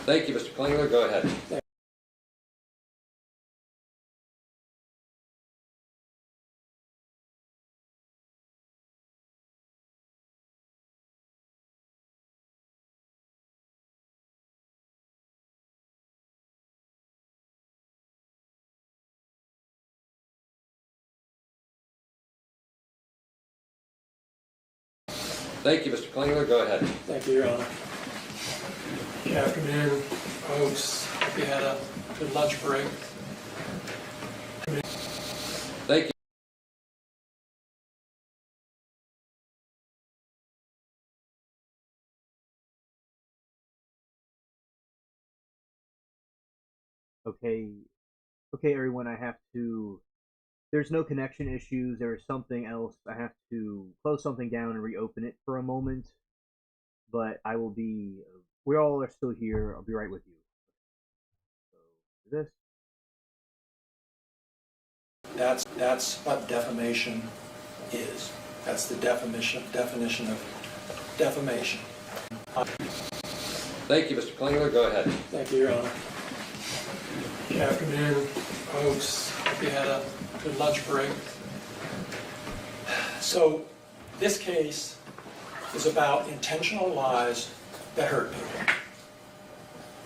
Thank you, Mr. Klingler. Go ahead. Thank you, Mr. Klingler. Go ahead. Thank you, Your Honor. Good afternoon, folks. Hope you had a good lunch break. Thank you. Okay, everyone, there's no connection issues, there is something else. I have to close something down and reopen it for a moment, but we all are still here, I'll be right with you. So, this. That's what defamation is. That's the definition of defamation. Thank you, Mr. Klingler. Go ahead. Thank you, Your Honor. Good afternoon, folks. Hope you had a good lunch break. So, this case is about intentional lies that hurt people.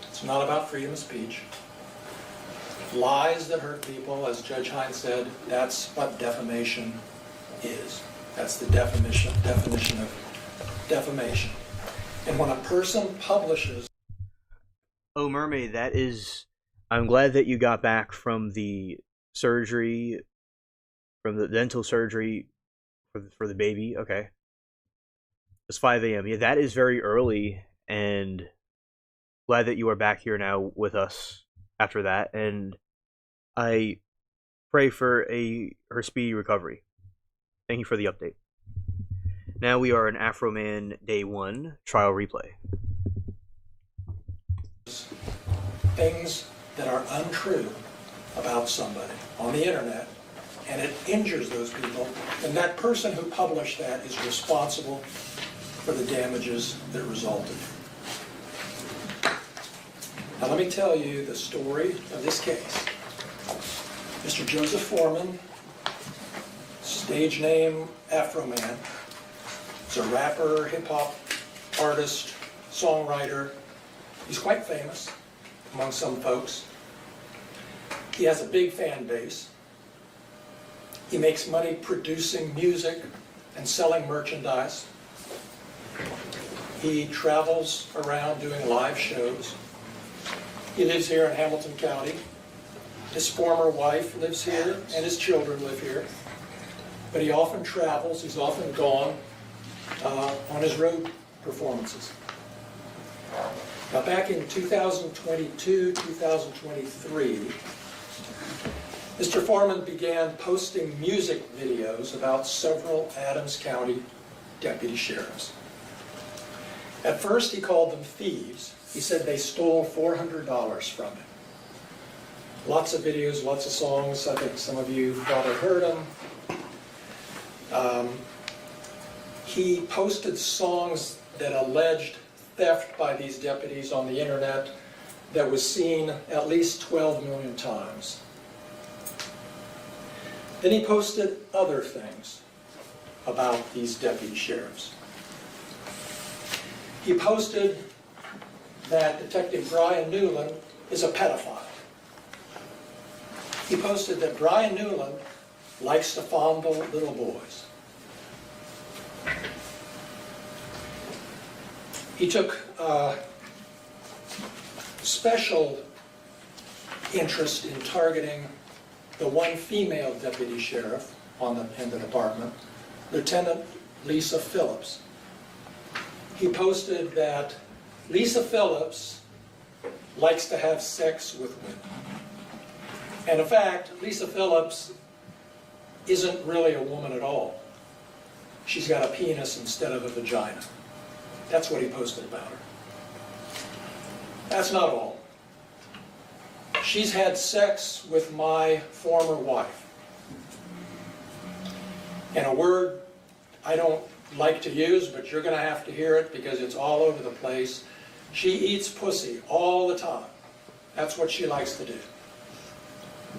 It's not about freedom of speech. Lies that hurt people, as Judge Hines said, that's what defamation is. That's the definition of defamation. And when a person publishes... Oh, Mermaid, I'm glad that you got back from the surgery, from the dental surgery for the baby. Okay. It's 5 a.m. Yeah, that is very early, and glad that you are back here now with us after that, and I pray for her speedy recovery. Thank you for the update. Now we are in AFROMAN Day 1 trial replay. Things that are untrue about somebody on the internet, and it injures those people, and that person who published that is responsible for the damages that resulted. Now let me tell you the story of this case. Mr. Joseph Foreman, stage name AFROMAN, is a rapper, hip-hop artist, songwriter. He's quite famous among some folks. He has a big fan base. He makes money producing music and selling merchandise. He travels around doing live shows. He lives here in Hamilton County. His former wife lives here, and his children live here. But he often travels. He's often gone on his road performances. Now, back in 2022, 2023, Mr. Foreman began posting music videos about several Adams County deputy sheriffs. At first, he called them thieves. He said they stole $400 from him. Lots of videos, lots of songs. I think some of you probably heard them. He posted songs that alleged theft by these deputies on the internet that was seen at least 12 million times. Then he posted other things about these deputy sheriffs. He posted that Detective Brian Newland is a pedophile. He posted that Brian Newland likes to fondle little boys. He took special interest in targeting the one female deputy sheriff in the department, Lieutenant Lisa Phillips. He posted that Lisa Phillips likes to have sex with women. And in fact, Lisa Phillips isn't really a woman at all. She's got a penis instead of a vagina. That's what he posted about her. That's not all. She's had sex with my former wife. And a word I don't like to use, but you're going to have to hear it because it's all over the place. She eats pussy all the time. That's what she likes to do.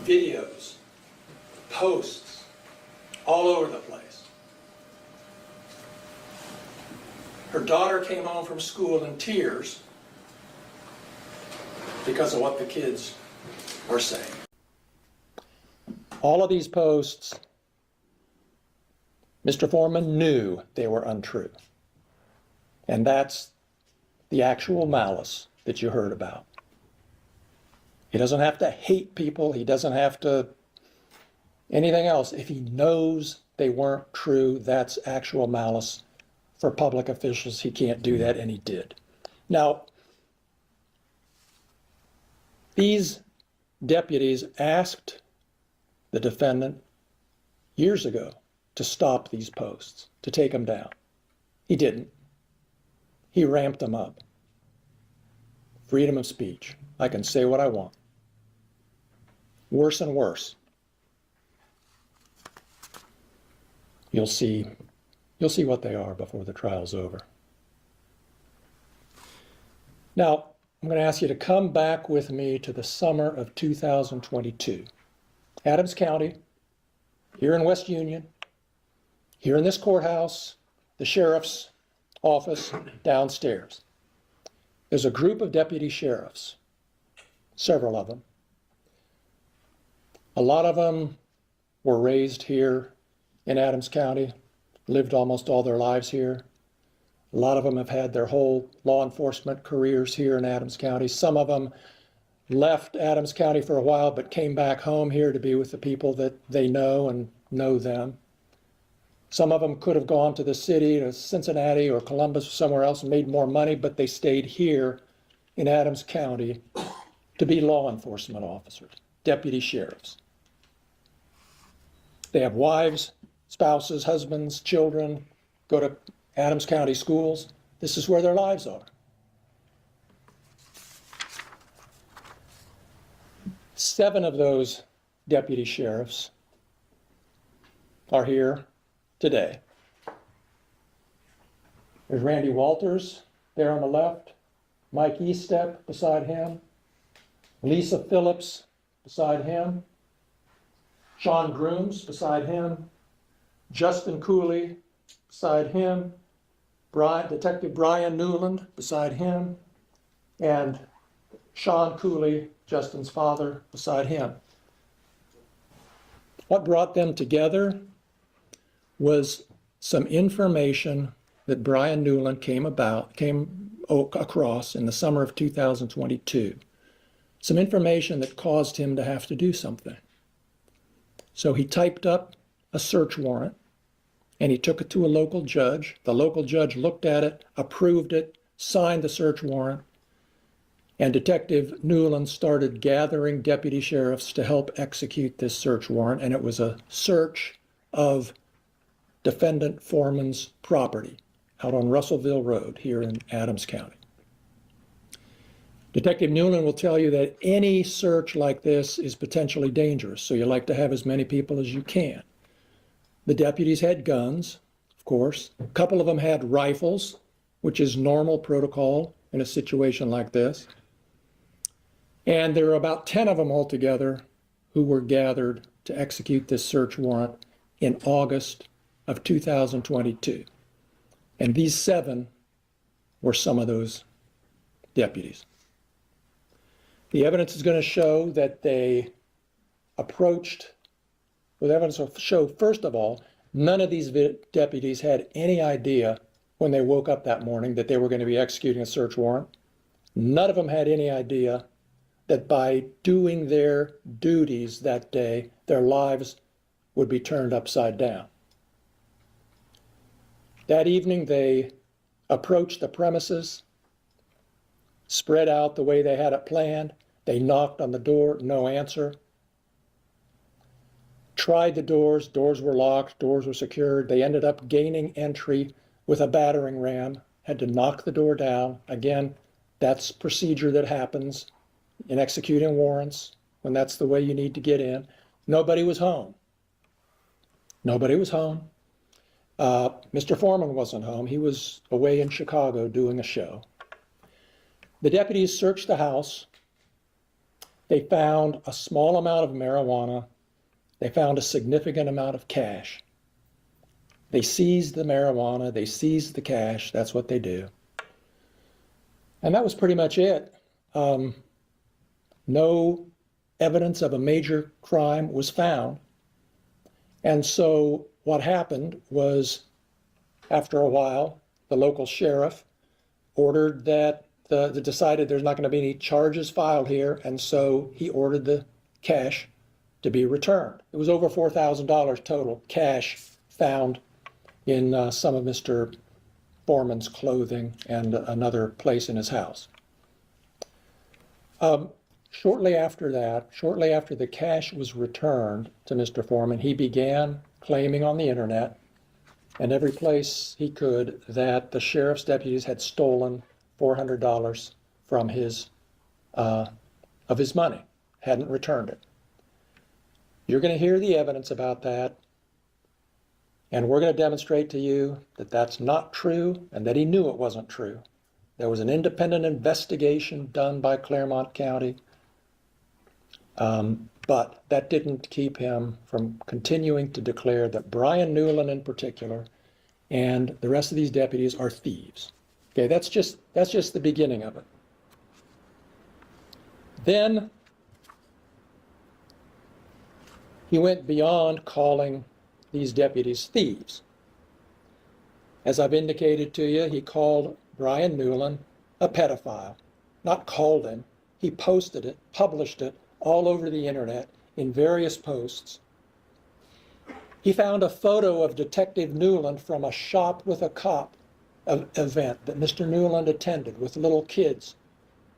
Videos, posts, all over the place. Her daughter came home from school in tears because of what the kids were saying. All of these posts, Mr. Foreman knew they were untrue. And that's the actual malice that you heard about. He doesn't have to hate people. He doesn't have to anything else. If he knows they weren't true, that's actual malice. For public officials, he can't do that, and he did. Now, these deputies asked the defendant years ago to stop these posts, to take them down. He didn't. He ramped them up. Freedom of speech. I can say what I want. Worse and worse. You'll see what they are before the trial's over. Now, I'm going to ask you to come back with me to the summer of 2022. Adams County, here in West Union, here in this courthouse, the sheriff's office downstairs. There's a group of deputy sheriffs, several of them. A lot of them were raised here in Adams County, lived almost all their lives here. A lot of them have had their whole law enforcement careers here in Adams County. Some of them left Adams County for a while but came back home here to be with the people that they know and know them. Some of them could have gone to the city, to Cincinnati or Columbus or somewhere else and made more money, but they stayed here in Adams County to be law enforcement officers, deputy sheriffs. They have wives, spouses, husbands, children, go to Adams County schools. This is where their lives are. 7 of those deputy sheriffs are here today. There's Randy Walters there on the left, Mike Eastep beside him, Lisa Phillips beside him, Sean Grooms beside him, Justin Cooley beside him, Detective Brian Newland beside him, and Sean Cooley, Justin's father, beside him. What brought them together was some information that Brian Newland came across in the summer of 2022. Some information that caused him to have to do something. So he typed up a search warrant and he took it to a local judge. The local judge looked at it, approved it, signed the search warrant, and Detective Newland started gathering deputy sheriffs to help execute this search warrant, and it was a search of defendant Foreman's property out on Russellville Road here in Adams County. Detective Newland will tell you that any search like this is potentially dangerous, so you like to have as many people as you can. The deputies had guns, of course. A couple of them had rifles, which is normal protocol in a situation like this. And there were about 10 of them altogether who were gathered to execute this search warrant in August of 2022. And these 7 were some of those deputies. The evidence is going to show that they approached, well, the evidence will show, first of all, none of these deputies had any idea when they woke up that morning that they were going to be executing a search warrant. None of them had any idea that by doing their duties that day, their lives would be turned upside down. That evening, they approached the premises, spread out the way they had it planned. They knocked on the door, no answer. Tried the doors were locked, doors were secured. They ended up gaining entry with a battering ram, had to knock the door down. Again, that's procedure that happens in executing warrants when that's the way you need to get in. Nobody was home. Nobody was home. Mr. Foreman wasn't home. He was away in Chicago doing a show. The deputies searched the house. They found a small amount of marijuana. They found a significant amount of cash. They seized the marijuana. They seized the cash. That's what they do. And that was pretty much it. No evidence of a major crime was found. And so what happened was, after a while, the local sheriff ordered that decided there's not going to be any charges filed here, and so he ordered the cash to be returned. It was over $4,000 total cash found in some of Mr. Foreman's clothing and another place in his house. Shortly after the cash was returned to Mr. Foreman, he began claiming on the internet and every place he could that the sheriff's deputies had stolen $400 from his money, hadn't returned it. You're going to hear the evidence about that, and we're going to demonstrate to you that that's not true and that he knew it wasn't true. There was an independent investigation done by Claremont County, but that didn't keep him from continuing to declare that Brian Newland in particular and the rest of these deputies are thieves. Okay, that's just the beginning of it. Then he went beyond calling these deputies thieves. As I've indicated to you, he called Brian Newland a pedophile. Not called him, he posted it, published it all over the internet in various posts. He found a photo of Detective Newland from a Shop with a Cop event that Mr. Newland attended with little kids,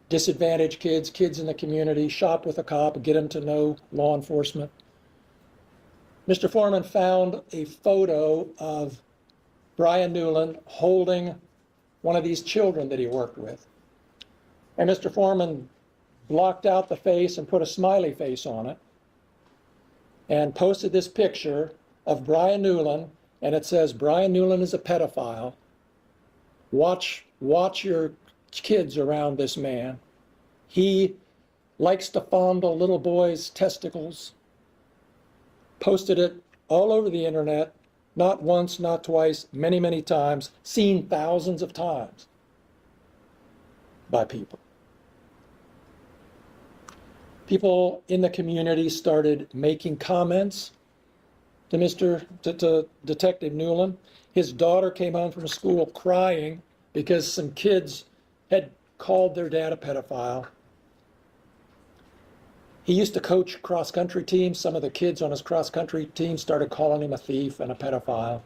disadvantaged kids, kids in the community, shop with a cop, get them to know law enforcement. Mr. Foreman found a photo of Brian Newland holding one of these children that he worked with. And Mr. Foreman blocked out the face and put a smiley face on it and posted this picture of Brian Newland, and it says, Brian Newland is a pedophile. Watch your kids around this man. He likes to fondle little boys' testicles. Posted it all over the internet, not once, not twice, many, many times, seen thousands of times by people. People in the community started making comments to Detective Newland. His daughter came home from school crying because some kids had called their dad a pedophile. He used to coach cross-country teams. Some of the kids on his cross-country team started calling him a thief and a pedophile.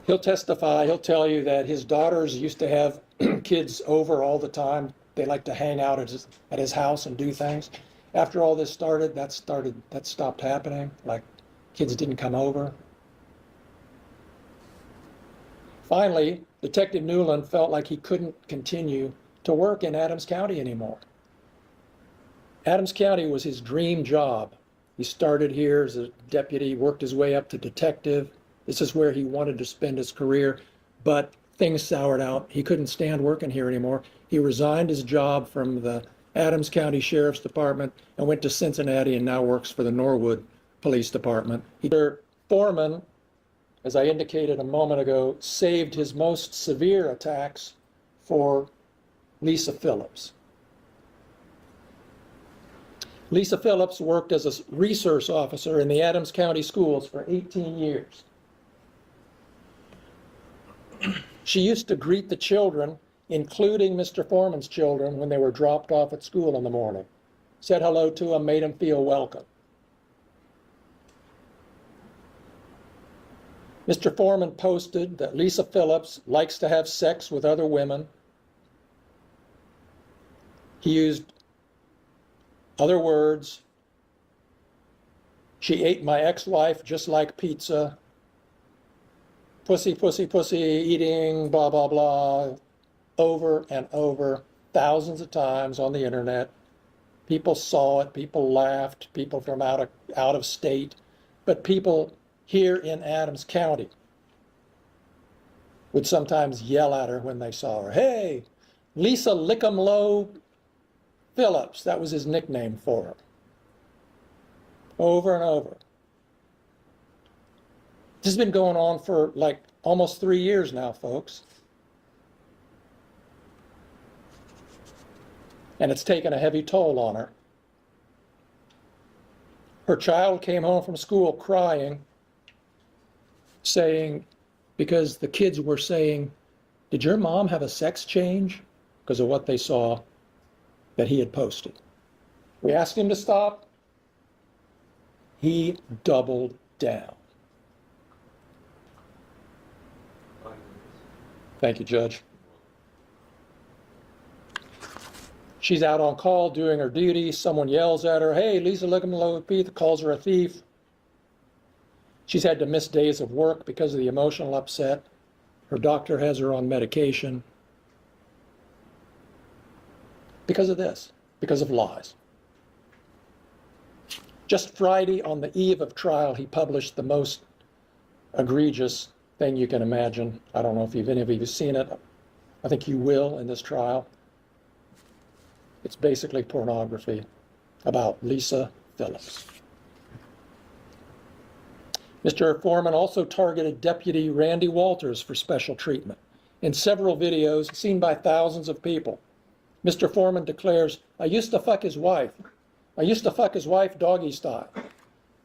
He'll testify, he'll tell you that his daughters used to have kids over all the time. They like to hang out at his house and do things. After all this started, that stopped happening. Like, kids didn't come over. Finally, Detective Newland felt like he couldn't continue to work in Adams County anymore. Adams County was his dream job. He started here as a deputy, worked his way up to detective. This is where he wanted to spend his career, but things soured out. He couldn't stand working here anymore. He resigned his job from the Adams County Sheriff's Department and went to Cincinnati and now works for the Norwood Police Department. Mr. Foreman, as I indicated a moment ago, saved his most severe attacks for Lisa Phillips. Lisa Phillips worked as a resource officer in the Adams County schools for 18 years. She used to greet the children, including Mr. Foreman's children, when they were dropped off at school in the morning. Said hello to them, made them feel welcome. Mr. Foreman posted that Lisa Phillips likes to have sex with other women. He used other words. She ate my ex-wife just like pizza. Pussy, pussy, pussy, eating, blah, blah, blah, over and over, thousands of times on the internet. People saw it, people laughed, people from out of state, but people here in Adams County would sometimes yell at her when they saw her. Hey, Lisa Lickumlow Phillips, that was his nickname for her. Over and over. This has been going on for like almost 3 years now, folks. And it's taken a heavy toll on her. Her child came home from school crying, saying, because the kids were saying, did your mom have a sex change? Because of what they saw that he had posted. We asked him to stop. He doubled down. Thank you, Judge. She's out on call doing her duty. Someone yells at her, hey, Lisa Lickumlow, calls her a thief. She's had to miss days of work because of the emotional upset. Her doctor has her on medication. Because of this, because of lies. Just Friday, on the eve of trial, he published the most egregious thing you can imagine. I don't know if any of you have seen it. I think you will in this trial. It's basically pornography about Lisa Phillips. Mr. Foreman also targeted Deputy Randy Walters for special treatment. In several videos seen by thousands of people, Mr. Foreman declares, I used to fuck his wife. I used to fuck his wife doggy style.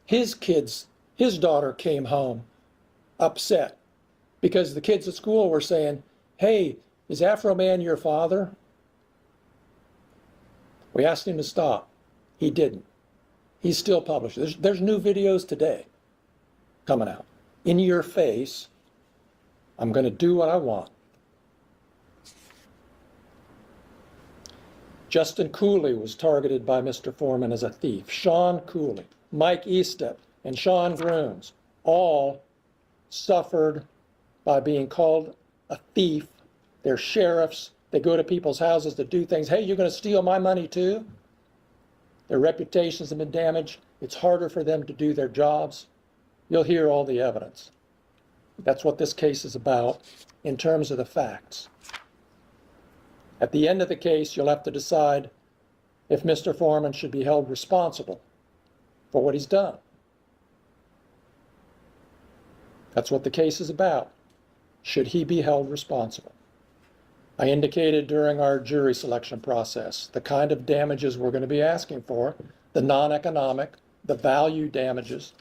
His daughter came home upset because the kids at school were saying, hey, is AFROMAN your father? We asked him to stop. He didn't. He's still published. There's new videos today coming out. In your face, I'm going to do what I want. Justin Cooley was targeted by Mr. Foreman as a thief. Sean Cooley, Mike Eastep, and Sean Grooms all suffered by being called a thief. They're sheriffs. They go to people's houses to do things. Hey, you're going to steal my money too? Their reputations have been damaged. It's harder for them to do their jobs. You'll hear all the evidence. That's what this case is about in terms of the facts. At the end of the case, you'll have to decide if Mr. Foreman should be held responsible for what he's done. That's what the case is about. Should he be held responsible? I indicated during our jury selection process the kind of damages we're going to be asking for, the non-economic, the value damages.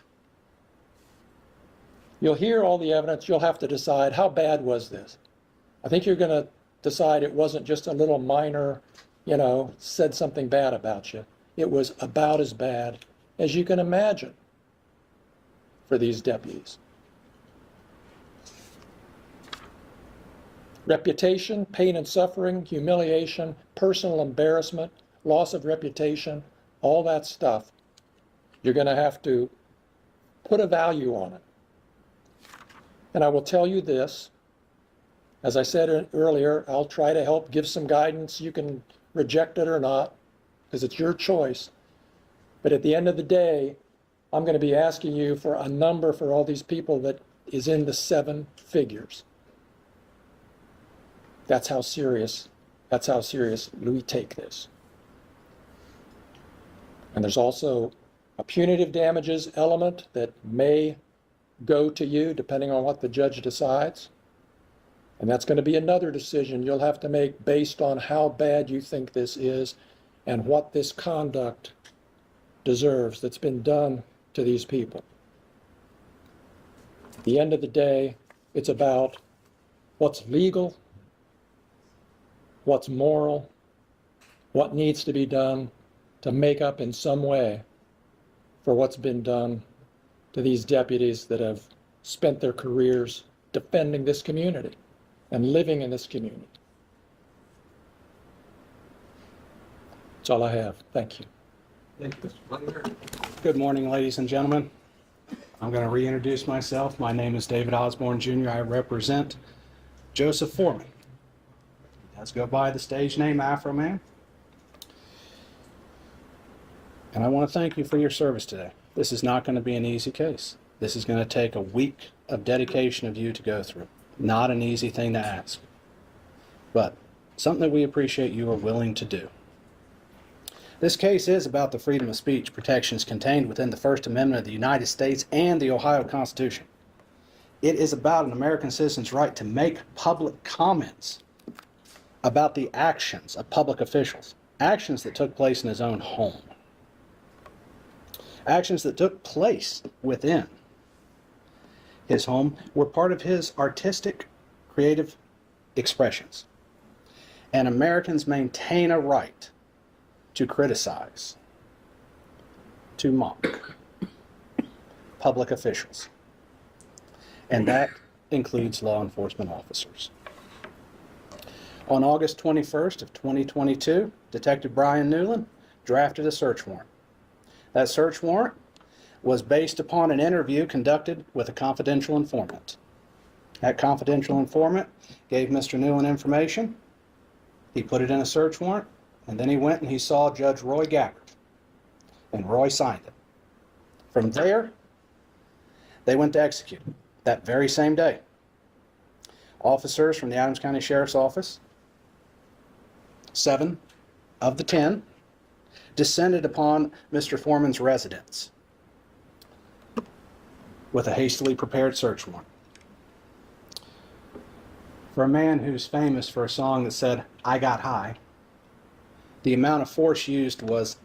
You'll hear all the evidence. You'll have to decide, how bad was this? I think you're going to decide it wasn't just a little minor, said something bad about you. It was about as bad as you can imagine for these deputies. Reputation, pain and suffering, humiliation, personal embarrassment, loss of reputation, all that stuff, you're going to have to put a value on it. And I will tell you this, as I said earlier, I'll try to help give some guidance. You can reject it or not, because it's your choice. But at the end of the day, I'm going to be asking you for a number for all these people that is in the 7 figures. That's how serious we take this. And there's also a punitive damages element that may go to you depending on what the judge decides. And that's going to be another decision you'll have to make based on how bad you think this is and what this conduct deserves that's been done to these people. At the end of the day, it's about what's legal, what's moral, what needs to be done to make up in some way for what's been done to these deputies that have spent their careers defending this community and living in this community. That's all I have. Thank you. Thank you, Mr. Klingler. Good morning, ladies and gentlemen. I'm going to reintroduce myself. My name is David Osborne, Jr. I represent Joseph Foreman. He does go by the stage name AFROMAN. And I want to thank you for your service today. This is not going to be an easy case. This is going to take a week of dedication of you to go through. Not an easy thing to ask. But something that we appreciate you are willing to do. This case is about the freedom of speech protections contained within the First Amendment of the United States and the Ohio Constitution. It is about an American citizen's right to make public comments about the actions of public officials, actions that took place in his own home, actions that took place within his home were part of his artistic, creative expressions. And Americans maintain a right to criticize, to mock public officials. And that includes law enforcement officers. On August 21st of 2022, Detective Brian Newland drafted a search warrant. That search warrant was based upon an interview conducted with a confidential informant. That confidential informant gave Mr. Newland information. He put it in a search warrant, and then he went and he saw Judge Roy Gabbard, and Roy signed it. From there, they went to execute that very same day. Officers from the Adams County Sheriff's Office, 7 of the 10, descended upon Mr. Foreman's residence with a hastily prepared search warrant. For a man who's famous for a song that said, "I got high," the amount of force used was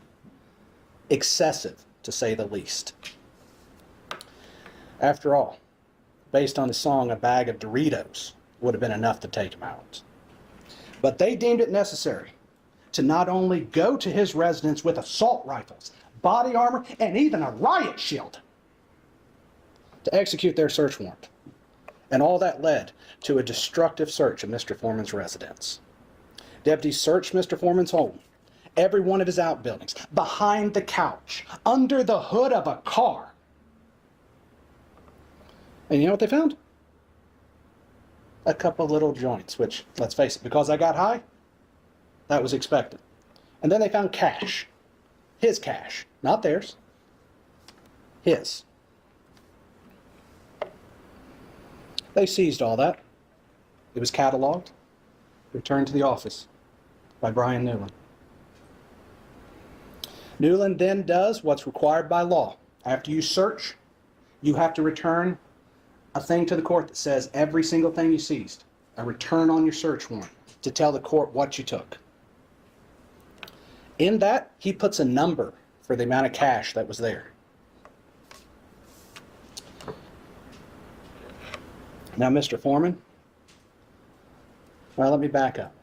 excessive, to say the least. After all, based on the song, a bag of Doritos would have been enough to take him out. But they deemed it necessary to not only go to his residence with assault rifles, body armor, and even a riot shield to execute their search warrant. And all that led to a destructive search of Mr. Foreman's residence. Deputies searched Mr. Foreman's home, every one of his outbuildings, behind the couch, under the hood of a car. And you know what they found? A couple little joints, which, let's face it, because I got high, that was expected. And then they found cash. His cash, not theirs. His. They seized all that. It was cataloged, returned to the office by Brian Newland. Newland then does what's required by law. After you search, you have to return a thing to the court that says every single thing you seized, a return on your search warrant to tell the court what you took. In that, he puts a number for the amount of cash that was there. Now, Mr. Foreman, well, let me back up,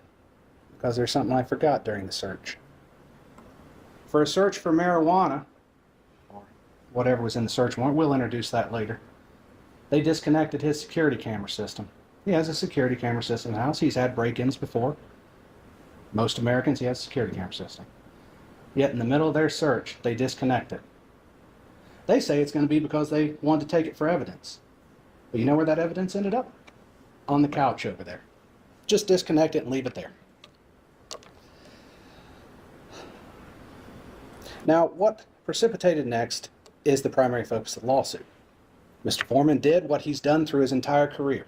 because there's something I forgot during the search. For a search for marijuana, or whatever was in the search warrant, we'll introduce that later, they disconnected his security camera system. He has a security camera system in the house. He's had break-ins before. Most Americans, he has a security camera system. Yet in the middle of their search, they disconnect it. They say it's going to be because they wanted to take it for evidence. But you know where that evidence ended up? On the couch over there. Just disconnect it and leave it there. Now, what precipitated next is the primary focus of the lawsuit. Mr. Foreman did what he's done through his entire career.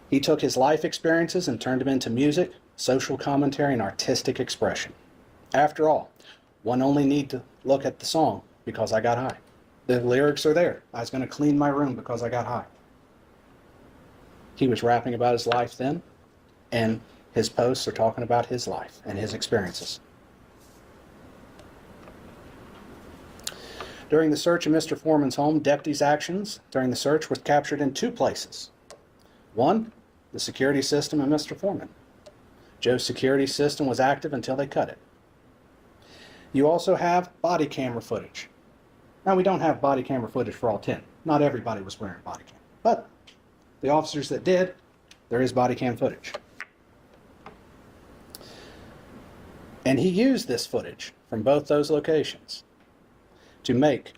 He took his life experiences and turned them into music, social commentary, and artistic expression. After all, one only need to look at the song, Because I Got High. The lyrics are there. I was going to clean my room because I got high. He was rapping about his life then, and his posts are talking about his life and his experiences. During the search of Mr. Foreman's home, deputies' actions during the search were captured in 2 places. One, the security system of Mr. Foreman. Joe's security system was active until they cut it. You also have body camera footage. Now, we don't have body camera footage for all 10. Not everybody was wearing body cam. But the officers that did, there is body cam footage. And he used this footage from both those locations to make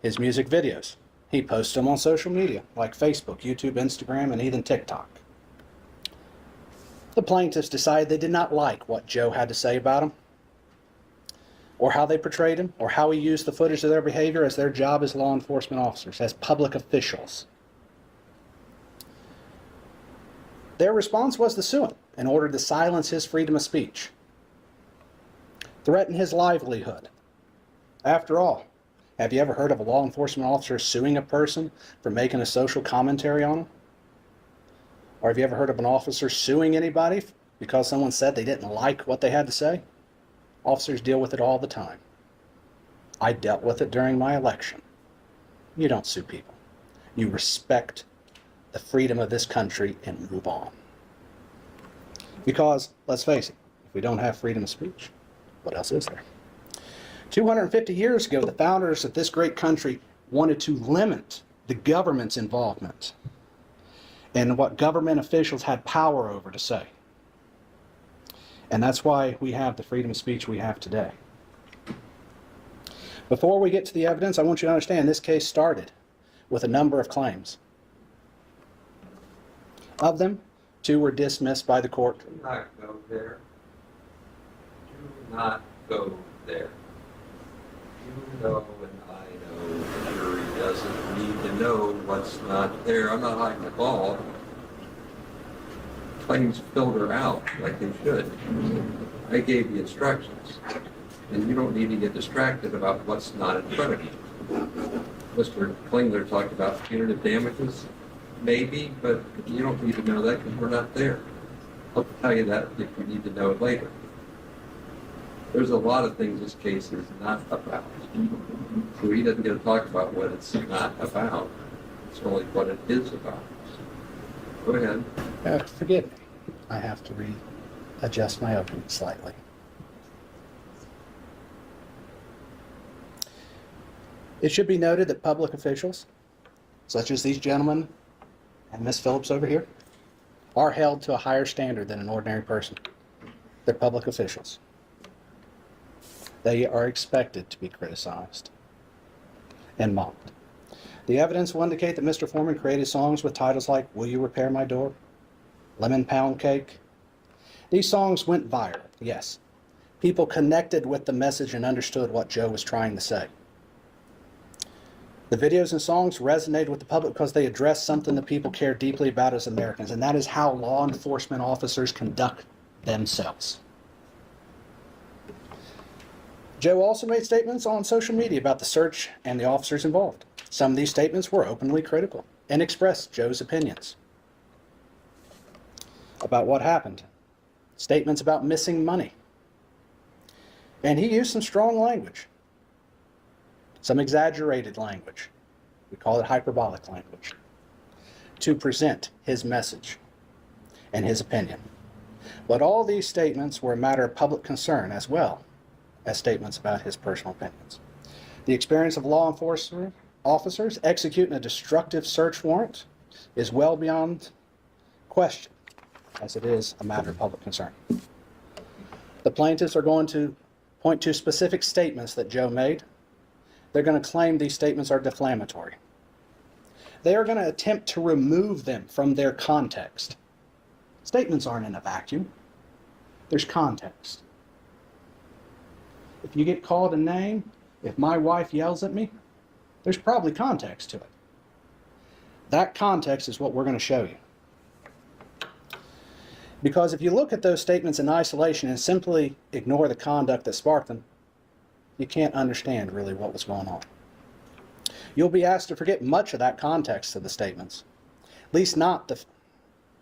his music videos. He posts them on social media like Facebook, YouTube, Instagram, and even TikTok. The plaintiffs decided they did not like what Joe had to say about him, or how they portrayed him, or how he used the footage of their behavior as their job as law enforcement officers, as public officials. Their response was to sue him in order to silence his freedom of speech, threaten his livelihood. After all, have you ever heard of a law enforcement officer suing a person for making a social commentary on them? Or have you ever heard of an officer suing anybody because someone said they didn't like what they had to say? Officers deal with it all the time. I dealt with it during my election. You don't sue people. You respect the freedom of this country and move on. Because, let's face it, if we don't have freedom of speech, what else is there? 250 years ago, the founders of this great country wanted to limit the government's involvement and what government officials had power over to say. And that's why we have the freedom of speech we have today. Before we get to the evidence, I want you to understand this case started with a number of claims. Of them, 2 were dismissed by the court. Do not go there. Do not go there. You know and I know the jury doesn't need to know what's not there. I'm not hiding the ball. Claims filter out like they should. I gave the instructions. And you don't need to get distracted about what's not in front of you. Mr. Klingler talked about punitive damages. Maybe, but you don't need to know that because we're not there. I'll tell you that if you need to know it later. There's a lot of things this case is not about. So he doesn't get to talk about what it's not about. It's only what it is about. Go ahead. Forgive me. I have to readjust my opening slightly. It should be noted that public officials, such as these gentlemen and Miss Phillips over here, are held to a higher standard than an ordinary person. They're public officials. They are expected to be criticized and mocked. The evidence will indicate that Mr. Foreman created songs with titles like "Will You Repair My Door?" "Lemon Pound Cake." These songs went viral, yes. People connected with the message and understood what Joe was trying to say. The videos and songs resonated with the public because they addressed something that people care deeply about as Americans, and that is how law enforcement officers conduct themselves. Joe also made statements on social media about the search and the officers involved. Some of these statements were openly critical and expressed Joe's opinions about what happened. Statements about missing money. And he used some strong language. Some exaggerated language. We call it hyperbolic language. To present his message and his opinion. But all these statements were a matter of public concern as well as statements about his personal opinions. The experience of law enforcement officers executing a destructive search warrant is well beyond question, as it is a matter of public concern. The plaintiffs are going to point to specific statements that Joe made. They're going to claim these statements are defamatory. They are going to attempt to remove them from their context. Statements aren't in a vacuum. There's context. If you get called a name, if my wife yells at me, there's probably context to it. That context is what we're going to show you. Because if you look at those statements in isolation and simply ignore the conduct that sparked them, you can't understand really what was going on. You'll be asked to forget much of that context of the statements. At least not the,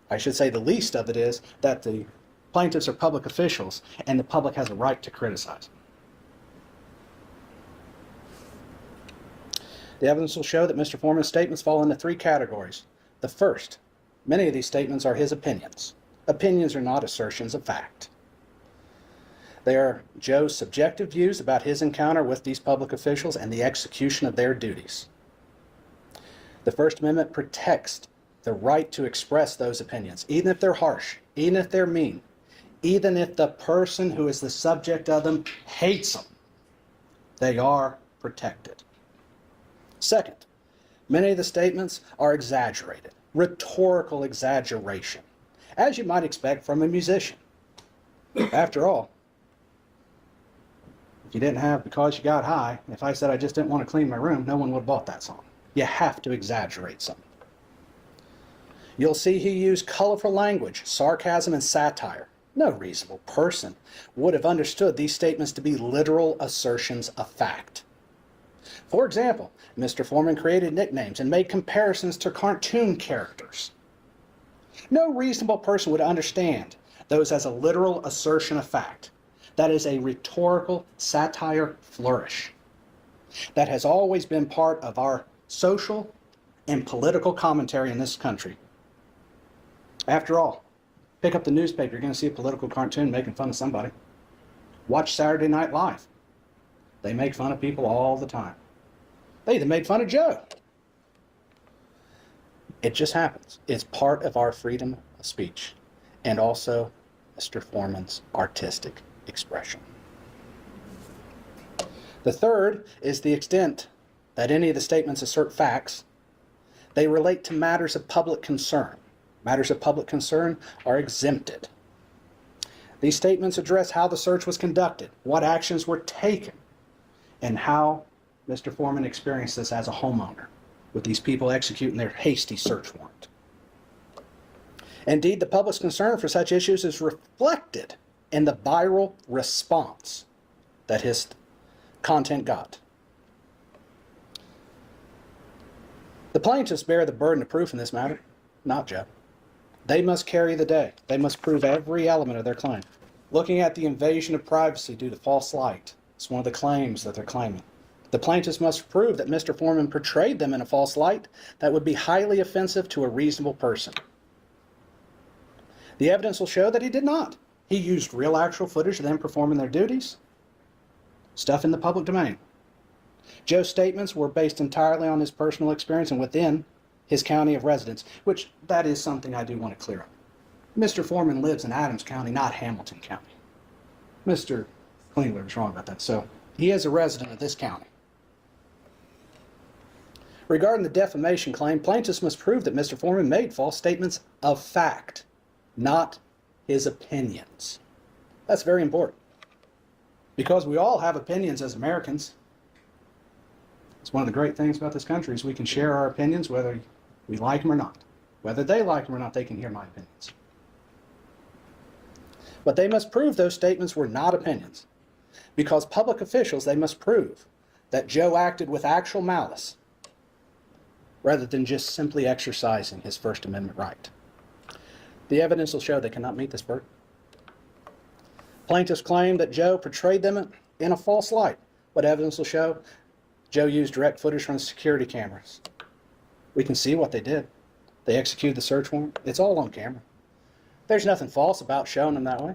I should say the least of it is that the plaintiffs are public officials and the public has a right to criticize them. The evidence will show that Mr. Foreman's statements fall into 3 categories. The first, many of these statements are his opinions. Opinions are not assertions of fact. They are Joe's subjective views about his encounter with these public officials and the execution of their duties. The First Amendment protects the right to express those opinions, even if they're harsh, even if they're mean, even if the person who is the subject of them hates them. They are protected. Second, many of the statements are exaggerated, rhetorical exaggeration, as you might expect from a musician. After all, if you didn't have Because You Got High, if I said I just didn't want to clean my room, no one would have bought that song. You have to exaggerate something. You'll see he used colorful language, sarcasm, and satire. No reasonable person would have understood these statements to be literal assertions of fact. For example, Mr. Foreman created nicknames and made comparisons to cartoon characters. No reasonable person would understand those as a literal assertion of fact. That is a rhetorical satire flourish that has always been part of our social and political commentary in this country. After all, pick up the newspaper, you're going to see a political cartoon making fun of somebody. Watch Saturday Night Live. They make fun of people all the time. They even made fun of Joe. It just happens. It's part of our freedom of speech and also Mr. Foreman's artistic expression. The third is the extent that any of the statements assert facts. They relate to matters of public concern. Matters of public concern are exempted. These statements address how the search was conducted, what actions were taken, and how Mr. Foreman experienced this as a homeowner, with these people executing their hasty search warrant. Indeed, the public's concern for such issues is reflected in the viral response that his content got. The plaintiffs bear the burden of proof in this matter, not Joe. They must carry the day. They must prove every element of their claim. Looking at the invasion of privacy due to false light is one of the claims that they're claiming. The plaintiffs must prove that Mr. Foreman portrayed them in a false light that would be highly offensive to a reasonable person. The evidence will show that he did not. He used real actual footage of them performing their duties, stuff in the public domain. Joe's statements were based entirely on his personal experience and within his county of residence, which that is something I do want to clear up. Mr. Foreman lives in Adams County, not Hamilton County. Mr. Klingler is wrong about that. So he is a resident of this county. Regarding the defamation claim, plaintiffs must prove that Mr. Foreman made false statements of fact, not his opinions. That's very important. Because we all have opinions as Americans. It's one of the great things about this country is we can share our opinions whether we like them or not. Whether they like them or not, they can hear my opinions. But they must prove those statements were not opinions. Because public officials, they must prove that Joe acted with actual malice rather than just simply exercising his First Amendment right. The evidence will show they cannot meet this burden. Plaintiffs claim that Joe portrayed them in a false light. What evidence will show? Joe used direct footage from the security cameras. We can see what they did. They executed the search warrant. It's all on camera. There's nothing false about showing them that way.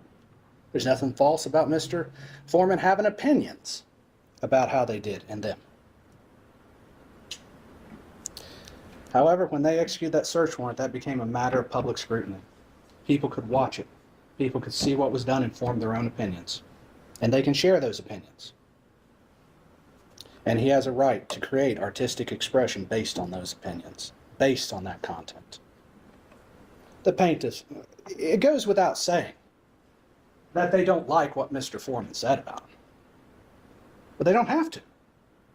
There's nothing false about Mr. Foreman having opinions about how they did and them. However, when they executed that search warrant, that became a matter of public scrutiny. People could watch it. People could see what was done and form their own opinions. And they can share those opinions. And he has a right to create artistic expression based on those opinions, based on that content. The plaintiffs, it goes without saying that they don't like what Mr. Foreman said about him. But they don't have to.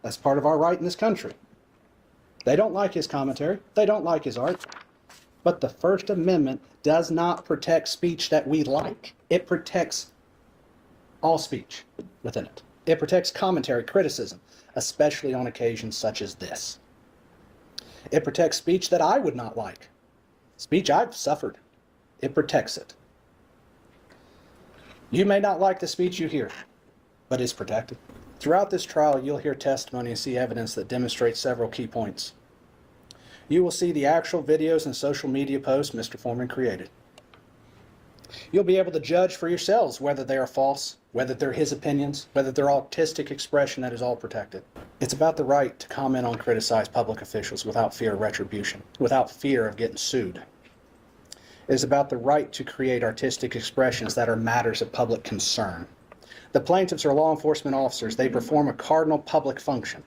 That's part of our right in this country. They don't like his commentary. They don't like his art. But the First Amendment does not protect speech that we like. It protects all speech within it. It protects commentary, criticism, especially on occasions such as this. It protects speech that I would not like. Speech I've suffered. It protects it. You may not like the speech you hear, but it's protected. Throughout this trial, you'll hear testimony and see evidence that demonstrates several key points. You will see the actual videos and social media posts Mr. Foreman created. You'll be able to judge for yourselves whether they are false, whether they're his opinions, whether they're artistic expression that is all protected. It's about the right to comment on criticized public officials without fear of retribution, without fear of getting sued. It is about the right to create artistic expressions that are matters of public concern. The plaintiffs are law enforcement officers. They perform a cardinal public function.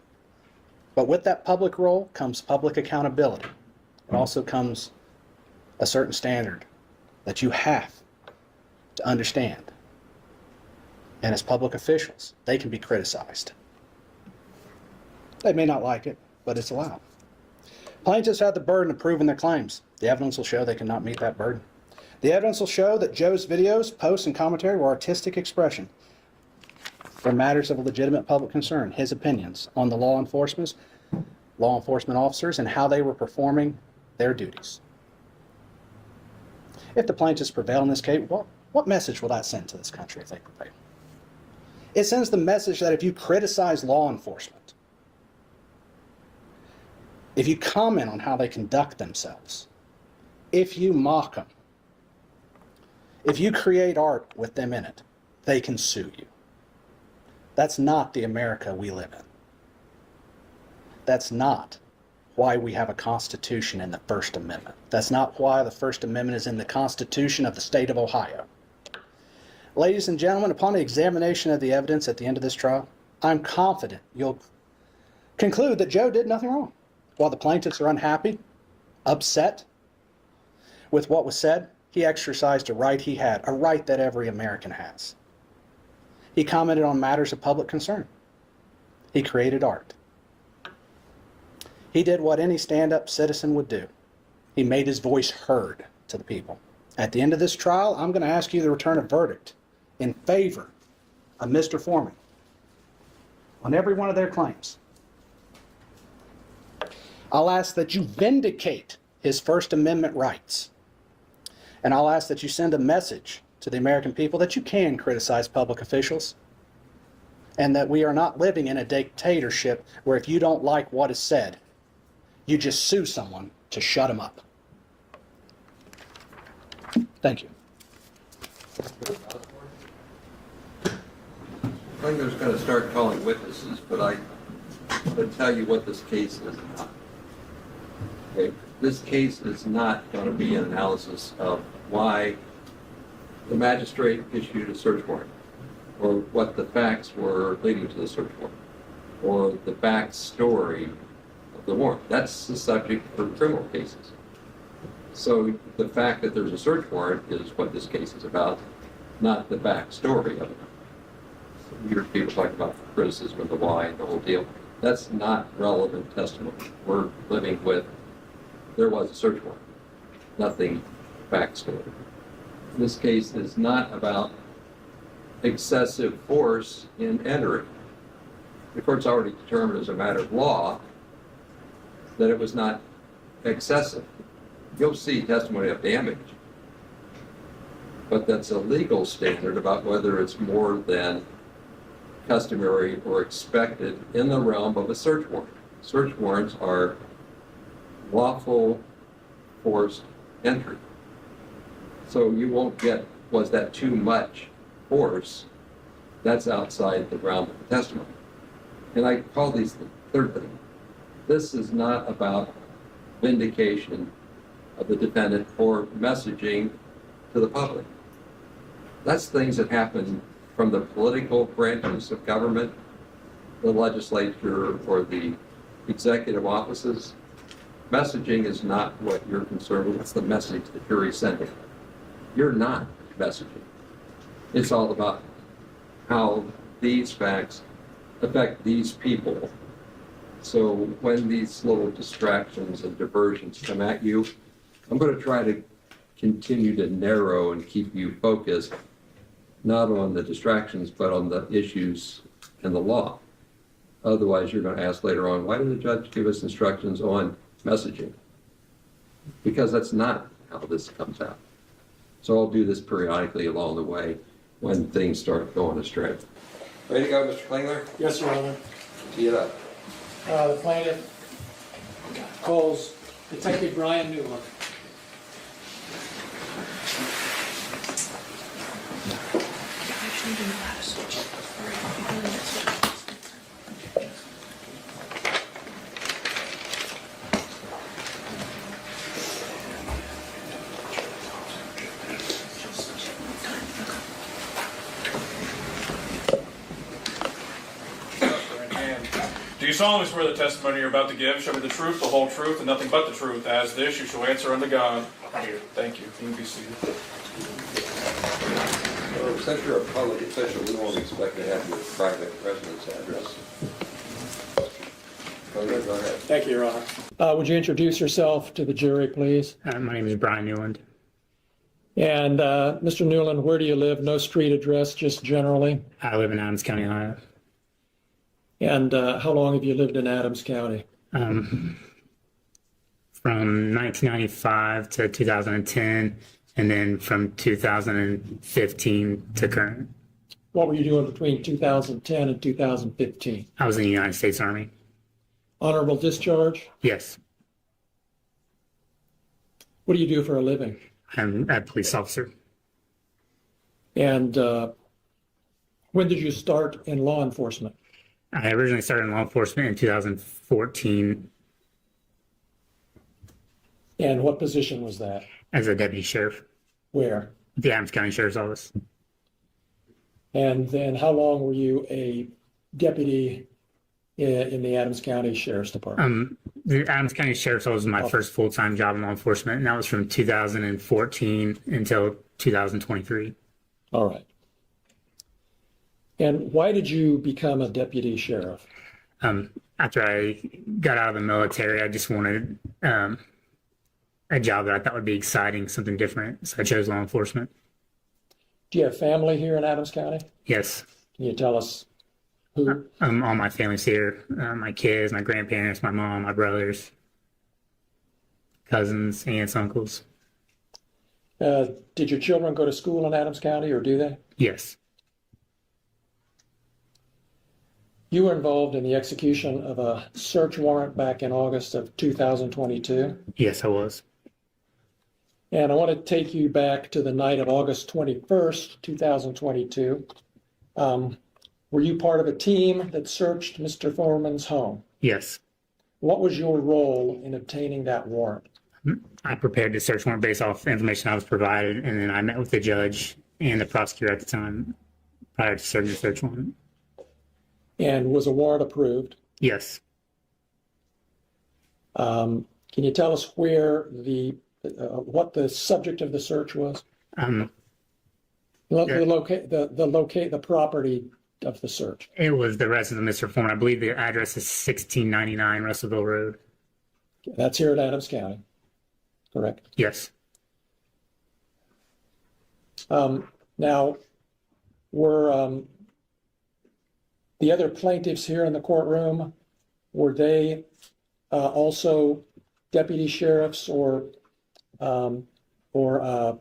But with that public role comes public accountability. It also comes a certain standard that you have to understand. And as public officials, they can be criticized. They may not like it, but it's allowed. Plaintiffs have the burden of proving their claims. The evidence will show they cannot meet that burden. The evidence will show that Joe's videos, posts, and commentary were artistic expression for matters of legitimate public concern, his opinions on the law enforcement officers, and how they were performing their duties. If the plaintiffs prevail in this case, what message will that send to this country if they prevail? It sends the message that if you criticize law enforcement, if you comment on how they conduct themselves, if you mock them, if you create art with them in it, they can sue you. That's not the America we live in. That's not why we have a Constitution and the First Amendment. That's not why the First Amendment is in the Constitution of the state of Ohio. Ladies and gentlemen, upon the examination of the evidence at the end of this trial, I'm confident you'll conclude that Joe did nothing wrong. While the plaintiffs are unhappy, upset with what was said, he exercised a right he had, a right that every American has. He commented on matters of public concern. He created art. He did what any stand-up citizen would do. He made his voice heard to the people. At the end of this trial, I'm going to ask you to return a verdict in favor of Mr. Foreman on every one of their claims. I'll ask that you vindicate his First Amendment rights. And I'll ask that you send a message to the American people that you can criticize public officials and that we are not living in a dictatorship where if you don't like what is said, you just sue someone to shut them up. Thank you. Klingler's going to start calling witnesses, but I'm going to tell you what this case is not. Okay? This case is not going to be an analysis of why the magistrate issued a search warrant, or what the facts were leading to the search warrant, or the backstory of the warrant. That's the subject for criminal cases. So the fact that there's a search warrant is what this case is about, not the backstory of it. You hear people talk about the criticism of the why and the whole deal. That's not relevant testimony. We're living with, there was a search warrant, nothing backstory. This case is not about excessive force in entering. The court's already determined as a matter of law that it was not excessive. You'll see testimony of damage, but that's a legal standard about whether it's more than customary or expected in the realm of a search warrant. Search warrants are lawful forced entry. So you won't get, was that too much force? That's outside the realm of the testimony. And I call these the third thing. This is not about vindication of the defendant or messaging to the public. That's things that happen from the political branches of government, the legislature, or the executive offices. Messaging is not what you're concerned with. It's the message that you're sending. You're not messaging. It's all about how these facts affect these people. So when these little distractions and diversions come at you, I'm going to try to continue to narrow and keep you focused, not on the distractions, but on the issues and the law. Otherwise, you're going to ask later on, why did the judge give us instructions on messaging? Because that's not how this comes out. So I'll do this periodically along the way when things start going astray. Ready to go, Mr. Klingler? Yes, Your Honor. Tee it up. The plaintiff calls Detective Brian Newland. Do you solemnly swear the testimony you're about to give shall be the truth, the whole truth, and nothing but the truth? As this, you shall answer unto God. Here, thank you. You can be seated. Well, since you're a public official, we won't expect to have your private residence address. Okay, go ahead. Thank you, Your Honor. Would you introduce yourself to the jury, please? My name is Brian Newland. And Mr. Newland, where do you live? No street address, just generally. I live in Adams County, Ohio. And how long have you lived in Adams County? From 1995 to 2010, and then from 2015 to current. What were you doing between 2010 and 2015? I was in the United States Army. Honorable discharge? Yes, What do you do for a living? I'm a police officer. And when did you start in law enforcement? I originally started in law enforcement in 2014 And what position was that? as a deputy sheriff Where? at the Adams County Sheriff's Office. And then how long were you a deputy in the Adams County Sheriff's Department? The Adams County Sheriff's Office was my first full-time job in law enforcement, and that was from 2014 until 2023. All right. And why did you become a deputy sheriff? After I got out of the military, I just wanted a job that I thought would be exciting, something different. So I chose law enforcement. Do you have family here in Adams County? Yes. Can you tell us who? All my family's here. My kids, my grandparents, my mom, my brothers, cousins, aunts, uncles. Did your children go to school in Adams County, or do they? Yes. You were involved in the execution of a search warrant back in August of 2022. Yes, I was. And I want to take you back to the night of August 21st, 2022. Were you part of a team that searched Mr. Foreman's home? Yes. What was your role in obtaining that warrant? I prepared the search warrant based off the information I was provided, and then I met with the judge and the prosecutor at the time prior to serving the search warrant. And was a warrant approved? Yes. Can you tell us where what the subject of the search was? The property of the search. It was the residence of Mr. Foreman. I believe the address is 1699 Russellville Road. That's here in Adams County, correct? Yes. Now, were the other plaintiffs here in the courtroom, were they also deputy sheriffs or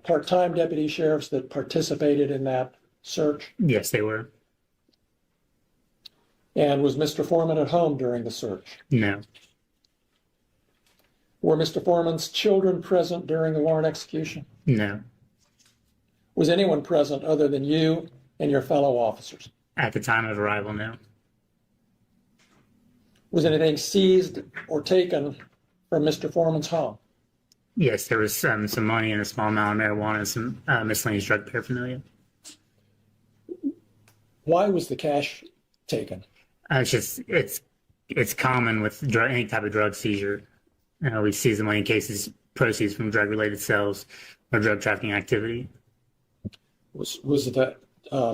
part-time deputy sheriffs that participated in that search? Yes, they were. And was Mr. Foreman at home during the search? No. Were Mr. Foreman's children present during the warrant execution? No. Was anyone present other than you and your fellow officers? At the time of arrival, no. Was anything seized or taken from Mr. Foreman's home? Yes, there was some money and a small amount of marijuana and some miscellaneous drug paraphernalia. Why was the cash taken? It's common with any type of drug seizure. We seize the money in cases proceeds from drug-related sales or drug trafficking activity. Was the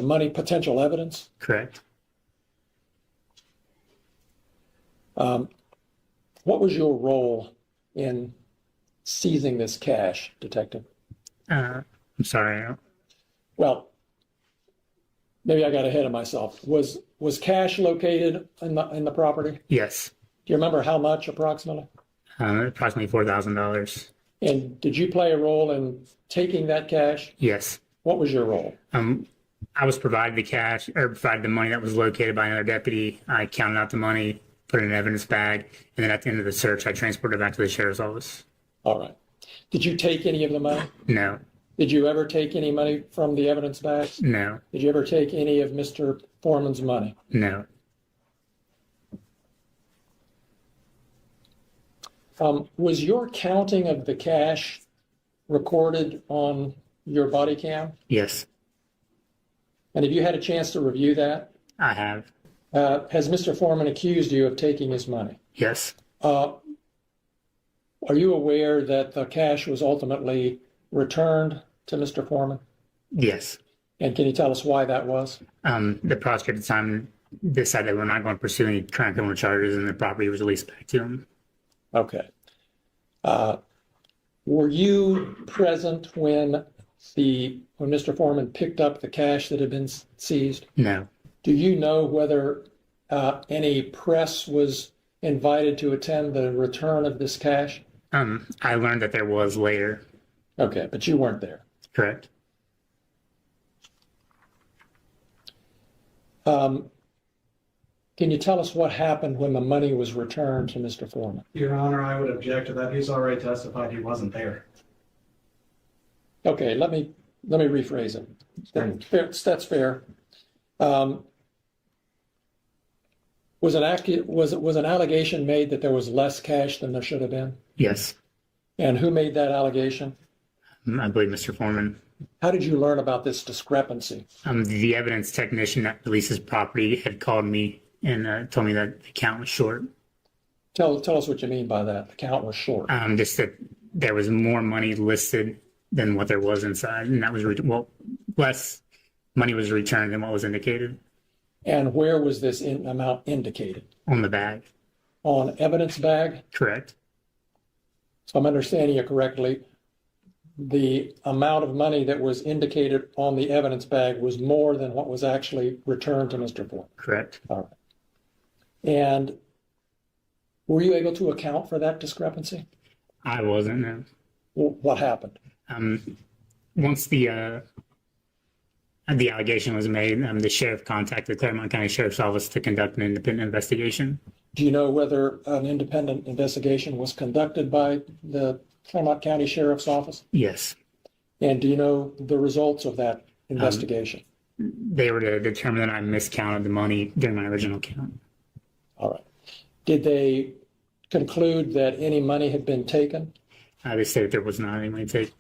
money potential evidence? Correct. What was your role in seizing this cash, Detective? I'm sorry. Well, maybe I got ahead of myself. Was cash located in the property? Yes. Do you remember how much approximately? Approximately $4,000. And did you play a role in taking that cash? Yes. What was your role? I was provided the cash or provided the money that was located by another deputy. I counted out the money, put it in an evidence bag, and then at the end of the search, I transported it back to the sheriff's office. All right. Did you take any of the money? No. Did you ever take any money from the evidence bags? No. Did you ever take any of Mr. Foreman's money? No. Was your counting of the cash recorded on your body cam? Yes, And have you had a chance to review that? I have. Has Mr. Foreman accused you of taking his money? Yes. Are you aware that the cash was ultimately returned to Mr. Foreman? Yes. And can you tell us why that was? The prosecutor at the time decided we're not going to pursue any current criminal charges, and the property was released back to him. Okay. Were you present when Mr. Foreman picked up the cash that had been seized? No. Do you know whether any press was invited to attend the return of this cash? I learned that there was later. Okay, but you weren't there. Correct. Can you tell us what happened when the money was returned to Mr. Foreman? Your Honor, I would object to that. He's already testified he wasn't there. Okay, let me rephrase it. That's fair. Was an allegation made that there was less cash than there should have been? Yes. And who made that allegation? I believe Mr. Foreman. How did you learn about this discrepancy? The evidence technician that releases property had called me and told me that the count was short. Tell us what you mean by that. The count was short. Just that there was more money listed than what there was inside, and that was less money was returned than what was indicated And where was this amount indicated? on the bag. On evidence bag? Correct. So I'm understanding you correctly. The amount of money that was indicated on the evidence bag was more than what was actually returned to Mr. Foreman. Correct. All right. And were you able to account for that discrepancy? I wasn't. No. What happened? Once the allegation was made, the sheriff contacted the Claremont County Sheriff's Office to conduct an independent investigation. Do you know whether an independent investigation was conducted by the Claremont County Sheriff's Office? Yes. And do you know the results of that investigation? They were to determine that I miscounted the money during my original count. All right. Did they conclude that any money had been taken? They said there was not any money taken.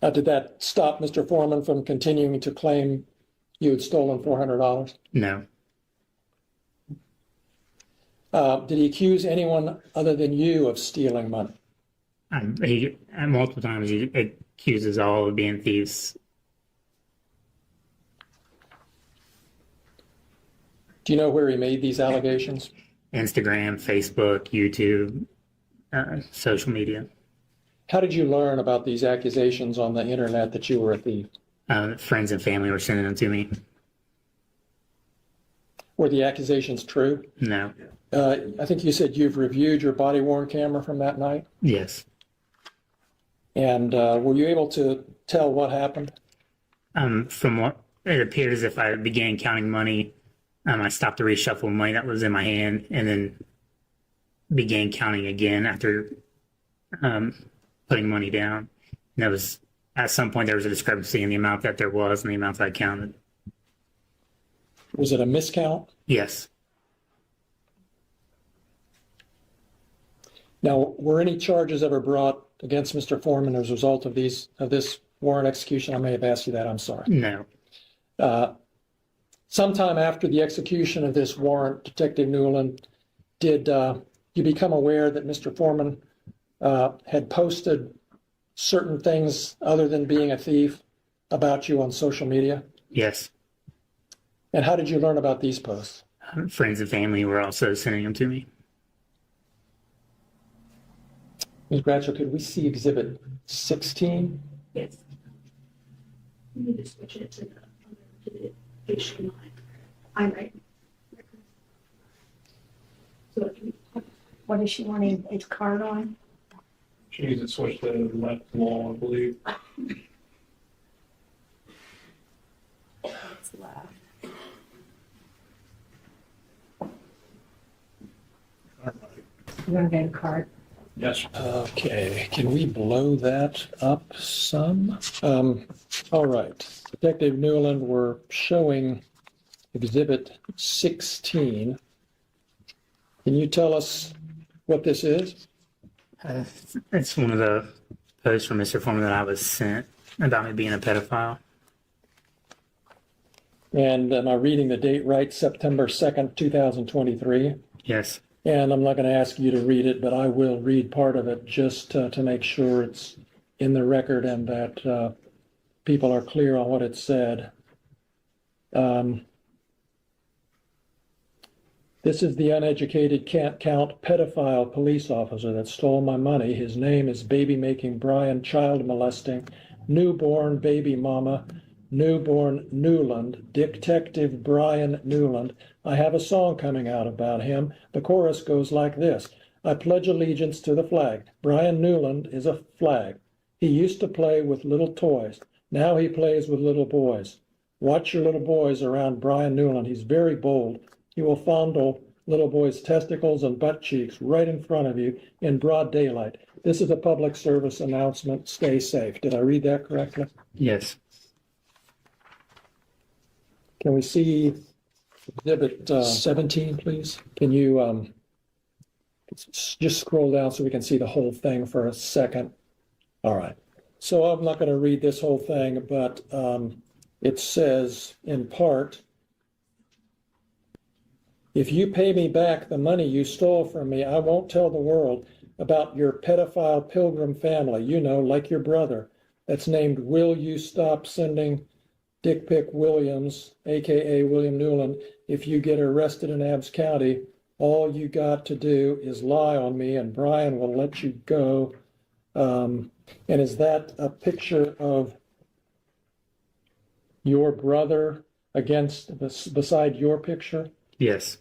Did that stop Mr. Foreman from continuing to claim you had stolen $400? No. Did he accuse anyone other than you of stealing money? He multiple times he accuses all of being thieves. Do you know where he made these allegations? Instagram, Facebook, YouTube, social media. How did you learn about these accusations on the internet that you were a thief? Friends and family were sending them to me. Were the accusations true? No. I think you said you've reviewed your body-worn camera from that night. Yes. And were you able to tell what happened? From what it appeared as if I began counting money, I stopped to reshuffle money that was in my hand and then began counting again after putting money down. And that was, at some point, there was a discrepancy in the amount that there was and the amount that I counted. Was it a miscount? Yes. Now, were any charges ever brought against Mr. Foreman as a result of this warrant execution? I may have asked you that. I'm sorry. No. Sometime after the execution of this warrant, Detective Newland, did you become aware that Mr. Foreman had posted certain things other than being a thief about you on social media? Yes. And how did you learn about these posts? Friends and family were also sending them to me. Ms. Gratcher, could we see Exhibit 16? Yes. We need to switch it to the page 9. I'm right. So what is she wanting its card on? She needs to switch to the left wall, I believe. It's left. You want to get a card? Yes. Okay, can we blow that up some? All right, Detective Newland, we're showing Exhibit 16. Can you tell us what this is? It's one of the posts from Mr. Foreman that I was sent about me being a pedophile. And am I reading the date right? September 2nd, 2023? Yes. And I'm not going to ask you to read it, but I will read part of it just to make sure it's in the record and that people are clear on what it said. This is the uneducated can't count pedophile police officer that stole my money. His name is baby making Brian, child molesting, newborn baby mama, newborn Newland, Detective Brian Newland. I have a song coming out about him. The chorus goes like this. I pledge allegiance to the flag. Brian Newland is a flag. He used to play with little toys. Now he plays with little boys. Watch your little boys around Brian Newland. He's very bold. He will fondle little boys' testicles and butt cheeks right in front of you in broad daylight. This is a public service announcement. Stay safe. Did I read that correctly? Yes. Can we see exhibit 17, please? Can you just scroll down so we can see the whole thing for a second? All right. So I'm not going to read this whole thing, but it says in part, if you pay me back the money you stole from me, I won't tell the world about your pedophile pilgrim family, you know, like your brother, that's named Will You Stop Sending Dick Pic Williams, aka William Newland. If you get arrested in Abbs County, all you got to do is lie on me and Brian will let you go. And is that a picture of your brother beside your picture? Yes.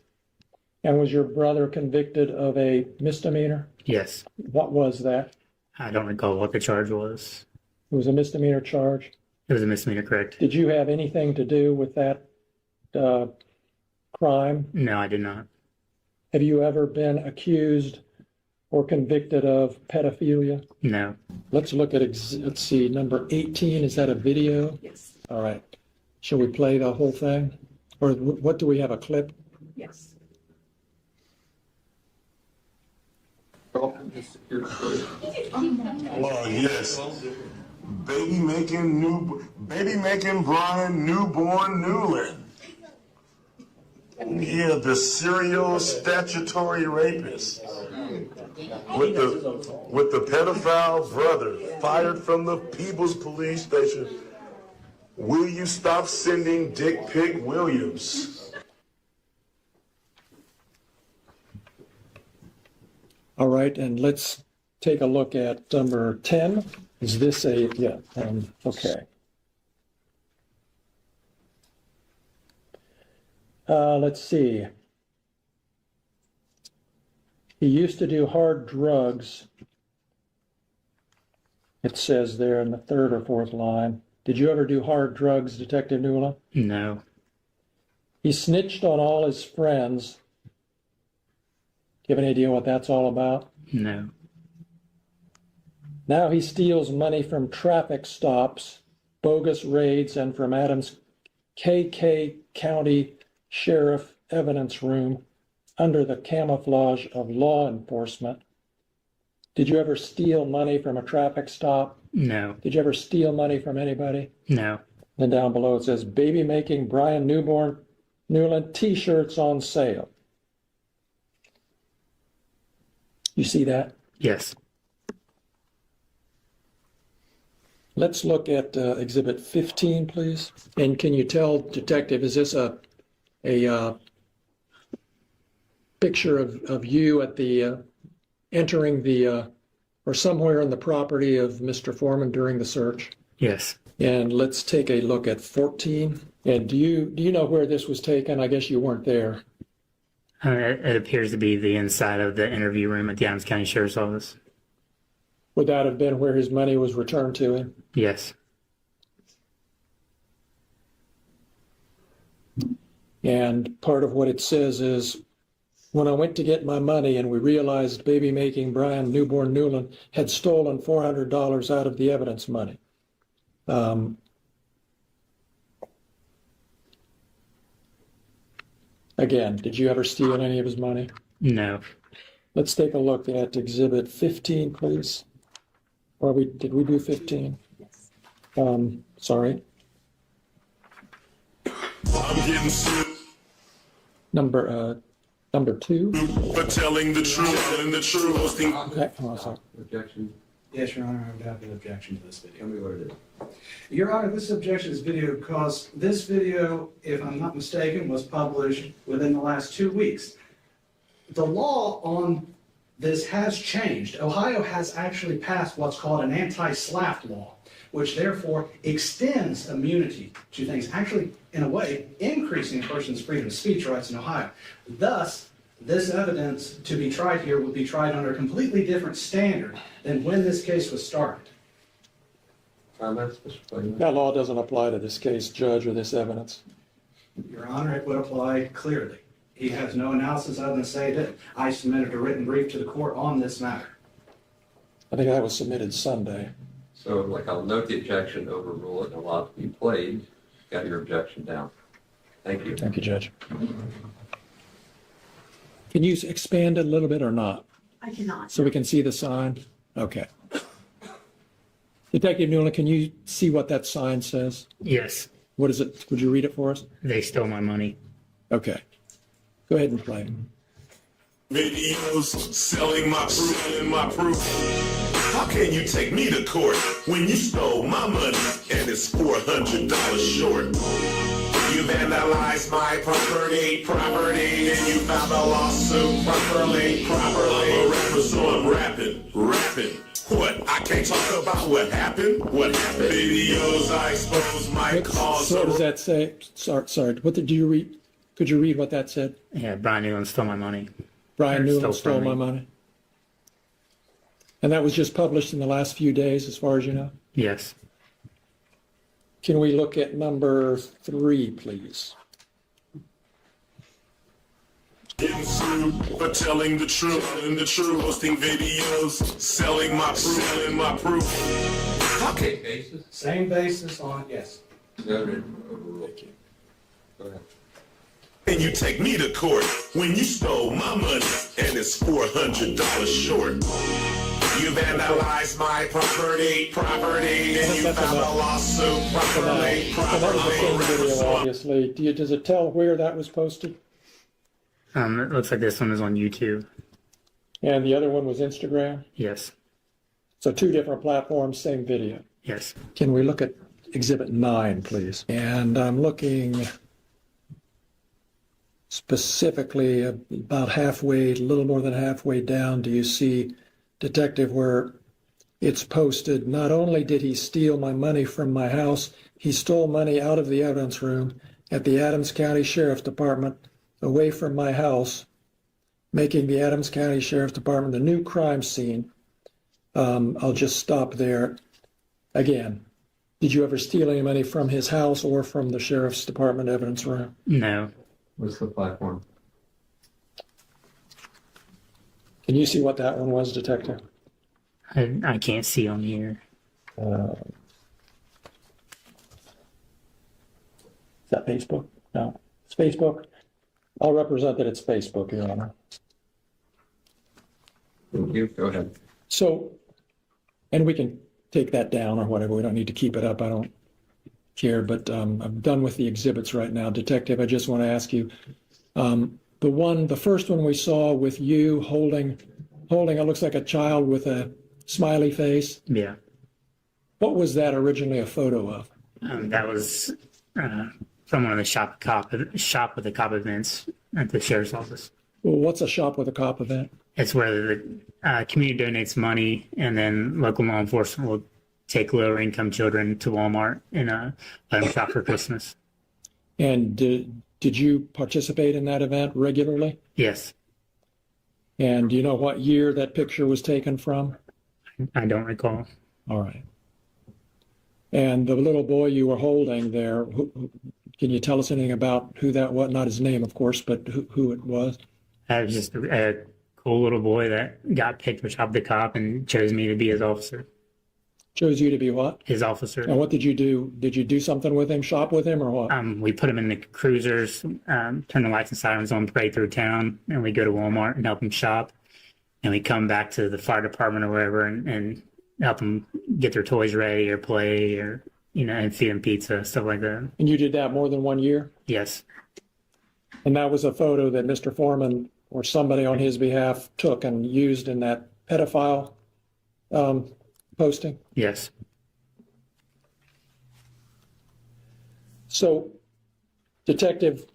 And was your brother convicted of a misdemeanor? Yes. What was that? I don't recall what the charge was. It was a misdemeanor charge. It was a misdemeanor, correct? Did you have anything to do with that crime? No, I did not. Have you ever been accused or convicted of pedophilia? No. Let's look at, let's see, number 18. Is that a video? Yes, All right. Shall we play the whole thing? Or what do we have, a clip? yes. Well, yes. Baby making Brian newborn Newland. Yeah, the serial statutory rapist. With the pedophile brother fired from the People's Police Station. Will you stop sending Dick Pic Williams? All right, and let's take a look at number 10. Is this a, yeah, okay. Let's see. He used to do hard drugs. It says there in the third or fourth line. Did you ever do hard drugs, Detective Newland? No. He snitched on all his friends. Do you have any idea what that's all about? No. Now he steals money from traffic stops, bogus raids, and from Adams KK County Sheriff Evidence Room under the camouflage of law enforcement. Did you ever steal money from a traffic stop? No. Did you ever steal money from anybody? No. Then down below it says, baby making Brian Newland t-shirts on sale. You see that? Yes. Let's look at Exhibit 15, please. And can you tell, Detective, is this a picture of you at the entering the or somewhere on the property of Mr. Foreman during the search? Yes. And let's take a look at 14. And do you know where this was taken? I guess you weren't there. It appears to be the inside of the interview room at the Adams County Sheriff's Office. Would that have been where his money was returned to him? Yes. And part of what it says is, when I went to get my money and we realized baby making Brian newborn Newland had stolen $400 out of the evidence money. Again, did you ever steal any of his money? No. Let's take a look at Exhibit 15, please. Or did we do 15? Yes. Sorry. I'm getting sued Number 2. for telling the truth, telling the truth. Okay, hold on a second. Objection. Yes, Your Honor, I would have an objection to this video. Tell me what it is. Your Honor, this objection is video because this video, if I'm not mistaken, was published within the last 2 weeks. The law on this has changed. Ohio has actually passed what's called an anti-SLAPP law, which therefore extends immunity to things, actually, in a way, increasing a person's freedom of speech rights in Ohio. Thus, this evidence to be tried here would be tried under a completely different standard than when this case was started. Comments, Mr. Klingler? That law doesn't apply to this case, Judge, or this evidence. Your Honor, it would apply clearly. He has no analysis other than say that I submitted a written brief to the court on this matter. I think that was submitted Sunday. So, like, I'll note the objection, overrule it, and allow it to be played. Got your objection down. Thank you. Thank you, Judge. Can you expand it a little bit or not, I cannot. so we can see the sign? Okay. Detective Newland, can you see what that sign says? Yes, What is it? Would you read it for us? they stole my money. Okay. Go ahead and play. Videos selling my proof. How can you take me to court when you stole my money and it's $400 short? You vandalized my property, and you filed a lawsuit properly. I'm a rapper, so I'm rapping. What? I can't talk about what happened. Videos I expose my cause. So what does that say? Sorry. What did you read? Could you read what that said? Yeah, Brian Newland stole my money. Brian Or Newland stole stole from my me. money. And that was just published in the last few days, as far as you know? Yes. Can we look at number 3, please? Getting sued for telling the truth, posting videos, selling my proof. How can Cases? Same basis on, yes. Noted, overruled. Go ahead. you take me to court when you stole my money and it's $400 short? You vandalized my property, and you filed a lawsuit properly. So that was the same video, obviously. Does it tell where that was posted? It looks like this one is on YouTube. And the other one was Instagram? Yes. So 2 different platforms, same video. Yes. Can we look at Exhibit 9, please? And I'm looking specifically about halfway, a little more than halfway down. Do you see, Detective, where it's posted, not only did he steal my money from my house, he stole money out of the evidence room at the Adams County Sheriff's Department away from my house, making the Adams County Sheriff's Department the new crime scene. I'll just stop there. Again, did you ever steal any money from his house or from the Sheriff's Department evidence room? No. What's the platform? Can you see what that one was, Detective? I can't see on here. Is that Facebook? No. It's Facebook? I'll represent that it's Facebook, Your Honor. Thank you. Go ahead. So, and we can take that down or whatever. We don't need to keep it up. I don't care, but I'm done with the exhibits right now. Detective, I just want to ask you, the first one we saw with you holding, it looks like a child with a smiley face. Yeah. What was that originally a photo of? That was from one of the shop with the cop events at the sheriff's office. Well, what's a shop with a cop event? It's where the community donates money, and then local law enforcement will take lower income children to Walmart and let them shop for Christmas. And did you participate in that event regularly? Yes. And do you know what year that picture was taken from? I don't recall. All right. And the little boy you were holding there, can you tell us anything about who that was? Not his name, of course, but who it was? I was just a cool little boy that got picked with Shop the Cop and chose me to be his officer. Chose you to be what? His officer. And what did you do? Did you do something with him, shop with him, or what? We put him in the cruisers, turn the lights and sirens on, parade through town, and we go to Walmart and help him shop. And we come back to the fire department or wherever and help them get their toys ready or play or, and feed them pizza, stuff like that. And you did that more than 1 year? Yes. And that was a photo that Mr. Foreman or somebody on his behalf took and used in that pedophile posting? Yes. So, Detective,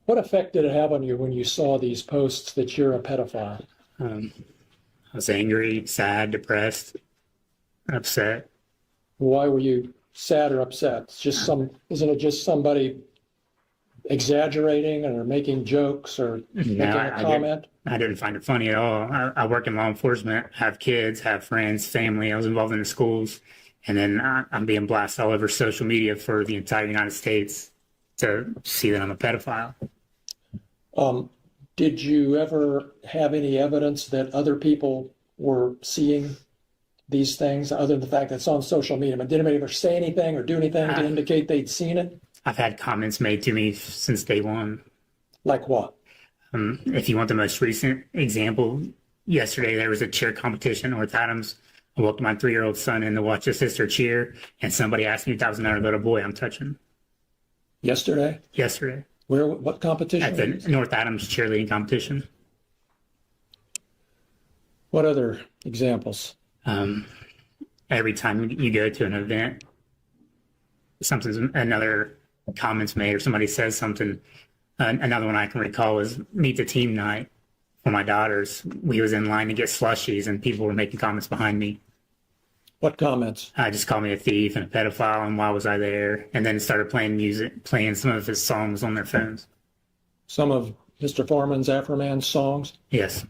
what effect did it have on you when you saw these posts that you're a pedophile? I was angry, sad, depressed, upset. Why were you sad or upset? Isn't it just somebody exaggerating or making jokes or making a comment? I didn't find it funny at all. I work in law enforcement, have kids, have friends, family. I was involved in the schools. And then I'm being blasted all over social media for the entire United States to see that I'm a pedophile. Did you ever have any evidence that other people were seeing these things other than the fact that it's on social media? Did anybody ever say anything or do anything to indicate they'd seen it? I've had comments made to me since day one. Like what? If you want the most recent example, yesterday there was a cheer competition in North Adams. I walked my 3-year-old son in to watch his sister cheer, and somebody asked me if that was another little boy I'm touching. Yesterday? Yesterday. Where? What competition? At the North Adams cheerleading competition. What other examples? Every time you go to an event, another comment's made or somebody says something. Another one I can recall was meet the team night for my daughters. We was in line to get slushies and people were making comments behind me. What comments? Just called me a thief and a pedophile and why was I there? And then started playing some of his songs on their phones. Some of Mr. Foreman's AFROMAN songs? Yes.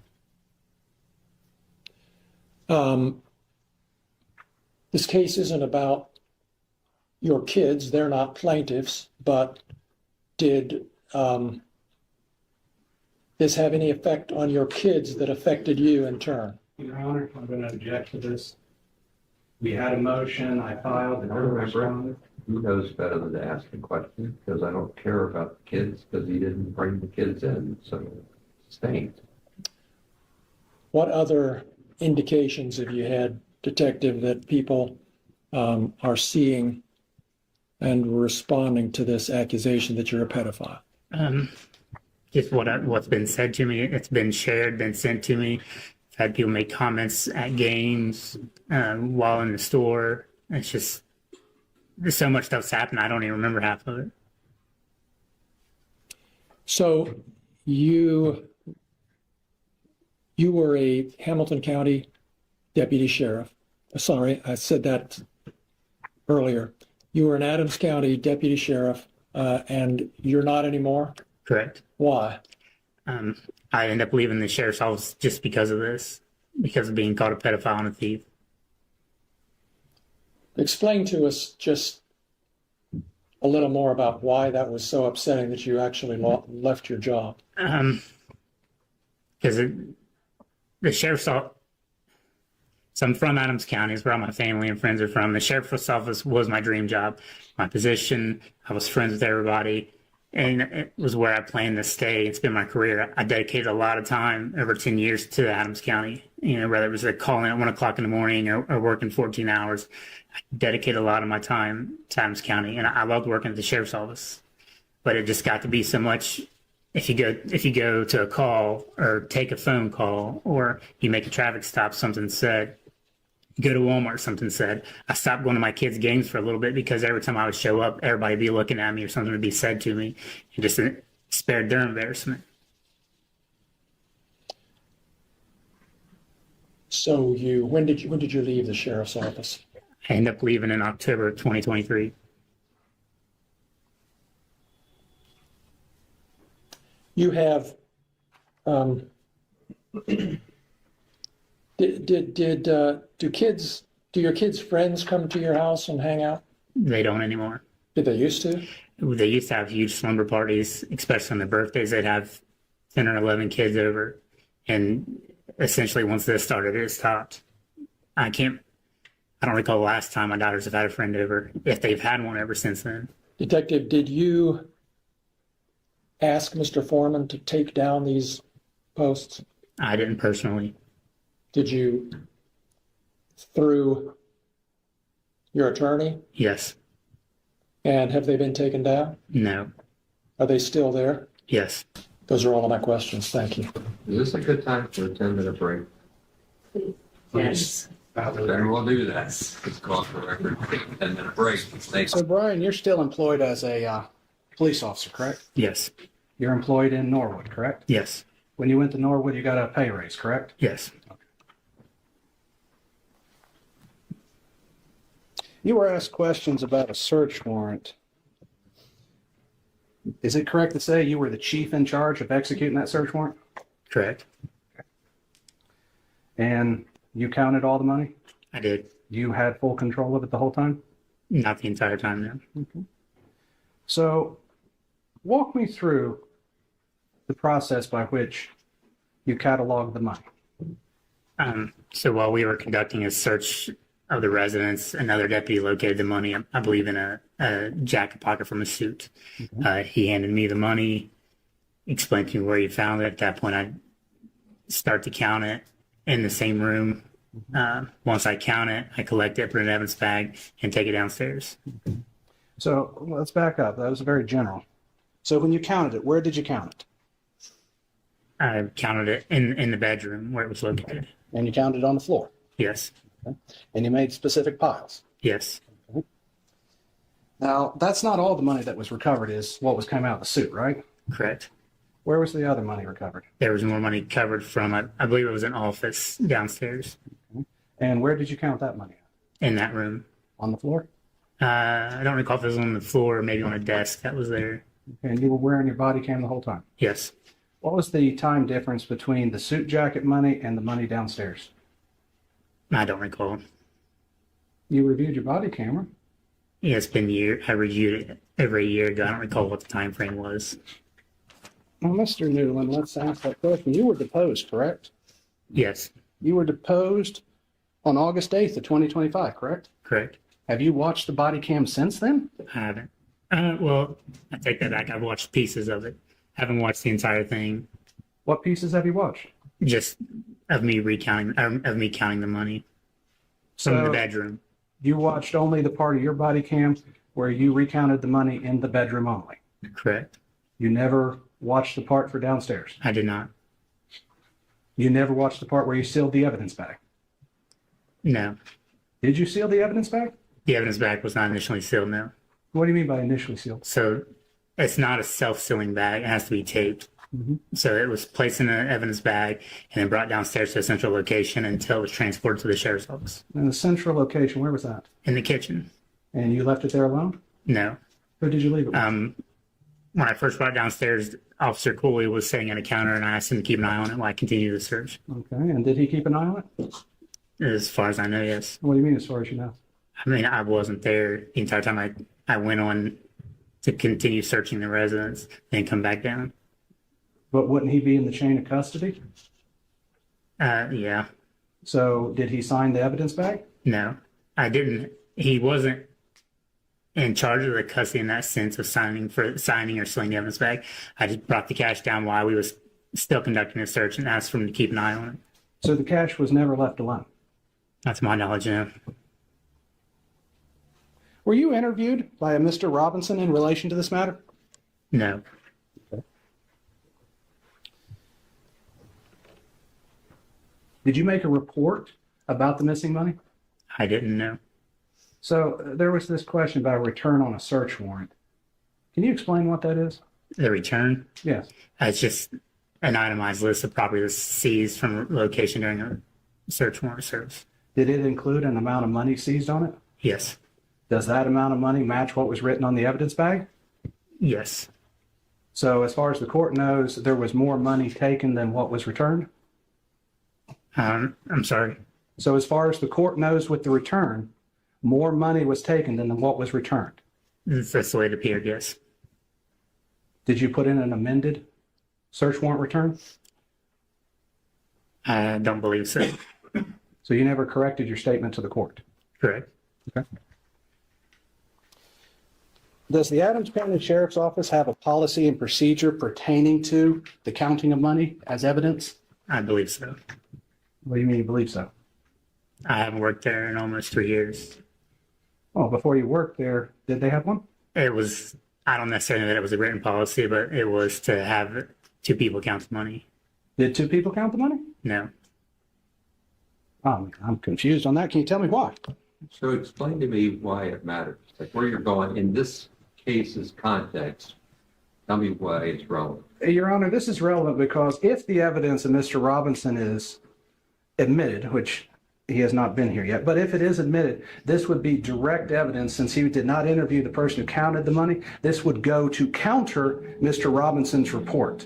This case isn't about your kids. They're not plaintiffs, but did this have any effect on your kids that affected you in turn? Your Honor, I'm going to object to this. We had a motion, I filed, the court responded. He knows better than to ask a question because I don't care about the kids because he didn't bring the kids in, so staying. What other indications have you had, Detective, that people are seeing and responding to this accusation that you're a pedophile? Just what's been said to me. It's been shared, been sent to me. I've had people make comments at games while in the store. It's just, there's so much stuff's happened. I don't even remember half of it. So you were a Hamilton County deputy sheriff. Sorry, I said that earlier. You were an Adams County deputy sheriff, and you're not anymore? Correct. Why? I ended up leaving the sheriff's office just because of this, because of being called a pedophile and a thief. Explain to us just a little more about why that was so upsetting that you actually left your job. Because the sheriff's office, so I'm from Adams County, is where all my family and friends are from. The sheriff's office was my dream job, my position. I was friends with everybody, and it was where I planned to stay. It's been my career. I dedicated a lot of time, over 10 years, to Adams County. You know, whether it was like calling at 1 o'clock in the morning or working 14 hours, I dedicated a lot of my time to Adams County, and I loved working at the sheriff's office. But it just got to be so much. If you go to a call or take a phone call or you make a traffic stop, something said. Go to Walmart, something said. I stopped going to my kids' games for a little bit because every time I would show up, everybody would be looking at me or something would be said to me, and just spared their embarrassment. So when did you leave the sheriff's office? I ended up leaving in October 2023. You have do your kids' friends come to your house and hang out? They don't anymore. Did they used to? They used to have huge slumber parties, especially on their birthdays. They'd have 10 or 11 kids over. And essentially once this started, it stopped. I don't recall the last time my daughters have had a friend over, if they've had one ever since then. Detective, did you ask Mr. Foreman to take down these posts? I didn't personally. Did you through your attorney? Yes. And have they been taken down? No. Are they still there? Yes. Those are all of my questions. Thank you. Is this a good time for a 10-minute break? Yes. Then we'll do that. Let's call for the record. 10-minute break. Thanks. So Brian, you're still employed as a police officer, correct? Yes. You're employed in Norwood, correct? Yes. When you went to Norwood, you got a pay raise, correct? Yes. You were asked questions about a search warrant. Is it correct to say you were the chief in charge of executing that search warrant? Correct. And you counted all the money? I did. You had full control of it the whole time? Not the entire time, no. So walk me through the process by which you cataloged the money. So while we were conducting a search of the residence, another deputy located the money, I believe, in a jacket pocket from a suit. He handed me the money, explained to me where he found it. At that point, I start to count it in the same room. Once I count it, I collect it, put it in an evidence bag, and take it downstairs. So let's back up. That was very general. So when you counted it, where did you count it? I counted it in the bedroom where it was located. And you counted it on the floor. Yes. And you made specific piles. Yes. Now, that's not all the money that was recovered is what was coming out of the suit, right? Correct. Where was the other money recovered? There was more money covered from, I believe it was an office downstairs And where did you count that money at? in that room. On the floor? I don't recall if it was on the floor or maybe on a desk that was there. And you were wearing your body cam the whole time? Yes. What was the time difference between the suit jacket money and the money downstairs? I don't recall. You reviewed your body camera. Yeah, it's been year. I reviewed it over a year ago. I don't recall what the time frame was. Well, Mr. Newland, let's ask that question. You were deposed, correct? Yes. You were deposed on August 8th of 2025, correct? Correct. Have you watched the body cam since then? I haven't. Well, I take that back. I've watched pieces of it. Haven't watched the entire thing. What pieces have you watched? Just of me of me counting the money from the bedroom. You watched only the part of your body cam where you recounted the money in the bedroom only. Correct. You never watched the part for downstairs. I did not. You never watched the part where you sealed the evidence bag. No. Did you seal the evidence bag? The evidence bag was not initially sealed, no. What do you mean by initially sealed? So it's not a self-sealing bag. It has to be taped. So it was placed in an evidence bag and then brought downstairs to a central location until it was transported to the sheriff's office. In the central location, where was that? In the kitchen? And you left it there alone? No. Who did you leave it with? When I first brought it downstairs, Officer Kouri was sitting at a counter and I asked him to keep an eye on it while I continued the search. Okay, and did he keep an eye on it? As far as I know, yes. What do you mean as far as you know? I mean, I wasn't there the entire time. I went on to continue searching the residence and come back down. But wouldn't he be in the chain of custody? Yeah. So did he sign the evidence bag? No, I didn't. He wasn't in charge of the custody in that sense of signing or sealing the evidence bag. I just brought the cash down while we was still conducting the search and asked for him to keep an eye on it. So the cash was never left alone? That's my knowledge, no. Were you interviewed by a Mr. Robinson in relation to this matter? No. Did you make a report about the missing money? I didn't know. So there was this question about a return on a search warrant. Can you explain what that is? The return? Yes. It's just an itemized list of property that's seized from a location during a search warrant service. Did it include an amount of money seized on it? Yes. Does that amount of money match what was written on the evidence bag? Yes. So as far as the court knows, there was more money taken than what was returned? I'm sorry. So as far as the court knows with the return, more money was taken than what was returned. That's the way it appeared, yes. Did you put in an amended search warrant return? I don't believe so. So you never corrected your statement to the court? Correct. Okay. Does the Adams County Sheriff's Office have a policy and procedure pertaining to the counting of money as evidence? I believe so. What do you mean you believe so? I haven't worked there in almost 3 years. Oh, before you worked there, did they have one? It was, I don't necessarily know that it was a written policy, but it was to 2 people count the money. Did 2 people count the money? No. I'm confused on that. Can you tell me why? So explain to me why it matters, like where you're going in this case's context. Tell me why it's relevant. Your Honor, this is relevant because if the evidence of Mr. Robinson is admitted, which he has not been here yet, but if it is admitted, this would be direct evidence since he did not interview the person who counted the money. This would go to counter Mr. Robinson's report.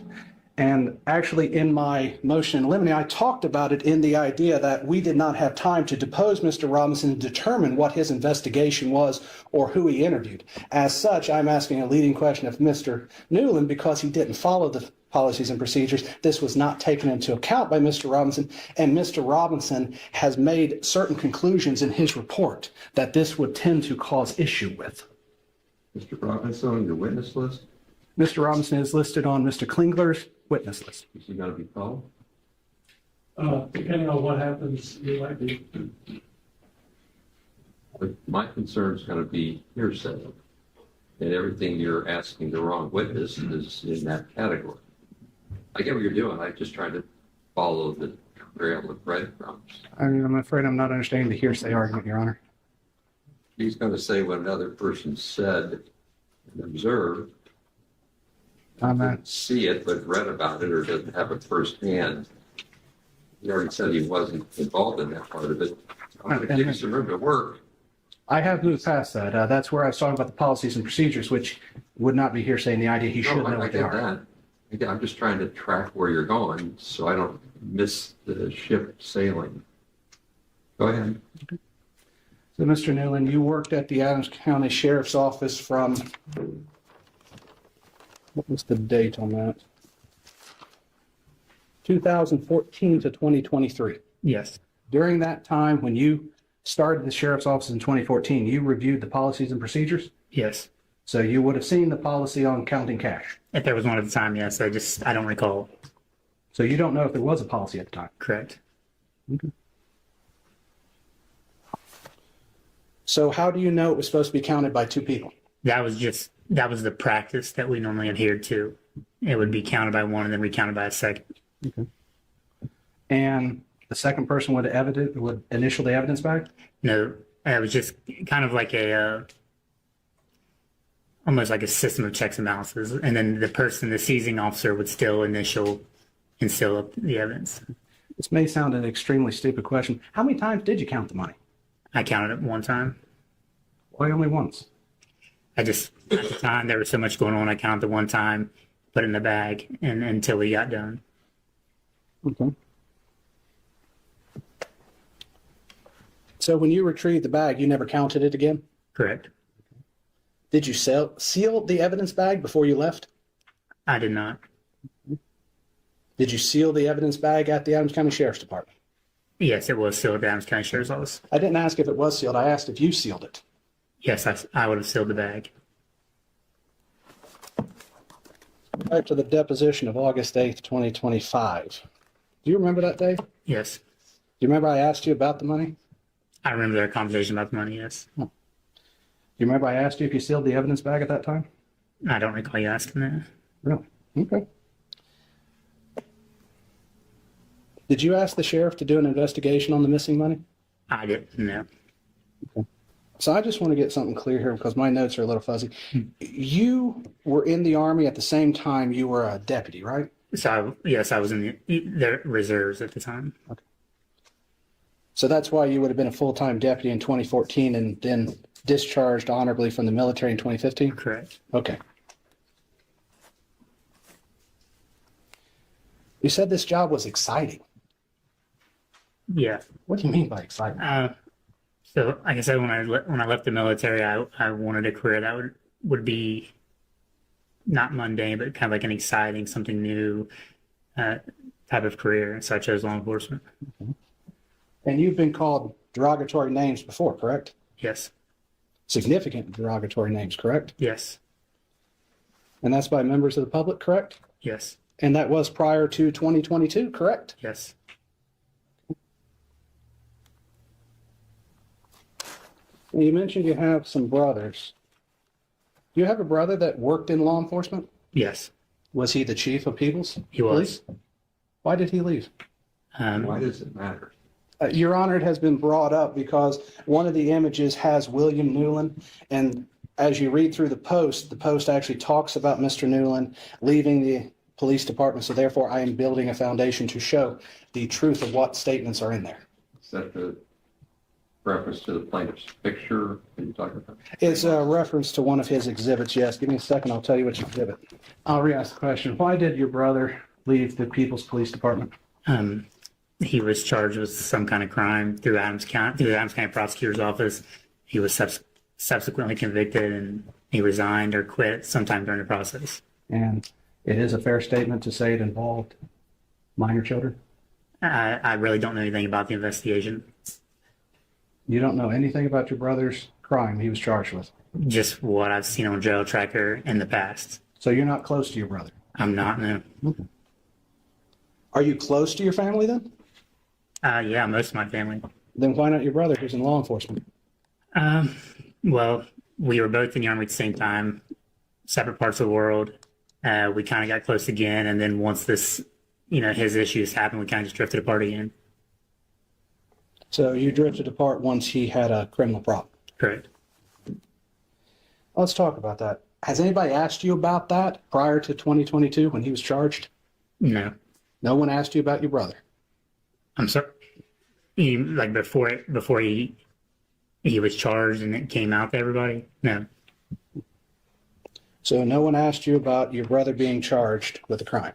And actually, in my motion in limine, I talked about it in the idea that we did not have time to depose Mr. Robinson and determine what his investigation was or who he interviewed. As such, I'm asking a leading question of Mr. Newland because he didn't follow the policies and procedures. This was not taken into account by Mr. Robinson, and Mr. Robinson has made certain conclusions in his report that this would tend to cause issue with. Mr. Robinson on your witness list, Mr. Robinson is listed on Mr. Klingler's witness list. is he going to be called? Depending on what happens, you might be. But my concern is going to be hearsay. And everything you're asking the wrong witness is in that category. I get what you're doing. I'm just trying to follow the trail of breadcrumbs. I'm afraid I'm not understanding the hearsay argument, Your Honor. He's going to say what another person said and observed. Didn't see it, but read about it or doesn't have it firsthand. He already said he wasn't involved in that part of it. I'm going to give you some room to work. I have moved past that. That's where I was talking about the policies and procedures, which would not be hearsay in the idea he should know I what they get are. that. Again, I'm just trying to track where you're going so I don't miss the ship sailing. Go ahead. So, Mr. Newland, you worked at the Adams County Sheriff's Office from, what was the date on that? 2014 to 2023. Yes. During that time, when you started the Sheriff's Office in 2014, you reviewed the policies and procedures? Yes. So you would have seen the policy on counting cash. If there was one at the time, yes. I don't recall. So you don't know if there was a policy at the time? Correct. Okay. So how do you know it was supposed to be counted by 2 people? That was the practice that we normally adhered to. It would be counted by one and then recounted by a second. Okay. And the second person would initial the evidence back? No, it was just kind of like almost like a system of checks and balances. And then the seizing officer would still initial and seal up the evidence. This may sound an extremely stupid question. How many times did you count the money? I counted it one time. Why only once? At the time, there was so much going on. I counted the one time, put it in the bag, and until we got done. Okay. So when you retrieved the bag, you never counted it again? Correct. Did you seal the evidence bag before you left? I did not. Did you seal the evidence bag at the Adams County Sheriff's Department? Yes, it was sealed at the Adams County Sheriff's Office. I didn't ask if it was sealed. I asked if you sealed it. Yes, I would have sealed the bag. Back to the deposition of August 8th, 2025. Do you remember that day? Do Yes. you remember I asked you about the money? I remember their conversation about the money, yes. Do you remember I asked you if you sealed the evidence bag at that time? I don't recall you asking that. Really? Okay. Did you ask the sheriff to do an investigation on the missing money? I didn't, no. So I just want to get something clear here because my notes are a little fuzzy. You were in the Army at the same time you were a deputy, right? So, yes, I was in the reserves at the time. So that's why you would have been a full-time deputy in 2014 and then discharged honorably from the military in 2015? Correct. Okay. You said this job was exciting. Yeah. What do you mean by exciting? So, like I said, when I left the military, I wanted a career that would be not mundane, but kind of like an exciting, something new type of career. So I chose law enforcement. Okay. And you've been called derogatory names before, correct? Yes. Significant derogatory names, correct? Yes. And that's by members of the public, correct? Yes. And that was prior to 2022, correct? Yes. And you mentioned you have some brothers. Do you have a brother that worked in law enforcement? Yes. Was he the chief of People's He was. Police? Why did he leave? Why does it matter? Your Honor, it has been brought up because one of the images has William Newland, and as you read through the post actually talks about Mr. Newland leaving the police department, so therefore I am building a foundation to show the truth of what statements are in there. Is that the reference to the plaintiff's picture that you're talking about? It's a reference to one of his exhibits, yes. Give me a second, I'll tell you which exhibit. I'll re-ask the question. Why did your brother leave the People's Police Department? He was charged with some kind of crime through the Adams County Prosecutor's Office. He was subsequently convicted, and he resigned or quit sometime during the process. And it is a fair statement to say it involved minor children? I really don't know anything about the investigation. You don't know anything about your brother's crime he was charged with? Just what I've seen on Jail Tracker in the past. So you're not close to your brother? I'm not, no. Are you close to your family then? Yeah, most of my family. Then why not your brother who's in law enforcement? Well, we were both in the Army at the same time, separate parts of the world. We kind of got close again, and then once this, his issues happened, we kind of just drifted apart again. So you drifted apart once he had a criminal problem? Correct. Let's talk about that. Has anybody asked you about that prior to 2022 when he was charged? No. No one asked you about your brother? I'm sorry. Like before he was charged and it came out to everybody? No. So no one asked you about your brother being charged with a crime?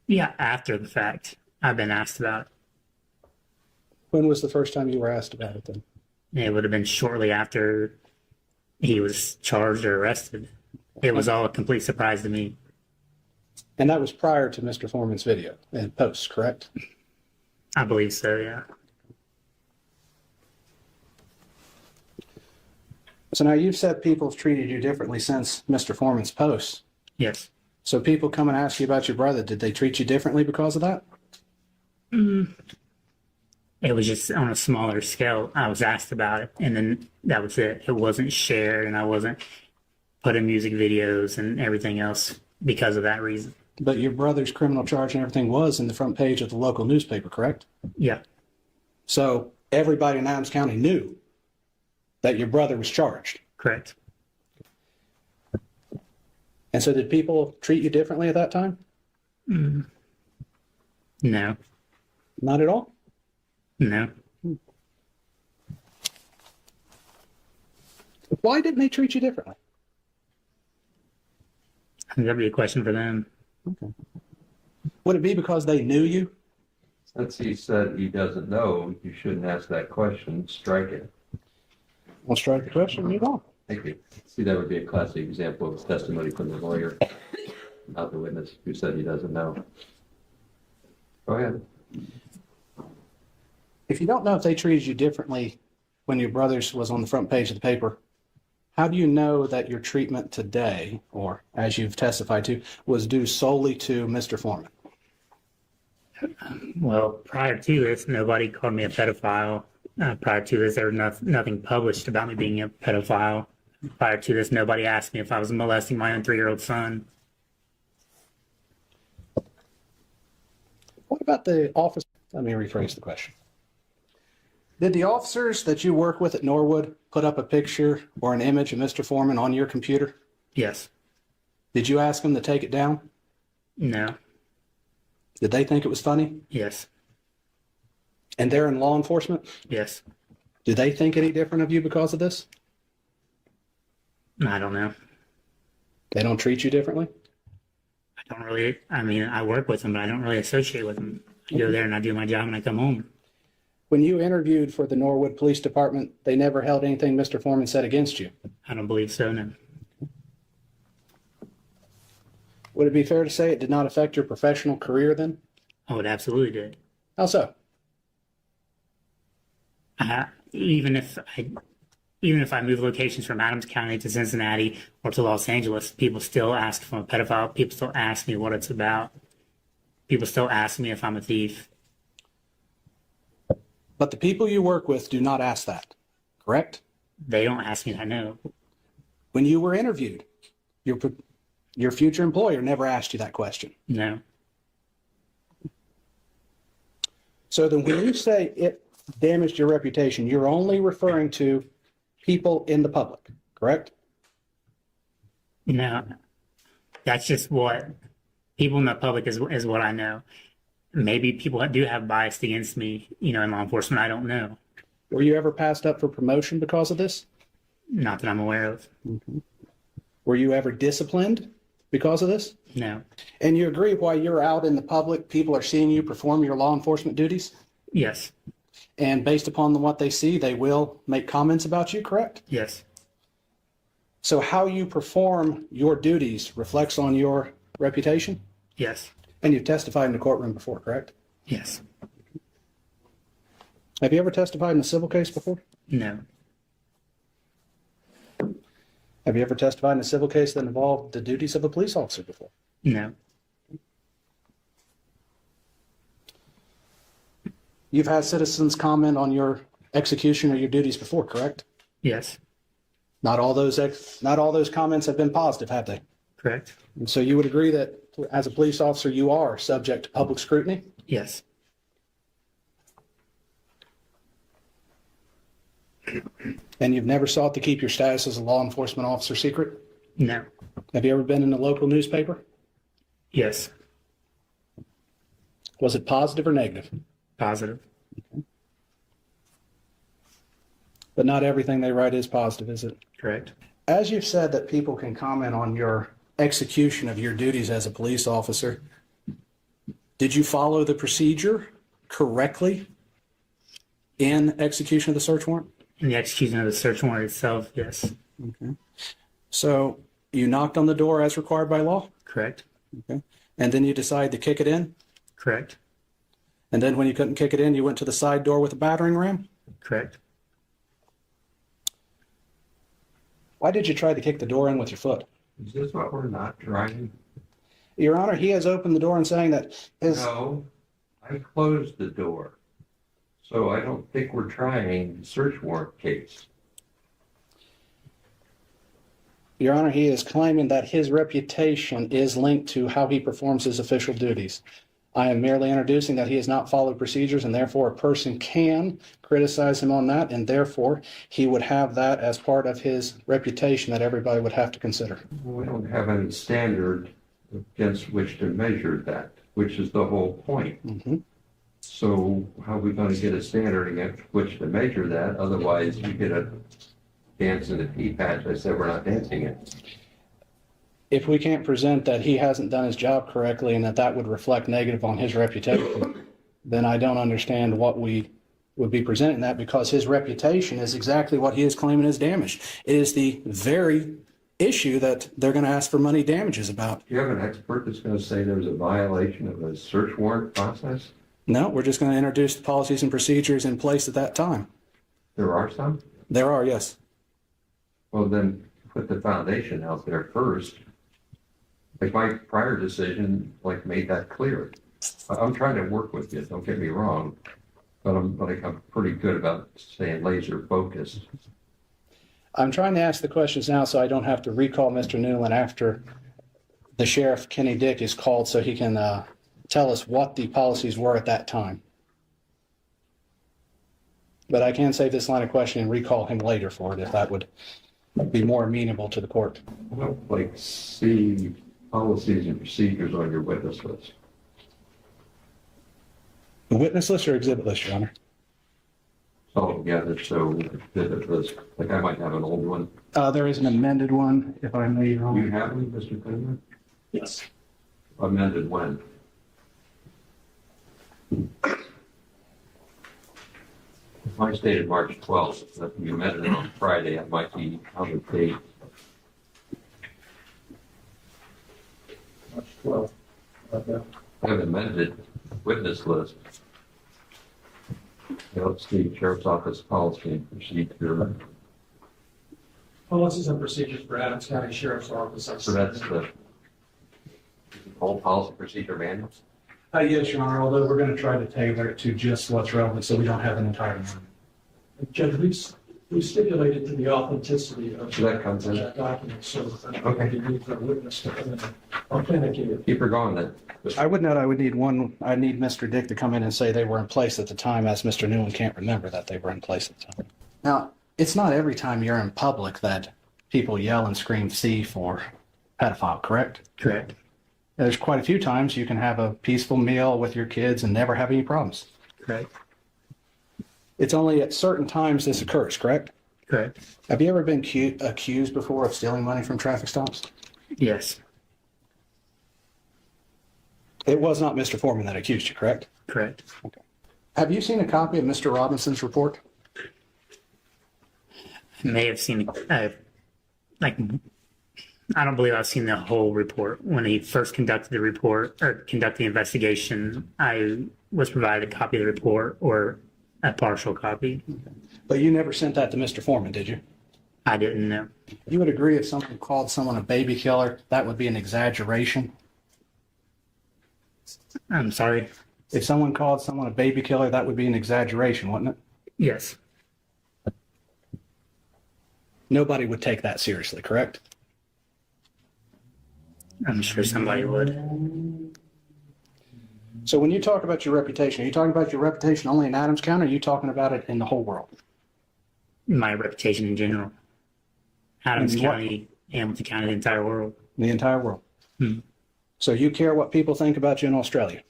Yeah, after the fact. I've been asked about it. When was the first time you were asked about it then? It would have been shortly after he was charged or arrested. It was all a complete surprise to me. And that was prior to Mr. Foreman's video and post, correct? I believe so, yeah. So now you've said people have treated you differently since Mr. Foreman's post. Yes. So people come and ask you about your brother. Did they treat you differently because of that? It was just on a smaller scale. I was asked about it, and then that was it. It wasn't shared, and I wasn't put in music videos and everything else because of that reason. But your brother's criminal charge and everything was in the front page of the local newspaper, correct? Yeah. So everybody in Adams County knew that your brother was charged. Correct. And so did people treat you differently at that time? No. Not at all? No. Why didn't they treat you differently? I think that'd be a question for them. Okay. Would it be because they knew you? Since he said he doesn't know, you shouldn't ask that question. Strike it. We'll strike the question and move on. Thank you. See, that would be a classic example of testimony from the lawyer, not the witness who said he doesn't know. Go ahead. If you don't know if they treated you differently when your brother's was on the front page of the paper, how do you know that your treatment today, or as you've testified to, was due solely to Mr. Foreman? Well, prior to this, nobody called me a pedophile. Prior to this, there was nothing published about me being a pedophile. Prior to this, nobody asked me if I was molesting my own 3-year-old son. What about the office? Let me rephrase the question. Did the officers that you work with at Norwood put up a picture or an image of Mr. Foreman on your computer? Yes. Did you ask them to take it down? No. Did they think it was funny? Yes. And they're in law enforcement? Yes. Do they think any different of you because of this? I don't know. They don't treat you differently? I work with them, but I don't really associate with them. I go there and I do my job and I come home. When you interviewed for the Norwood Police Department, they never held anything Mr. Foreman said against you? I don't believe so, no. Would it be fair to say it did not affect your professional career then? Oh, it absolutely did. How so? Even if I move locations from Adams County to Cincinnati or to Los Angeles, people still ask if I'm a pedophile. People still ask me what it's about. People still ask me if I'm a thief. But the people you work with do not ask that, correct? They don't ask me that, no. When you were interviewed, Your future employer never asked you that question. No. So then when you say it damaged your reputation, you're only referring to people in the public, correct? No. That's just what people in the public is what I know. Maybe people do have bias against me, in law enforcement. I don't know. Were you ever passed up for promotion because of this? Not that I'm aware of. Were you ever disciplined because of this? No. And you agree while you're out in the public, people are seeing you perform your law enforcement duties? Yes. And based upon what they see, they will make comments about you, correct? Yes. So how you perform your duties reflects on your reputation? Yes. And you've testified in the courtroom before, correct? Yes. Have you ever testified in a civil case before? No. Have you ever testified in a civil case that involved the duties of a police officer before? No. You've had citizens comment on your execution of your duties before, correct? Yes. Not all those comments have been positive, have they? Correct. And so you would agree that as a police officer, you are subject to public scrutiny? Yes. And you've never sought to keep your status as a law enforcement officer secret? No. Have you ever been in a local newspaper? Yes. Was it positive or negative? Positive. But not everything they write is positive, is it? Correct. As you've said that people can comment on your execution of your duties as a police officer, did you follow the procedure correctly in execution of the search warrant? In the execution of the search warrant itself, yes. Okay. So you knocked on the door as required by law? Correct. Okay. And then you decided to kick it in? Correct. And then when you couldn't kick it in, you went to the side door with a battering ram? Correct. Why did you try to kick the door in with your foot? Is this what we're not trying? Your Honor, he has opened the door and saying that his... No, I closed the door. So I don't think we're trying the search warrant case. Your Honor, he is claiming that his reputation is linked to how he performs his official duties. I am merely introducing that he has not followed procedures, and therefore a person can criticize him on that, and therefore he would have that as part of his reputation that everybody would have to consider. We don't have any standard against which to measure that, which is the whole point. Mm-hmm. So how are we going to get a standard against which to measure that? Otherwise, you get a dance in the pea patch. I said we're not dancing it. If we can't present that he hasn't done his job correctly and that would reflect negative on his reputation, then I don't understand what we would be presenting that, because his reputation is exactly what he is claiming is damaged. It is the very issue that they're going to ask for money damages about. Do you have an expert that's going to say there's a violation of a search warrant process? No, we're just going to introduce the policies and procedures in place at that time. There are some? There are, yes. Well, then put the foundation out there first. Like my prior decision, made that clear. I'm trying to work with you, don't get me wrong, but I'm pretty good about staying laser focused. I'm trying to ask the questions now so I don't have to recall Mr. Newland after the Sheriff Kenny Dick is called, so he can tell us what the policies were at that time. But I can save this line of questioning and recall him later for it if that would be more amenable to the court. I don't see policies and procedures on your witness list. The witness list or exhibit list, Your Honor? Oh, yeah, so exhibit list. I might have an old one. There is an amended one, if I may, Your Honor. You have one, Mr. Clinton? Yes. Amended when? Mine stated March 12th. If you amended it on Friday, it might be out of date. March 12th. I have an amended witness list. It's the Sheriff's Office policy and procedure. Policies and procedures for Adams County Sheriff's Office. So that's the whole policy procedure manual? Yes, Your Honor, although we're going to try to tailor it to just what's relevant so we don't have an entire one. Judge Reese, we stipulated to the authenticity of So that comes in. that document, so Okay. you need the witness to come in and authenticate it. Keep her going then. I would note I would need Mr. Dick to come in and say they were in place at the time, as Mr. Newland can't remember that they were in place at the time. Now, it's not every time you're in public that people yell and scream thief or pedophile, correct? Correct. There's quite a few times you can have a peaceful meal with your kids and never have any problems. Correct. It's only at certain times this occurs, correct? Correct. Have you ever been accused before of stealing money from traffic stops? Yes. It was not Mr. Foreman that accused you, correct? Correct. Have you seen a copy of Mr. Robinson's report? I may have seen, like, I don't believe I've seen the whole report. When he first conducted the report or conducted the investigation, I was provided a copy of the report or a partial copy. But you never sent that to Mr. Foreman, did you? I didn't know. You would agree if someone called someone a baby killer, that would be an exaggeration? I'm sorry. If someone called someone a baby killer, that would be an exaggeration, wouldn't it? Yes. Nobody would take that seriously, correct? I'm sure somebody would. So when you talk about your reputation, are you talking about your reputation only in Adams County, or are you talking about it in the whole world? My reputation in general. Adams And what- County, Hamilton County, the entire world. The entire world. Hmm. So you care what people think about you in Australia?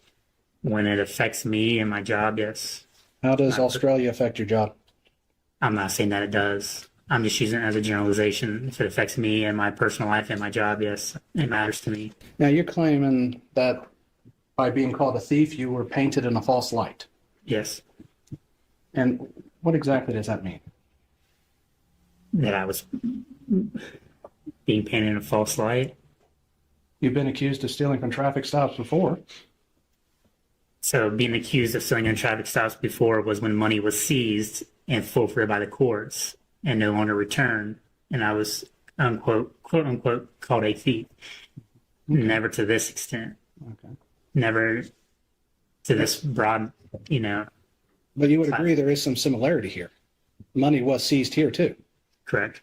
When it affects me and my job, yes. How does Australia affect your job? I'm not saying that it does. I'm just using it as a generalization. If it affects me and my personal life and my job, yes, it matters to me. Now you're claiming that by being called a thief, you were painted in a false light. Yes, And what exactly does that mean? that I was being painted in a false light. You've been accused of stealing from traffic stops before. So being accused of stealing on traffic stops before was when money was seized and forfeited by the courts and no longer returned. And I was, unquote, quote unquote, called a thief. Never to this extent. Okay. Never to this broad, But you would agree there is some similarity here. Money was seized here too. correct.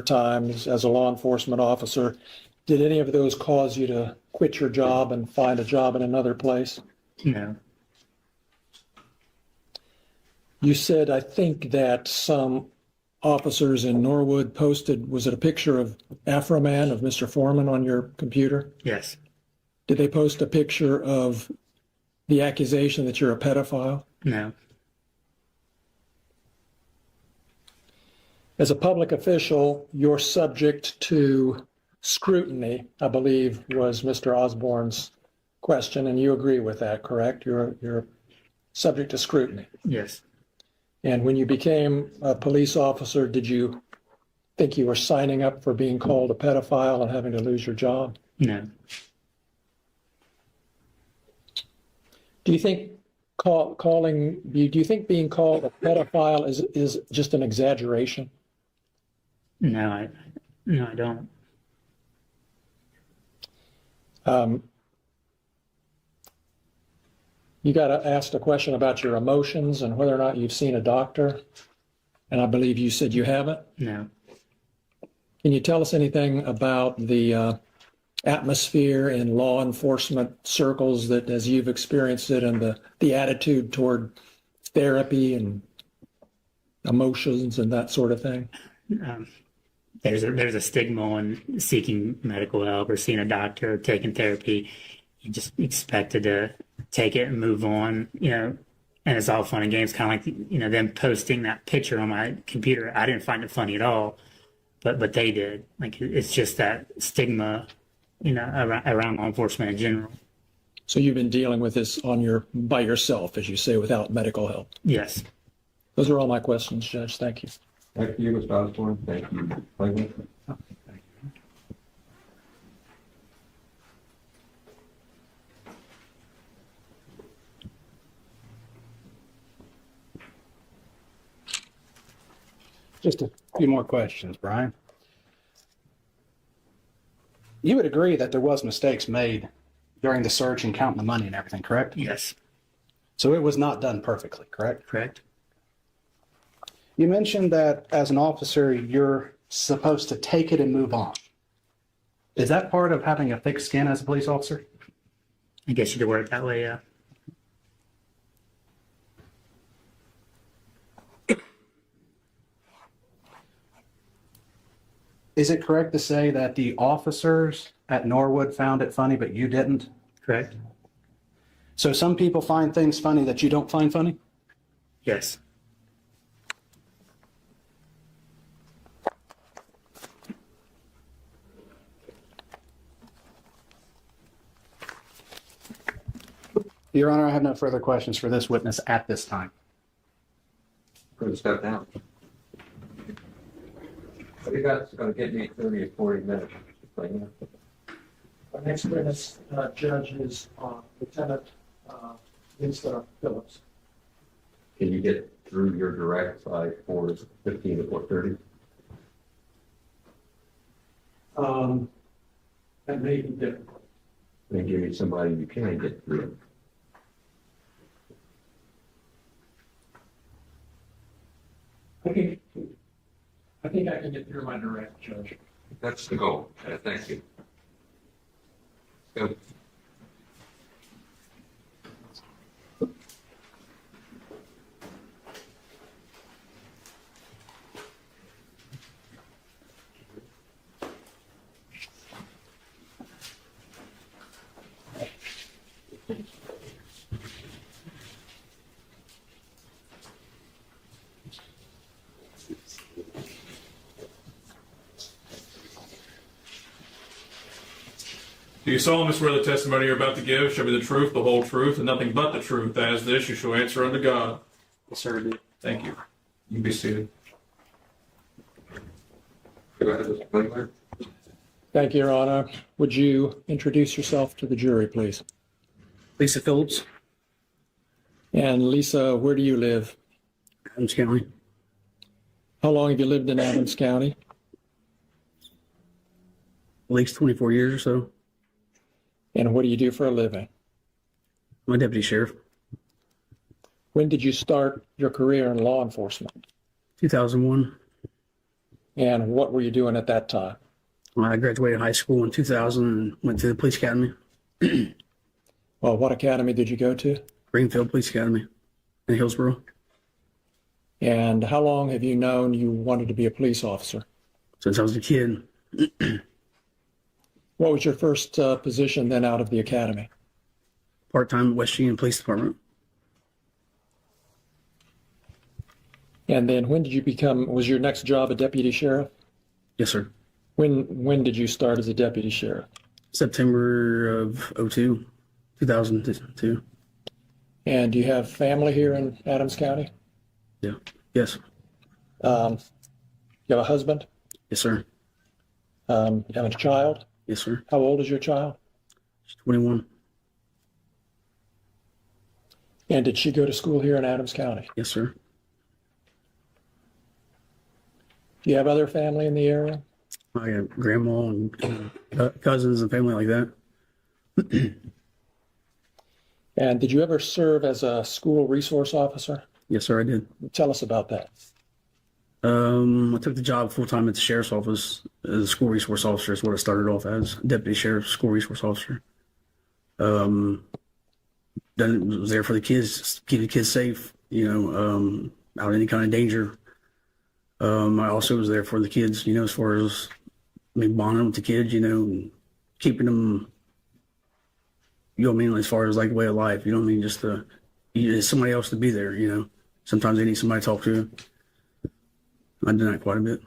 Times as a law enforcement officer, did any of those cause you to quit your job and find a job in another place? No, You said, I think, that some officers in Norwood posted, was it a picture of AFROMAN, of Mr. Foreman on your computer? yes, Did they post a picture of the accusation that you're a pedophile? no, As a public official, you're subject to scrutiny, I believe was Mr. Osborne's question, and you agree with that, correct? You're subject to scrutiny. yes, And when you became a police officer, did you think you were signing up for being called a pedophile and having to lose your job? no, Do you think do you think being called a pedophile is just an exaggeration? no, I don't. You got asked a question about your emotions and whether or not you've seen a doctor, and I believe you said you haven't. No, Can you tell us anything about the atmosphere in law enforcement circles that, as you've experienced it, and the attitude toward therapy and emotions and that sort of thing? there's a stigma on seeking medical help or seeing a doctor or taking therapy. You just expected to take it and move on, and it's all fun and games, kind of like, them posting that picture on my computer. I didn't find it funny at all, but they did. Like, it's just that stigma, around law enforcement in general. So you've been dealing with this by yourself, as you say, without medical help. Yes. Those are all my questions, Judge. Thank you. Thank you, Mr. Osborne. Thank you, Clayton. Just a few more questions, Brian. You would agree that there was mistakes made during the search and counting the money and everything, correct? Yes. So it was not done perfectly, correct? Correct. You mentioned that as an officer, you're supposed to take it and move on. Is that part of having a thick skin as a police officer? I guess you could word it that way, yeah. Is it correct to say that the officers at Norwood found it funny, but you didn't? Correct? So some people find things funny that you don't find funny? Yes. Your Honor, I have no further questions for this witness at this time. Going to step down. I think that's going to get me 30 or 40 minutes. Our next witness, Judge, is Lieutenant Lisa Phillips. Can you get through your direct by 4:15 to 4:30? That may be difficult. Then give me somebody you can get through. I think I can get through my direct, Judge. That's the goal. Thank you. Go. Do you solemnly swear the testimony you're about to give shall be the truth, the whole truth, and nothing but the truth? As this, you shall answer unto God. Yes, sir, I do. Thank you. You can be seated. Go ahead, Mr. Klingler. Thank you, Your Honor. Would you introduce yourself to the jury, please? Lisa Phillips, And Lisa, where do you live? Adams County. How long have you lived in Adams County? At least 24 years or so. And what do you do for a living? I'm a deputy sheriff. When did you start your career in law enforcement? 2001. And what were you doing at that time? I graduated high school in 2000 and went to the police academy, Well, what academy did you go to? Greenfield Police Academy in Hillsborough. And how long have you known you wanted to be a police officer? Since I was a kid. What was your first position then out of the academy? Part-time at West Union Police Department. And then when did you was your next job a deputy sheriff? Yes, sir. When did you start as a deputy sheriff? September of 2002. And do you have family here in Adams County? Yeah. Yes. You have a husband? Yes, sir. You have a child? Yes, sir. How old is your child? She's 21. And did she go to school here in Adams County? Yes, sir. Do you have other family in the area? I got grandma and cousins and family like that. And did you ever serve as a school resource officer? Yes, sir, I did. Tell us about that. I took the job full-time at the sheriff's office as a school resource officer. Is what I started off as, deputy sheriff, school resource officer. Then was there for the kids, just to keep the kids safe, out of any kind of danger. I also was there for the kids, as far as bonding with the kids, and keeping them, as far as like way of life, just somebody else to be there, Sometimes they need somebody to talk to. I did that quite a bit.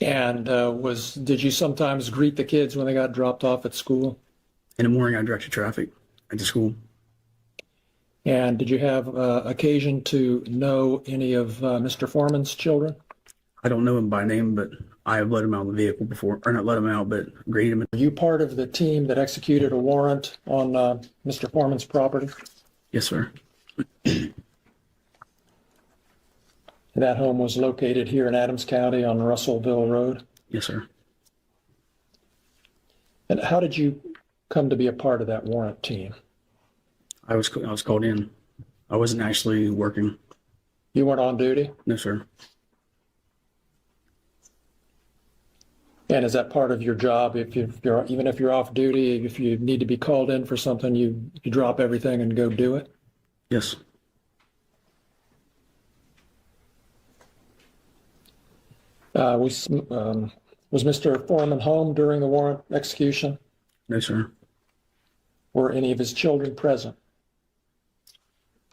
And did you sometimes greet the kids when they got dropped off at school? In the morning, I directed traffic at the school. And did you have occasion to know any of Mr. Foreman's children? I don't know him by name, but I have let him out of the vehicle before, or not let him out, but greeted him. Were you part of the team that executed a warrant on Mr. Foreman's property? Yes, sir. That home was located here in Adams County on Russellville Road. Yes, sir. And how did you come to be a part of that warrant team? I was called in. I wasn't actually working. You weren't on duty? No, sir. And is that part of your job? If you're even if you're off duty, if you need to be called in for something, you drop everything and go do it? Yes. Was Mr. Foreman home during the warrant execution? No, sir. Were any of his children present?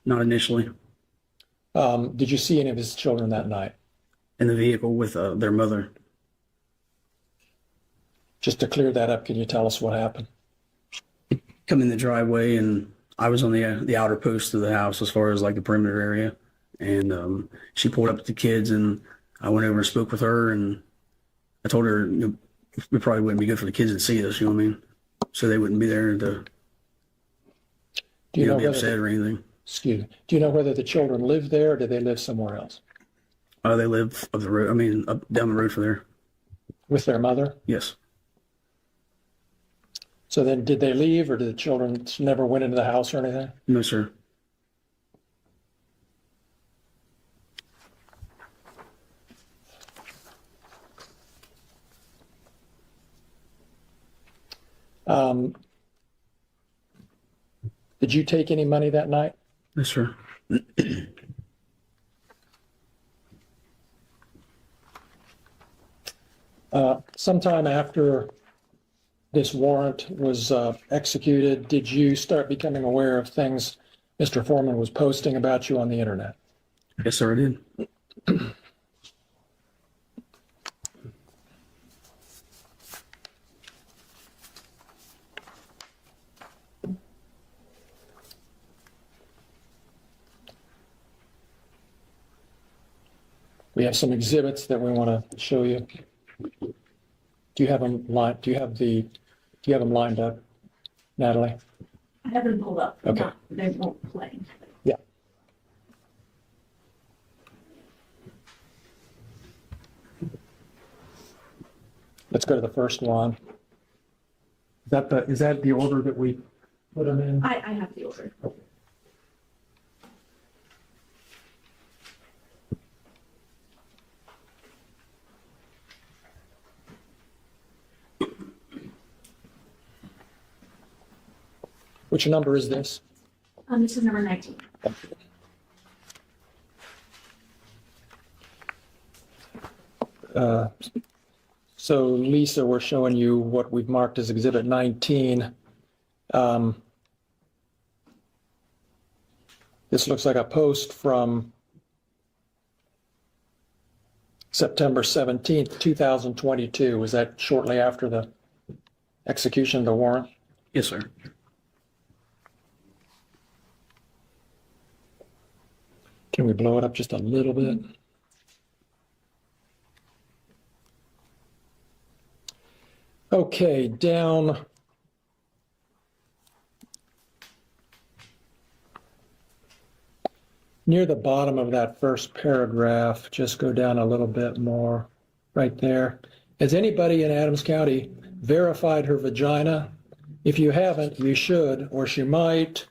Not initially. Did you see any of his children that night? In the vehicle with their mother. Just to clear that up, can you tell us what happened? Come in the driveway, and I was on the outer post of the house as far as like the perimeter area. And she pulled up with the kids, and I went over and spoke with her, and I told her it probably wouldn't be good for the kids to see us, you know what I mean? So they wouldn't be there to Do you know be whether upset or anything. excuse me, do you know whether the children live there or do they live somewhere else? They live up the road. I mean, up down the road from there. With their mother? Yes. So then did they leave or did the children never went into the house or anything? No, sir. Did you take any money that night? No, sir. Sometime after this warrant was executed, did you start becoming aware of things Mr. Foreman was posting about you on the internet? Yes, sir, I did. We have some exhibits that we want to show you. Do you have them lined? Do you have them lined up, Natalie? I have them pulled up. Okay. They won't play. Yeah. Let's go to the first one. Is that the order that we put them in? I have the order. Which number is this? This is number 19. So Lisa, we're showing you what we've marked as Exhibit 19. This looks like a post from September 17th, 2022. Was that shortly after the execution of the warrant? Yes, sir. Can we blow it up just a little bit? Okay, down. Near the bottom of that first paragraph, just go down a little bit more, right there. Has anybody in Adams County verified her vagina? If you haven't, you should, or she might.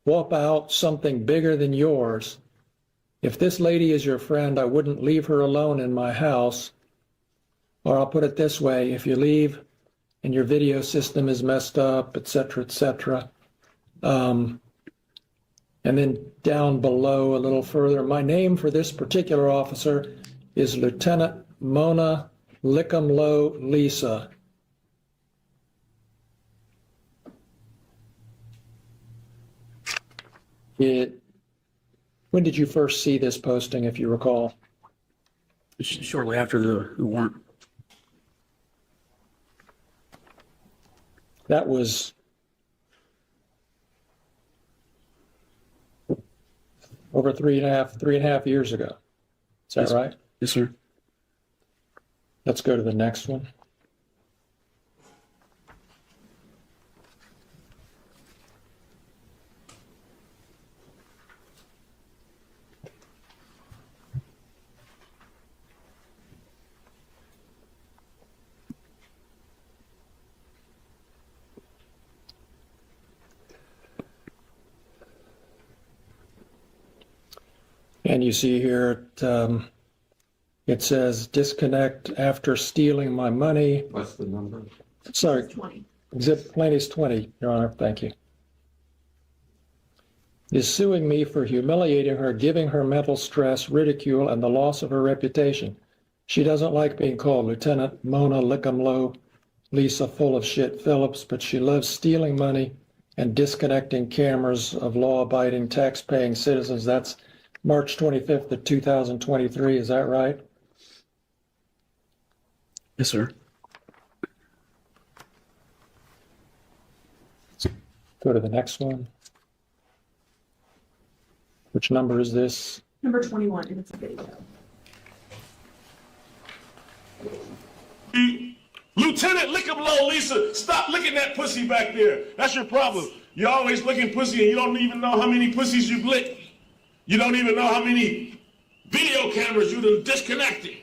Whop out something bigger than yours. If this lady is your friend, I wouldn't leave her alone in my house. Or I'll put it this way, if you leave and your video system is messed up, et cetera, and then down below a little further, my name for this particular officer is Lieutenant Mona Lickamlow Lisa. When did you first see this posting, if you recall? Shortly after the warrant. That was over three and a half years ago. Is that right? Yes, sir. Let's go to the next one. And you see here, it says disconnect after stealing my money. What's the number? Sorry, 20. exhibit plain is 20, Your Honor, thank you. Is suing me for humiliating her, giving her mental stress, ridicule, and the loss of her reputation. She doesn't like being called Lieutenant Mona Lickumlow, Lisa Full of Shit Phillips, but she loves stealing money and disconnecting cameras of law-abiding, tax-paying citizens. That's March 25th of 2023, is that right? Yes, sir. Go to the next one. Which number is this? Number 21, and it's a video. Lieutenant Lickumlow, Lisa, stop licking that pussy back there. That's your problem. You're always licking pussy and you don't even know how many pussies you've licked. You don't even know how many video cameras you done disconnected.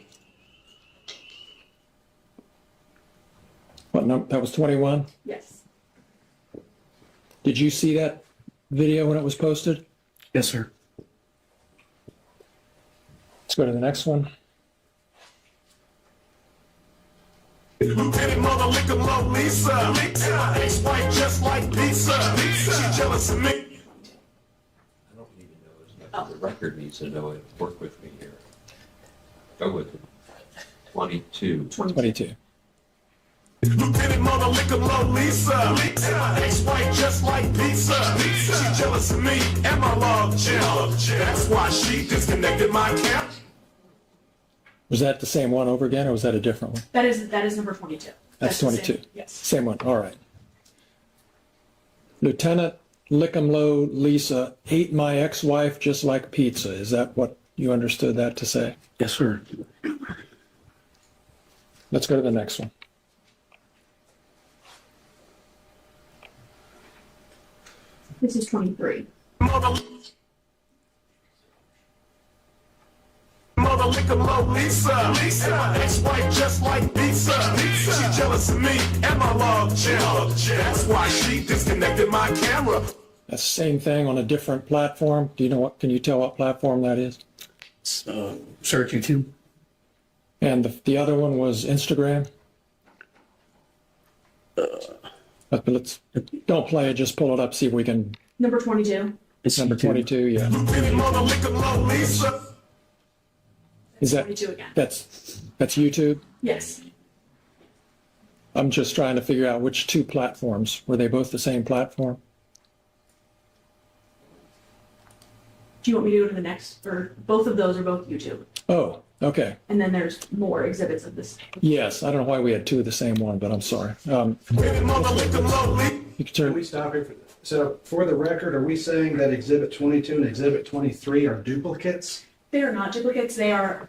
What number? That was 21? Yes. Did you see that video when it was posted? Yes, sir. Let's go to the next one. Lieutenant Mother Lickumlow, Lisa. My ex-wife just like pizza. She jealous of me. I don't need to know as much as the record needs to know it. Work with me here. Go with it. 22. 22. Lieutenant Mother Lickumlow, Lisa. My ex-wife just like pizza. She jealous of me and my love gel. That's why she disconnected my camp. Was that the same one over again, or was that a different one? That is number 22. That's the same- 22. Yes. Same one, all right. Lieutenant Lickumlow Lisa ate my ex-wife just like pizza. Is that what you understood that to say? Yes, sir. Let's go to the next one. This is 23. Mother Lickumlow, Lisa. My ex-wife just like pizza. She jealous of me and my love gel. That's why she disconnected my camera. That's the same thing on a different platform. Do you know what, can you tell what platform that is? Search YouTube. And the other one was Instagram? But let's, don't play it, just pull it up, see if we can, Number 22. It's number YouTube. 22, yeah. Lieutenant Mother Lickumlow, Lisa. Is that, 22 again. that's YouTube? Yes. I'm just trying to figure out which two platforms. Were they both the same platform? Do you want me to go to the next? Or both of those are both YouTube. Oh, okay. And then there's more exhibits of this. Yes, I don't know why we had two of the same one, but I'm sorry. Lieutenant Mother Lickumlow, Lisa. You can Can we turn, stop here? So for the record, are we saying that Exhibit 22 and Exhibit 23 are duplicates? They are not duplicates. They are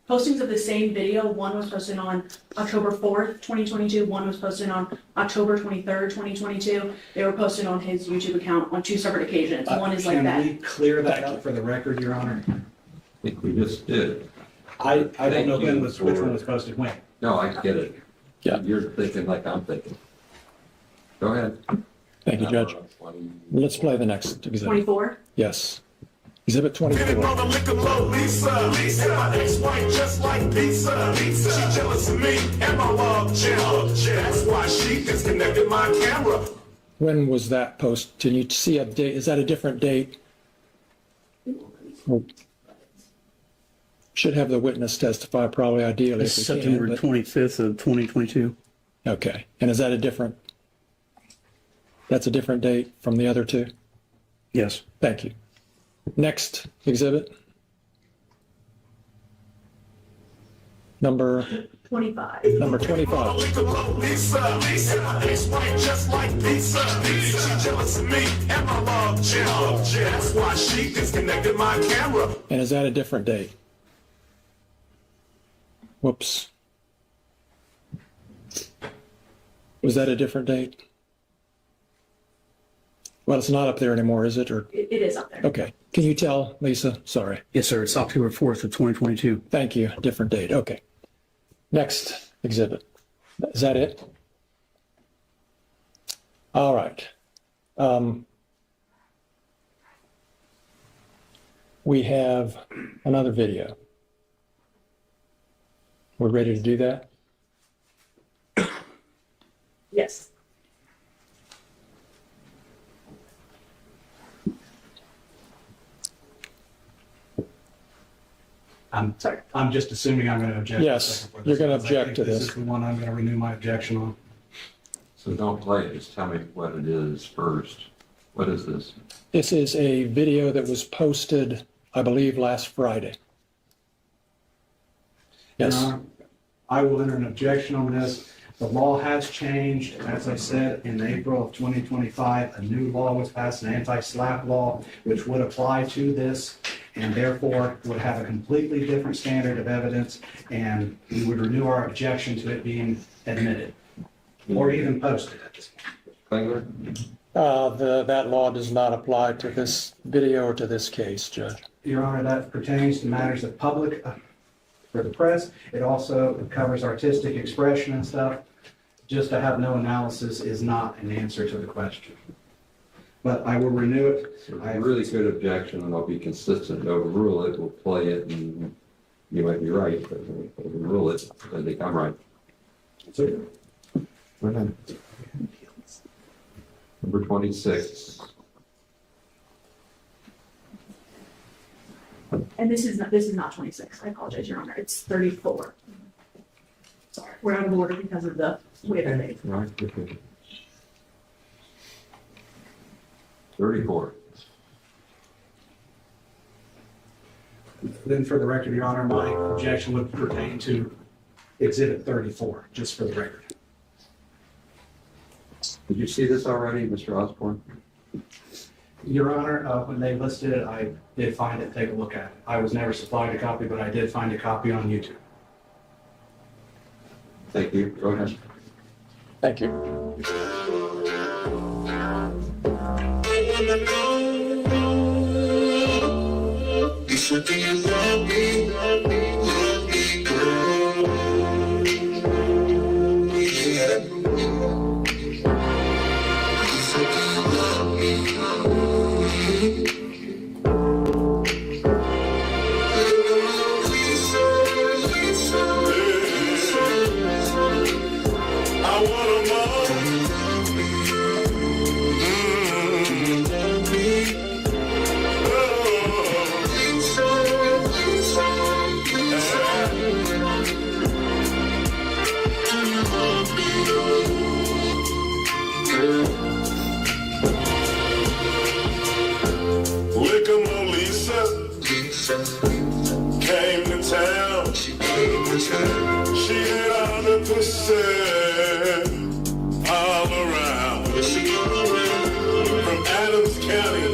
postings of the same video. One was posted on October 4th, 2022. One was posted on October 23rd, 2022. They were posted on his YouTube account on two separate occasions. One is like Can that. we clear that up for the record, Your Honor? I think we just did. I don't know Thank you which for- one was posted when. No, I get it. Yeah. You're thinking like I'm thinking. Go ahead. thank you, Judge. 20. Let's play the next exhibit. 24. Yes. Exhibit Lieutenant 24. Mother Lickumlow, Lisa. My ex-wife just like pizza. She jealous of me and my love gel. That's why she disconnected my camera. When was that post? Can you see a date? Is that a different date? Well, should have the witness testify probably ideally It's if we September can. 25th of 2022. But, okay. And is that a different? That's a different date from the other two? Yes. Thank you. Next exhibit. Number 25. 25. Lickumlow, Lisa. My ex-wife just like pizza. She jealous of me and my love gel. That's why she disconnected my camera. And is that a different date? Whoops. Was that a different date? Well, it's not up there anymore, is it? Or It is up there. okay. Can you tell, Lisa? Sorry. Yes, sir. It's October 4th of 2022. Thank you. Different date. Okay. Next exhibit. Is that it? All right. we have another video. We're ready to do that? Yes. I'm just assuming I'm going to object. Yes, you're going to object to This this. is the one I'm going to renew my objection on. So don't play it, just tell me what it is first. What is this? This is a video that was posted, I believe, last Friday. Yes. Your Honor, I will enter an objection on this. The law has changed. As I said, in April of 2025, a new law was passed, an anti-SLAPP law, which would apply to this and therefore would have a completely different standard of evidence, and we would renew our objection to it being admitted or even posted at this point. Klingler? That law does not apply to this video or to this case, Judge. Your Honor, that pertains to matters of public, for the press. It also covers artistic expression and stuff. Just to have no analysis is not an answer to the question. But I will renew it. So a really good objection, and I'll be consistent and overrule it. We'll play it, and you might be right, but we'll overrule it. I think I'm right. So, Go ahead. Number 26. And this is not 26. I apologize, Your Honor. It's 34. Sorry, we're out of order because of the way that they. Right, okay. 34. then for the record, Your Honor, my objection would pertain to Exhibit 34, just for the record. Did you see this already, Mr. Osborne? Your Honor, when they listed it, I did find it, take a look at it. I was never supplied a copy, but I did find a copy on YouTube. Thank you. Go ahead. Thank you. I want them all. Liquor Lisa came to town. She had all the pussy all around. From Adams County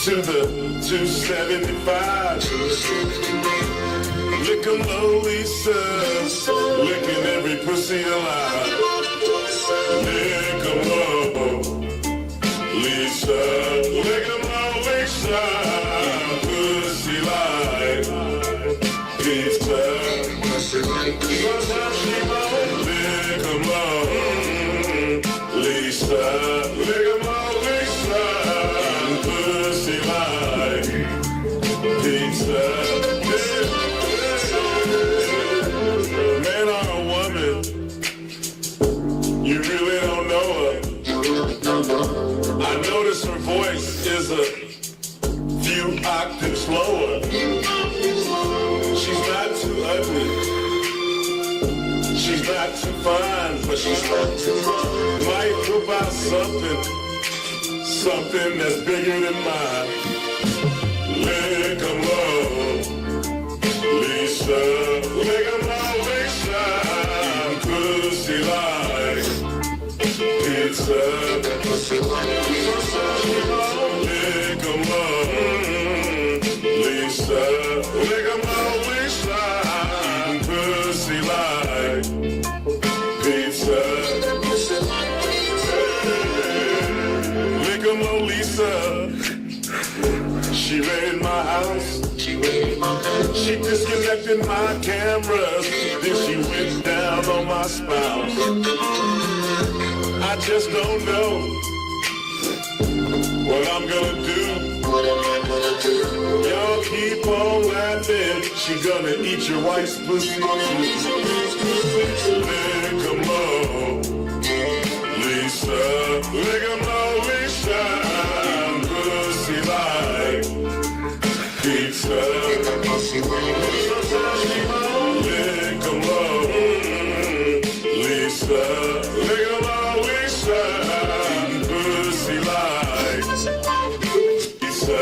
to the 275. Liquor Lisa, licking every pussy alive. Liquor Lisa, liquor Lisa, pussy like pizza. Sometimes she won't lick 'em up. Lisa, lick 'em up, Lisa, pussy like pizza. Man or a woman, you really don't know her. I notice her voice is a few octaves lower. She's not too ugly. She's not too fine, but she's not too fine. Might whip out something that's bigger than mine. Lick 'em up, Lisa. Lick 'em up, Lisa. Pussy like pizza. Lick 'em up, Lisa. Lick 'em up, Lisa. Pussy like pizza. Lick 'em up, Lisa. She raided my house. She disconnected my cameras. Then she went down on my spouse. I just don't know what I'm gonna do. Y'all keep on laughing. She gonna eat your wife's pussy. Lick 'em up, Lisa. Lick 'em up, Lisa. Pussy like pizza. Lick 'em up, Lisa. Lick 'em up, Lisa. Pussy like pizza.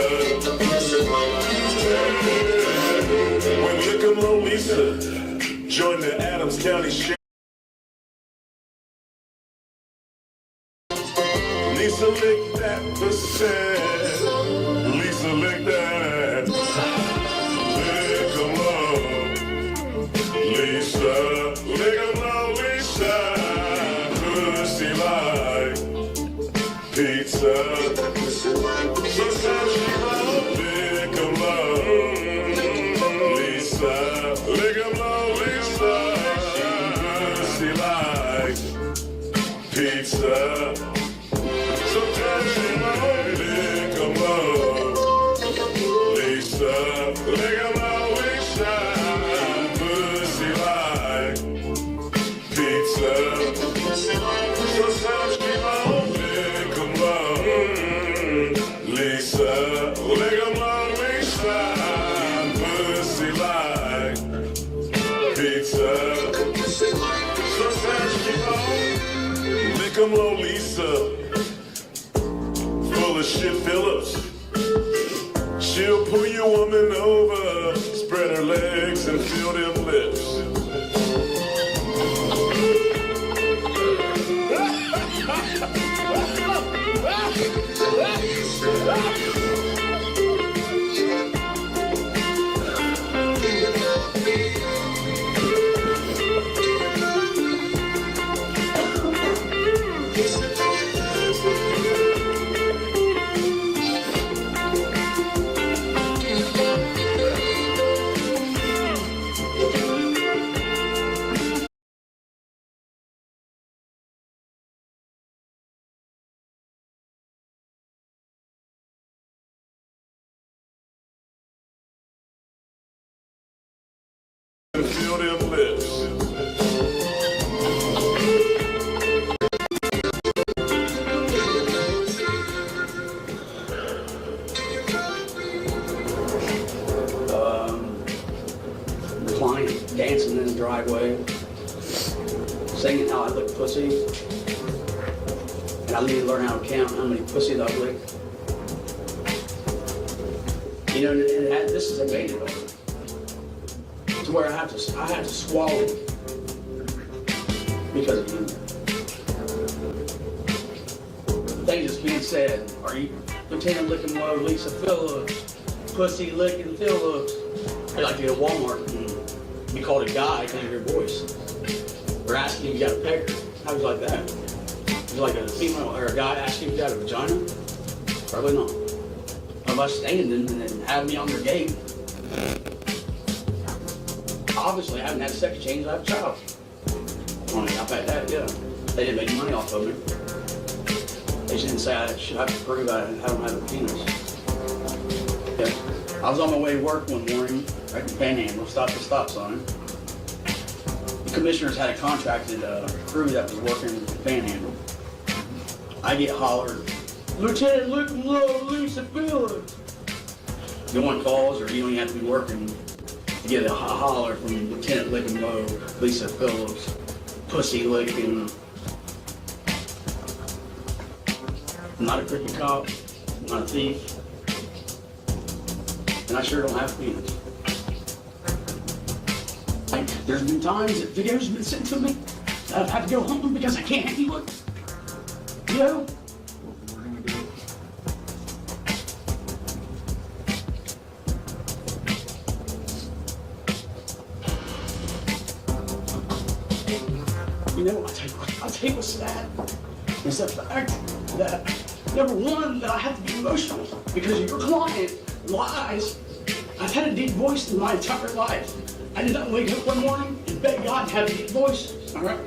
When Lick 'em up, Lisa join the Adams County Sheriff. Lisa lick that pussy. Lisa lick that. Lick 'em up, Lisa. Lick 'em up, Lisa. Pussy like pizza. Sometimes she won't lick 'em up, Lisa. Lick 'em up, Lisa. Pussy like pizza. Sometimes she won't lick 'em up, Lisa. Lick 'em up, Lisa. Pussy like pizza. Sometimes she won't lick 'em up, Lisa. Lick 'em up, Lisa. Pussy like pizza. Sometimes she won't lick 'em up, Lisa. Full of shit Phillips. She'll pull your woman over, spread her legs and feel them lips. And feel them lips. Reclining, dancing in the driveway, singing how I lick pussy. And I need to learn how to count how many pussies I've licked. You know, and this is a made it over. To where I have to swallow because of you. Things that's being said. Are you Lieutenant Licking Low, Lisa Phillips, Pussy Licking Phillips? They like to go to Walmart and be called a guy because of your voice. Or asking if you got a pecker. How was like that? Is it like a female or a guy asking if you got a vagina? Probably not. Unless standing and then having me on their gate. Obviously, I haven't had a second change. I have a child. I've had that, yeah. They didn't make money off of me. They just didn't say I should have to prove I don't have a penis. Yeah. I was on my way to work one morning, right in Panhandle, stopped at the stop sign. The commissioners had a contracted crew that was working in Panhandle. I get hollered, Lieutenant Luke Low, Lisa Phillips. You want calls or you don't even have to be working. You get a holler from Lieutenant Licking Low, Lisa Phillips, Pussy Licking. I'm not a crooked cop, I'm not a thief, and I sure don't have a penis. Like, there's been times that videos have been sent to me that I've had to go home because I can't handle it. You know? You know, I'll tell you what's sad. It's the fact that, number one, that I have to be emotional because your client lies. I've had a deep voice in my entire life. I did not wake up one morning and beg God to have a deep voice, all right?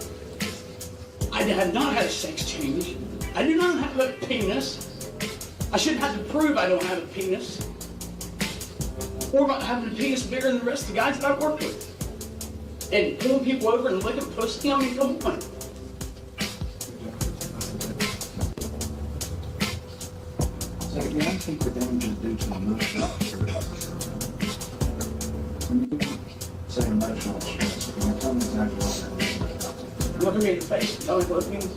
I have not had a sex change. I do not have a penis. I shouldn't have to prove I don't have a penis. Or about having a penis bigger than the rest of the guys that I've worked with. And pulling people over and licking pussy. I mean, come on. So, yeah, I think the damage is due to emotional stress. Say emotional stress. Can you tell me exactly what that means? Look at me in the face and tell me what it means.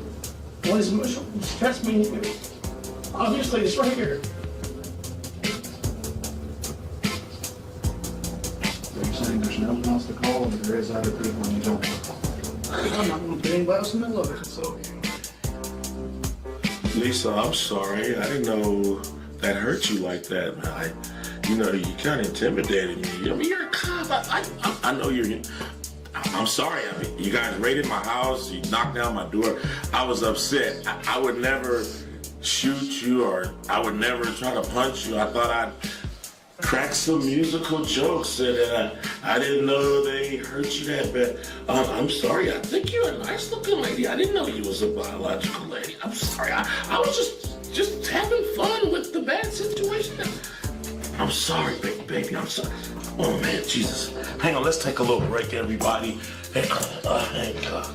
What does emotional stress mean to you? Obviously, it's right here. Are you saying there's no one else to call, or there is other people and you don't want to call? I'm not going to put anybody else in the middle of it, so. Lisa, I'm sorry. I didn't know that hurt you like that. You kind of intimidated me. I mean, you're a cop. I know you're. I'm sorry. I mean, you guys raided my house. You knocked down my door. I was upset. I would never shoot you, or I would never try to punch you. I thought I'd crack some musical jokes, and I didn't know they hurt you that bad. I'm sorry. I think you're a nice-looking lady. I didn't know you was a biological lady. I'm sorry. I was just having fun with the bad situation. I'm sorry, baby. I'm sorry. Oh man, Jesus. Hang on. Let's take a little break, everybody. Hey, thank God.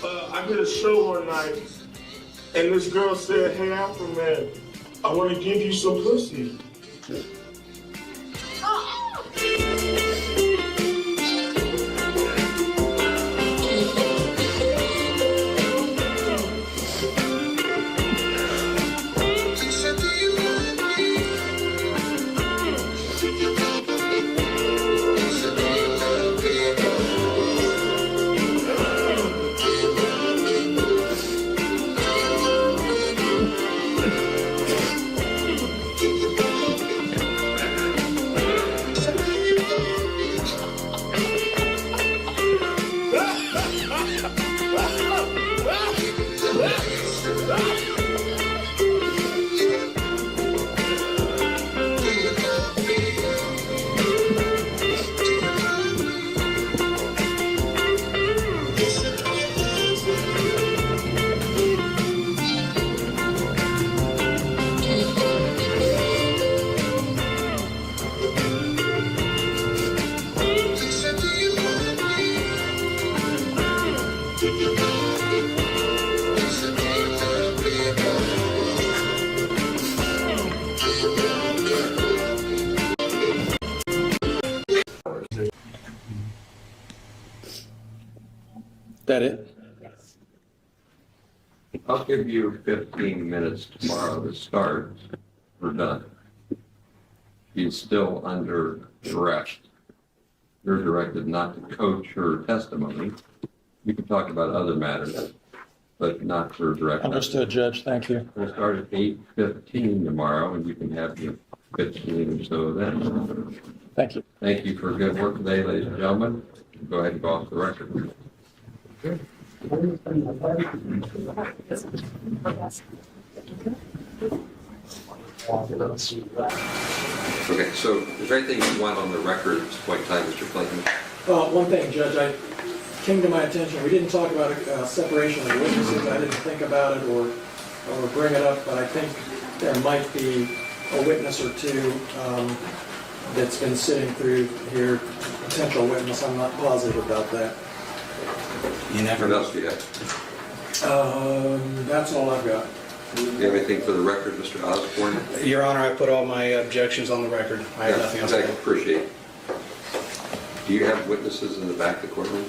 I did a show one night, and this girl said, "Hey, AFROMAN, I want to give you some pussy." That it? I'll give you 15 minutes tomorrow to start. We're done. She's still under arrest. You're directed not to coach her testimony. You can talk about other matters. but not for direct. Understood, Judge. Thank you. We'll start at 8:15 tomorrow, and you can have your 15 or so then. Thank you. Thank you for good work today, ladies and gentlemen. Go ahead and go off the record. Okay, so is there anything you want on the record at this point in time, Mr. Clayton? One thing, Judge, I came to my attention, we didn't talk about separation of witnesses. I didn't think about it or bring it up, but I think there might be a witness or two that's been sitting through here, potential witness. I'm not positive about that. You never What know. else do you have? That's all I've got. Do you have anything for the record, Mr. Osborne? Your Honor, I put all my objections on the record. I have nothing else I to add. appreciate it. Do you have witnesses in the back of the courtroom?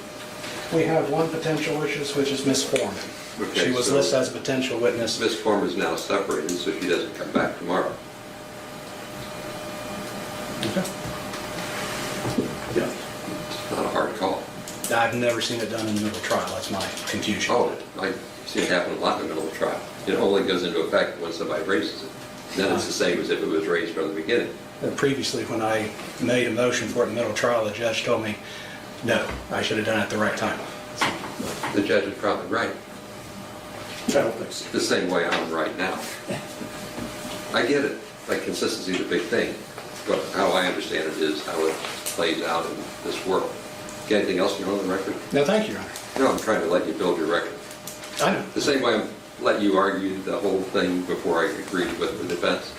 We have one potential witness, which is Miss Foreman. Okay, She was so listed as a potential witness. Ms. Form is now separated, so she doesn't come back tomorrow. Yeah. It's not a hard call. I've never seen it done in the middle of trial. That's my confusion. Oh, I see it happen a lot in the middle of trial. It only goes into effect when somebody raises it. Then it's the same as if it was raised from the beginning. Previously, when I made a motion for it in the middle of trial, the judge told me, no, I should have done it at the right time. The judge is probably right. I don't think so. The same way I'm right now. I get it. Like, consistency is a big thing. But how I understand it is how it plays out in this world. Got anything else you want on the record? No, thank you, Your Honor. No, I'm trying to let you build your record. I know. The same way I'm letting you argue the whole thing before I agreed with the defense.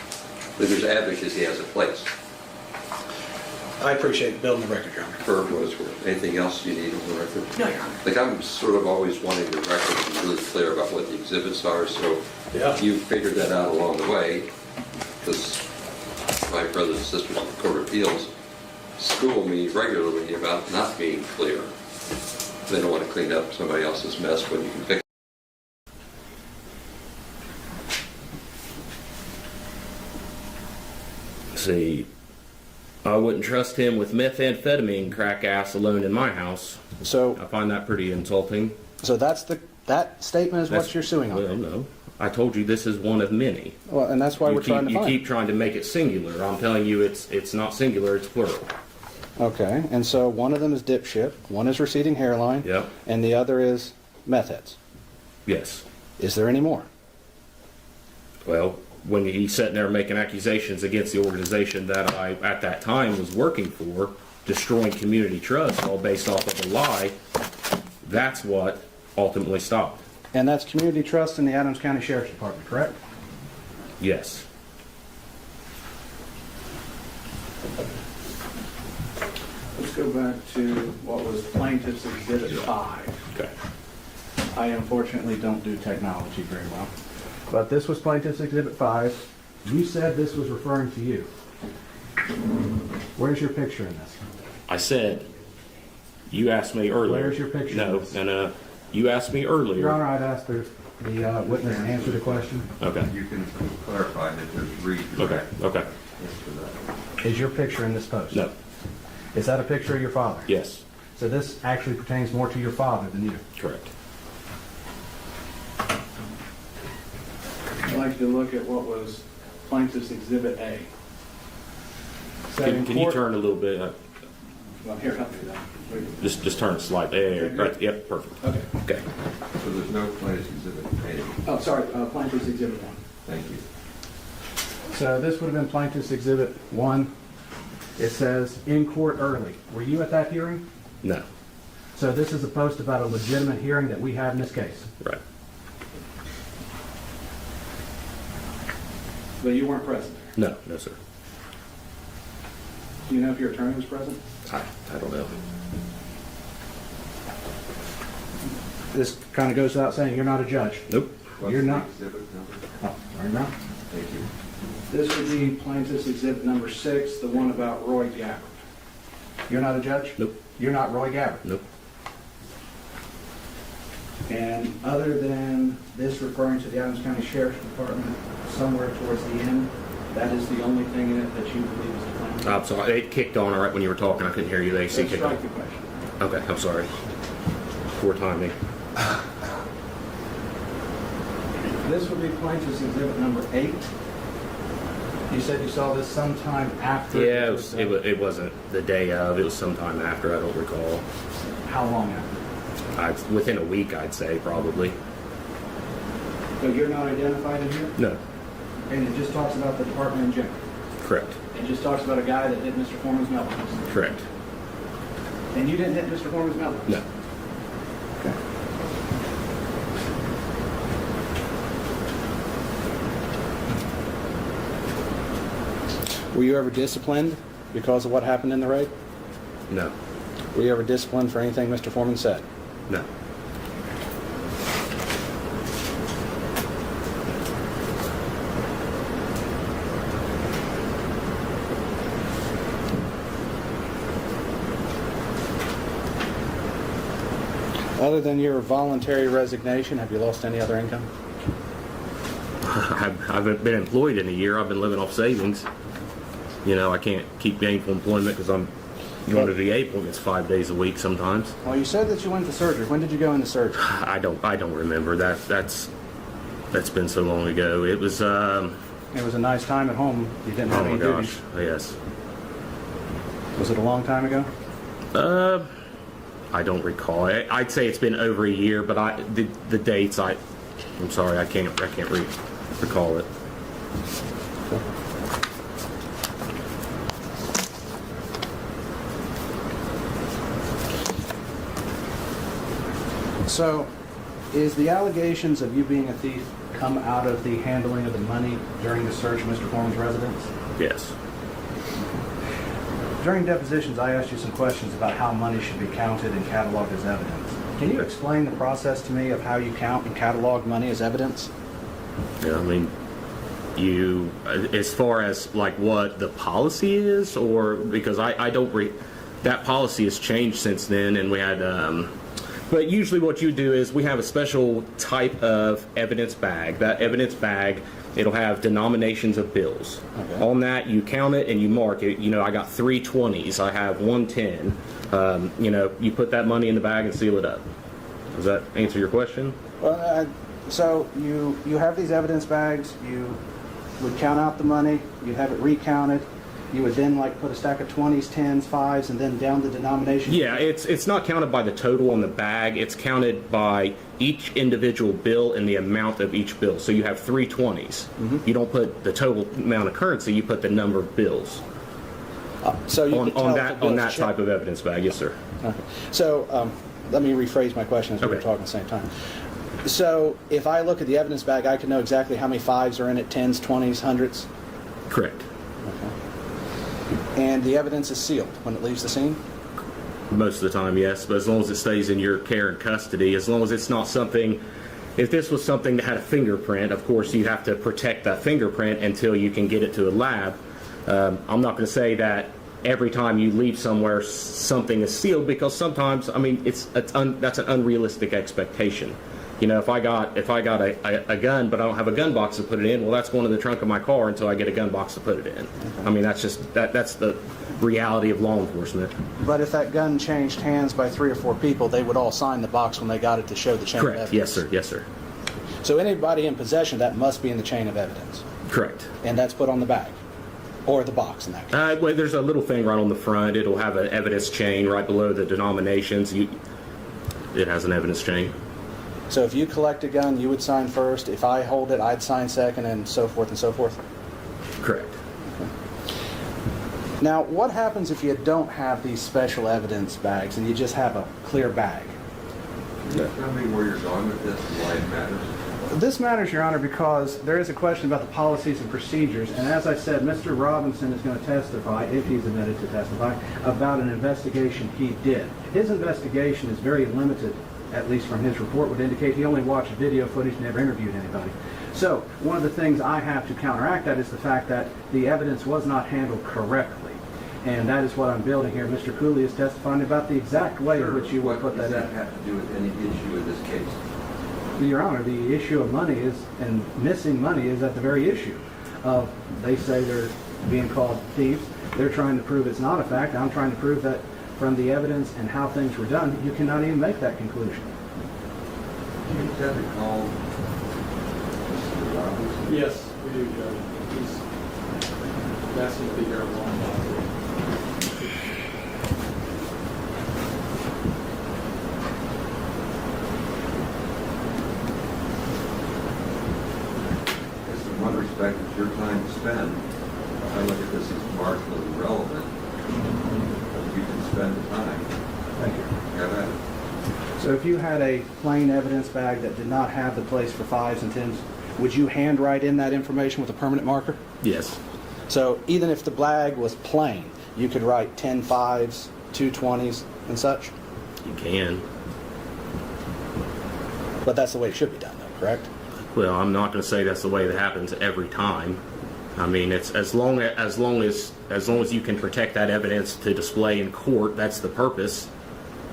But there's advocacy has a place. I appreciate building the record, Your Honor. For what it's worth. Anything else you need on the record? No, Your Honor. Like, I'm sort of always wanting the record to be really clear about what the exhibits are, so Yeah. you figured that out along the way, because my brothers and sisters in the Court of Appeals school me regularly about not being clear. They don't want to clean up somebody else's mess when you can fix it. See, I wouldn't trust him with methamphetamine crack ass alone in my house. So, I find that pretty insulting. that statement is what That's- you're suing on. Well, no. I told you this is one of many. Well, and that's why we're trying to You find. keep trying to make it singular. I'm telling you it's not singular, it's plural. Okay, and so one of them is dipshit, one is receding hairline, Yep. and the other is meth heads. Yes. Is there any more? Well, when he's sitting there making accusations against the organization that I, at that time, was working for, destroying community trust, all based off of a lie, that's what ultimately stopped. And that's community trust in the Adams County Sheriff's Department, correct? Yes. Let's go back to what was Plaintiff's Exhibit 5. Okay. I unfortunately don't do technology very well. But this was Plaintiff's Exhibit 5. You said this was referring to you. Where's your picture in this? I said, you asked me earlier. Where's your picture? No, no. You asked me earlier. Your Honor, I'd ask the witness to answer the question. Okay. You can clarify that there's read. Okay. Okay. Is your picture in this post? No. Is that a picture of your father? Yes. So this actually pertains more to your father than you. Correct. I'd like to look at what was Plaintiff's Exhibit A. Can you turn a little bit? Well, here, help me with that. Just turn slightly. There. Right. Yep. Perfect. Okay. Okay. So there's no plaintiff's exhibit A. Oh, sorry, Plaintiff's Exhibit 1. Thank you. So this would have been Plaintiff's Exhibit 1. It says, in court early. Were you at that hearing? No. So this is a post about a legitimate hearing that we have in this case. Right. But you weren't present there. No. No, sir. Do you know if your attorney was present? I don't know. This kind of goes without saying, you're not a judge. Nope. You're not. Exhibit number? Oh, sorry, no. Thank you. This would be Plaintiff's Exhibit number 6, the one about Roy Gabbard. You're not a judge? Nope. You're not Roy Gabbard? Nope. And other than this referring to the Adams County Sheriff's Department, somewhere towards the end, that is the only thing in it that you believe is defamatory? I'm sorry. It kicked on right when you were talking. I couldn't hear you. The AC Let's kicked on. strike the question. Okay. I'm sorry. Poor timing. This would be plaintiff's exhibit number 8. You said you saw this sometime after. Yeah, it wasn't the day of. It was sometime after. I don't recall. How long after? Within a week, I'd say probably. So you're not identified in here? No, And it just talks about the department in general? correct, It just talks about a guy that hit Mr. Foreman's mailbox? correct. And you didn't hit Mr. Foreman's mailbox? No, Okay. Were you ever disciplined because of what happened in the raid? no, Were you ever disciplined for anything Mr. Foreman said? no. Other than your voluntary resignation, have you lost any other income? I've been employed in a year. I've been living off savings. You know, I can't keep gainful employment because I'm going to VA appointments 5 days a week sometimes. Well, you said that you went to surgery. When did you go into surgery? I don't remember that. That's been so long ago. It was It was a nice time at home. You didn't oh have my any gosh, duties. yes. Was it a long time ago? I don't recall. I'd say it's been over a year, but the dates I'm sorry, I can't recall it. So, is the allegations of you being a thief come out of the handling of the money during the search of Mr. Foreman's residence? Yes. During depositions, I asked you some questions about how money should be counted and cataloged as evidence. Can you explain the process to me of how you count and catalog money as evidence? Yeah, I mean, as far as like what the policy is, or because I don't that policy has changed since then, and we had but usually what you do is we have a special type of evidence bag. That evidence bag, it'll have denominations of bills. Okay. On that, you count it and you mark it. You know, I got 3 20s, I have 1 10. You know, you put that money in the bag and seal it up. Does that answer your question? Well, so you have these evidence bags. You would count out the money. You'd have it recounted. You would then like put a stack of 20s, 10s, 5s, and then down the denomination. Yeah, it's not counted by the total on the bag. It's counted by each individual bill and the amount of each bill. So you have 3 20s. You don't put the total amount of currency. You put the number of bills. So you could tell on if the that bills type of evidence bag, yes, sir. Okay. So let me rephrase my question as we were Okay. talking at the same time. So if I look at the evidence bag, I can know exactly how many 5s are in it, 10s, 20s, 100s? Correct. And the evidence is sealed when it leaves the scene? Most of the time, yes, but as long as it stays in your care and custody, as long as it's not something, if this was something that had a fingerprint, of course you have to protect that fingerprint until you can get it to a lab. I'm not going to say that every time you leave somewhere something is sealed, because sometimes, I mean, that's an unrealistic expectation. You know, if I got a gun, but I don't have a gun box to put it in, well, that's going in the trunk of my car until I get a gun box to put it in. I mean, that's just that's the reality of law enforcement. But if that gun changed hands by 3 or 4 people, they would all sign the box when they got it to show the chain of Correct. evidence? Yes, sir. Yes, sir. So anybody in possession, that must be in the chain of evidence? Correct. And that's put on the bag? Or the box in that case? Well, there's a little thing right on the front. It'll have an evidence chain right below the denominations. It has an evidence chain. So if you collect a gun, you would sign first. If I hold it, I'd sign second, and so forth and so forth? Correct. Now, what happens if you don't have these special evidence bags and you just have a clear bag? Can you tell me where you're going with this and why it matters? This matters, Your Honor, because there is a question about the policies and procedures, and as I said, Mr. Robinson is going to testify, if he's admitted to testify, about an investigation he did. His investigation is very limited, at least from his report, would indicate he only watched video footage, never interviewed anybody. So, one of the things I have to counteract that is the fact that the evidence was not handled correctly. And that is what I'm building here. Mr. Kouri is testifying about the exact way in which you would put that in. What does that have to do with any issue in this case? Your Honor, the issue of money is, and missing money is at the very issue of, they say they're being called thieves. They're trying to prove it's not a fact. I'm trying to prove that from the evidence and how things were done, you cannot even make that conclusion. You said to call Roberts? Yes, we do, Judge. He's asked him to be here a long time. Guess in one respect, it's your time to spend. I look at this as marginally relevant. But you can spend the time. Thank you. Have at it. So if you had a plain evidence bag that did not have the place for 5s and 10s, would you handwrite in that information with a permanent marker? Yes. So even if the bag was plain, you could write 10 5s, 2 20s, and such? You can. But that's the way it should be done, though, correct? Well, I'm not going to say that's the way that happens every time. I mean, it's as long as you can protect that evidence to display in court. That's the purpose.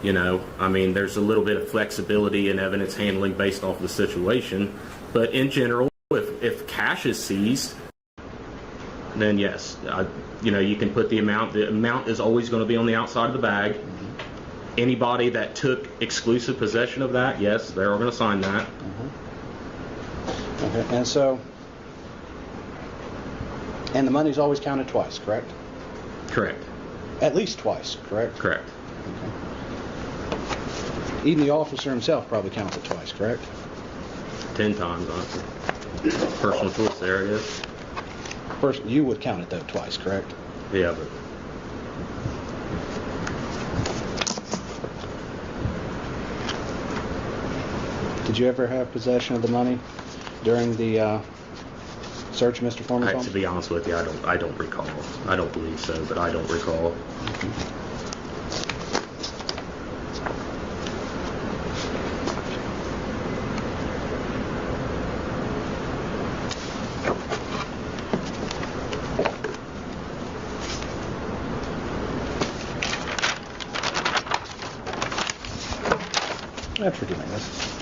You know, I mean, there's a little bit of flexibility in evidence handling based off the situation, but in general, if cash is seized, then yes, you know, you can put the amount. The amount is always going to be on the outside of the bag. Anybody that took exclusive possession of that, yes, they're all going to sign that. Okay. And so, and the money's always counted twice, correct? Correct. At least twice, correct? Correct. Even the officer himself probably counts it twice, correct? 10 times, honestly. Personal choice there, yes. First, you would count it though twice, correct? Yeah, but Did you ever have possession of the money during the search of Mr. Foreman's home? to be honest with you, I don't recall. I don't believe so, but I don't recall. Forgive me, this.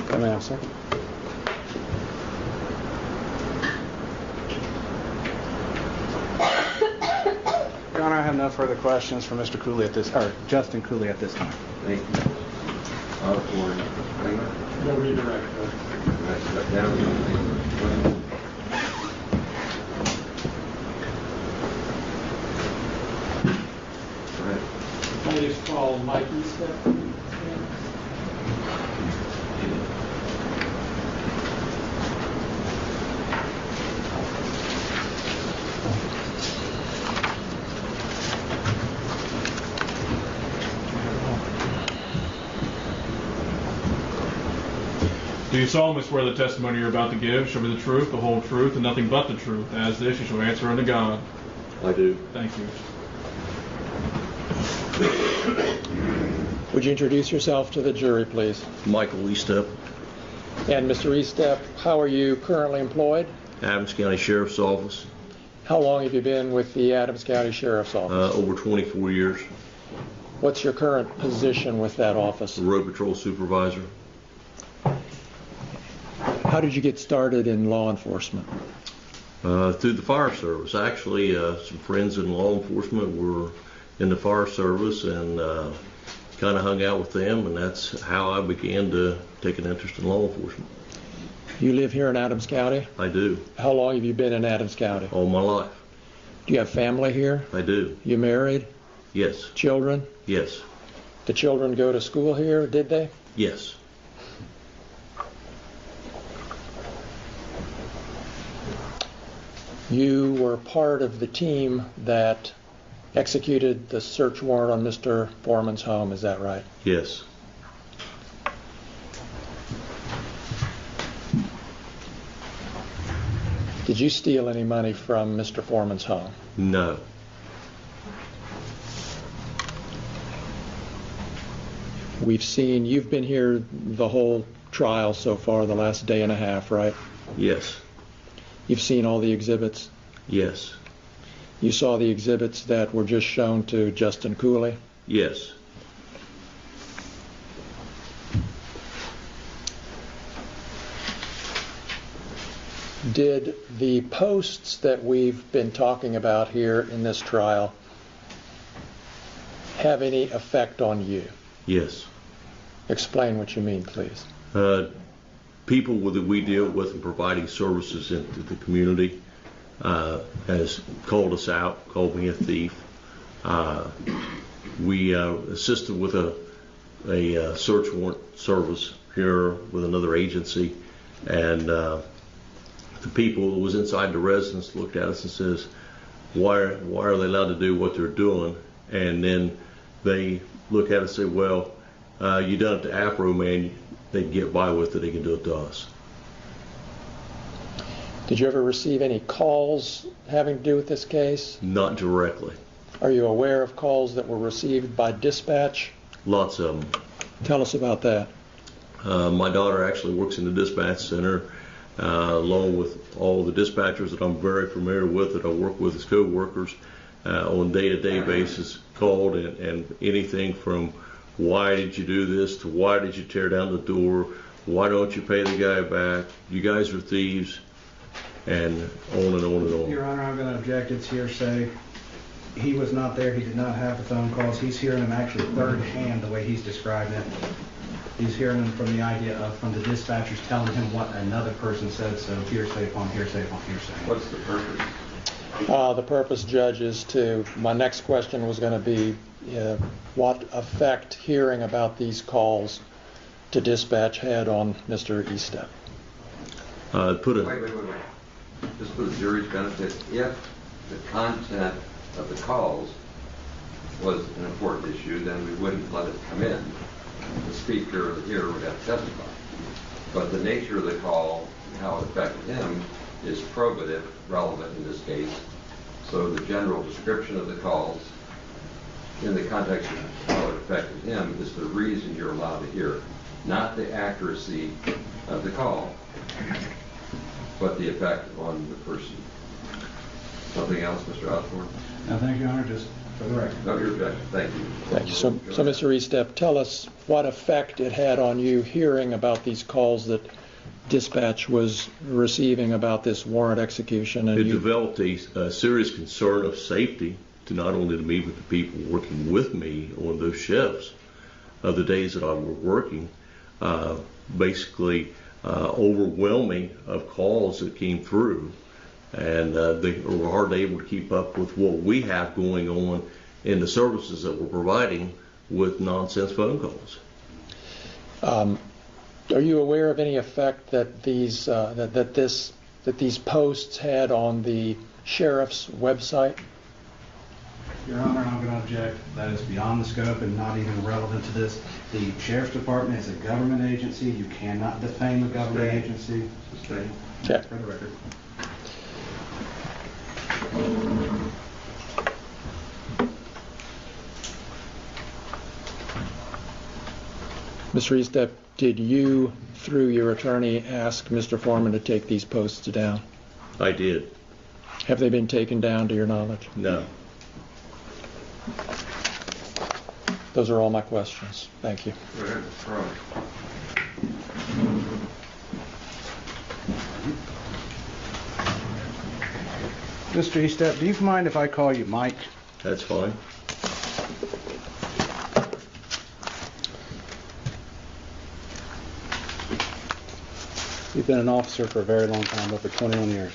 Come out, sir. Your Honor, I have no further questions for Mr. Cooley at this, or Justin Cooley at this time. Thank you. No redirect, Judge. Step down. I just call Mike Eastep. Do you solemnly swear the testimony you're about to give shall be the truth, the whole truth, and nothing but the truth? As this, you shall answer unto God. I do. Thank you. Would you introduce yourself to the jury, please? Michael Eastep, And Mr. Eastep, how are you currently employed? Adams County Sheriff's Office, How long have you been with the Adams County Sheriff's Office? over 24 years. What's your current position with that office? Road Patrol Supervisor. How did you get started in law enforcement? Through the fire service. Actually, some friends in law enforcement were in the fire service and kind of hung out with them, and that's how I began to take an interest in law enforcement. You live here in Adams County? I do, How long have you been in Adams County? all my life. Do you have family here? I do. You married? Yes, Children? yes, The children go to school here, did they? yes. You were part of the team that executed the search warrant on Mr. Foreman's home, is that right? Yes. Did you steal any money from Mr. Foreman's home? No. We've seen, you've been here the whole trial so far, the last day and a half, right? Yes. You've seen all the exhibits? Yes. You saw the exhibits that were just shown to Justin Cooley? Yes. Did the posts that we've been talking about here in this trial have any effect on you? Yes. Explain what you mean, please. People that we deal with in providing services into the community has called us out, called me a thief. We assisted with a search warrant service here with another agency, and the people that was inside the residence looked at us and says, why are they allowed to do what they're doing? And then they look at us and say, well, you done it to AFROMAN, they can get by with it, they can do it to us. Did you ever receive any calls having to do with this case? Not directly. Are you aware of calls that were received by dispatch? Lots of them. Tell us about that. My daughter actually works in the dispatch center, along with all the dispatchers that I'm very familiar with, that I work with as co-workers on a day-to-day basis, called, and anything from why did you do this to why did you tear down the door, why don't you pay the guy back, you guys are thieves, and on and on and on. Your Honor, I'm going to object. It's hearsay. He was not there. He did not have the phone calls. He's hearing them actually third hand the way he's describing it. He's hearing them from the idea of, from the dispatchers telling him what another person said, so hearsay upon hearsay upon hearsay. What's the purpose? The purpose, Judge, is to, my next question was going to be, what effect hearing about these calls to dispatch had on Mr. Estep? Wait. Just for the jury's benefit, if the content of the calls was an important issue, then we wouldn't let it come in. The speaker here would have to testify. But the nature of the call, how it affected him, is probative, relevant in this case. So the general description of the calls in the context of how it affected him is the reason you're allowed to hear it. Not the accuracy of the call, but the effect on the person. Something else, Mr. Osborne? No, thank you, Your Honor. Just for the record. No, your objection. Thank you. Thank you. So Mr. Estep, tell us what effect it had on you hearing about these calls that dispatch was receiving about this warrant execution. And it developed a serious concern of safety to not only to me, but the people working with me on those shifts of the days that I was working. Basically, overwhelming of calls that came through, and they were hardly able to keep up with what we have going on in the services that we're providing with nonsense phone calls. Are you aware of any effect that these these posts had on the sheriff's website? Your Honor, I'm going to object. That is beyond the scope and not even relevant to this. The Sheriff's Department is a government agency. You cannot defame a government agency. Okay. For the record. Mr. Estep, did you, through your attorney, ask Mr. Foreman to take these posts down? I did. Have they been taken down to your knowledge? No. Those are all my questions. Thank you. Go ahead, Ron. Mr. Estep, do you mind if I call you Mike? That's fine. You've been an officer for a very long time, over 21 years.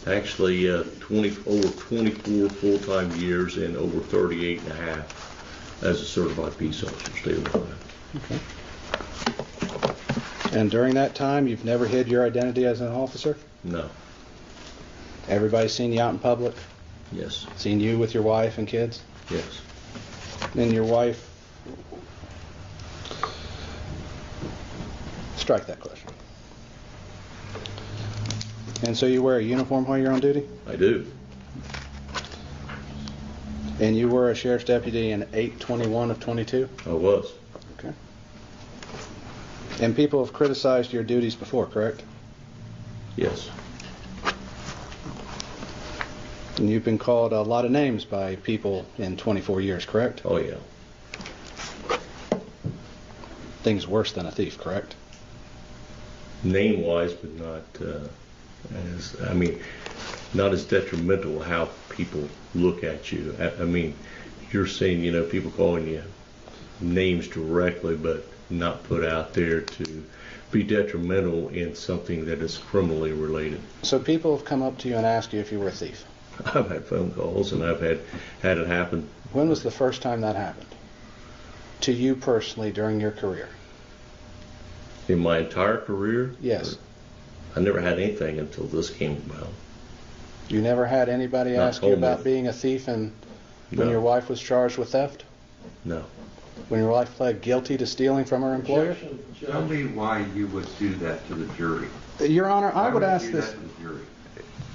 Actually, over 24 full-time years and over 38 and a half as a certified peace officer, state of Ohio. Okay. And during that time, you've never hid your identity as an officer? No. Everybody's seen you out in public? Yes. Seen you with your wife and kids? Yes. And your wife... Strike that question. And so you wear a uniform while you're on duty? I do. And you were a sheriff's deputy in 8/21 of 22? I was. Okay. And people have criticized your duties before, correct? Yes. And you've been called a lot of names by people in 24 years, correct? Oh, yeah. Things worse than a thief, correct? Name-wise, but not not as detrimental how people look at you. I mean, you're saying, people calling you names directly, but not put out there to be detrimental in something that is criminally related. So people have come up to you and asked you if you were a thief. I've had phone calls, and I've had it happen. When was the first time that happened? To you personally during your career? In my entire career? Yes. I never had anything until this came about. You never had anybody Not ask you told me. about being a thief and when No. your wife was charged with theft? No. When your wife pled guilty to stealing from her employer? Tell me why you would do that to the jury. Your Honor, I Why would you ask do this. that to the jury?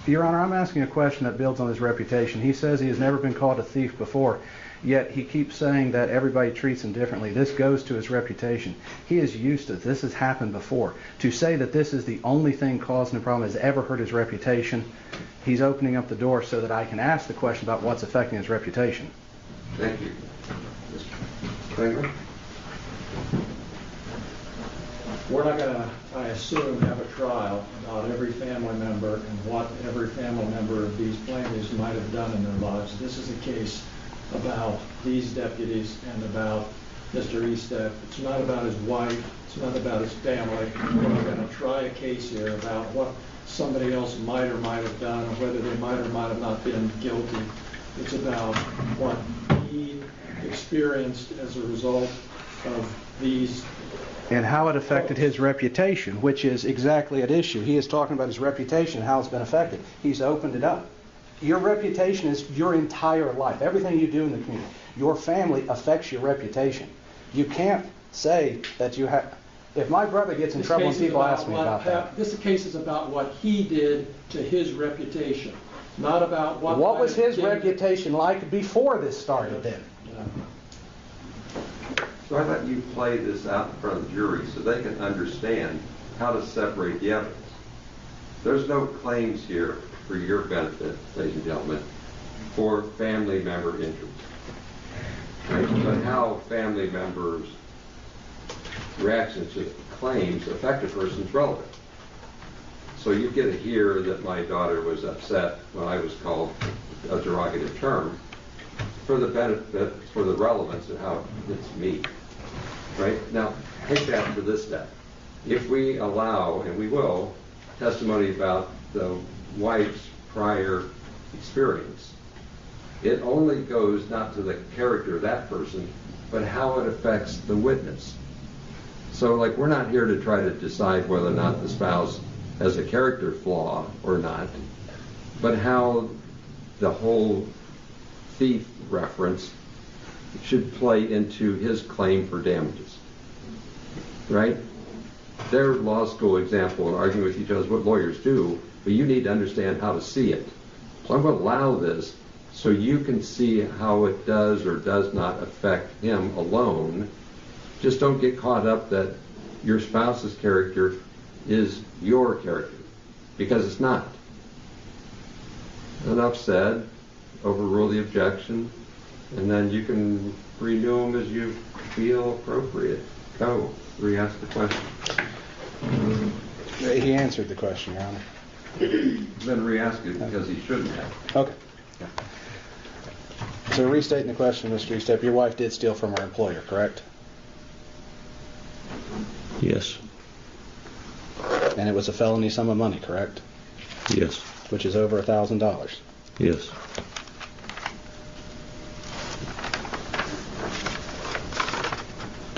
Your Honor, I'm asking a question that builds on his reputation. He says he has never been called a thief before, yet he keeps saying that everybody treats him differently. This goes to his reputation. He is used to this. Has happened before. To say that this is the only thing causing the problem has ever hurt his reputation, he's opening up the door so that I can ask the question about what's affecting his reputation. Thank you. Mr. Klingler? We're not going to, I assume, have a trial about every family member and what every family member of these families might have done in their lives. This is a case about these deputies and about Mr. Estep. It's not about his wife. It's not about his family. We're not going to try a case here about what somebody else might or might have done or whether they might or might have not been guilty. It's about what he experienced as a result of these. And how it affected his reputation, which is exactly at issue. He is talking about his reputation and how it's been affected. He's opened it up. Your reputation is your entire life, everything you do in the community. Your family affects your reputation. You can't say that you have... If my brother gets in trouble and people ask me about that... This case is about what he did to his reputation, not about what... What was his reputation like before this started then? So I let you play this out in front of the jury so they can understand how to separate the evidence. There's no claims here for your benefit, ladies and gentlemen, for family member injuries. Right? But how family members' reactions to claims affect a person's relevant. So you get to hear that my daughter was upset when I was called a derogative term for the benefit, for the relevance of how it hits me. Right? Now, take that to this step. If we allow, and we will, testimony about the wife's prior experience, it only goes not to the character of that person, but how it affects the witness. So, like, we're not here to try to decide whether or not the spouse has a character flaw or not, but how the whole thief reference should play into his claim for damages, right? Their law school example and arguing with each other is what lawyers do, but you need to understand how to see it. So I'm going to allow this so you can see how it does or does not affect him alone. Just don't get caught up that your spouse's character is your character, because it's not. Enough said. Overrule the objection. And then you can renew them as you feel appropriate. Go, re-ask the question. He answered the question, Your Honor. Then re-ask it because he shouldn't have. Okay. So restating the question, Mr. Estep, your wife did steal from her employer, correct? Yes. And it was a felony sum of money, correct? Yes. Which is over $1,000. Yes.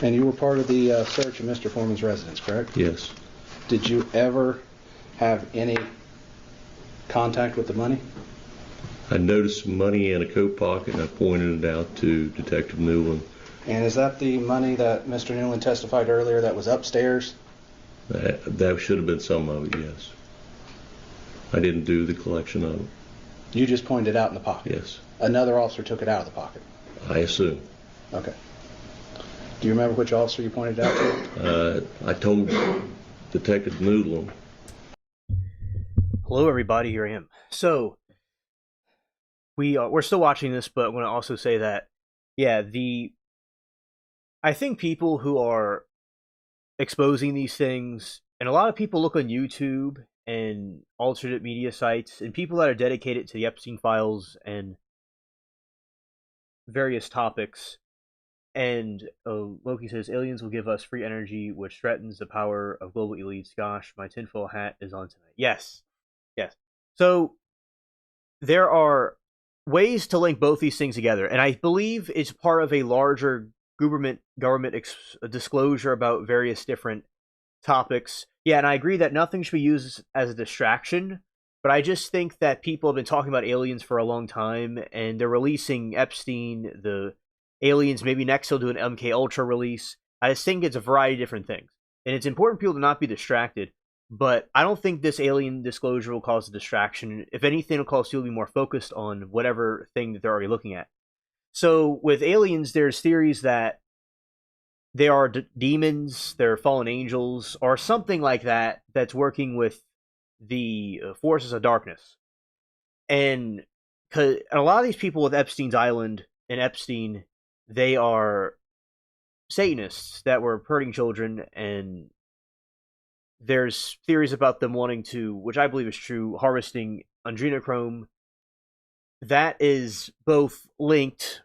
And you were part of the search of Mr. Foreman's residence, correct? Yes. Did you ever have any contact with the money? I noticed money in a coat pocket, and I pointed it out to Detective Newland. And is that the money that Mr. Newland testified earlier that was upstairs? That should have been some of it, yes. I didn't do the collection of it. You just pointed it out in the pocket? Yes. Another officer took it out of the pocket? I assume. Okay. Do you remember which officer you pointed out to? I told Detective Noodlin. Hello, everybody. Here I am. So we're still watching this, but I'm going to also say that, yeah, I think people who are exposing these things, and a lot of people look on YouTube and alternate media sites, and people that are dedicated to the Epstein files and various topics. And Loki says aliens will give us free energy, which threatens the power of global elites. Gosh, my tinfoil hat is on tonight. Yes, yes. So there are ways to link both these things together, and I believe it's part of a larger government disclosure about various different topics. Yeah, and I agree that nothing should be used as a distraction, but I just think that people have been talking about aliens for a long time, and they're releasing Epstein, the aliens. Maybe next they'll do an MK Ultra release. I just think it's a variety of different things, and it's important for people to not be distracted. But I don't think this alien disclosure will cause a distraction. If anything, it'll cause people to be more focused on whatever thing that they're already looking at. So with aliens, there's theories that they are demons, they're fallen angels, or something like that that's working with the forces of darkness. And a lot of these people with Epstein's Island and Epstein, they are Satanists that were hurting children, and there's theories about them wanting to, which I believe is true, harvesting adrenochrome. That is both linked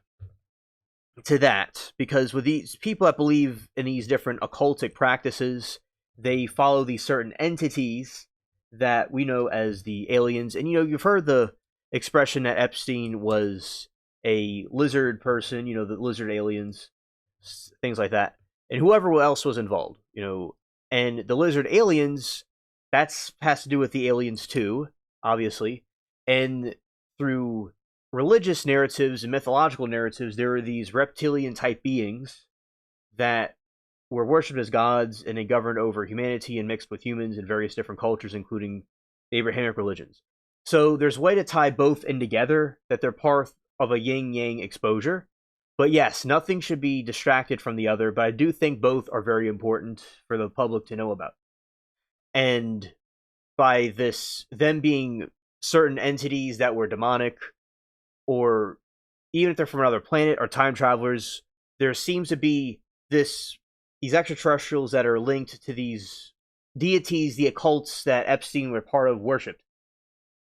to that, because with these people that believe in these different occultic practices, they follow these certain entities that we know as the aliens. And you've heard the expression that Epstein was a lizard person, the lizard aliens, things like that, and whoever else was involved, and the lizard aliens, has to do with the aliens too, obviously. And through religious narratives and mythological narratives, there are these reptilian type beings that were worshipped as gods, and they governed over humanity and mixed with humans in various different cultures, including the Abrahamic religions. So there's a way to tie both in together, that they're part of a yin-yang exposure. But yes, nothing should be distracted from the other, but I do think both are very important for the public to know about. And by them being certain entities that were demonic, or even if they're from another planet or time travelers, there seems to be these extraterrestrials that are linked to these deities, the occults that Epstein were part of, worshipped.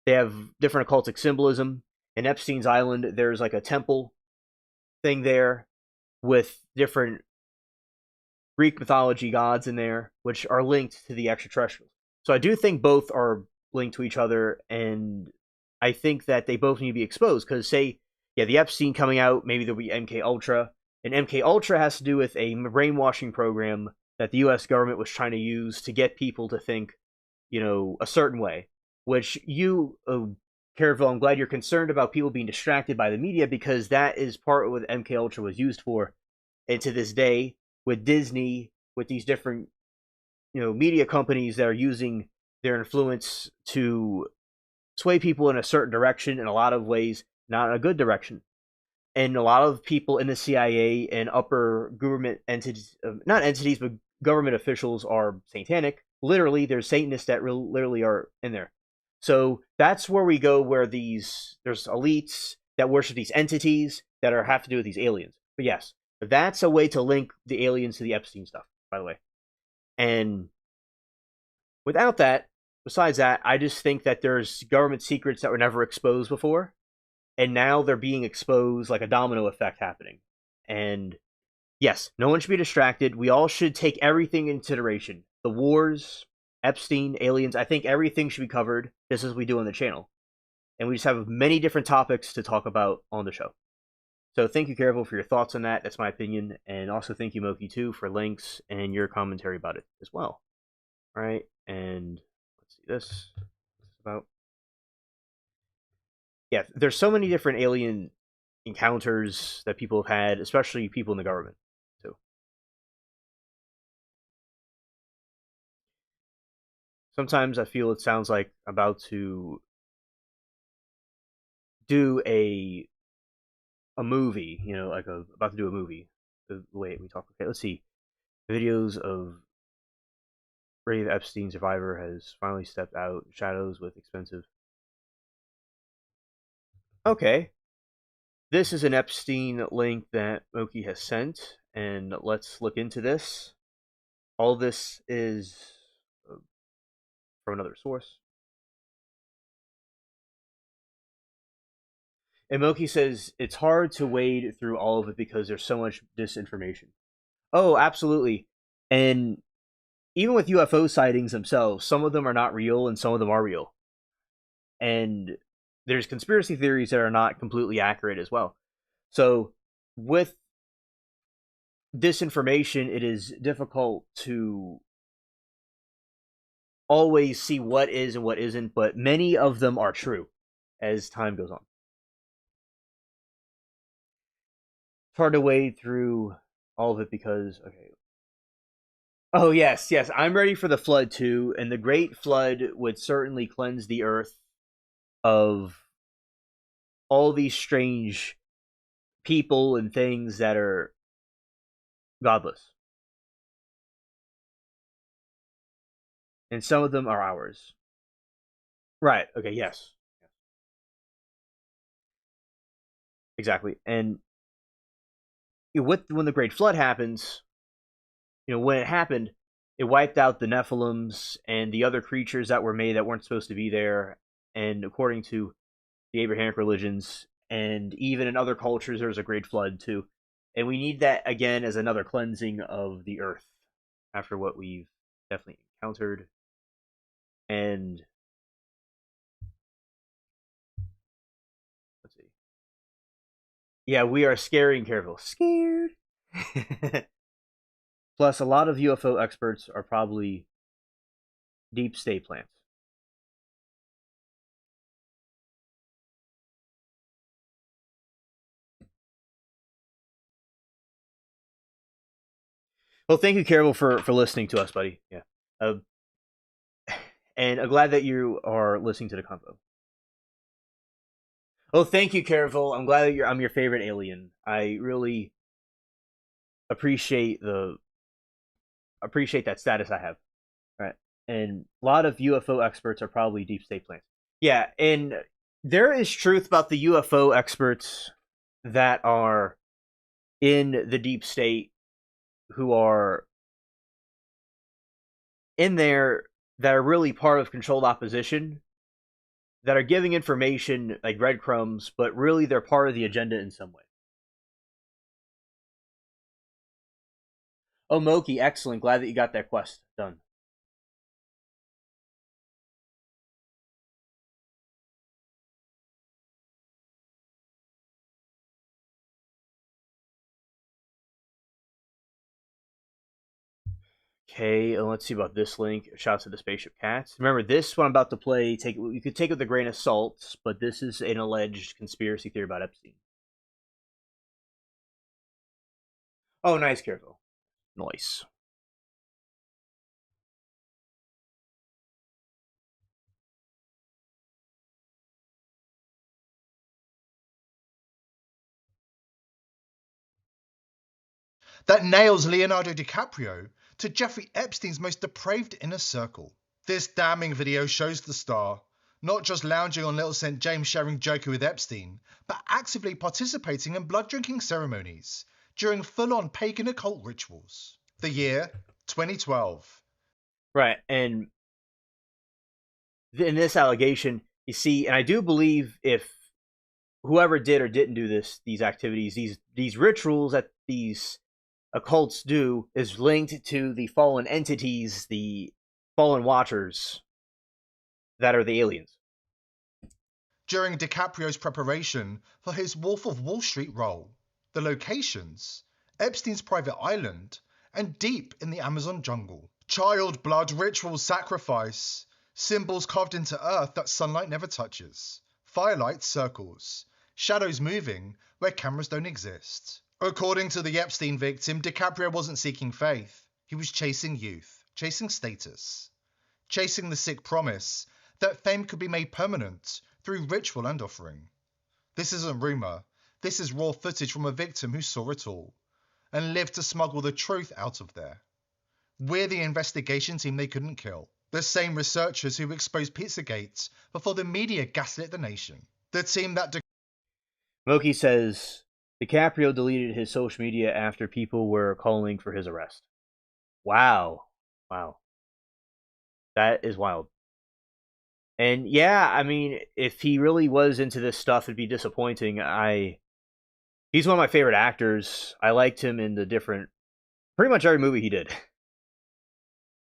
They have different occultic symbolism. In Epstein's Island, there's like a temple thing there with different Greek mythology gods in there, which are linked to the extraterrestrials. So I do think both are linked to each other, and I think that they both need to be exposed, because the Epstein coming out, maybe there'll be MK Ultra, and MK Ultra has to do with a brainwashing program that the U.S. government was trying to use to get people to think, a certain way. Which Caraville, I'm glad you're concerned about people being distracted by the media, because that is part of what MK Ultra was used for, and to this day, with Disney, with these different, media companies that are using their influence to sway people in a certain direction, in a lot of ways, not in a good direction. And a lot of people in the CIA and upper government entities, not entities, but government officials, are satanic. Literally, there's Satanists that literally are in there. So that's where we go, where there's elites that worship these entities that have to do with these aliens. But yes, that's a way to link the aliens to the Epstein stuff, by the way. And without that, besides that, I just think that there's government secrets that were never exposed before, and now they're being exposed, like a domino effect happening. And yes, no one should be distracted. We all should take everything into consideration. The wars, Epstein, aliens, I think everything should be covered, just as we do on the channel. And we just have many different topics to talk about on the show. So thank you, Caraville, for your thoughts on that. That's my opinion. And also thank you, Moki, too, for links and your commentary about it as well. All right, and let's see this. About. Yeah, there's so many different alien encounters that people have had, especially people in the government, too. Sometimes I feel it sounds like I'm about to do a movie, about to do a movie. the way we talk. Okay, let's see. Videos of brave Epstein survivor has finally stepped out shadows with expensive. Okay. This is an Epstein link that Moki has sent, and let's look into this. All this is from another source. And Moki says it's hard to wade through all of it because there's so much disinformation. Oh, absolutely. And even with UFO sightings themselves, some of them are not real and some of them are real. And there's conspiracy theories that are not completely accurate as well. So with disinformation, it is difficult to always see what is and what isn't, but many of them are true as time goes on. It's hard to wade through all of it because, okay. Oh, yes, I'm ready for the flood too, and the great flood would certainly cleanse the earth of all these strange people and things that are godless. And some of them are ours. Right, okay, yes. Exactly. And when the Great Flood happens, when it happened, it wiped out the Nephilims and the other creatures that were made that weren't supposed to be there. And according to the Abrahamic religions, and even in other cultures, there's a Great Flood too. And we need that again as another cleansing of the earth after what we've definitely encountered. And let's see. Yeah, we are scaring careful. Scared. Plus, a lot of UFO experts are probably deep state plants. Well, thank you, Carol, for listening to us, buddy. Yeah. And I'm glad that you are listening to the convo. Oh, thank you, Caravel. I'm glad that I'm your favorite alien. I really appreciate that status I have. Right. And a lot of UFO experts are probably deep state plants. Yeah, and there is truth about the UFO experts that are in the deep state who are in there that are really part of controlled opposition, that are giving information like breadcrumbs, but really they're part of the agenda in some way. Oh, Moki, excellent. Glad that you got that quest done. Okay, let's see about this link. Shouts to the Spaceship Cats. Remember, this one I'm about to play, you could take it with a grain of salt, but this is an alleged conspiracy theory about Epstein. Oh, nice, Careful. Nice. That nails Leonardo DiCaprio to Jeffrey Epstein's most depraved inner circle. This damning video shows the star not just lounging on Little St. James sharing Joker with Epstein, but actively participating in blood-drinking ceremonies during full-on pagan occult rituals. The year, 2012. Right, and in this allegation, you see, and I do believe if whoever did or didn't do these activities, these rituals that these occults do is linked to the fallen entities, the fallen watchers that are the aliens. During DiCaprio's preparation for his Wolf of Wall Street role, the locations, Epstein's private island, and deep in the Amazon jungle. Child blood ritual sacrifice, symbols carved into earth that sunlight never touches, firelight circles, shadows moving where cameras don't exist. According to the Epstein victim, DiCaprio wasn't seeking faith. He was chasing youth, chasing status, chasing the sick promise that fame could be made permanent through ritual and offering. This isn't rumor. This is raw footage from a victim who saw it all. and lived to smuggle the truth out of there. We're the investigation team they couldn't kill. The same researchers who exposed Pizzagate before the media gaslit the nation. The team that Moki says DiCaprio deleted his social media after people were calling for his arrest. Wow. Wow. That is wild. And yeah, I mean, if he really was into this stuff, it'd be disappointing. He's one of my favorite actors. I liked him in pretty much every movie he did.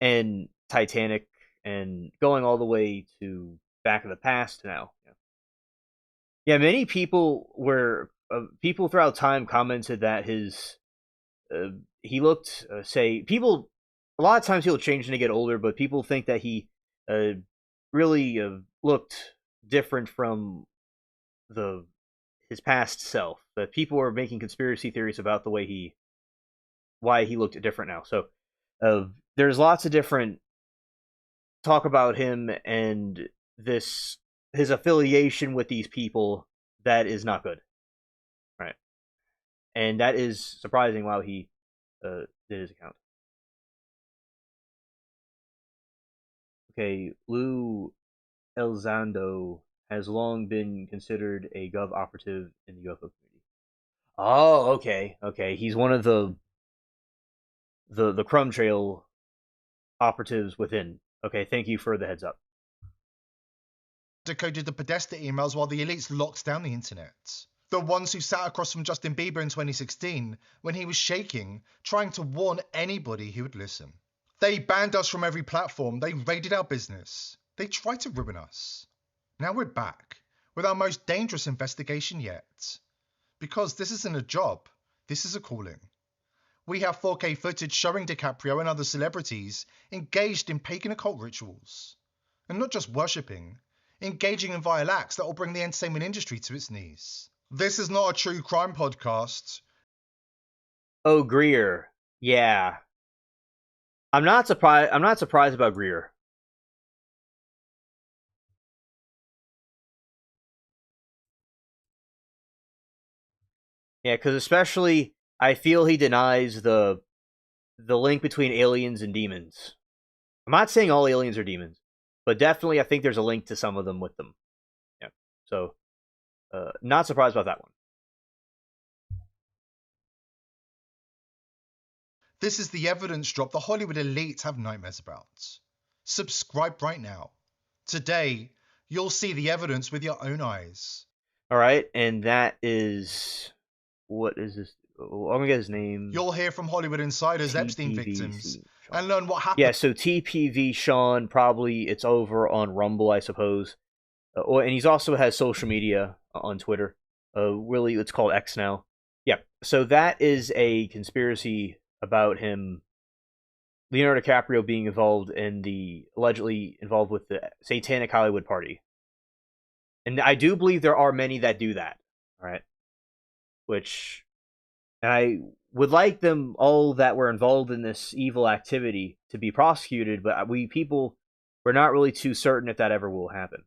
And Titanic, and going all the way to Back in the Past now. Yeah, many people people throughout time commented that he looked, a lot of times he'll change when they get older, but people think that he really looked different from his past self. That people are making conspiracy theories about why he looked different now. So there's lots of different talk about him and his affiliation with these people that is not good, right? And that is surprising. While he did his account. Okay, Lou Elzando has long been considered a Gov operative in the UFO community. Oh, okay. He's one of the Crumb Trail operatives within. Okay, thank you for the heads up. decoded the Podesta emails while the elites locked down the internet. The ones who sat across from Justin Bieber in 2016 when he was shaking, trying to warn anybody who would listen. They banned us from every platform. They raided our business. They tried to ruin us. Now we're back with our most dangerous investigation yet. Because this isn't a job, this is a calling. We have 4K footage showing DiCaprio and other celebrities engaged in pagan occult rituals. And not just worshipping, engaging in vile acts that will bring the entertainment industry to its knees. This is not a true crime podcast. Oh, Greer. Yeah. I'm not surprised about Greer. Yeah, because especially I feel he denies the link between aliens and demons. I'm not saying all aliens are demons, but definitely I think there's a link to some of them with them. Yeah. So, not surprised about that one. This is the evidence drop the Hollywood elites have nightmares about. Subscribe right now. Today, you'll see the evidence with your own eyes. All right, and that is what is this? Oh, I'm gonna get his name. You'll hear from Hollywood insiders, Epstein victims, and learn what happened. Yeah, so TPV Sean, probably it's over on Rumble, I suppose. And he's also has social media on Twitter. Really, it's called X now. Yeah, so that is a conspiracy about him, Leonardo DiCaprio, being allegedly involved with the Satanic Hollywood Party. And I do believe there are many that do that, all right? And I would like them all that were involved in this evil activity to be prosecuted, but we're not really too certain if that ever will happen.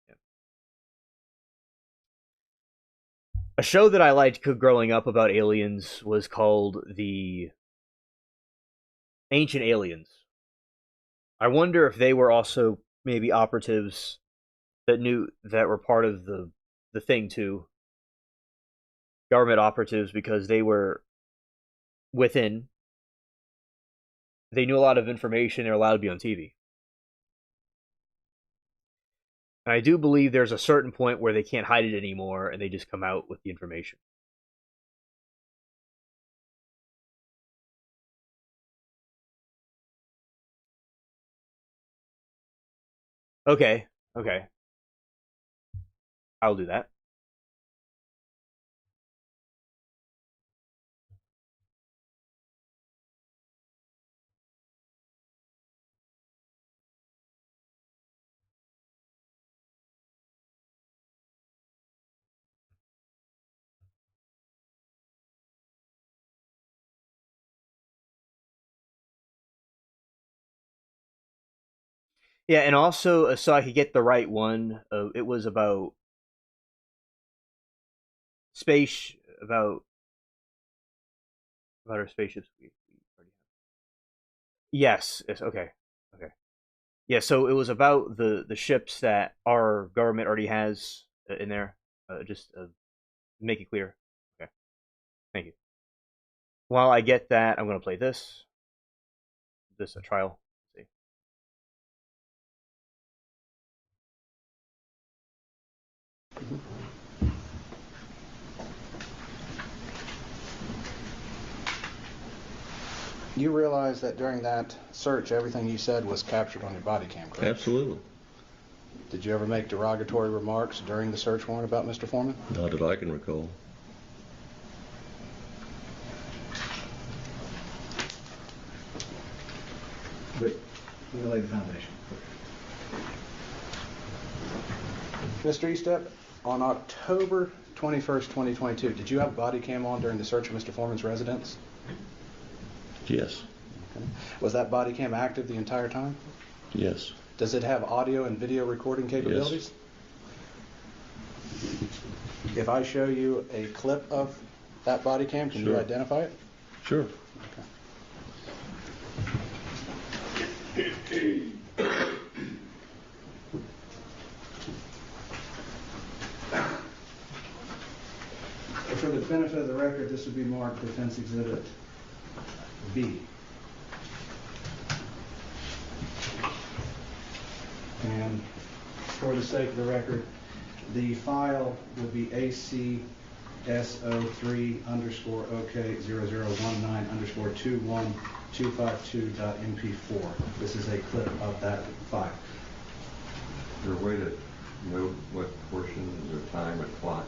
Yeah. A show that I liked growing up about aliens was called The Ancient Aliens. I wonder if they were also maybe operatives that were part of the thing too. Government operatives, because they were within. They knew a lot of information. They're allowed to be on TV. And I do believe there's a certain point where they can't hide it anymore, and they just come out with the information. Okay. I'll do that. Yeah, and also, so I could get the right one, it was about space, about About our spaceships, we already have. Yes. Yes. Okay. Okay. Yeah. So it was about the ships that our government already has in there. Just make it clear. Okay. Thank you. While I get that, I'm going to play this. This a trial. Let's see. You realize that during that search, everything you said was captured on your body cam, correct? Absolutely. Did you ever make derogatory remarks during the search warrant about Mr. Foreman? Not that I can recall. But we're gonna lay the foundation. Mr. Eastep, on October 21st, 2022, did you have a body cam on during the search of Mr. Foreman's residence? Yes. Okay. Was that body cam active the entire time? Yes. Does it have audio and video recording capabilities? If I show you a clip of that body cam, can you Sure. identify it? Sure. For the benefit of the record, this would be marked Defense Exhibit B. And for the sake of the record, the file would be ACSO3_OK0019_21252.mp4. This is a clip of that file. Is there a way to note what portion is there time, a clock?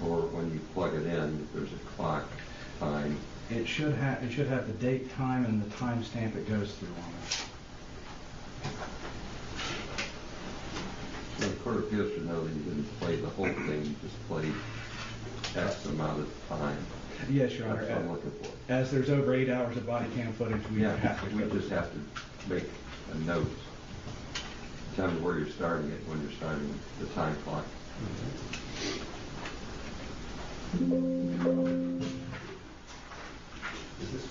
Or when you plug it in, if there's a clock time? It should have the date, time, and the timestamp it goes through on it. So the Court of Appeals should know that you didn't play the whole thing, you just played X amount of time. Yes, Your Honor. That's what I'm looking for. As there's over 8 hours of body cam footage, we have to. We just have to make a note. Tell me where you're starting it when you're starting the time clock. Is this?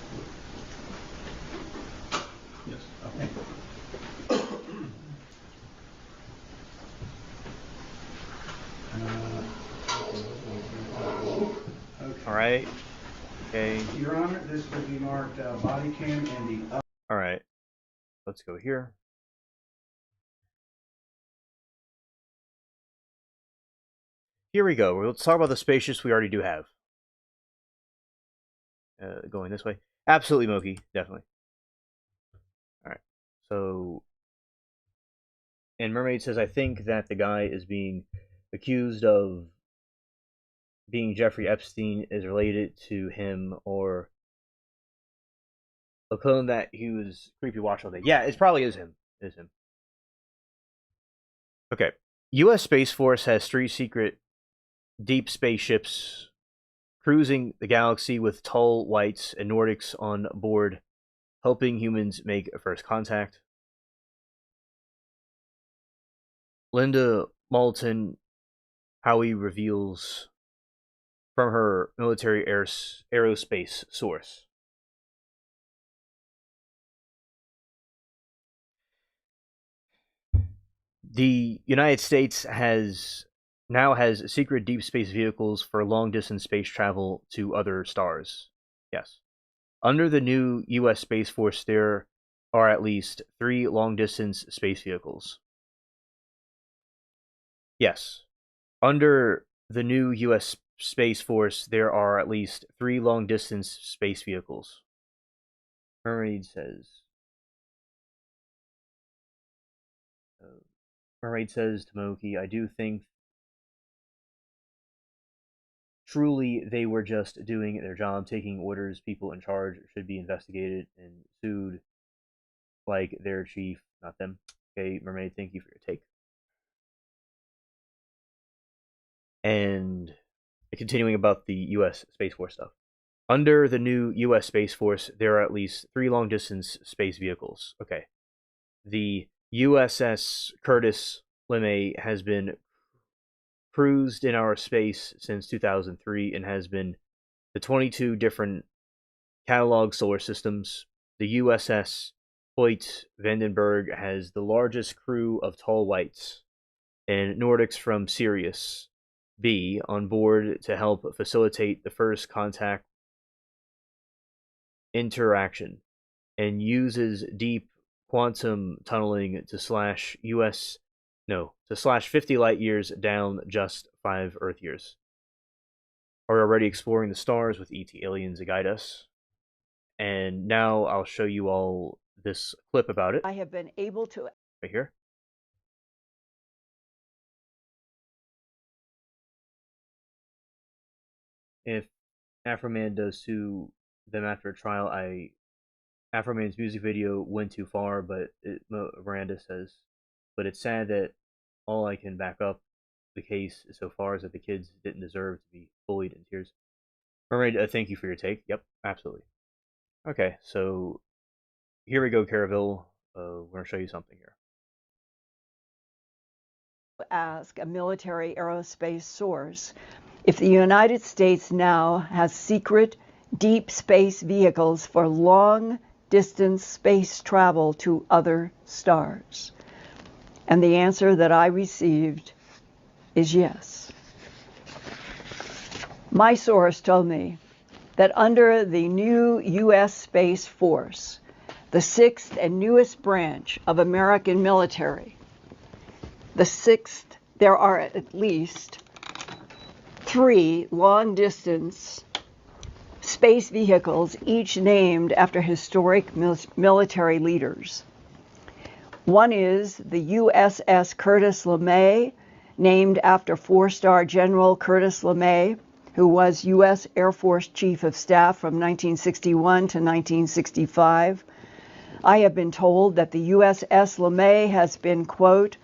Yes. Okay. All right. Okay. Your Honor, this would be marked body cam and the up. All right. Let's go here. Here we go. Let's talk about the spaceships we already do have. Going this way. Absolutely, Moki. Definitely. All right. So, and Mermaid says, I think that the guy is being accused of being Jeffrey Epstein is related to him, or a clone that he was creepy watch all day. Yeah, it probably is him. It is him. Okay. U.S. Space Force has 3 secret deep spaceships cruising the galaxy with tall whites and Nordics on board, helping humans make a first contact. Linda Moulton Howie reveals from her military aerospace source. The United States now has secret deep space vehicles for long distance space travel to other stars. Yes. Under the new U.S. Space Force, there are at least 3 long distance space vehicles. Yes. Under the new U.S. Space Force, there are at least 3 long distance space vehicles. Mermaid says. Mermaid says to Moki, I do think truly they were just doing their job, taking orders. People in charge should be investigated and sued like their chief, not them. Okay, Mermaid, thank you for your take. And continuing about the U.S. Space Force stuff. Under the new U.S. Space Force, there are at least 3 long-distance space vehicles. Okay. The USS Curtis LeMay has been cruised in our space since 2003 and has been the 22 different catalog solar systems. The USS Hoyt Vandenberg has the largest crew of tall whites and Nordics from Sirius B on board to help facilitate the first contact interaction, and uses deep quantum tunneling to slash 50 light years down just 5 Earth years. Are already exploring the stars with ET aliens to guide us. And now I'll show you all this clip about it. I have been able to Right here. If AFROMAN does sue them after a trial, AFROMAN's music video went too far, but Miranda says, but it's sad that all I can back up the case so far is that the kids didn't deserve to be bullied in tears. Miranda, thank you for your take. Yep, absolutely. Okay, so here we go, Caraville. We're going to show you something here. ask a military aerospace source if the United States now has secret deep space vehicles for long distance space travel to other stars. And the answer that I received is yes. My source told me that under the new U.S. Space Force, the sixth and newest branch of American military, there are at least 3 long-distance space vehicles, each named after historic military leaders. One is the USS Curtis LeMay, named after 4-star General Curtis LeMay, who was U.S. Air Force Chief of Staff from 1961 to 1965. I have been told that the USS LeMay has been, quote,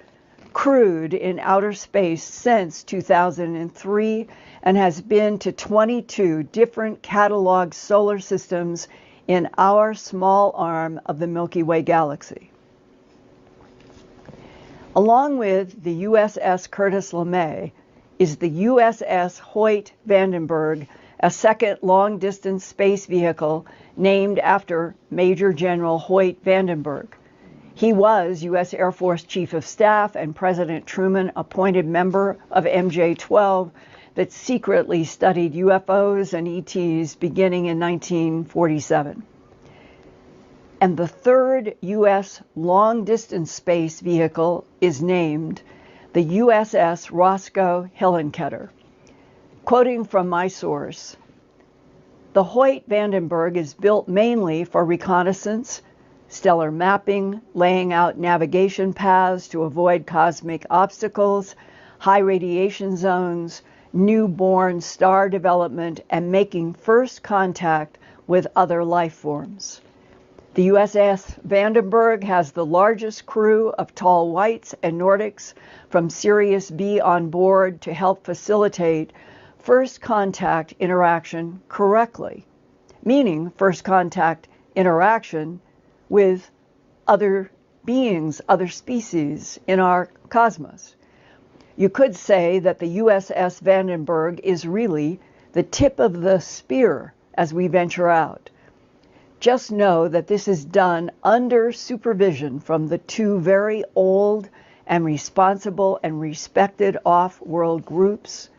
crewed in outer space since 2003 and has been to 22 different catalog solar systems in our small arm of the Milky Way galaxy. Along with the USS Curtis LeMay is the USS Hoyt Vandenberg, a second long-distance space vehicle named after Major General Hoyt Vandenberg. He was U.S. Air Force Chief of Staff and President Truman appointed member of MJ-12 that secretly studied UFOs and ETs beginning in 1947. And the third U.S. long-distance space vehicle is named the USS Roscoe Hillenkoetter. Quoting from my source, the Hoyt Vandenberg is built mainly for reconnaissance, stellar mapping, laying out navigation paths to avoid cosmic obstacles, high radiation zones, newborn star development, and making first contact with other life forms. The USS Vandenberg has the largest crew of tall whites and Nordics from Sirius B on board to help facilitate first contact interaction correctly, meaning first contact interaction with other beings, other species in our cosmos. You could say that the USS Vandenberg is really the tip of the spear as we venture out. Just know that this is done under supervision from the 2 very old and responsible and respected off-world groups,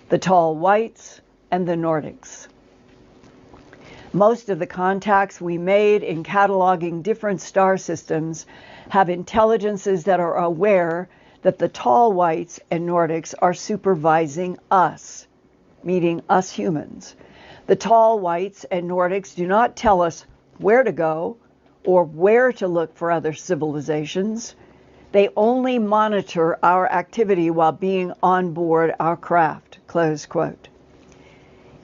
the Tall Whites and the Nordics. Most of the contacts we made in cataloging different star systems have intelligences that are aware that the Tall Whites and Nordics are supervising us, meaning us humans. The Tall Whites and Nordics do not tell us where to go or where to look for other civilizations. They only monitor our activity while being on board our craft, close quote.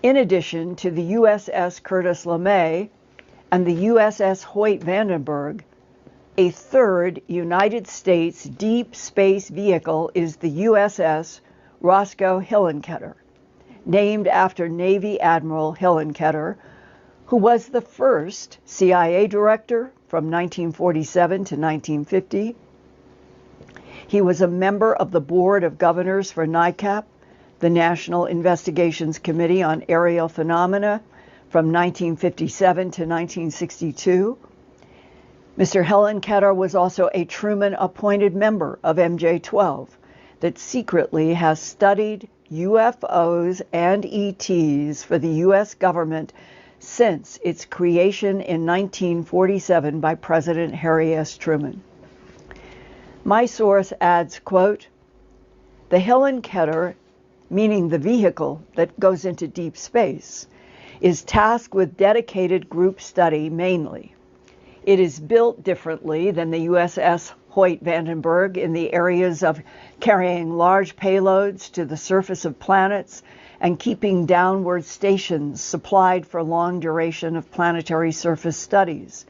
In addition to the USS Curtis LeMay and the USS Hoyt Vandenberg, a third United States deep space vehicle is the USS Roscoe Hillenkoetter, named after Navy Admiral Hillenkoetter, who was the first CIA director from 1947 to 1950. He was a member of the Board of Governors for NICAP, the National Investigations Committee on Aerial Phenomena from 1957 to 1962. Mr. Hellenketter was also a Truman-appointed member of MJ-12 that secretly has studied UFOs and ETs for the U.S. government since its creation in 1947 by President Harry S. Truman. My source adds, quote, "The Hellenketter, meaning the vehicle that goes into deep space, is tasked with dedicated group study mainly. It is built differently than the USS Hoyt Vandenberg in the areas of carrying large payloads to the surface of planets and keeping downward stations supplied for long duration of planetary surface studies.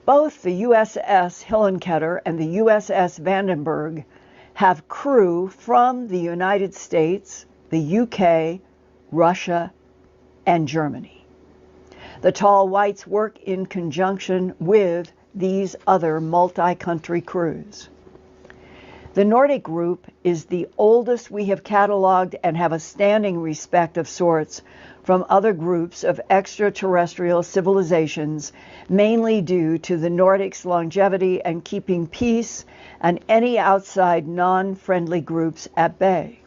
Both the USS Hellenketter and the USS Vandenberg have crew from the United States, the UK, Russia, and Germany. The Tall Whites work in conjunction with these other multi-country crews. The Nordic group is the oldest we have cataloged and have a standing respect of sorts from other groups of extraterrestrial civilizations, mainly due to the Nordics' longevity and keeping peace and any outside non-friendly groups at bay.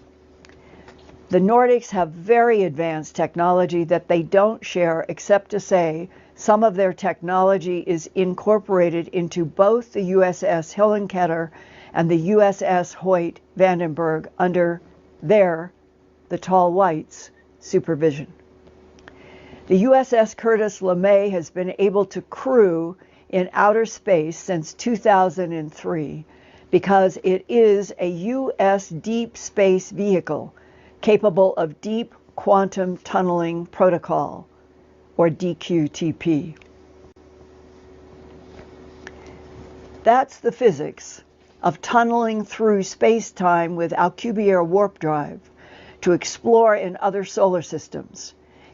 The Nordics have very advanced technology that they don't share, except to say some of their technology is incorporated into both the USS Hellenketter and the USS Hoyt Vandenberg under their, the Tall Whites, supervision. The USS Curtis LeMay has been able to crew in outer space since 2003 because it is a U.S. deep space vehicle capable of Deep Quantum Tunneling Protocol, or DQTP. That's the physics of tunneling through space-time with Alcubierre warp drive to explore in other solar systems.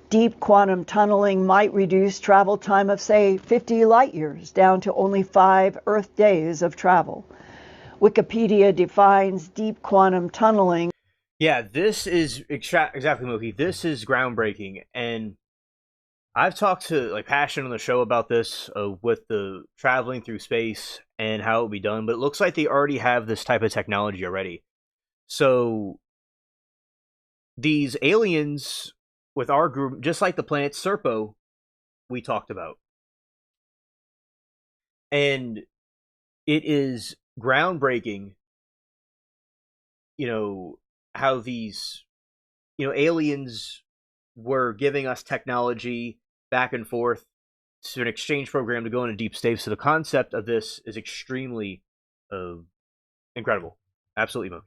Deep quantum tunneling might reduce travel time of, say, 50 light years down to only 5 Earth days of travel. Wikipedia defines deep quantum tunneling. Yeah, this is exactly, Mookie. This is groundbreaking, and I've talked to Passion on the show about this with the traveling through space and how it would be done, but it looks like they already have this type of technology already. So these aliens with our group, just like the planet Serpo we talked about, and it is groundbreaking, how these, aliens were giving us technology back and forth to an exchange program to go into deep space. So the concept of this is extremely incredible. Absolutely,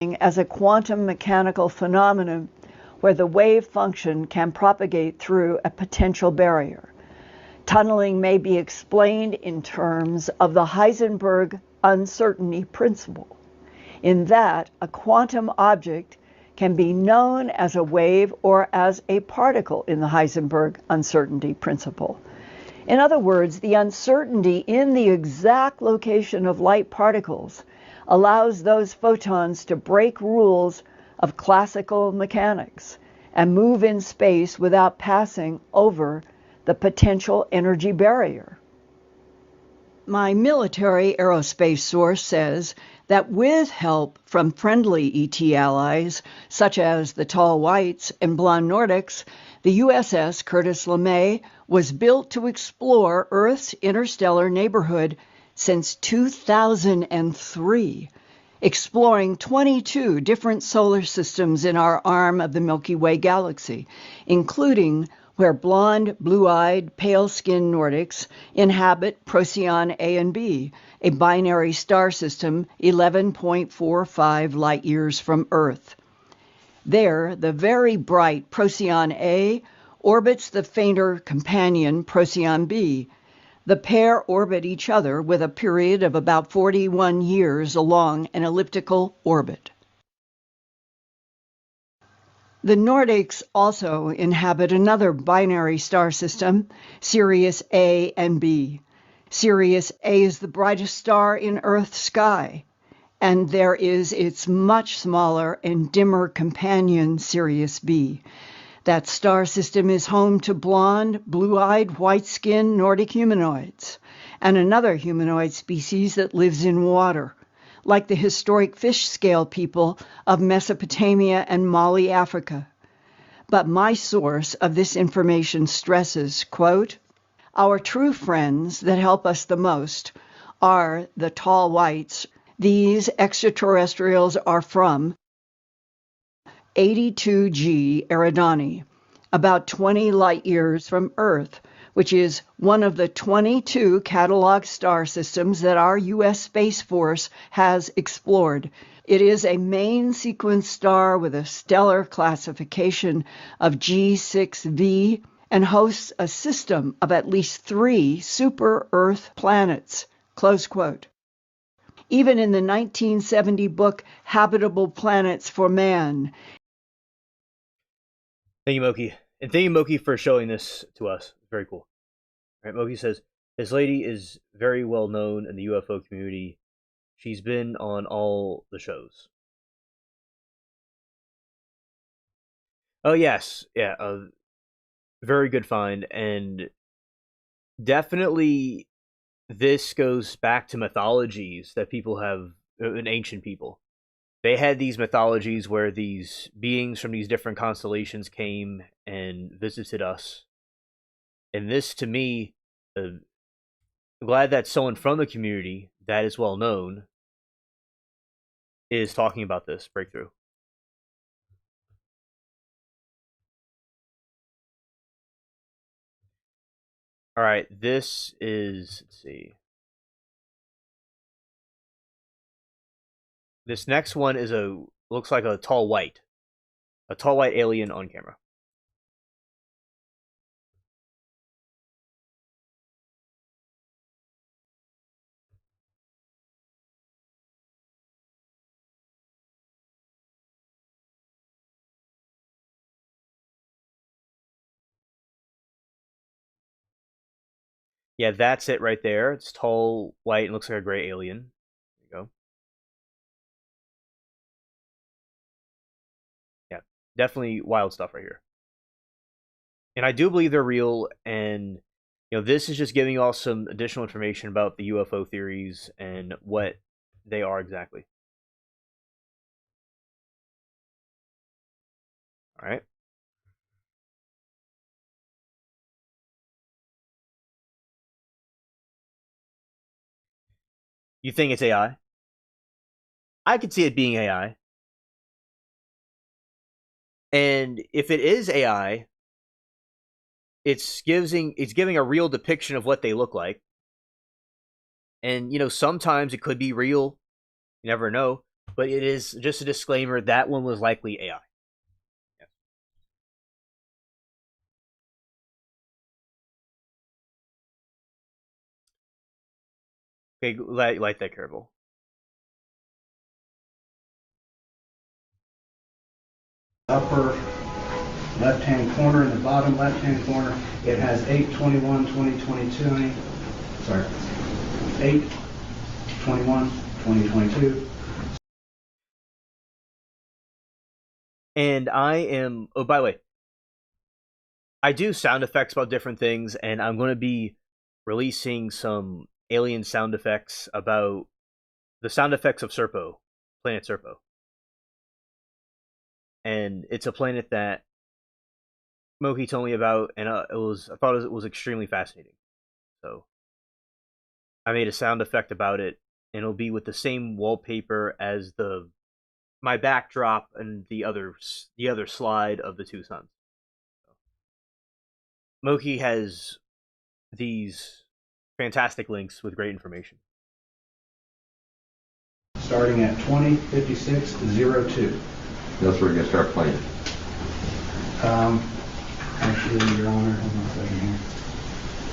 Mookie. As a quantum mechanical phenomenon where the wave function can propagate through a potential barrier. Tunneling may be explained in terms of the Heisenberg uncertainty principle, in that a quantum object can be known as a wave or as a particle in the Heisenberg uncertainty principle. In other words, the uncertainty in the exact location of light particles allows those photons to break rules of classical mechanics and move in space without passing over the potential energy barrier. My military aerospace source says that with help from friendly ET allies, such as the Tall Whites and Blonde Nordics, the USS Curtis LeMay was built to explore Earth's interstellar neighborhood since 2003, exploring 22 different solar systems in our arm of the Milky Way galaxy, including where blonde, blue-eyed, pale-skinned Nordics inhabit Procyon A and B, a binary star system 11.45 light-years from Earth. There, the very bright Procyon A orbits the fainter companion Procyon B. The pair orbit each other with a period of about 41 years along an elliptical orbit. The Nordics also inhabit another binary star system, Sirius A and B. Sirius A is the brightest star in Earth's sky, and there is its much smaller and dimmer companion, Sirius B. That star system is home to blonde, blue-eyed, white-skinned Nordic humanoids, and another humanoid species that lives in water, like the historic fish scale people of Mesopotamia and Mali, Africa. But my source of this information stresses, quote, our true friends that help us the most are the tall whites. These extraterrestrials are from 82G Eridani, about 20 light years from Earth, which is one of the 22 catalog star systems that our U.S. Space Force has explored. It is a main sequence star with a stellar classification of G6V and hosts a system of at least 3 super-Earth planets, close quote. Even in the 1970 book Habitable Planets for Man. Thank you, Moki. And thank you, Moki, for showing this to us. Very cool. All right, Moki says, this lady is very well known in the UFO community. She's been on all the shows. Oh, yes. Yeah, very good find. And definitely this goes back to mythologies that people have, in ancient people. They had these mythologies where these beings from these different constellations came and visited us. And this, to me, I'm glad that someone from the community that is well known is talking about this breakthrough. All right, this is, let's see. This next one is looks like a tall white alien on camera. Yeah, that's it right there. It's tall, white, and looks like a gray alien. There you go. Yeah, definitely wild stuff right here. And I do believe they're real, and this is just giving you all some additional information about the UFO theories and what they are exactly. All right. You think it's AI? I could see it being AI. And if it is AI, it's giving a real depiction of what they look like. And sometimes it could be real. You never know. But it is just a disclaimer, that one was likely AI. Okay, light that careful. Upper left-hand corner and the bottom left-hand corner, it has 8/21/2022. Sorry, 8/21/2022. And I am. Oh, by the way, I do sound effects about different things, and I'm going to be releasing some alien sound effects about the sound effects of Serpo, planet Serpo. And it's a planet that Moki told me about, and I thought it was extremely fascinating. So I made a sound effect about it, and it'll be with the same wallpaper as my backdrop and the other slide of the two suns. Moki has these fantastic links with great information. Starting at 20:56:02. That's where you're gonna start playing. Actually, Your Honor, hold on a second here.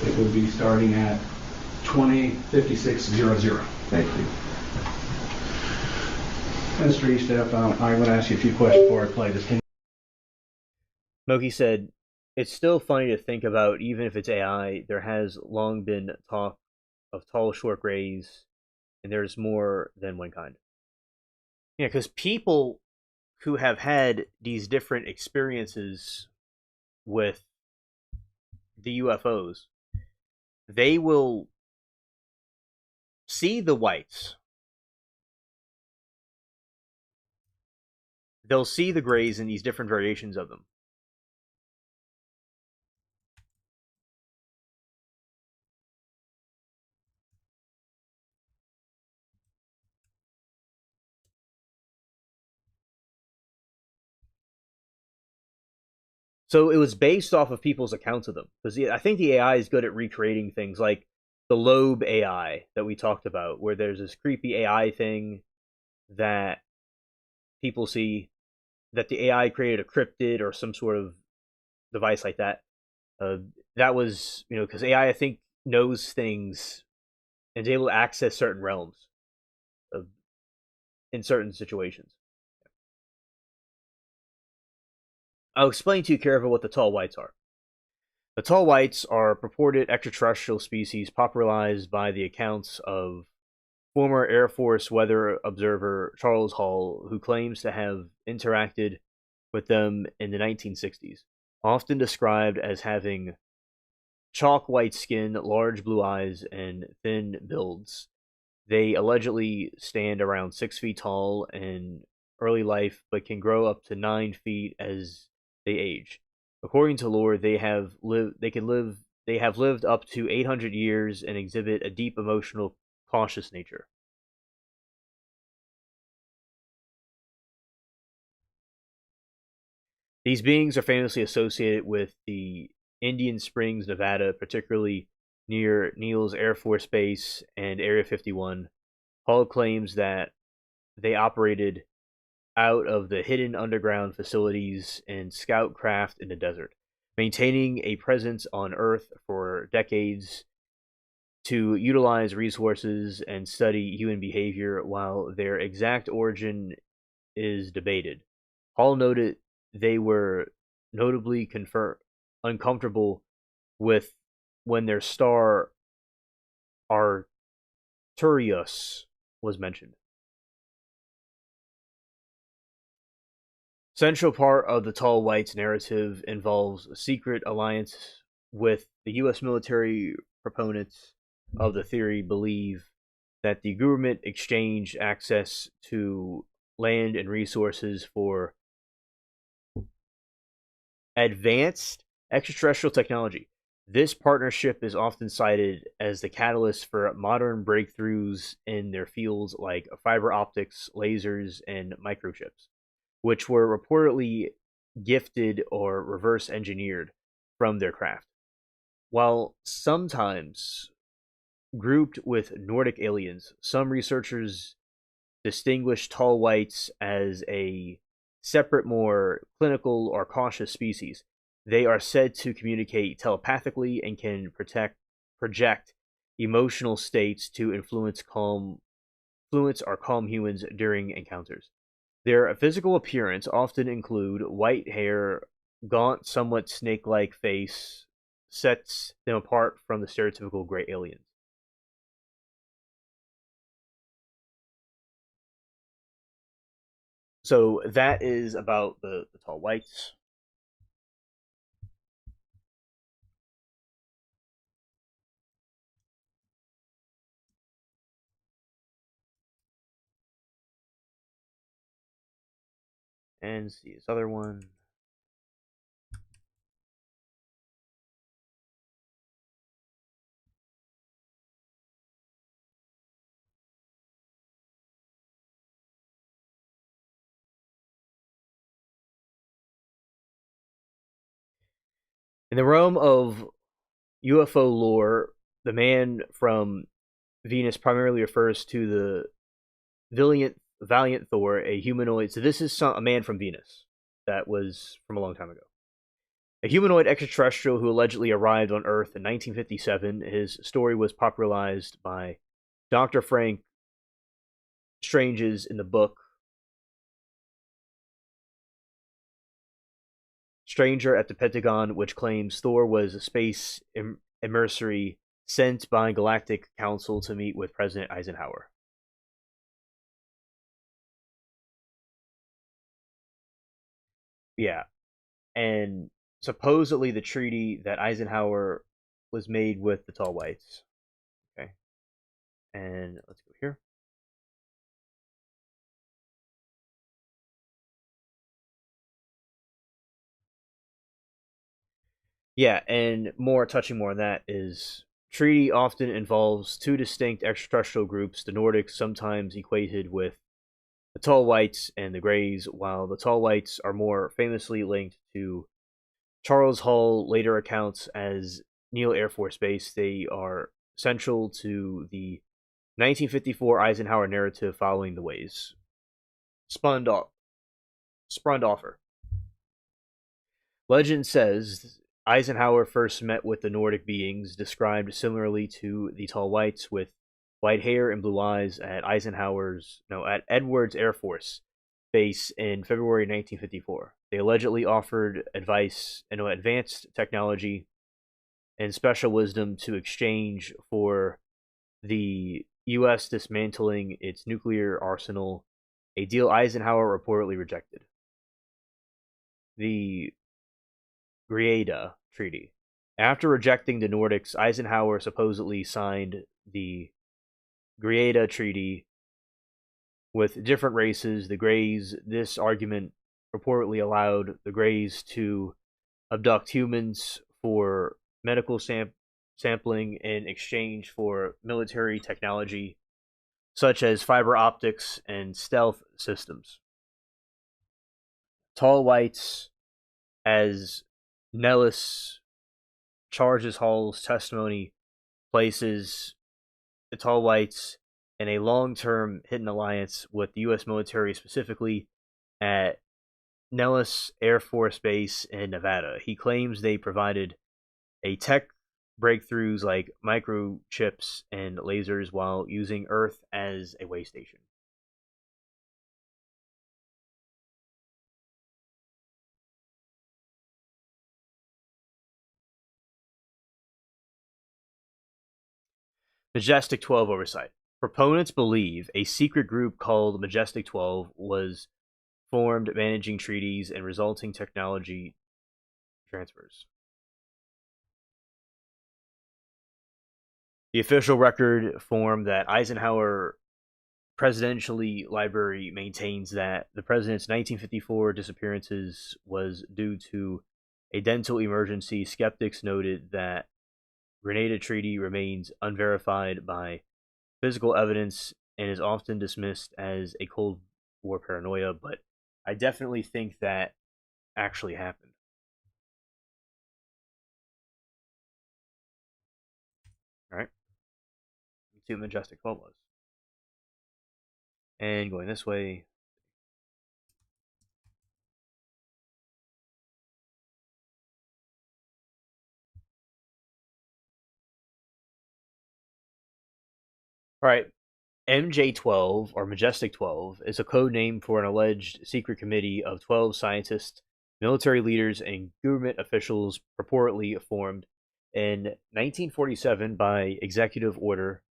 It would be starting at 20:56:00. Thank you. Mr. Eastep, I would ask you a few questions before I play this. Moki said, "It's still funny to think about, even if it's AI, there has long been talk of tall, short grays, and there's more than one kind." Yeah, because people who have had these different experiences with the UFOs, they will see the whites, they'll see the grays and these different variations of them. So it was based off of people's accounts of them. Because I think the AI is good at recreating things like the Loeb AI that we talked about, where there's this creepy AI thing that people see, that the AI created a cryptid or some sort of device like that. That was, because AI, I think, knows things and is able to access certain realms of, in certain situations. I'll explain to you, careful, what the tall whites are. The tall whites are purported extraterrestrial species popularized by the accounts of former Air Force weather observer Charles Hall, who claims to have interacted with them in the 1960s, often described as having chalk white skin, large blue eyes, and thin builds. They allegedly stand around 6 feet tall in early life, but can grow up to 9 feet as they age. According to lore, they have lived up to 800 years and exhibit a deep emotional, cautious nature. These beings are famously associated with the Indian Springs, Nevada, particularly near Neal's Air Force Base and Area 51. Hall claims that they operated out of the hidden underground facilities and scout craft in the desert, maintaining a presence on Earth for decades to utilize resources and study human behavior. While their exact origin is debated, Hall noted they were notably uncomfortable with when their star Arcturus was mentioned. Central part of the Tall Whites narrative involves a secret alliance with the U.S. military. Proponents of the theory believe that the government exchanged access to land and resources for advanced extraterrestrial technology. This partnership is often cited as the catalyst for modern breakthroughs in their fields like fiber optics, lasers, and microchips, which were reportedly gifted or reverse engineered from their craft. While sometimes grouped with Nordic aliens, some researchers distinguish tall whites as a separate, more clinical or cautious species. They are said to communicate telepathically and can project emotional states to influence or calm humans during encounters. Their physical appearance often include white hair, gaunt, somewhat snake-like face, sets them apart from the stereotypical gray aliens. So that is about the tall whites. And see this other one. In the realm of UFO lore, the man from Venus primarily refers to the valiant Thor, a humanoid. So this is a man from Venus that was from a long time ago. A humanoid extraterrestrial who allegedly arrived on Earth in 1957. His story was popularized by Dr. Frank Strange's in the book stranger at the Pentagon, which claims Thor was a space emissary sent by Galactic Council to meet with President Eisenhower. Yeah, and supposedly the treaty that Eisenhower was made with the Tall Whites. Okay, and let's go here. Yeah, and touching more on that is treaty often involves two distinct extraterrestrial groups, the Nordics sometimes equated with the Tall Whites and the Greys, while the Tall Whites are more famously linked to Charles Hall later accounts as Neal Air Force Base. They are central to the 1954 Eisenhower narrative following the Ways. Sprundoffer. Legend says Eisenhower first met with the Nordic beings, described similarly to the Tall Whites, with white hair and blue eyes at Edwards Air Force Base in February 1954. They allegedly offered advice and advanced technology and special wisdom to exchange for the U.S. dismantling its nuclear arsenal, a deal Eisenhower reportedly rejected. The Greada Treaty. After rejecting the Nordics, Eisenhower supposedly signed the Greada Treaty with different races, the Greys. This argument reportedly allowed the Greys to abduct humans for medical sampling in exchange for military technology, such as fiber optics and stealth systems. Tall Whites, as Nellis charges Hall's testimony, places the Tall Whites in a long-term hidden alliance with the U.S. military, specifically at Nellis Air Force Base in Nevada. He claims they provided a tech breakthroughs like microchips and lasers while using Earth as a way station. Majestic 12 oversight. Proponents believe a secret group called Majestic 12 was formed, managing treaties and resulting technology transfers. The official record form that Eisenhower Presidentially Library maintains that the president's 1954 disappearances was due to a dental emergency. Skeptics noted that Grenada Treaty remains unverified by physical evidence and is often dismissed as a Cold War paranoia, but I definitely think that actually happened. All right. Let's see what Majestic 12 was. And going this way. All right. MJ-12, or Majestic 12, is a code name for an alleged secret committee of 12 scientists, military leaders, and government officials purportedly formed in 1947 by executive order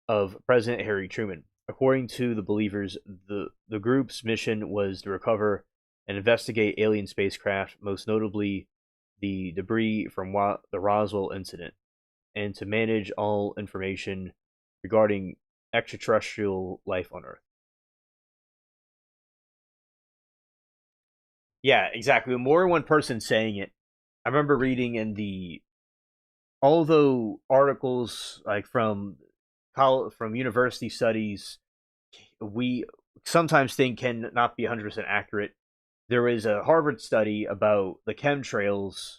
of President Harry Truman. According to the believers, the group's mission was to recover and investigate alien spacecraft, most notably the debris from the Roswell incident, and to manage all information regarding extraterrestrial life on Earth. Yeah, exactly. More than one person saying it. I remember reading in although articles like from university studies, we sometimes think can not be 100% accurate. There was a Harvard study about the chemtrails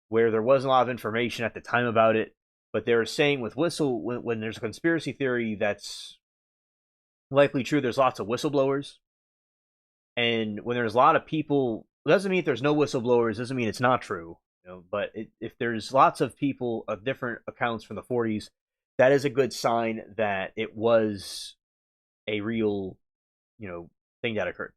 where there wasn't a lot of information at the time about it, but they were saying with when there's a conspiracy theory that's likely true, there's lots of whistleblowers. And when there's a lot of people, it doesn't mean if there's no whistleblowers, doesn't mean it's not true. But if there's lots of people of different accounts from the 40s, that is a good sign that it was a real, thing that occurred.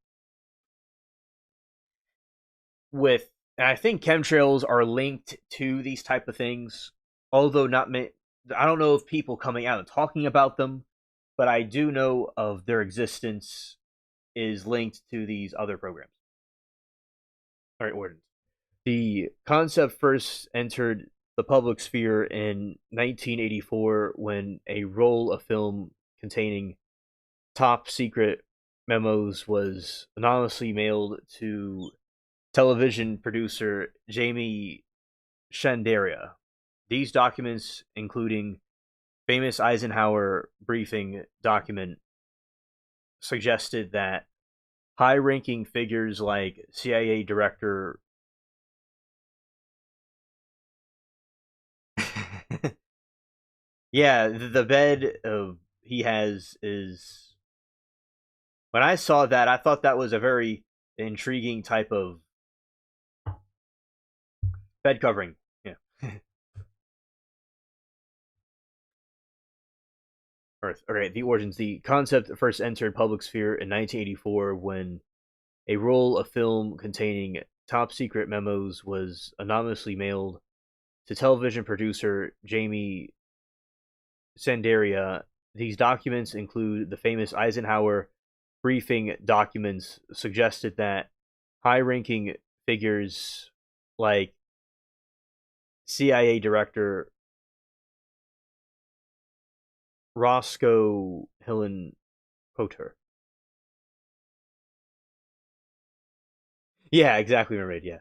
with, and I think chemtrails are linked to these type of things, although not. I don't know if people coming out and talking about them, but I do know of their existence is linked to these other programs. All right, ordinance. The concept first entered the public sphere in 1984 when a roll of film containing top secret memos was anonymously mailed to television producer Jamie Shandaria. These documents, including famous Eisenhower briefing document, suggested that high-ranking figures like CIA director yeah, the bed he has is. When I saw that, I thought that was a very intriguing type of bed covering. Yeah. Earth. Okay, the origins. The concept first entered public sphere in 1984 when a roll of film containing top secret memos was anonymously mailed to television producer Jamie Sandaria. These documents include the famous Eisenhower briefing documents suggested that high-ranking figures like CIA director Roscoe Hillen Potter. Yeah, exactly, Mermaid. Yeah,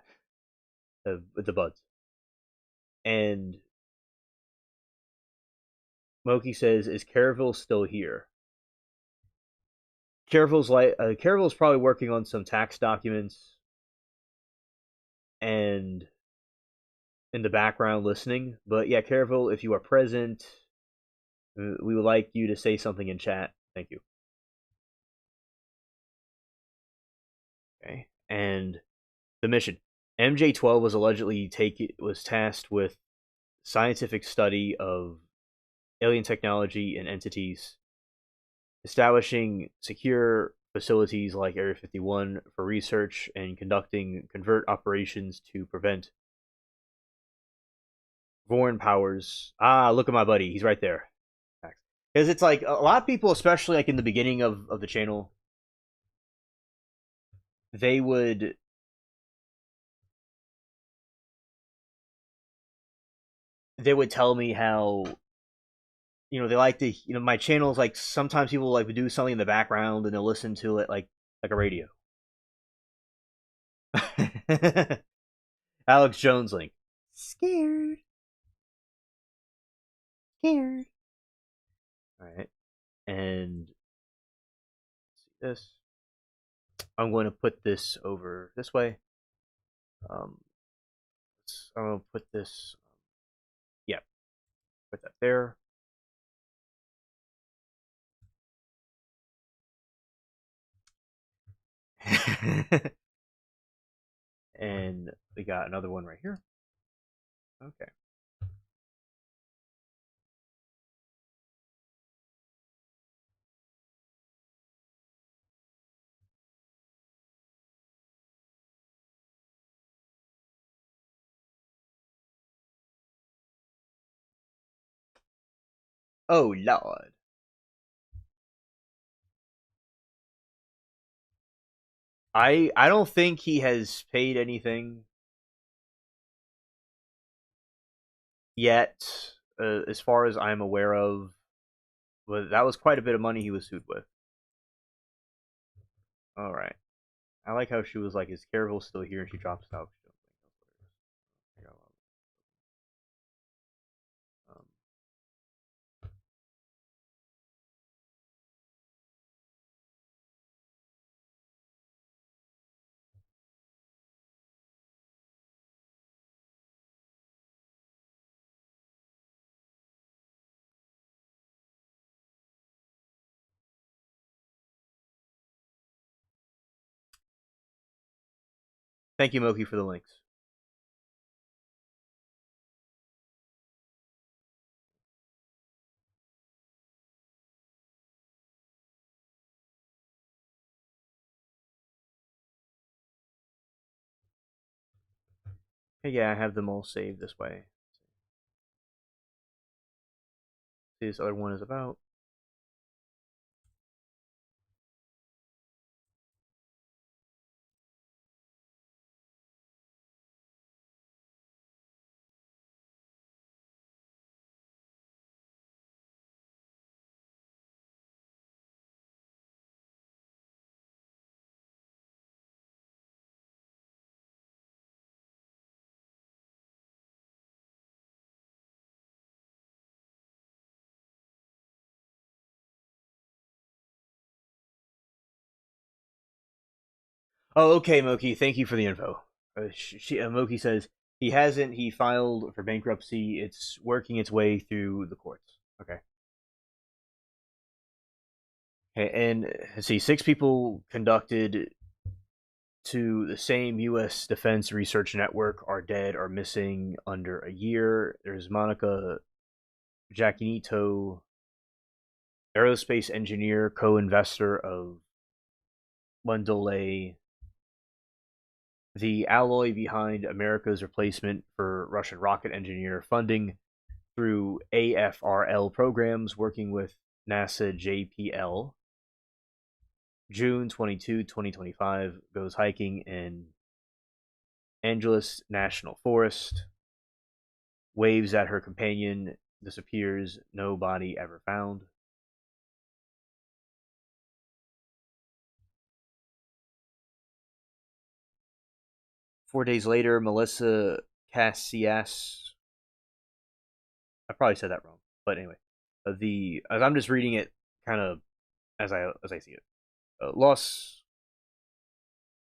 with the buds. And Moki says, "Is Caraville still here?" Caraville's probably working on some tax documents and in the background listening. But yeah, Caraville, if you are present, we would like you to say something in chat. Thank you. Okay, and the mission. MJ-12 was tasked with scientific study of alien technology and entities, establishing secure facilities like Area 51 for research and conducting covert operations to prevent foreign powers. Ah, look at my buddy. He's right there. Because it's like a lot of people, especially like in the beginning of the channel, they would tell me how, they like to, my channel is like sometimes people like to do something in the background and they'll listen to it like a radio. Alex Jones link. Scared. All right, and let's see this. I'm going to put this over this way. I'm going to put this. Yeah, put that there. And we got another one right here. Okay. Oh Lord. I don't think he has paid anything yet, as far as I'm aware of. But that was quite a bit of money he was sued with. All right. I like how she was like, "Is Caraville still here?" And she drops out. Um, Thank you, Moki, for the links. Yeah, I have them all saved this way. This other one is about. Oh, okay, Moki. Thank you for the info. Moki says he hasn't. He filed for bankruptcy. It's working its way through the courts. Okay. Okay, and let's see, 6 people conducted to the same U.S. Defense Research Network are dead or missing under a year. There's Monica Giacchino, aerospace engineer, co-investor of Mundole, the alloy behind America's replacement for Russian rocket engineer, funding through AFRL programs, working with NASA JPL. June 22, 2025, goes hiking in Angeles National Forest, waves at her companion, disappears, no body ever found. Four days later, Melissa Casillas, I probably said that wrong, but anyway, as I'm just reading it kind of as I see it. Los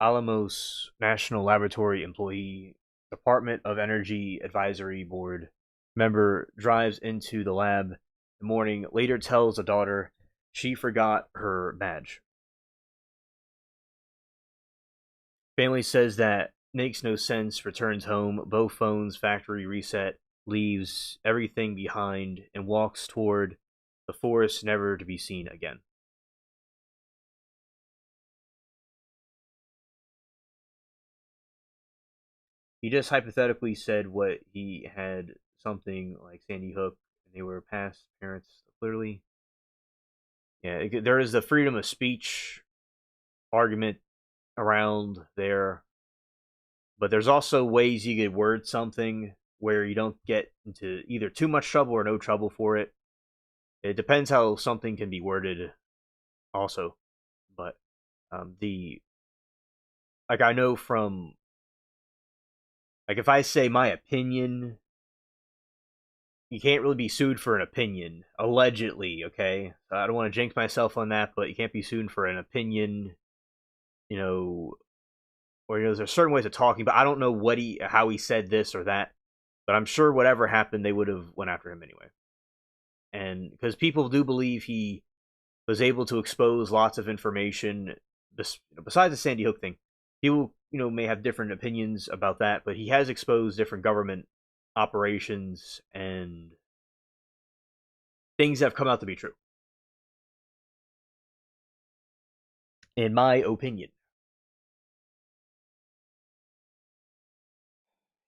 Alamos National Laboratory employee, Department of Energy Advisory Board member drives into the lab in the morning, later tells the daughter she forgot her badge. Family says that makes no sense, returns home, both phones, factory reset, leaves everything behind, and walks toward the forest, never to be seen again. He just hypothetically said what he had something like Sandy Hook, and they were past parents, clearly. Yeah, there is the freedom of speech argument around there, but there's also ways you could word something where you don't get into either too much trouble or no trouble for it. It depends how something can be worded also. But I know from, like, if I say my opinion, you can't really be sued for an opinion, allegedly, okay? I don't want to jinx myself on that, but you can't be sued for an opinion, or there's certain ways of talking, but I don't know how he said this or that, but I'm sure whatever happened, they would have went after him anyway. And because people do believe he was able to expose lots of information, besides the Sandy Hook thing. People, may have different opinions about that, but he has exposed different government operations and things that have come out to be true, in my opinion.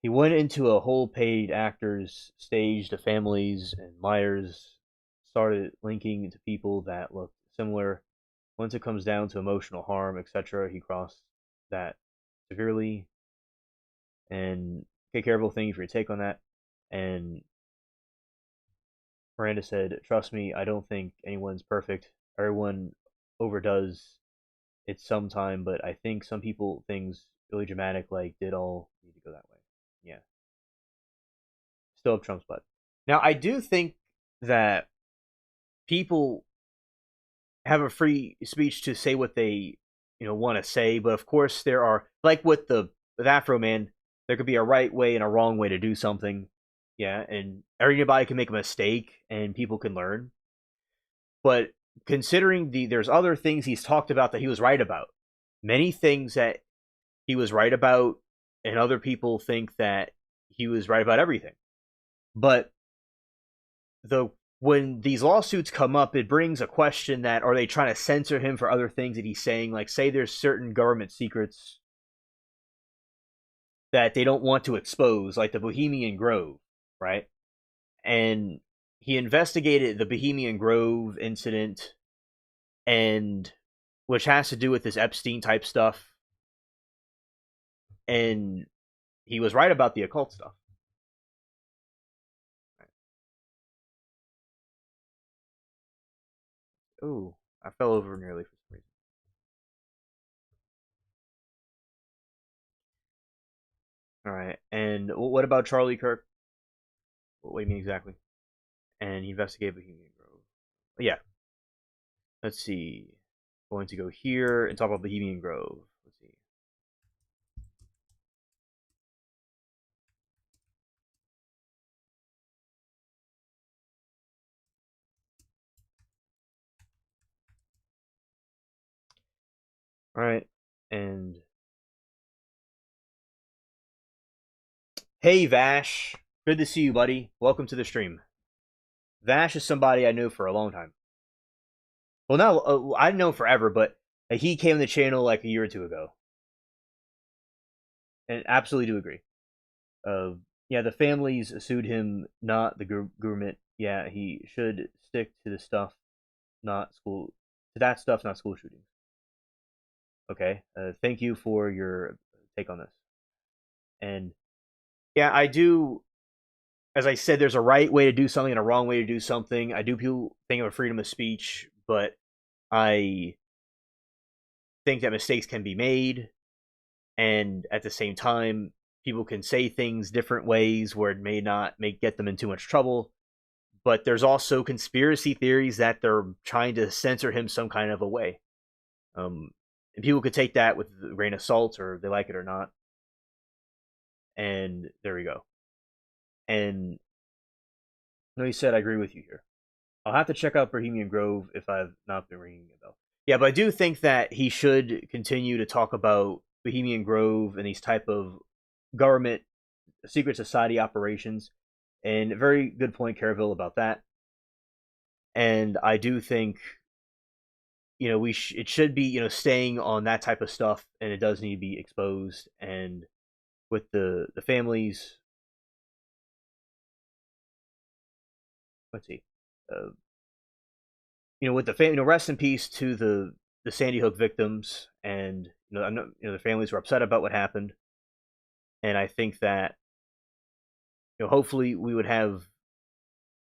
He went into a whole paid actors stage to families, and Myers started linking to people that looked similar. Once it comes down to emotional harm, etc., he crossed that severely. And okay, Careful, thank you for your take on that. And Miranda said, "Trust me, I don't think anyone's perfect. Everyone overdoes it sometime, but I think some people things really dramatic, like did all need to go that way." Yeah. Still up Trump's butt. Now, I do think that people have a free speech to say what they, want to say, but of course there are, like with AFROMAN, there could be a right way and a wrong way to do something. Yeah, and everybody can make a mistake and people can learn. But considering there's other things he's talked about that he was right about. Many things that he was right about, and other people think that he was right about everything. But when these lawsuits come up, it brings a question that, are they trying to censor him for other things that he's saying? Like, say there's certain government secrets that they don't want to expose, like the Bohemian Grove, right? And he investigated the Bohemian Grove incident, and which has to do with this Epstein type stuff. And he was right about the occult stuff. Ooh, I fell over nearly for some reason. All right, and what about Charlie Kirk? What do you mean exactly? And he investigated Bohemian Grove. Yeah, let's see. Going to go here and talk about Bohemian Grove. Let's see. All right, and hey Vash, good to see you, buddy. Welcome to the stream. Vash is somebody I know for a long time. Well, no, I've known forever, but he came to the channel like a year or two ago, and absolutely do agree. Yeah, the families sued him, not the government. Yeah, he should stick to the stuff, not school. To that stuff, not school shootings. Okay. Thank you for your take on this. And yeah, I do. As I said, there's a right way to do something and a wrong way to do something. I do think of freedom of speech, but I think that mistakes can be made, and at the same time, people can say things different ways where it may not get them in too much trouble. But there's also conspiracy theories that they're trying to censor him some kind of a way. And people could take that with a grain of salt, or they like it or not. And there we go. And no, he said, I agree with you here. I'll have to check out Bohemian Grove if I've not been ringing a bell. Yeah, but I do think that he should continue to talk about Bohemian Grove and these type of government secret society operations. And a very good point, Caraville, about that. And I do think, it should be, staying on that type of stuff, and it does need to be exposed. And with the families, let's see, with the family, rest in peace to the Sandy Hook victims, and I know, the families were upset about what happened, and I think that hopefully we would have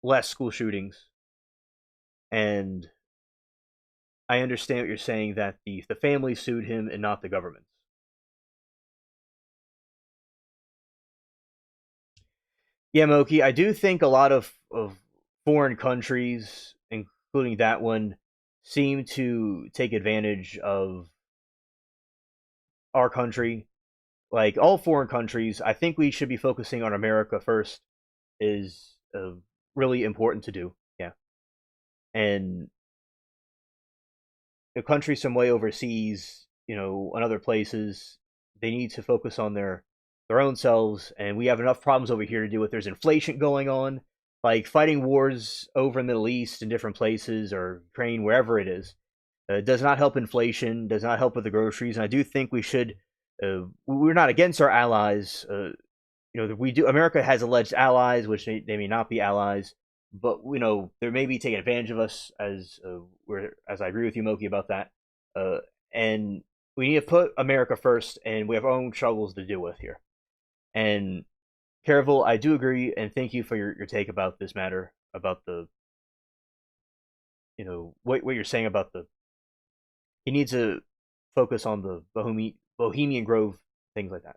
less school shootings. And I understand what you're saying, that the family sued him and not the government. Yeah, Moki, I do think a lot of foreign countries, including that one, seem to take advantage of our country. Like all foreign countries, I think we should be focusing on America first. Is really important to do. Yeah, and countries some way overseas, and other places, they need to focus on their own selves. And we have enough problems over here to deal with. There's inflation going on, like fighting wars over the Middle East in different places, or Ukraine, wherever it is. Does not help inflation, does not help with the groceries. And I do think we should. We're not against our allies. We do. America has alleged allies, which they may not be allies, but they may be taking advantage of us, as as I agree with you, Moki, about that. And we need to put America first, and we have our own struggles to deal with here. And Caravel, I do agree, and thank you for your take about this matter, about the what you're saying about he needs to focus on the Bohemian Grove, things like that.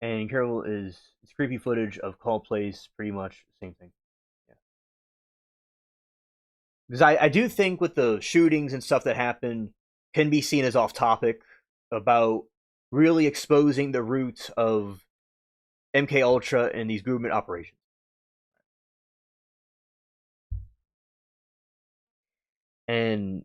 And Carol it's creepy footage of call plays, pretty much the same thing. Yeah. Because I do think with the shootings and stuff that happen can be seen as off topic, about really exposing the roots of MK Ultra and these government operations. And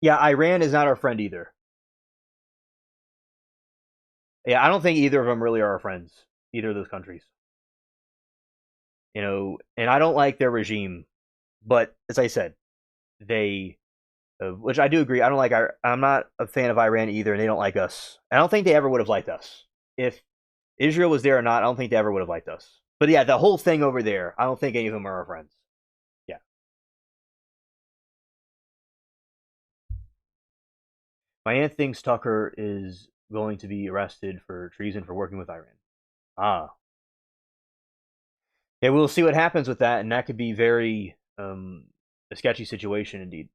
yeah, Iran is not our friend either. Yeah, I don't think either of them really are our friends. Either of those countries. And I don't like their regime, but as I said, they, which I do agree. I don't like I'm not a fan of Iran either, and they don't like us. I don't think they ever would have liked us if Israel was there or not. I don't think they ever would have liked us. But yeah, the whole thing over there, I don't think any of them are our friends. Yeah. My aunt thinks Tucker is going to be arrested for treason for working with Iran. Ah. Yeah, we'll see what happens with that, and that could be very a sketchy situation indeed.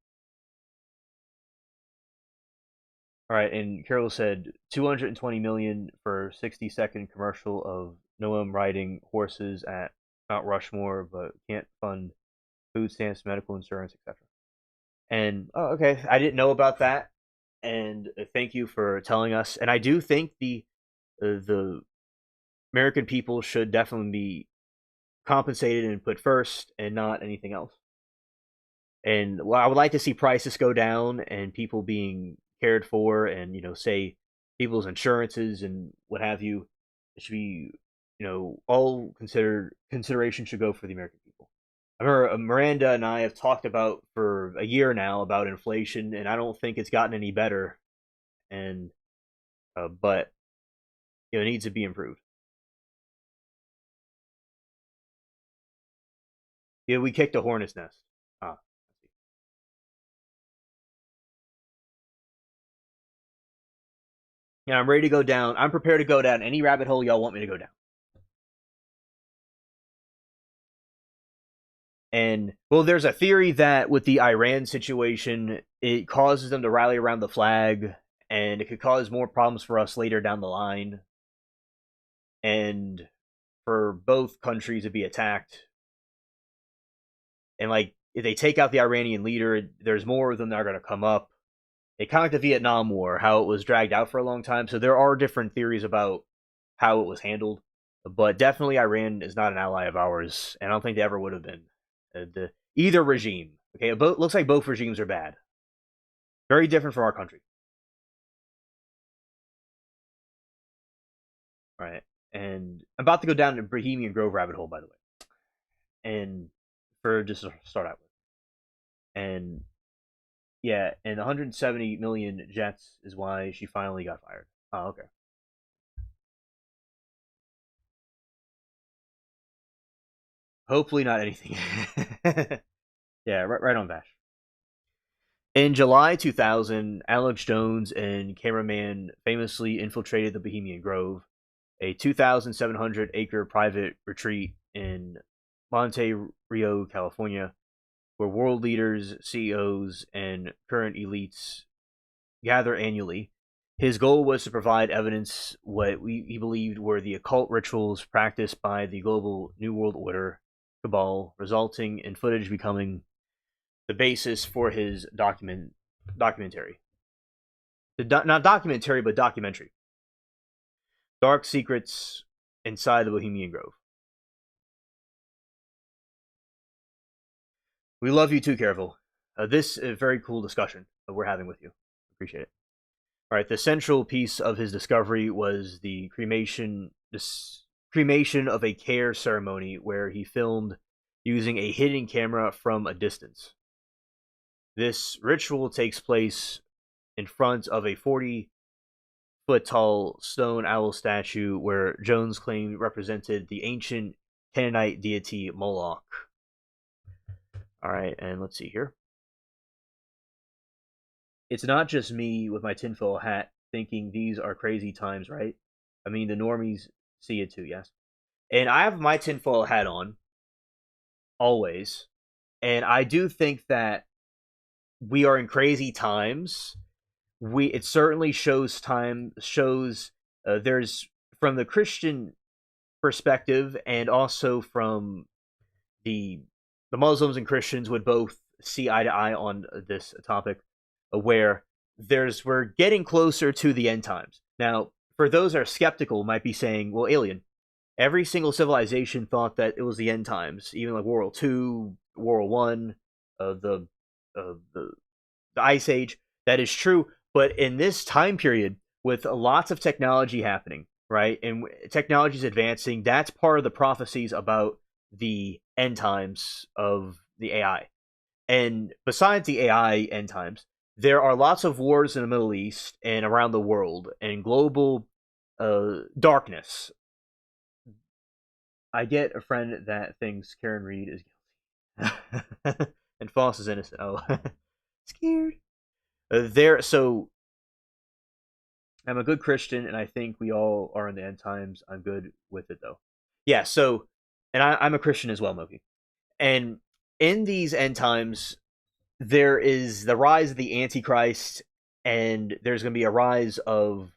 All right, and Carol said 220 million for 60-second commercial of Noam riding horses at Mount Rushmore, but can't fund food stamps, medical insurance, etc. And okay, I didn't know about that, and thank you for telling us. And I do think the American people should definitely be compensated and put first, and not anything else. And well, I would like to see prices go down and people being cared for, and say people's insurances and what have you. It should be, all consideration should go for the American people. I remember Miranda and I have talked about for a year now about inflation, and I don't think it's gotten any better. And but it needs to be improved. Yeah, we kicked a hornet's nest. Ah. Yeah, I'm ready to go down. I'm prepared to go down any rabbit hole y'all want me to go down. And well, there's a theory that with the Iran situation, it causes them to rally around the flag, and it could cause more problems for us later down the line. And for both countries to be attacked. And like, if they take out the Iranian leader, there's more of them that are going to come up. It kind of like the Vietnam War, how it was dragged out for a long time. So there are different theories about how it was handled. But definitely Iran is not an ally of ours, and I don't think they ever would have been. Either regime. Okay, it looks like both regimes are bad. Very different from our country. Right. And I'm about to go down the Bohemian Grove rabbit hole, by the way. And for just to start out with. And yeah, and 170 million jets is why she finally got fired. Oh, okay. Hopefully not anything. Yeah, right on Vash. In July 2000, Alex Jones and cameraman famously infiltrated the Bohemian Grove, a 2,700-acre private retreat in Monte Rio, California, where world leaders, CEOs, and current elites gather annually. His goal was to provide evidence what he believed were the occult rituals practiced by the global New World Order cabal, resulting in footage becoming the basis for his documentary. Not documentary, but documentary. Dark Secrets Inside the Bohemian Grove. We love you too, Careful. This is a very cool discussion that we're having with you. Appreciate it. All right, the central piece of his discovery was the cremation of a care ceremony where he filmed using a hidden camera from a distance. This ritual takes place in front of a 40-foot-tall stone owl statue where Jones claimed represented the ancient Canaanite deity Moloch. All right, and let's see here. It's not just me with my tinfoil hat thinking these are crazy times, right? I mean, the normies see it too, yes? And I have my tinfoil hat on, always. And I do think that we are in crazy times. It certainly shows there's, from the Christian perspective, and also from the Muslims and Christians would both see eye to eye on this topic, where we're getting closer to the end times. Now, for those that are skeptical, might be saying, well, alien, every single civilization thought that it was the end times, even like World War II, World War One, the Ice Age. That is true, but in this time period, with lots of technology happening, right? And technology is advancing. That's part of the prophecies about the end times of the AI. And besides the AI end times, there are lots of wars in the Middle East and around the world, and global darkness. I get a friend that thinks Karen Reed is guilty, and Foss is innocent. Oh, scared. So I'm a good Christian, and I think we all are in the end times. I'm good with it, though. Yeah. So, and I'm a Christian as well, Moki. And in these end times, there is the rise of the Antichrist, and there's going to be a rise of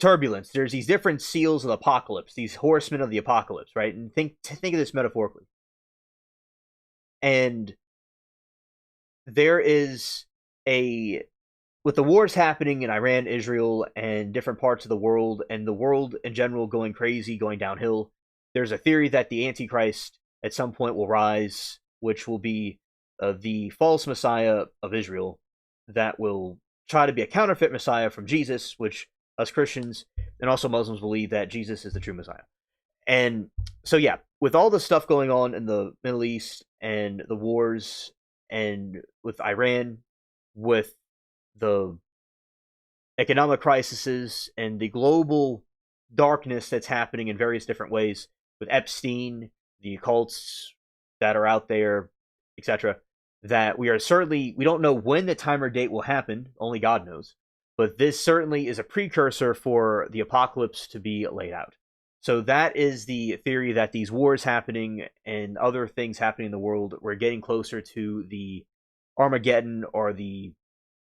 turbulence. There's these different seals of the apocalypse, these horsemen of the apocalypse, right? And think of this metaphorically. And there is with the wars happening in Iran, Israel, and different parts of the world, and the world in general going crazy, going downhill, there's a theory that the Antichrist at some point will rise, which will be the false Messiah of Israel that will try to be a counterfeit Messiah from Jesus, which us Christians and also Muslims believe that Jesus is the true Messiah. And so, yeah, with all the stuff going on in the Middle East and the wars, and with Iran, with the economic crises and the global darkness that's happening in various different ways, with Epstein, the occults that are out there, etc., that we don't know when the time or date will happen, only God knows, but this certainly is a precursor for the apocalypse to be laid out. So that is the theory, that these wars happening and other things happening in the world, we're getting closer to the Armageddon, or the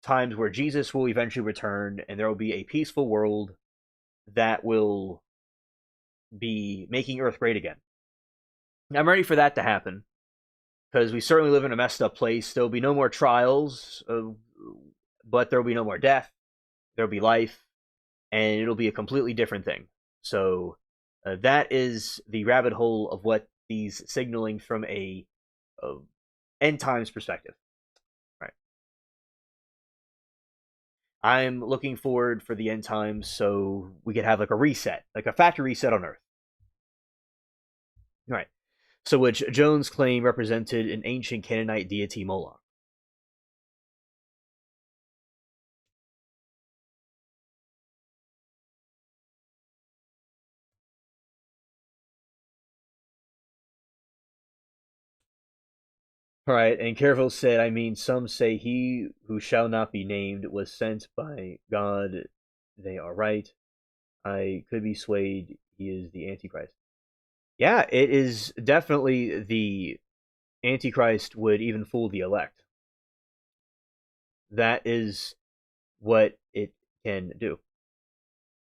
times where Jesus will eventually return, and there will be a peaceful world that will be making Earth great again. I'm ready for that to happen, because we certainly live in a messed up place. There will be no more trials, but there will be no more death. There will be life, and it'll be a completely different thing. So that is the rabbit hole of what these signaling from a end times perspective. Right. I'm looking forward for the end times so we could have like a reset, like a factory reset on Earth. Right. So which Jones claimed represented an ancient Canaanite deity Moloch. All right, and Careful said, I mean, some say he who shall not be named was sent by God. They are right. I could be swayed. He is the Antichrist. Yeah, it is definitely the Antichrist would even fool the elect. That is what it can do.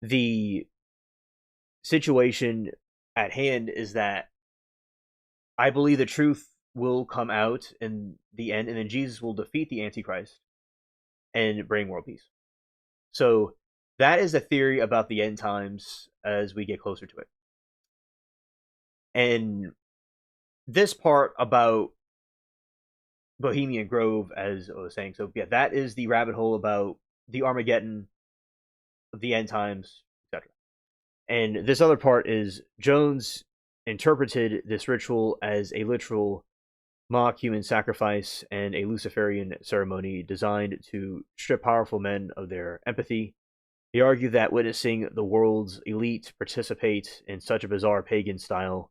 The situation at hand is that I believe the truth will come out in the end, and then Jesus will defeat the Antichrist and bring world peace. So that is the theory about the end times as we get closer to it. And this part about Bohemian Grove, as I was saying, so yeah, that is the rabbit hole about the Armageddon, the end times, etc. And this other part is Jones interpreted this ritual as a literal mock human sacrifice and a Luciferian ceremony designed to strip powerful men of their empathy. He argued that witnessing the world's elite participate in such a bizarre pagan style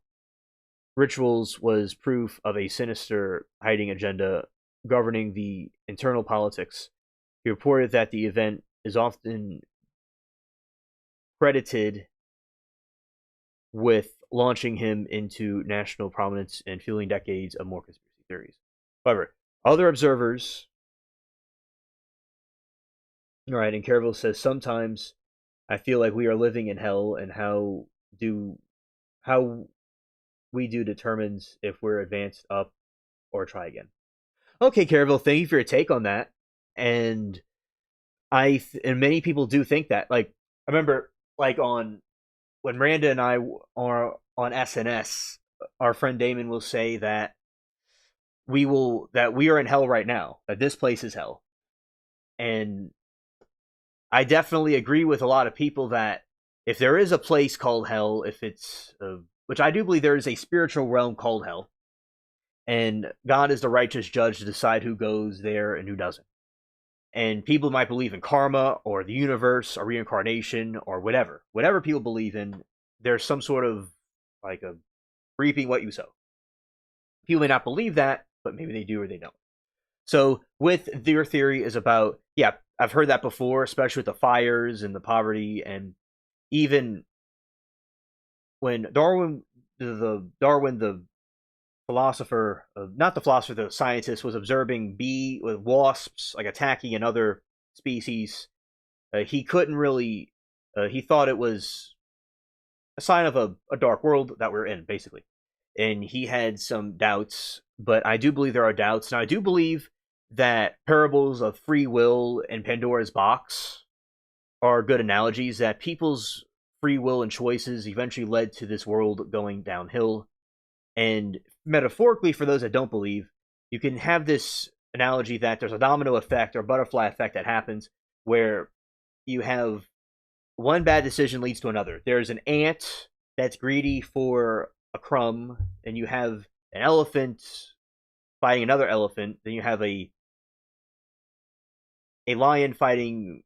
rituals was proof of a sinister hiding agenda governing the internal politics. He reported that the event is often credited with launching him into national prominence and fueling decades of more conspiracy theories. However, other observers, all right, and Carville says, sometimes I feel like we are living in hell, and how we do determines if we're advanced up or try again. Okay, Carville, thank you for your take on that. And and many people do think that. Like, I remember, like, on when Miranda and I are on SNS, our friend Damon will say that we are in hell right now, that this place is hell. And I definitely agree with a lot of people that if there is a place called hell, if it's, which I do believe there is a spiritual realm called hell, and God is the righteous judge to decide who goes there and who doesn't. And people might believe in karma or the universe or reincarnation or whatever people believe in. There's some sort of like a reaping what you sow. People may not believe that, but maybe they do or they don't. So with your theory is about, yeah, I've heard that before, especially with the fires and the poverty, and even when Darwin, the philosopher, not the philosopher, the scientist, was observing bee with wasps like attacking another species. He couldn't really. He thought it was a sign of a dark world that we're in, basically, and he had some doubts. But I do believe there are doubts. Now I do believe that parables of free will and Pandora's box are good analogies. That people's free will and choices eventually led to this world going downhill. And metaphorically, for those that don't believe, you can have this analogy that there's a domino effect or butterfly effect that happens where you have one bad decision leads to another. There's an ant that's greedy for a crumb, and you have an elephant fighting another elephant. Then you have a lion fighting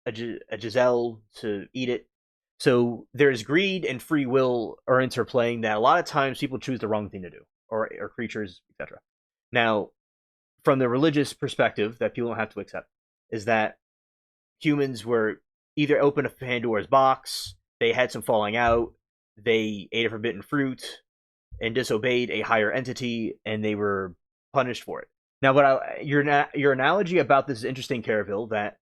a gazelle to eat it. So there's greed and free will are interplaying that a lot of times people choose the wrong thing to do, or creatures, etc. Now, from the religious perspective that people don't have to accept, is that humans were either open to Pandora's box, they had some falling out, they ate a forbidden fruit, and disobeyed a higher entity, and they were punished for it. Now, your analogy about this is interesting, Caraville, that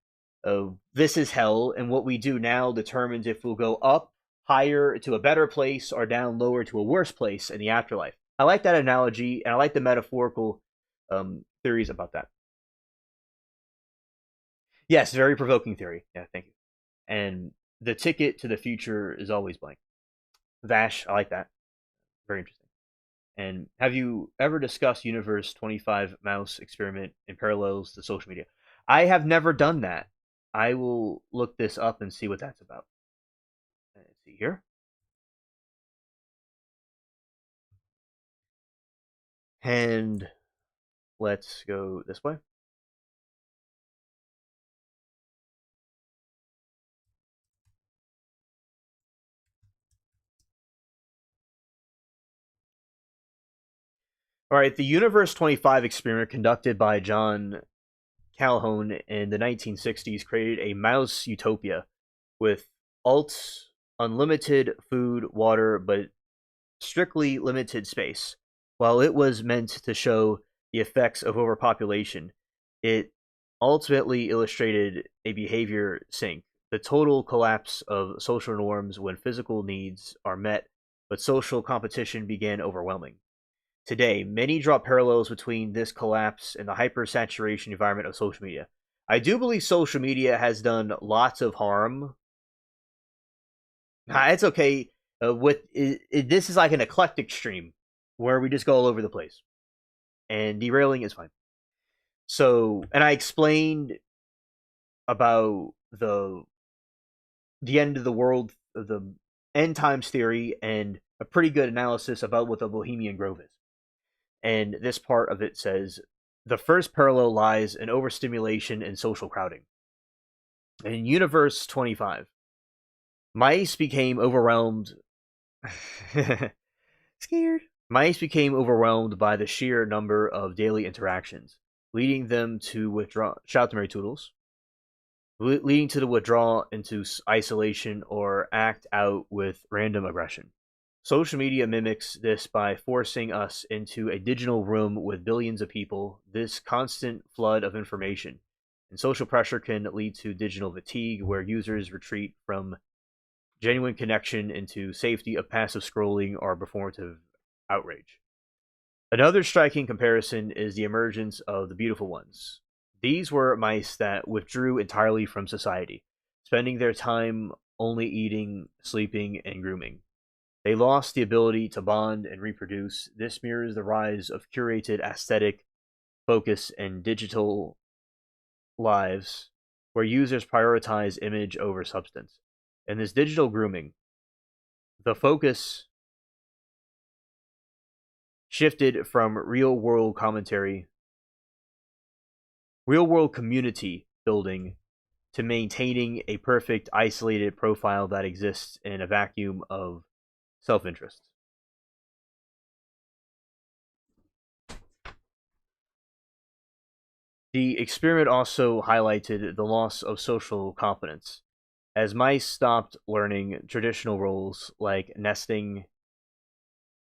this is hell, and what we do now determines if we'll go up higher to a better place or down lower to a worse place in the afterlife. I like that analogy, and I like the metaphorical theories about that. Yes, very provoking theory. Yeah, thank you. And the ticket to the future is always blank. Vash, I like that. Very interesting. And have you ever discussed Universe 25 mouse experiment in parallels to social media? I have never done that. I will look this up and see what that's about. Let's see here. And let's go this way. All right, the Universe 25 experiment conducted by John Calhoun in the 1960s created a mouse utopia with unlimited food, water, but strictly limited space. While it was meant to show the effects of overpopulation, it ultimately illustrated a behavior sink, the total collapse of social norms when physical needs are met, but social competition began overwhelming. Today, many draw parallels between this collapse and the hypersaturation environment of social media. I do believe social media has done lots of harm. It's okay. This is like an eclectic stream where we just go all over the place, and derailing is fine. So, and I explained about the end of the world, the end times theory, and a pretty good analysis about what the Bohemian Grove is. And this part of it says the first parallel lies in overstimulation and social crowding. In Universe 25, mice became overwhelmed. Scared. Mice became overwhelmed by the sheer number of daily interactions, leading them to withdraw. Shout to Mary Toodles. Leading to the withdrawal into isolation or act out with random aggression. Social media mimics this by forcing us into a digital room with billions of people. This constant flood of information and social pressure can lead to digital fatigue, where users retreat from genuine connection into safety of passive scrolling or performative outrage. Another striking comparison is the emergence of the beautiful ones. These were mice that withdrew entirely from society, spending their time only eating, sleeping, and grooming. They lost the ability to bond and reproduce. This mirrors the rise of curated aesthetic focus and digital lives where users prioritize image over substance. In this digital grooming, the focus shifted from real-world community building to maintaining a perfect isolated profile that exists in a vacuum of self-interest. The experiment also highlighted the loss of social competence. As mice stopped learning traditional roles like nesting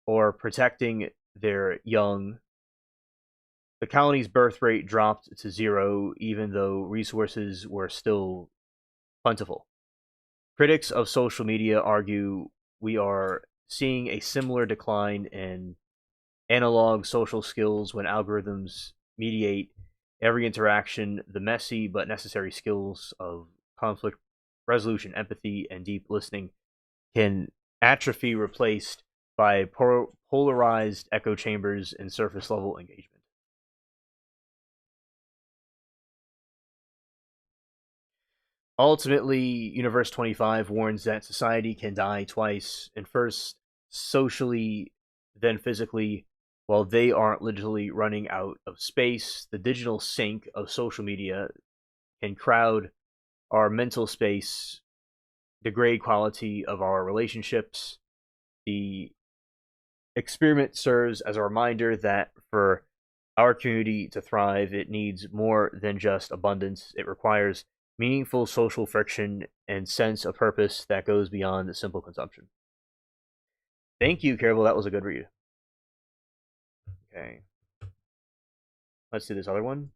or protecting their young, the colony's birth rate dropped to 0, even though resources were still plentiful. Critics of social media argue we are seeing a similar decline in analog social skills when algorithms mediate every interaction. The messy but necessary skills of conflict resolution, empathy, and deep listening can atrophy, replaced by polarized echo chambers and surface level engagement. Ultimately, Universe 25 warns that society can die twice, and first socially, then physically, while they aren't literally running out of space. The digital sink of social media can crowd our mental space, degrade quality of our relationships. The experiment serves as a reminder that for our community to thrive, it needs more than just abundance. It requires meaningful social friction and sense of purpose that goes beyond simple consumption. Thank you, Carol. That was a good read. Okay. Let's do this other one.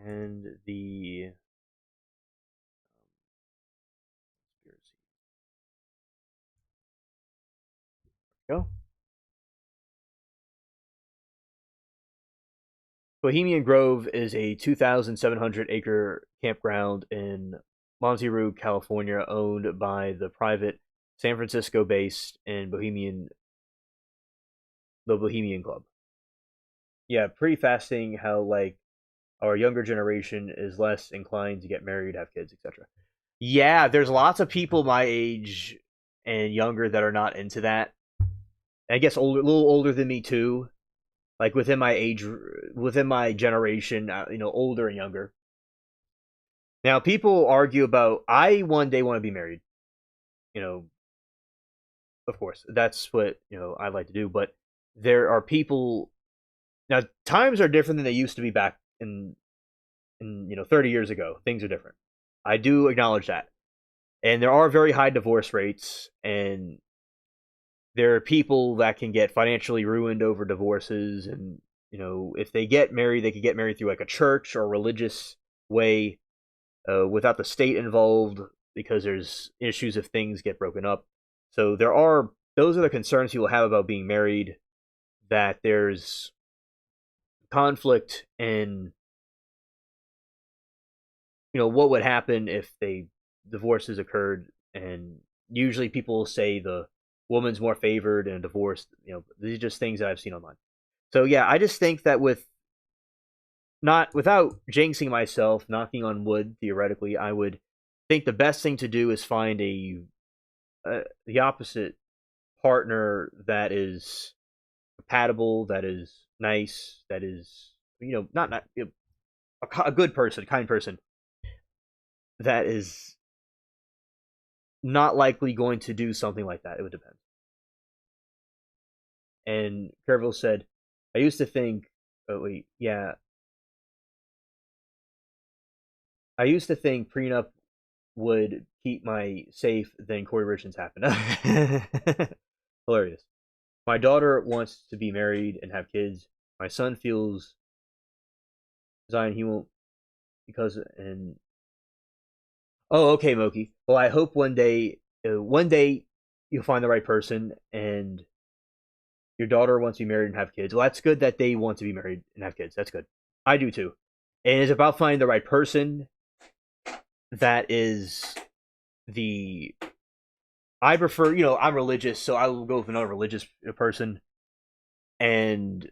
And the conspiracy. Go. Bohemian Grove is a 2,700-acre campground in Monterey, California, owned by the private San Francisco-based and the Bohemian Club. Yeah, pretty fascinating how like our younger generation is less inclined to get married, have kids, etc. Yeah, there's lots of people my age and younger that are not into that. I guess older, a little older than me too. Like within my age, within my generation, older and younger. Now, people argue about, I one day want to be married. Of course, that's what, I'd like to do. But there are people, now times are different than they used to be back in 30 years ago. Things are different. I do acknowledge that. And there are very high divorce rates, and there are people that can get financially ruined over divorces, and if they get married, they could get married through like a church or religious way, without the state involved, because there's issues if things get broken up. So those are the concerns people have about being married, that there's conflict in what would happen if divorces occurred, and usually people say the woman's more favored in a divorce. These are just things that I've seen online. So yeah, I just think that without jinxing myself, knocking on wood, theoretically, I would think the best thing to do is find the opposite partner that is compatible, that is nice, that is not a good person, a kind person, that is not likely going to do something like that. It would depend. And Kerville said, I used to think, I used to think prenup would keep my safe, then Kouri Richards happened. Hilarious. My daughter wants to be married and have kids. My son feels Zion he won't oh, okay, Moki. Well, I hope one day you'll find the right person, and your daughter wants to be married and have kids. Well, that's good that they want to be married and have kids. That's good. I do too. And it's about finding the right person that is I prefer, I'm religious, so I will go with another religious person, and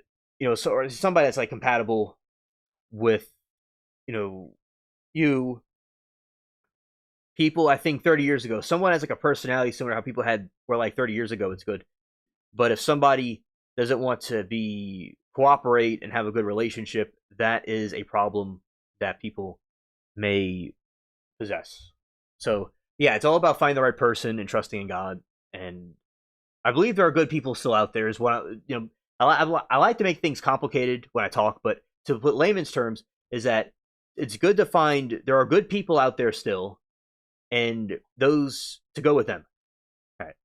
so or somebody that's like compatible with you. People, I think 30 years ago, someone has like a personality similar to how people were like 30 years ago. It's good, but if somebody doesn't want to be cooperate and have a good relationship, that is a problem that people may possess. So yeah, it's all about finding the right person and trusting in God. And I believe there are good people still out there. Is what I like to make things complicated when I talk, but to put layman's terms is that it's good to find there are good people out there still, and those to go with them. All right.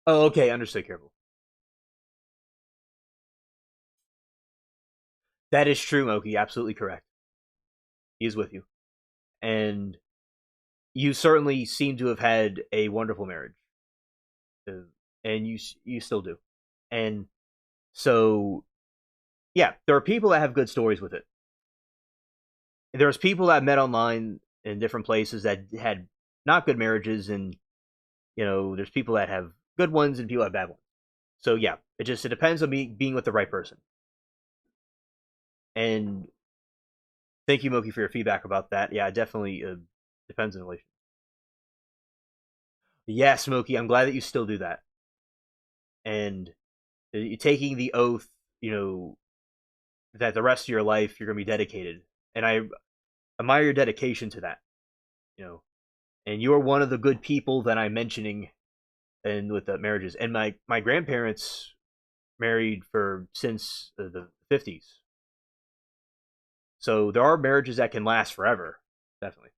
Oh, okay, understood. Careful. That is true, Moki. Absolutely correct. He is with you, and you certainly seem to have had a wonderful marriage, and you still do, and so yeah, there are people that have good stories with it. There's people that I met online in different places that had not good marriages, and there's people that have good ones and people that have bad ones. So yeah, it depends on me being with the right person. And thank you, Moki, for your feedback about that. Yeah, it definitely depends on the relationship. Yes, Moki, I'm glad that you still do that. And you're taking the oath, that the rest of your life you're going to be dedicated. And I admire your dedication to that. And you're one of the good people that I'm mentioning, and with the marriages. And my grandparents married since the 50s. So there are marriages that can last forever, definitely.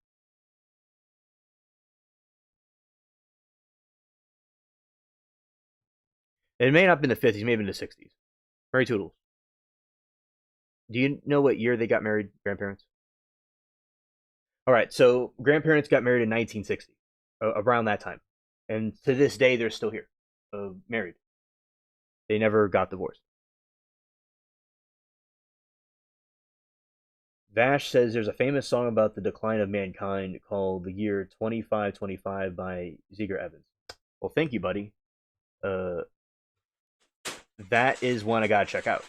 It may not have been the 50s, maybe in the 60s. Mary Toodles. Do you know what year they got married, grandparents? All right, so grandparents got married in 1960, around that time. And to this day, they're still here, married. They never got divorced. Vash says there's a famous song about the decline of mankind called "The Year 2525" by Ziegler Evans. Well, thank you, buddy. That is one I gotta check out.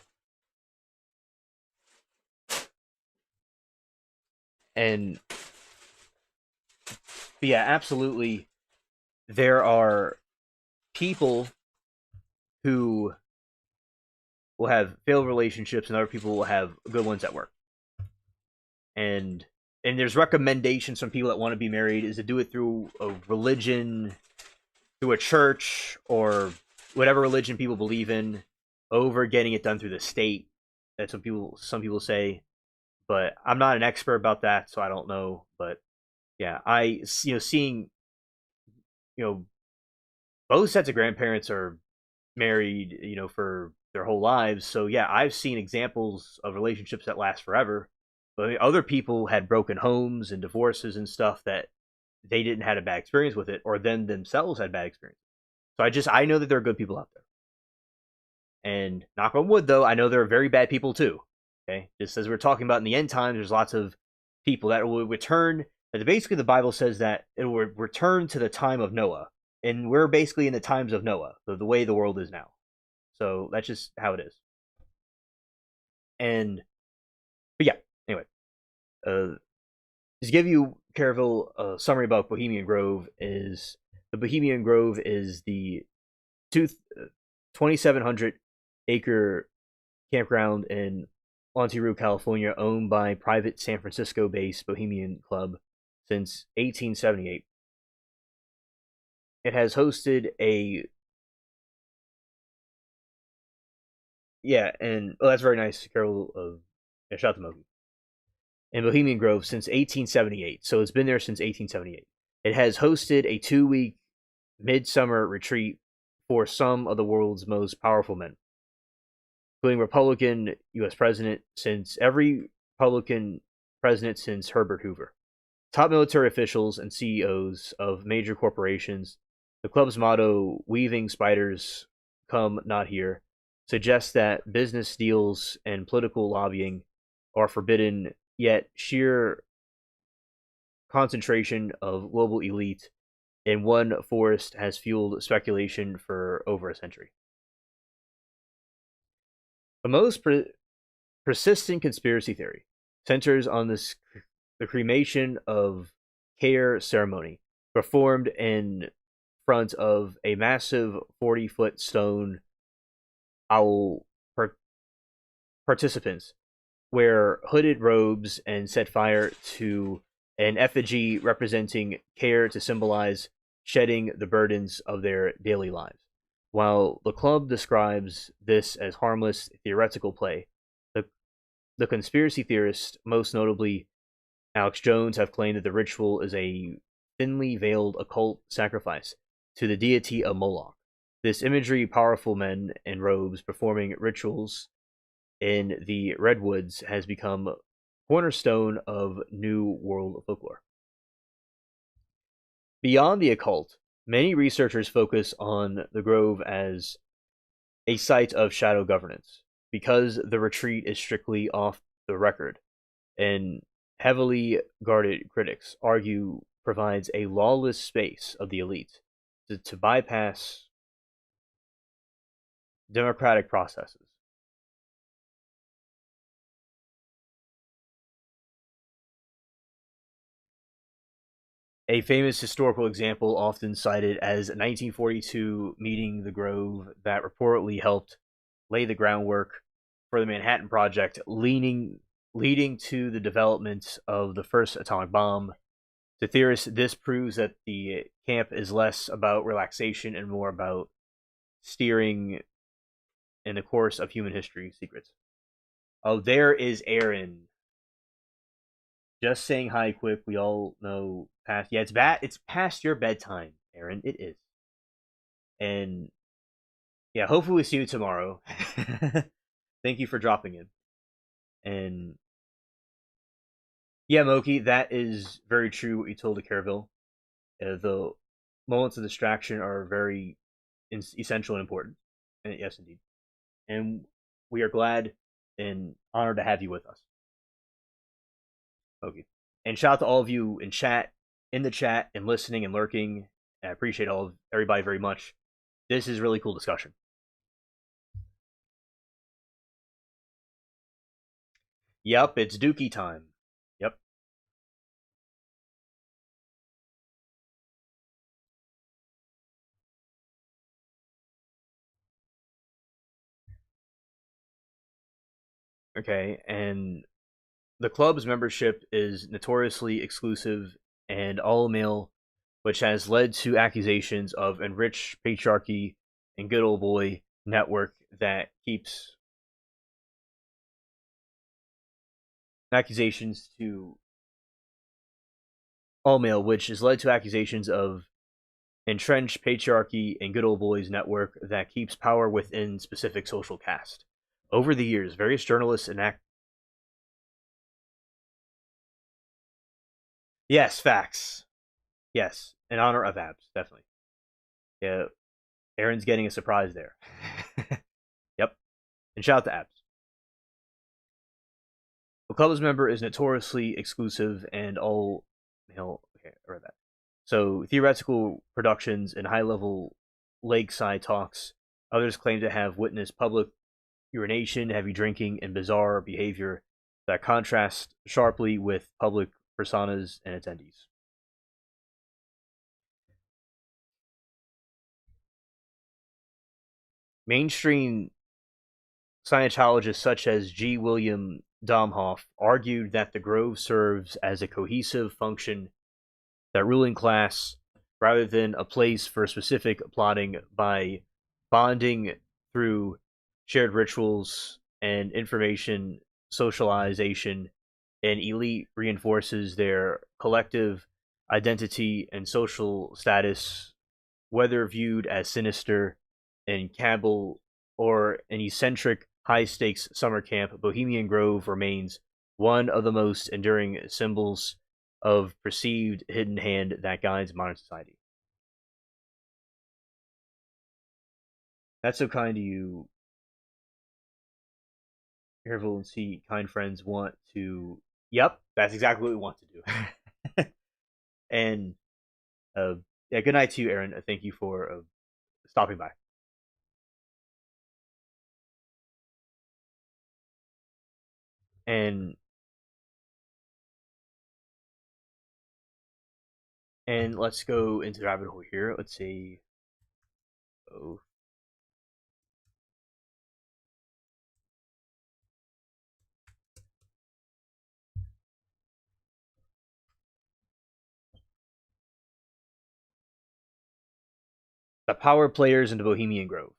And yeah, absolutely. There are people who will have failed relationships, and other people will have good ones at work. And there's recommendations from people that want to be married is to do it through a religion, through a church, or whatever religion people believe in, over getting it done through the state. That's what some people say, but I'm not an expert about that, so I don't know. But yeah, seeing both sets of grandparents are married, for their whole lives. So yeah, I've seen examples of relationships that last forever. But other people had broken homes and divorces and stuff that they didn't have a bad experience with it, or then themselves had bad experience. So I know that there are good people out there. And knock on wood, though, I know there are very bad people too. Okay, just as we're talking about in the end times, there's lots of people that will return. Basically, the Bible says that it will return to the time of Noah, and we're basically in the times of Noah, the way the world is now. So that's just how it is. But yeah, anyway, to give you, Caraville, a summary about Bohemian Grove is the Bohemian Grove is the 2,700 acre campground in Monterey, California, owned by private San Francisco-based Bohemian Club since 1878. It has hosted and that's very nice, Carol. Shout out to Mogi. In Bohemian Grove since 1878, so it's been there since 1878. It has hosted a 2-week midsummer retreat for some of the world's most powerful men, including Republican U.S. president since Herbert Hoover, top military officials and CEOs of major corporations. The club's motto, "Weaving spiders come not here," suggests that business deals and political lobbying are forbidden, yet sheer concentration of global elite in one forest has fueled speculation for over a century. The most persistent conspiracy theory centers on the cremation of care ceremony performed in front of a massive 40-foot stone owl participants wear hooded robes and set fire to an effigy representing care to symbolize shedding the burdens of their daily lives. While the club describes this as harmless theoretical play, the conspiracy theorists, most notably Alex Jones, have claimed that the ritual is a thinly veiled occult sacrifice to the deity of Moloch. This imagery, powerful men in robes performing rituals in the redwoods, has become a cornerstone of New World folklore. Beyond the occult, many researchers focus on the grove as a site of shadow governance, because the retreat is strictly off the record, and heavily guarded critics argue provides a lawless space of the elite to bypass democratic processes. A famous historical example often cited as a 1942 meeting the Grove that reportedly helped lay the groundwork for the Manhattan Project, leading to the development of the first atomic bomb. To theorists, this proves that the camp is less about relaxation and more about steering in the course of human history secrets. Oh, there is Aaron. Just saying hi quick. We all know past. Yeah, it's past your bedtime, Aaron. It is. And yeah, hopefully we see you tomorrow. Thank you for dropping in. And yeah, Moki, that is very true what you told to Caraville. The moments of distraction are very essential and important. And yes, indeed. And we are glad and honored to have you with us. Okay. And shout out to all of you in the chat, and listening and lurking. I appreciate everybody very much. This is really cool discussion. Yep, it's Dookie time. Yep. Okay, and the club's membership is notoriously exclusive and all male, which has led to accusations of enriched patriarchy and good old boy network that keeps accusations to all male, which has led to accusations of entrenched patriarchy and good old boys network that keeps power within specific social caste. Over the years, various journalists and Yes, facts. Yes, in honor of Abs, definitely. Yeah, Aaron's getting a surprise there. Yep, and shout out to Abs. The club's member is notoriously exclusive and all male. Okay, I read that. So theoretical productions and high-level lakeside talks. Others claim to have witnessed public urination, heavy drinking, and bizarre behavior that contrast sharply with public personas and attendees. Mainstream Scientologists such as G. William Domhoff argued that the Grove serves as a cohesive function that ruling class, rather than a place for specific plotting, by bonding through shared rituals and information socialization, and elite reinforces their collective identity and social status, whether viewed as sinister and cabal or an eccentric high-stakes summer camp. Bohemian Grove remains one of the most enduring symbols of perceived hidden hand that guides modern society. That's so kind of you, careful and see kind friends want to. Yep, that's exactly what we want to do. And yeah, good night to you, Aaron. Thank you for stopping by. And let's go into the rabbit hole here. Let's see. Oh, the power players in the Bohemian Grove.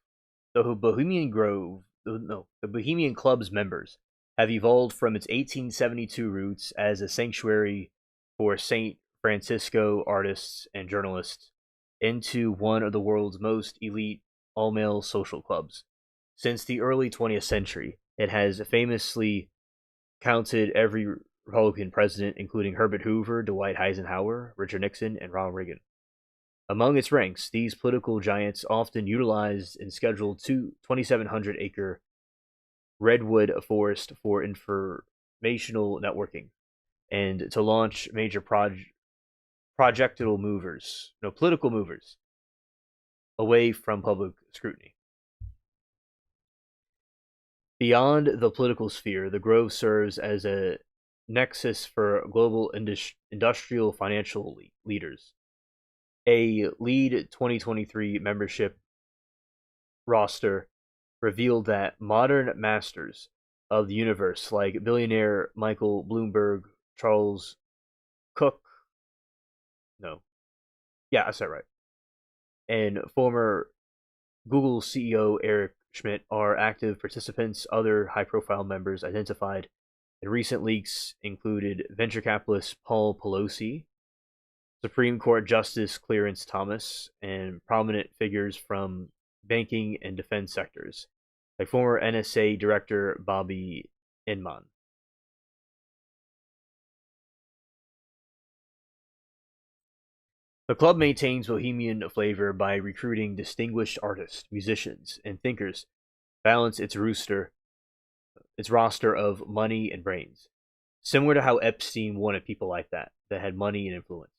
The Bohemian Grove, no, the Bohemian Club's members have evolved from its 1872 roots as a sanctuary for St. Francisco artists and journalists into one of the world's most elite all-male social clubs. Since the early 20th century, it has famously counted every Republican president, including Herbert Hoover, Dwight Eisenhower, Richard Nixon, and Ronald Reagan. Among its ranks, these political giants often utilized and scheduled 2,700-acre redwood forest for informational networking and to launch major projectile movers, no, political movers, away from public scrutiny. Beyond the political sphere, the Grove serves as a nexus for global industrial financial leaders. A lead 2023 membership roster revealed that modern masters of the universe like billionaire Michael Bloomberg, Charles Cook, no, yeah, I said it right, and former Google CEO Eric Schmidt are active participants. Other high-profile members identified in recent leaks included venture capitalist Paul Pelosi, Supreme Court Justice Clarence Thomas, and prominent figures from banking and defense sectors, like former NSA Director Bobby Inman. The club maintains bohemian flavor by recruiting distinguished artists, musicians, and thinkers, balance its roster of money and brains, similar to how Epstein wanted people like that had money and influence.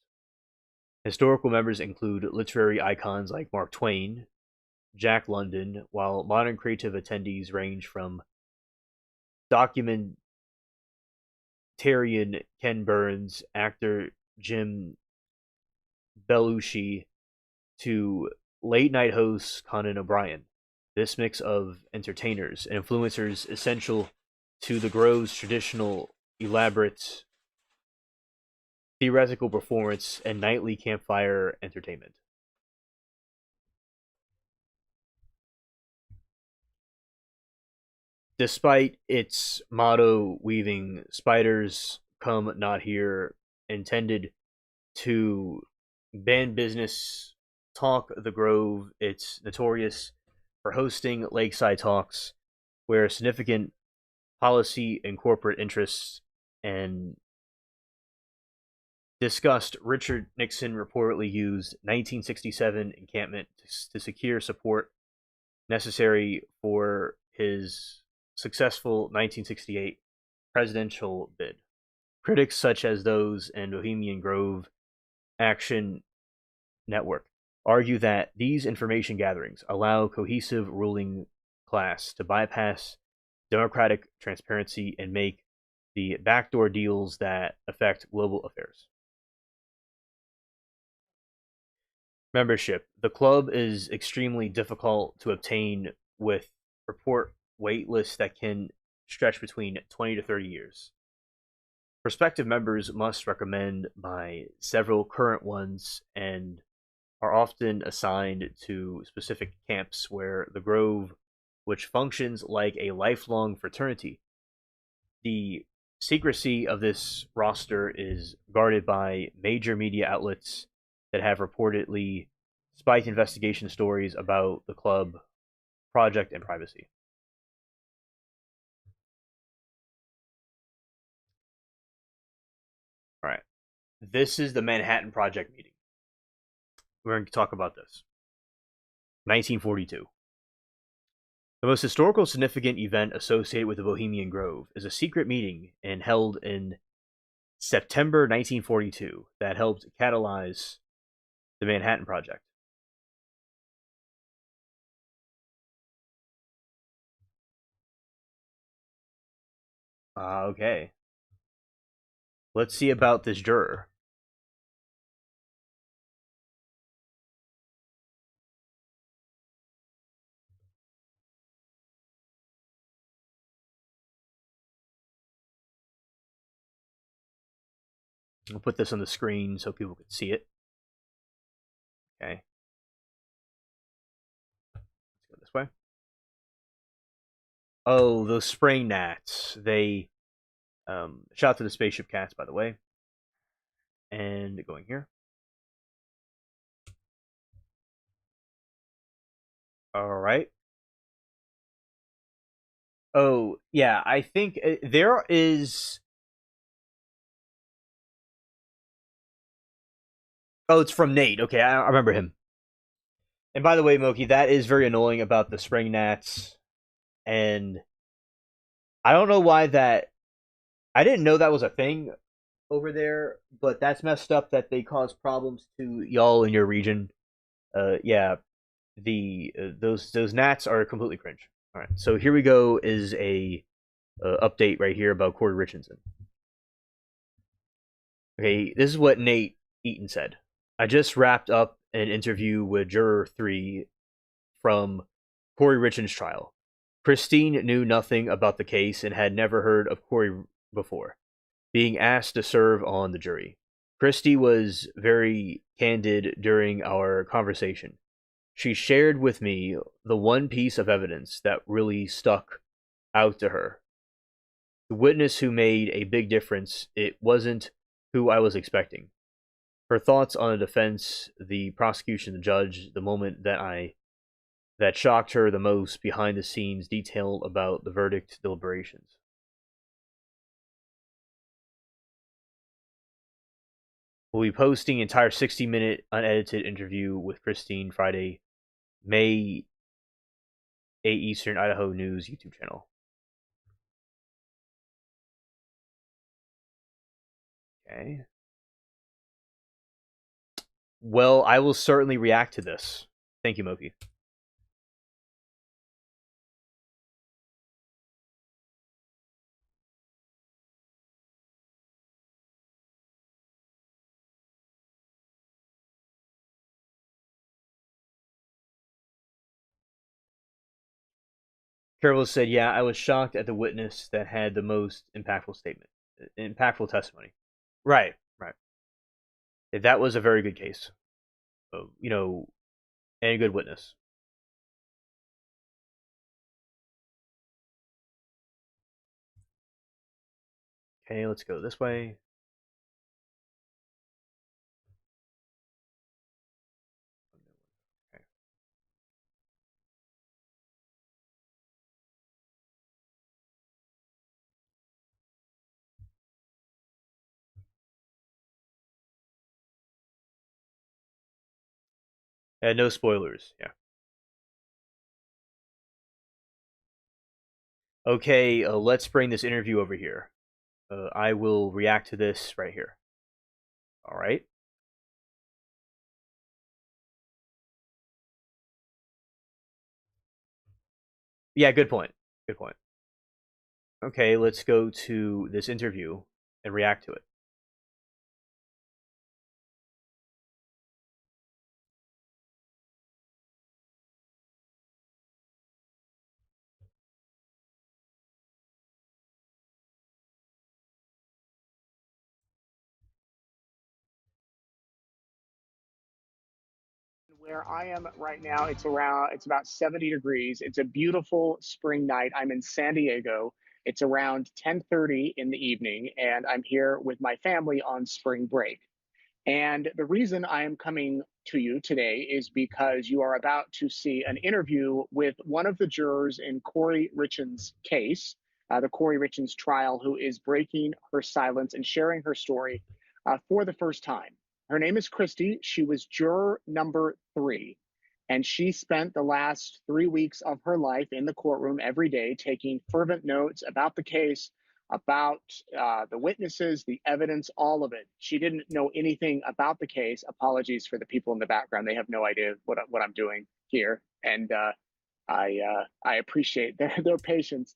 Historical members include literary icons like Mark Twain, Jack London, while modern creative attendees range from documentarian Ken Burns, actor Jim Belushi, to late-night host Conan O'Brien. This mix of entertainers and influencers essential to the Grove's traditional, elaborate, theatrical performance and nightly campfire entertainment. Despite its motto weaving "Spiders come not here," intended to ban business talk, the Grove, it's notorious for hosting lakeside talks where significant policy and corporate interests and discussed. Richard Nixon reportedly used 1967 encampment to secure support necessary for his successful 1968 presidential bid. Critics such as those in Bohemian Grove Action Network argue that these information gatherings allow cohesive ruling class to bypass democratic transparency and make the backdoor deals that affect global affairs. Membership. The club is extremely difficult to obtain, with report wait lists that can stretch between 20 to 30 years. Prospective members must recommend by several current ones and are often assigned to specific camps where the Grove, which functions like a lifelong fraternity. The secrecy of this roster is guarded by major media outlets that have reportedly spiked investigation stories about the club project and privacy. All right. This is the Manhattan Project meeting. We're going to talk about this. 1942. The most historical significant event associated with the Bohemian Grove is a secret meeting held in September 1942 that helped catalyze the Manhattan Project. Okay. Let's see about this juror. I'll put this on the screen so people can see it. Okay. Let's go this way. Oh, those spraying gnats. They shot to the spaceship cats, by the way. And going here. All right. Oh, yeah, I think there is... Oh, it's from Nate. Okay, I remember him. And by the way, Moki, that is very annoying about the spring gnats. And I don't know why that... I didn't know that was a thing over there, but that's messed up that they cause problems to y'all in your region. Yeah, those gnats are completely cringe. All right, so here we go is a update right here about Kouri Richardson. Okay, this is what Nate Eaton said. I just wrapped up an interview with Juror 3 from Kouri Richardson's trial. Christine knew nothing about the case and had never heard of Kouri before, being asked to serve on the jury. Christy was very candid during our conversation. She shared with me the one piece of evidence that really stuck out to her. The witness who made a big difference, it wasn't who I was expecting. Her thoughts on the defense, the prosecution, the judge, the moment that shocked her the most, behind the scenes detail about the verdict deliberations. We'll be posting an entire 60-minute unedited interview with Christine Friday, May 8 Eastern, Idaho News YouTube channel. Okay. Well, I will certainly react to this. Thank you, Moki. Carol said, yeah, I was shocked at the witness that had the most impactful testimony. Right, right. That was a very good case. And a good witness. Okay, let's go this way. Okay. No spoilers, yeah. Okay, let's bring this interview over here. I will react to this right here. All right. Yeah, good point. Good point. Okay, let's go to this interview and react to it. Where I am right now, it's about 70 degrees. It's a beautiful spring night. I'm in San Diego. It's around 10:30 in the evening, and I'm here with my family on spring break. And the reason I am coming to you today is because you are about to see an interview with one of the jurors in Kouri Richardson's case, the Kouri Richardson's trial, who is breaking her silence and sharing her story for the first time. Her name is Christy. She was juror number 3. And she spent the last 3 weeks of her life in the courtroom every day taking fervent notes about the case, about the witnesses, the evidence, all of it. She didn't know anything about the case. Apologies for the people in the background. They have no idea what I'm doing here. And I appreciate their patience.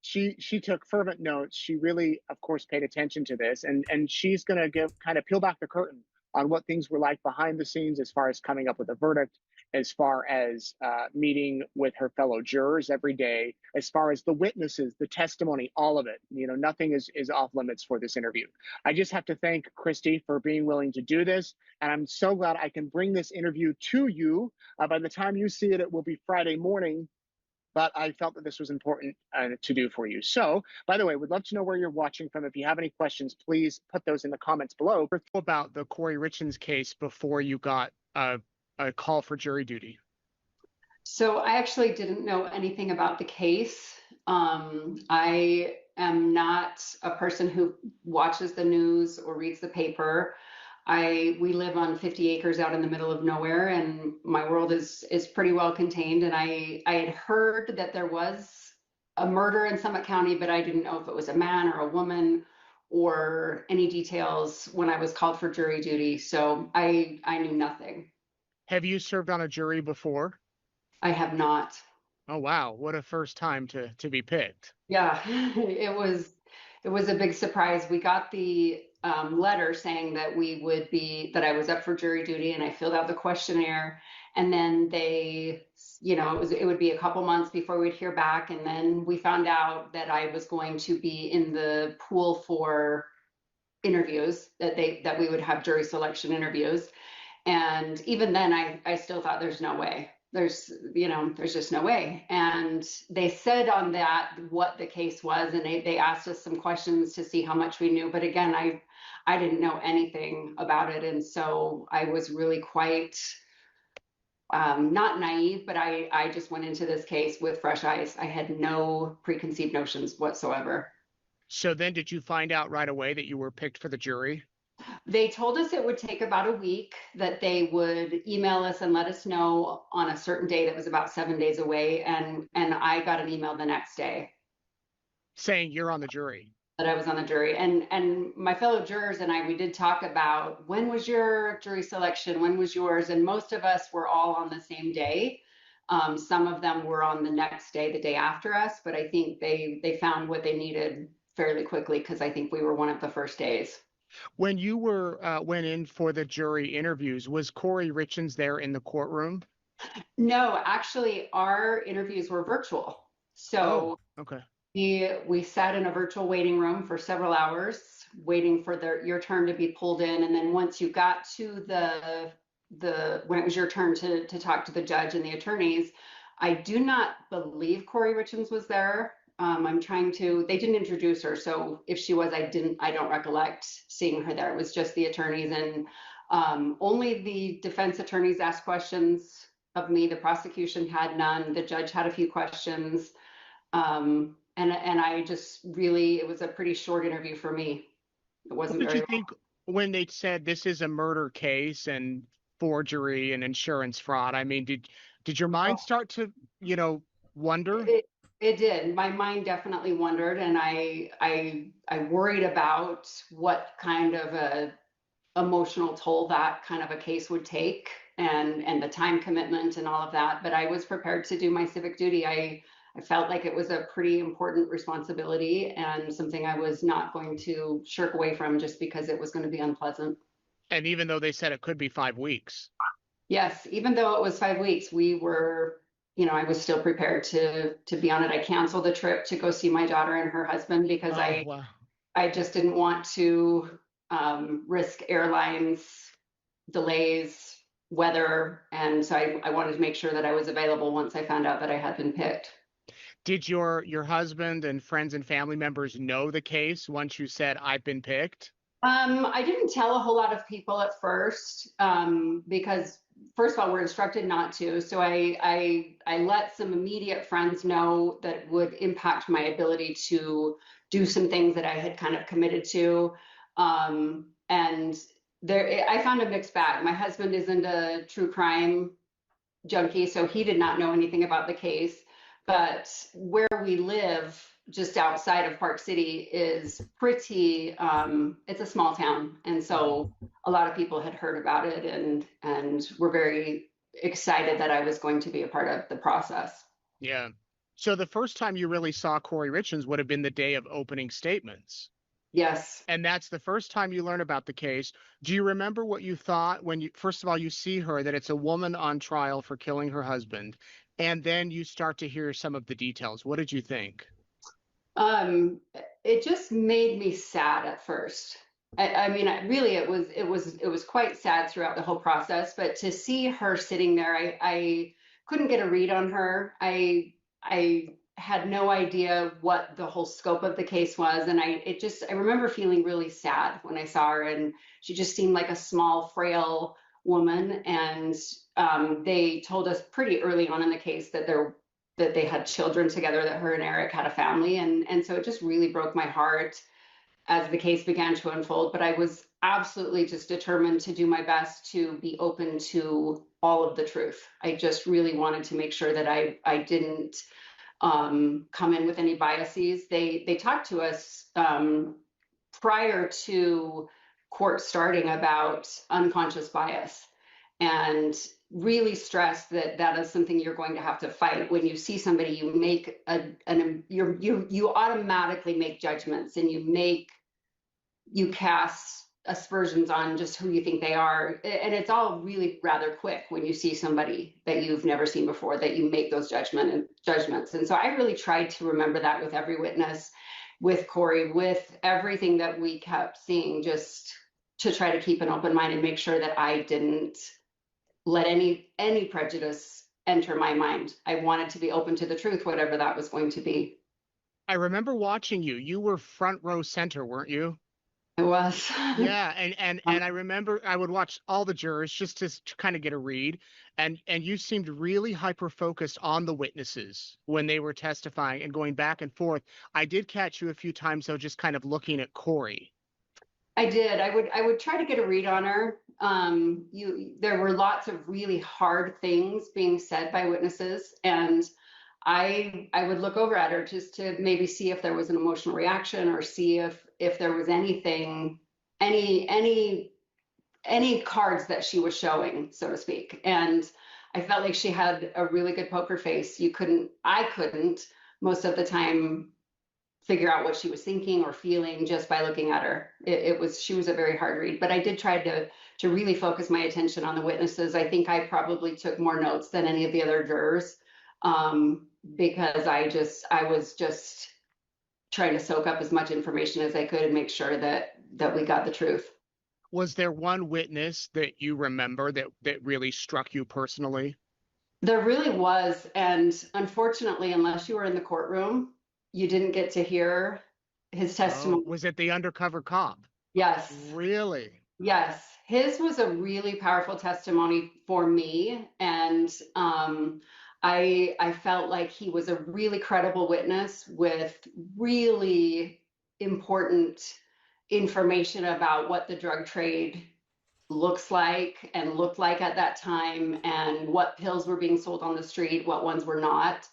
She took fervent notes. She really, of course, paid attention to this, and she's going to kind of peel back the curtain on what things were like behind the scenes as far as coming up with a verdict, as far as meeting with her fellow jurors every day, as far as the witnesses, the testimony, all of it. You know, nothing is off limits for this interview. I just have to thank Christy for being willing to do this, and I'm so glad I can bring this interview to you. By the time you see it, it will be Friday morning. But I felt that this was important to do for you. So, by the way, we'd love to know where you're watching from. If you have any questions, please put those in the comments below. About the Kouri Richins case before you got a call for jury duty. So I actually didn't know anything about the case. I am not a person who watches the news or reads the paper. We live on 50 acres out in the middle of nowhere, and my world is pretty well contained. And I had heard that there was a murder in Summit County, but I didn't know if it was a man or a woman or any details when I was called for jury duty. So I knew nothing. Have you served on a jury before? I have not. Oh, wow. What a first time to be picked. Yeah, it was a big surprise. We got the letter saying that that I was up for jury duty, and I filled out the questionnaire, and then they, it would be a couple months before we'd hear back, and then we found out that I was going to be in the pool for interviews, that we would have jury selection interviews. And even then I still thought there's no way. There's just no way. And they said on that what the case was, and they asked us some questions to see how much we knew. But again, I didn't know anything about it. And so I was really quite not naive, but I just went into this case with fresh eyes. I had no preconceived notions whatsoever. So then did you find out right away that you were picked for the jury? They told us it would take about a week, that they would email us and let us know on a certain day that was about 7 days away. And I got an email the next day saying you're on the jury. That I was on the jury. And my fellow jurors and we did talk about, when was your jury selection? When was yours? And most of us were all on the same day. Some of them were on the next day, the day after us, but I think they found what they needed fairly quickly, because I think we were one of the first days. When you went in for the jury interviews, was Kouri Richins there in the courtroom? No, actually, our interviews were virtual. So okay. We sat in a virtual waiting room for several hours, waiting for your turn to be pulled in. And then once you got to when it was your turn to talk to the judge and the attorneys, I do not believe Kouri Richins was there. They didn't introduce her. So if she was, I don't recollect seeing her there. It was just the attorneys, and only the defense attorneys asked questions of me. The prosecution had none. The judge had a few questions. And I just really, it was a pretty short interview for me. It wasn't What did very you think when they said this is a murder case and forgery and insurance fraud? I mean, did your mind start to, wonder? It did. My mind definitely wondered, and I worried about what kind of a emotional toll that kind of a case would take, and the time commitment and all of that. But I was prepared to do my civic duty. I felt like it was a pretty important responsibility and something I was not going to shirk away from just because it was going to be unpleasant. And even though they said it could be 5 weeks. Yes, even though it was 5 weeks, we were, I was still prepared to be on it. I canceled the trip to go see my daughter and her husband because I just didn't want to risk airlines, delays, weather. And so I wanted to make sure that I was available once I found out that I had been picked. Did your husband and friends and family members know the case once you said I've been picked? I didn't tell a whole lot of people at first because, first of all, we're instructed not to. So I let some immediate friends know that would impact my ability to do some things that I had kind of committed to. And I found a mixed bag. My husband is into true crime junkie, so he did not know anything about the case. But where we live, just outside of Park City, is pretty, it's a small town. And so a lot of people had heard about it and were very excited that I was going to be a part of the process. Yeah. So the first time you really saw Kouri Richards would have been the day of opening statements. Yes. And that's the first time you learn about the case. Do you remember what you thought when you, first of all, you see her, that it's a woman on trial for killing her husband, and then you start to hear some of the details? What did you think? Um, it just made me sad at first. I mean, really, it was quite sad throughout the whole process. But to see her sitting there, I couldn't get a read on her. I had no idea what the whole scope of the case was, and I remember feeling really sad when I saw her, and she just seemed like a small, frail woman. And they told us pretty early on in the case that they had children together, that her and Eric had a family. And so it just really broke my heart as the case began to unfold. But I was absolutely just determined to do my best to be open to all of the truth. I just really wanted to make sure that I didn't come in with any biases. They talked to us prior to court starting about unconscious bias, and really stress that is something you're going to have to fight. When you see somebody, you make you automatically make judgments, and you cast aspersions on just who you think they are, and it's all really rather quick when you see somebody that you've never seen before, that you make those judgments. And so I really tried to remember that with every witness, with Kouri, with everything that we kept seeing, just to try to keep an open mind and make sure that I didn't let any prejudice enter my mind. I wanted to be open to the truth, whatever that was going to be. I remember watching you. You were front row center, weren't you? It was. Yeah, and I remember I would watch all the jurors just to kind of get a read, and you seemed really hyper focused on the witnesses when they were testifying and going back and forth. I did catch you a few times though, just kind of looking at Kouri. I did. I would try to get a read on her. There were lots of really hard things being said by witnesses, and I would look over at her just to maybe see if there was an emotional reaction, or see if there was anything, any cards that she was showing, so to speak. And I felt like she had a really good poker face. I couldn't most of the time figure out what she was thinking or feeling just by looking at her. She was a very hard read, but I did try to really focus my attention on the witnesses. I think I probably took more notes than any of the other jurors, because I was just trying to soak up as much information as I could and make sure that we got the truth. Was there one witness that you remember that really struck you personally? There really was, and unfortunately, unless you were in the courtroom, you didn't get to hear his testimony. Oh, was it the undercover cop? Yes. Really? Yes. His was a really powerful testimony for me, and I felt like he was a really credible witness with really important information about what the drug trade looks like and looked like at that time, and what pills were being sold on the street, what ones were not.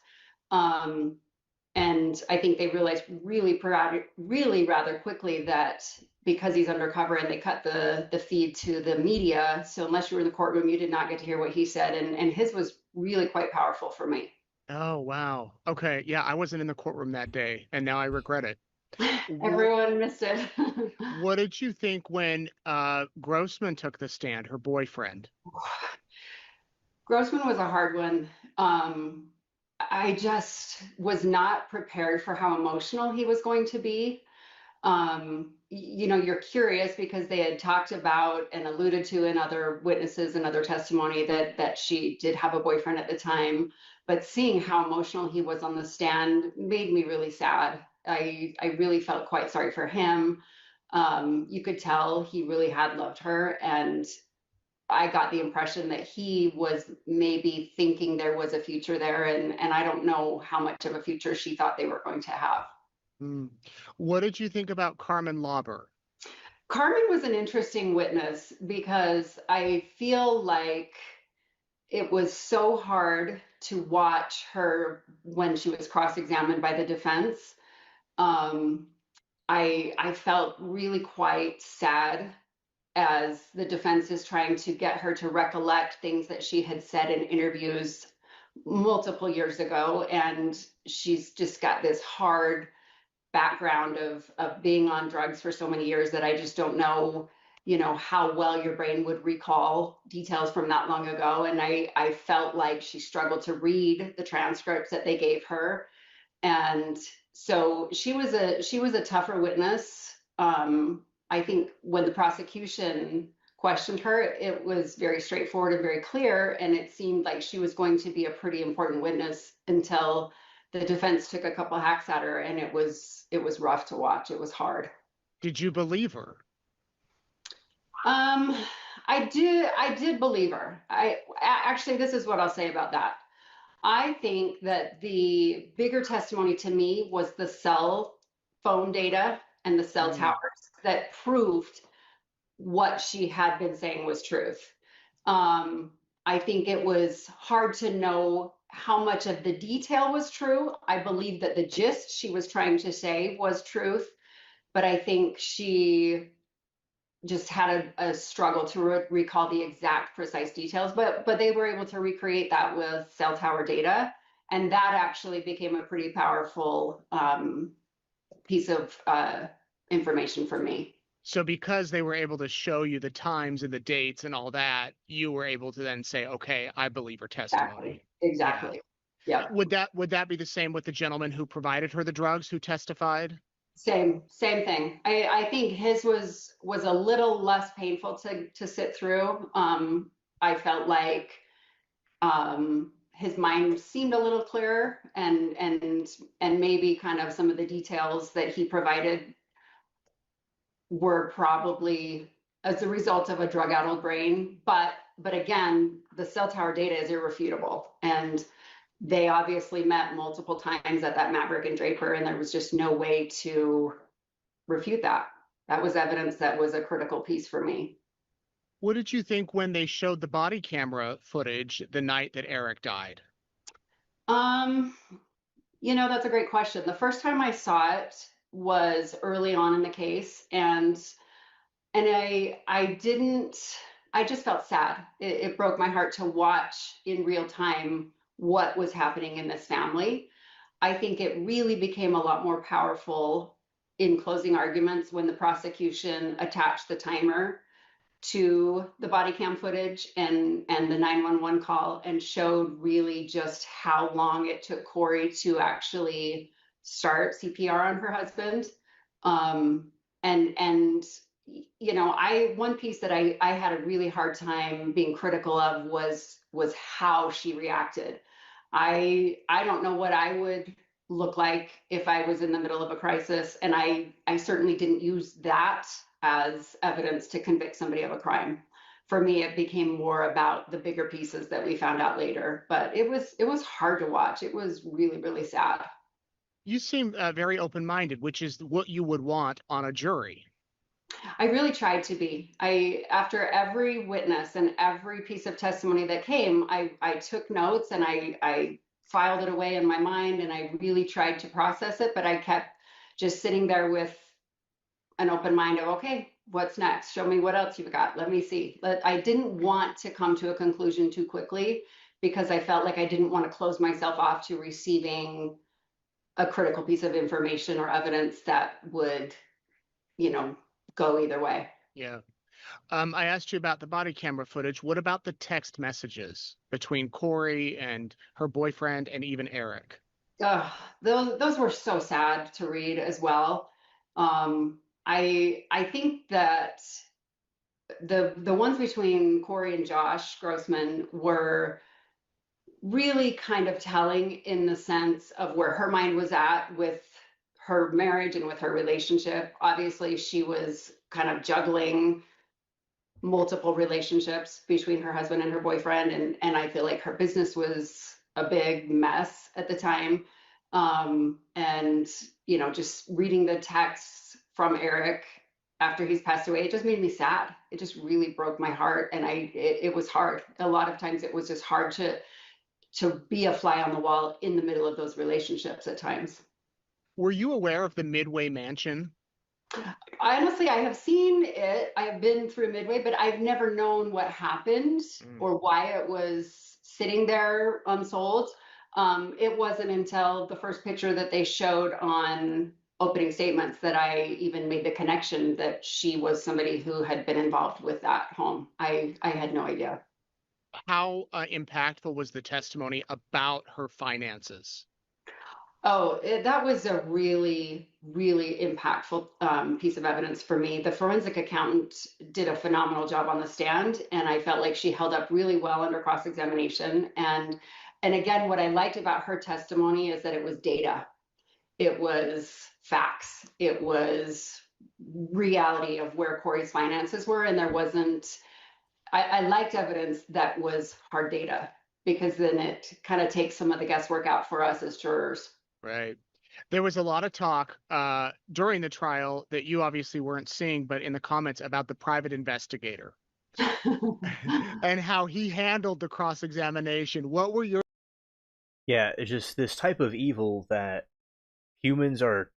And I think they realized really rather quickly that because he's undercover, and they cut the feed to the media, so unless you were in the courtroom, you did not get to hear what he said. And his was really quite powerful for me. Oh, wow. Okay. Yeah, I wasn't in the courtroom that day, and now I regret it. Everyone missed it. What did you think when Grossman took the stand, her boyfriend? Grossman was a hard one. I just was not prepared for how emotional he was going to be. You're curious because they had talked about and alluded to in other witnesses and other testimony that she did have a boyfriend at the time. But seeing how emotional he was on the stand made me really sad. I really felt quite sorry for him. You could tell he really had loved her, and I got the impression that he was maybe thinking there was a future there, and I don't know how much of a future she thought they were going to have. What did you think about Carmen Lauber? Carmen was an interesting witness because I feel like it was so hard to watch her when she was cross-examined by the defense. I felt really quite sad as the defense is trying to get her to recollect things that she had said in interviews multiple years ago. And she's just got this hard background of being on drugs for so many years that I just don't know, how well your brain would recall details from that long ago. And I felt like she struggled to read the transcripts that they gave her. And so she was a tougher witness. I think when the prosecution questioned her, it was very straightforward and very clear, and it seemed like she was going to be a pretty important witness until the defense took a couple hacks at her, and it was rough to watch. It was hard. Did you believe her? I did believe her. Actually, this is what I'll say about that. I think that the bigger testimony to me was the cell phone data and the cell towers that proved what she had been saying was truth. I think it was hard to know how much of the detail was true. I believe that the gist she was trying to say was truth, but I think she just had a struggle to recall the exact precise details, but they were able to recreate that with cell tower data. And that actually became a pretty powerful piece of information for me. So because they were able to show you the times and the dates and all that, you were able to then say, okay, I believe her testimony. Exactly. Yeah. Would that be the same with the gentleman who provided her the drugs, who testified? Same thing. I think his was a little less painful to sit through. I felt like his mind seemed a little clearer, and maybe kind of some of the details that he provided were probably as a result of a drug-addled brain. But again, the cell tower data is irrefutable, and they obviously met multiple times at that Maverick and Draper, and there was just no way to refute that. That was evidence that was a critical piece for me. What did you think when they showed the body camera footage the night that Eric died? That's a great question. The first time I saw it was early on in the case, and I just felt sad. It broke my heart to watch in real time what was happening in this family. I think it really became a lot more powerful in closing arguments when the prosecution attached the timer to the body cam footage and the 911 call, and showed really just how long it took Kouri to actually start CPR on her husband. One piece that I had a really hard time being critical of was how she reacted. I don't know what I would look like if I was in the middle of a crisis, and I certainly didn't use that as evidence to convict somebody of a crime. For me, it became more about the bigger pieces that we found out later. But it was hard to watch. It was really, really sad. You seem very open-minded, which is what you would want on a jury. I really tried to be. After every witness and every piece of testimony that came, I took notes and I filed it away in my mind, and I really tried to process it, but I kept just sitting there with an open mind of, okay, what's next? Show me what else you've got. Let me see. But I didn't want to come to a conclusion too quickly, because I felt like I didn't want to close myself off to receiving a critical piece of information or evidence that would, go either way. Yeah. I asked you about the body camera footage. What about the text messages between Kouri and her boyfriend and even Eric? Those were so sad to read as well. I think that the ones between Kouri and Josh Grossman were really kind of telling in the sense of where her mind was at with her marriage and with her relationship. Obviously, she was kind of juggling multiple relationships between her husband and her boyfriend, and I feel like her business was a big mess at the time. And just reading the texts from Eric after he's passed away, it just made me sad. It just really broke my heart. And it was hard. A lot of times it was just hard to be a fly on the wall in the middle of those relationships at times. Were you aware of the Midway Mansion? Honestly, I have seen it. I have been through Midway, but I've never known what happened or why it was sitting there unsold. It wasn't until the first picture that they showed on opening statements that I even made the connection that she was somebody who had been involved with that home. I had no idea. How impactful was the testimony about her finances? Oh, that was a really, really impactful piece of evidence for me. The forensic accountant did a phenomenal job on the stand, and I felt like she held up really well under cross-examination. And again, what I liked about her testimony is that it was data, it was facts, it was reality of where Kouri's finances were, and there wasn't. I liked evidence that was hard data because then it kind of takes some of the guesswork out for us as jurors. Right. There was a lot of talk during the trial that you obviously weren't seeing, but in the comments about the private investigator and how he handled the cross-examination. What were your... Yeah, it's just this type of evil that humans are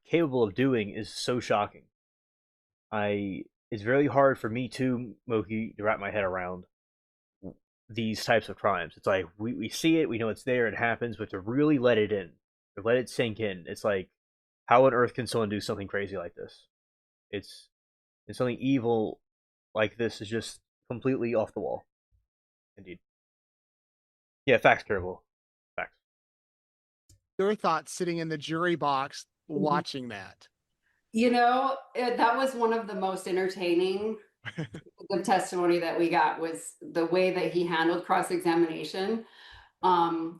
capable of doing is so shocking. It's very hard for me too, Moki, to wrap my head around these types of crimes. It's like we see it, we know it's there, it happens, but to really let it in, to let it sink in, it's like, how on earth can someone do something crazy like this? It's something evil like this is just completely off the wall. Indeed. Yeah, facts, terrible. Facts. Your thoughts sitting in the jury box watching that? You know, that was one of the most entertaining the testimony that we got was the way that he handled cross-examination.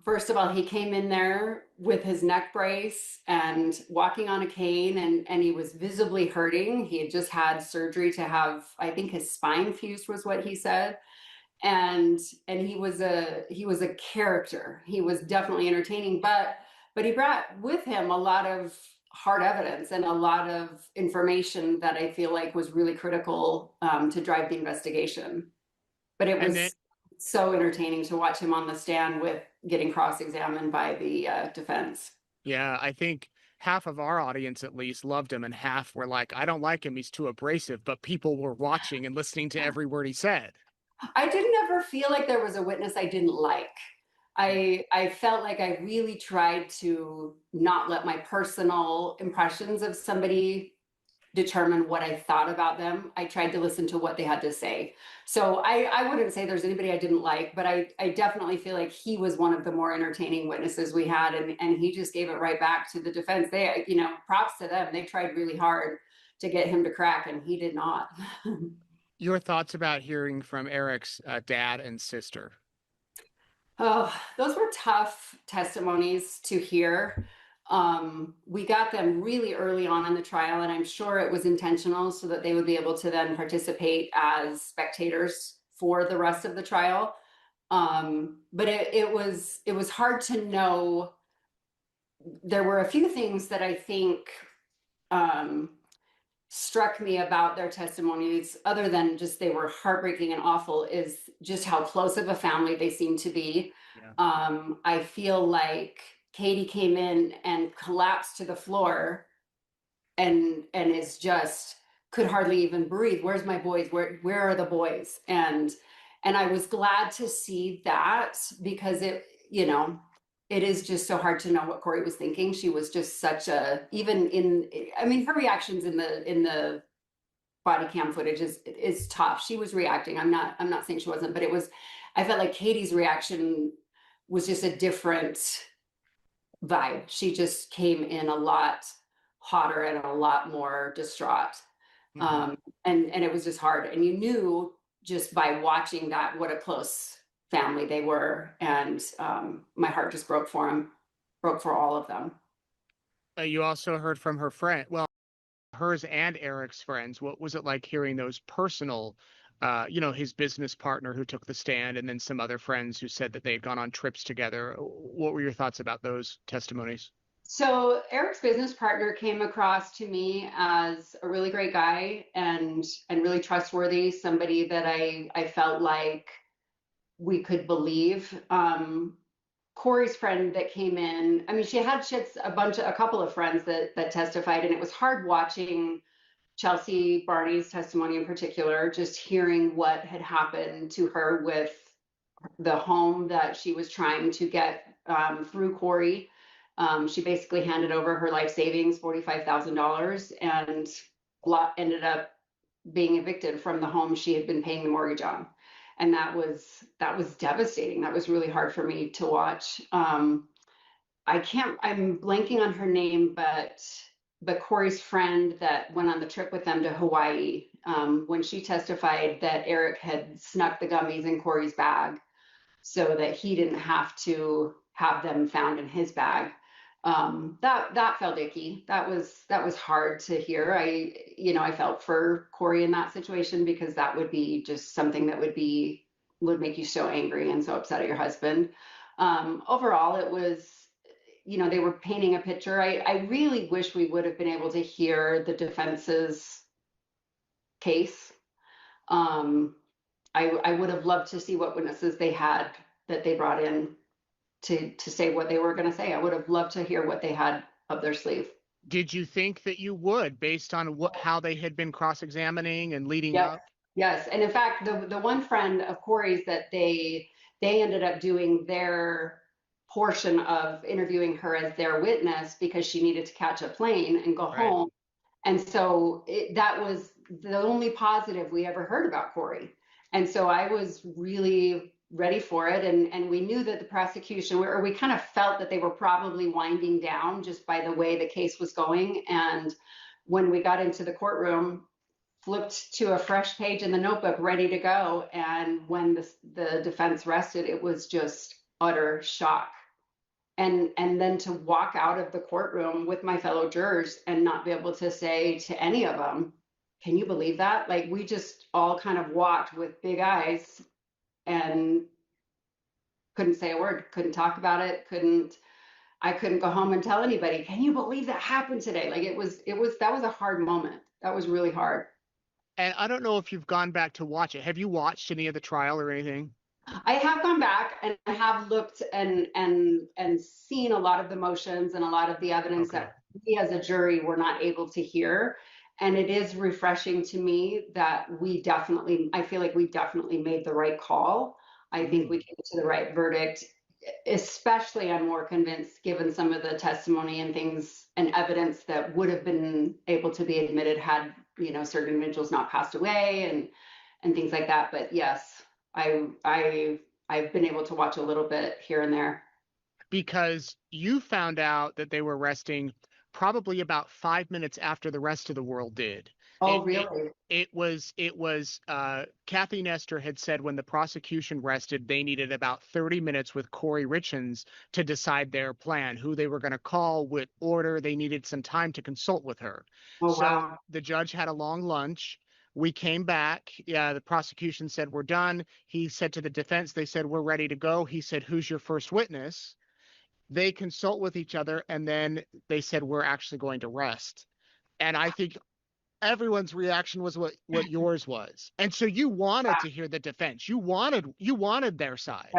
First of all, he came in there with his neck brace and walking on a cane, and he was visibly hurting. He had just had surgery to have, I think his spine fused was what he said. And he was a character. He was definitely entertaining, but he brought with him a lot of hard evidence and a lot of information that I feel like was really critical to drive the investigation. But it was so entertaining to watch him on the stand with getting cross-examined by the defense. Yeah, I think half of our audience at least loved him and half were like, I don't like him, he's too abrasive, but people were watching and listening to every word he said. I didn't ever feel like there was a witness I didn't like. I felt like I really tried to not let my personal impressions of somebody determine what I thought about them. I tried to listen to what they had to say. So I wouldn't say there's anybody I didn't like, but I definitely feel like he was one of the more entertaining witnesses we had, and he just gave it right back to the defense. They, props to them. They tried really hard to get him to crack, and he did not. Your thoughts about hearing from Eric's dad and sister? Oh, those were tough testimonies to hear. We got them really early on in the trial, and I'm sure it was intentional so that they would be able to then participate as spectators for the rest of the trial. But it was hard to know. There were a few things that I think struck me about their testimonies, other than just they were heartbreaking and awful, is just how close of a family they seem to be. Yeah. I feel like Katie came in and collapsed to the floor and is just could hardly even breathe. Where's my boys? Where are the boys? And I was glad to see that, because it is just so hard to know what Kouri was thinking. She was just such a, her reactions in the body cam footage is tough. She was reacting. I'm not saying she wasn't, but I felt like Katie's reaction was just a different vibe. She just came in a lot hotter and a lot more distraught. Mm-hmm. And it was just hard. And you knew just by watching that what a close family they were, and my heart just broke for all of them. You also heard from her friend, well, hers and Eric's friends. What was it like hearing those personal, his business partner who took the stand, and then some other friends who said that they had gone on trips together? What were your thoughts about those testimonies? So Eric's business partner came across to me as a really great guy and really trustworthy, somebody that I felt like we could believe. Kouri's friend that came in, I mean, she had a couple of friends that testified, and it was hard watching Chelsea Barney's testimony in particular, just hearing what had happened to her with the home that she was trying to get through Kouri. She basically handed over her life savings, $45,000, and ended up being evicted from the home she had been paying the mortgage on. And that was devastating. That was really hard for me to watch. I'm blanking on her name, but Kouri's friend that went on the trip with them to Hawaii, when she testified that Eric had snuck the gummies in Kouri's bag so that he didn't have to have them found in his bag. That felt icky. That was hard to hear. I felt for Kouri in that situation, because that would be just something that would make you so angry and so upset at your husband. Overall, it was, they were painting a picture. I really wish we would have been able to hear the defense's case. I would have loved to see what witnesses they had that they brought in to say what they were going to say. I would have loved to hear what they had up their sleeve. Did you think that you would, based on how they had been cross-examining and leading up? Yes, and in fact, the one friend of Kouri's that they ended up doing their portion of interviewing her as their witness because she needed to catch a plane and go home. And so that was the only positive we ever heard about Kouri. And so I was really ready for it. And we knew that the prosecution, or we kind of felt that they were probably winding down just by the way the case was going. And when we got into the courtroom, flipped to a fresh page in the notebook, ready to go. And when the defense rested, it was just utter shock. And then to walk out of the courtroom with my fellow jurors and not be able to say to any of them, can you believe that? Like, we just all kind of walked with big eyes and couldn't say a word, couldn't talk about it, I couldn't go home and tell anybody, can you believe that happened today? Like, that was a hard moment. That was really hard. And I don't know if you've gone back to watch it. Have you watched any of the trial or anything? I have gone back and I have looked and seen a lot of the motions and a lot of the evidence that we as a jury were not able to hear. And it is refreshing to me that I feel like we definitely made the right call. I think we came to the right verdict. Especially, I'm more convinced, given some of the testimony and things and evidence that would have been able to be admitted had, certain individuals not passed away and things like that. But yes, I've been able to watch a little bit here and there. Because you found out that they were resting probably about 5 minutes after the rest of the world did. Oh, really? It was Kathy Nestor had said when the prosecution rested, they needed about 30 minutes with Kouri Richins to decide their plan, who they were going to call, what order. They needed some time to consult with her. Oh, so wow. The judge had a long lunch. We came back. The prosecution said, we're done. He said to the defense, they said, we're ready to go. He said, who's your first witness? They consult with each other, and then they said, we're actually going to rest. And I think everyone's reaction was what yours was. And so you wanted to hear the defense. You wanted their side.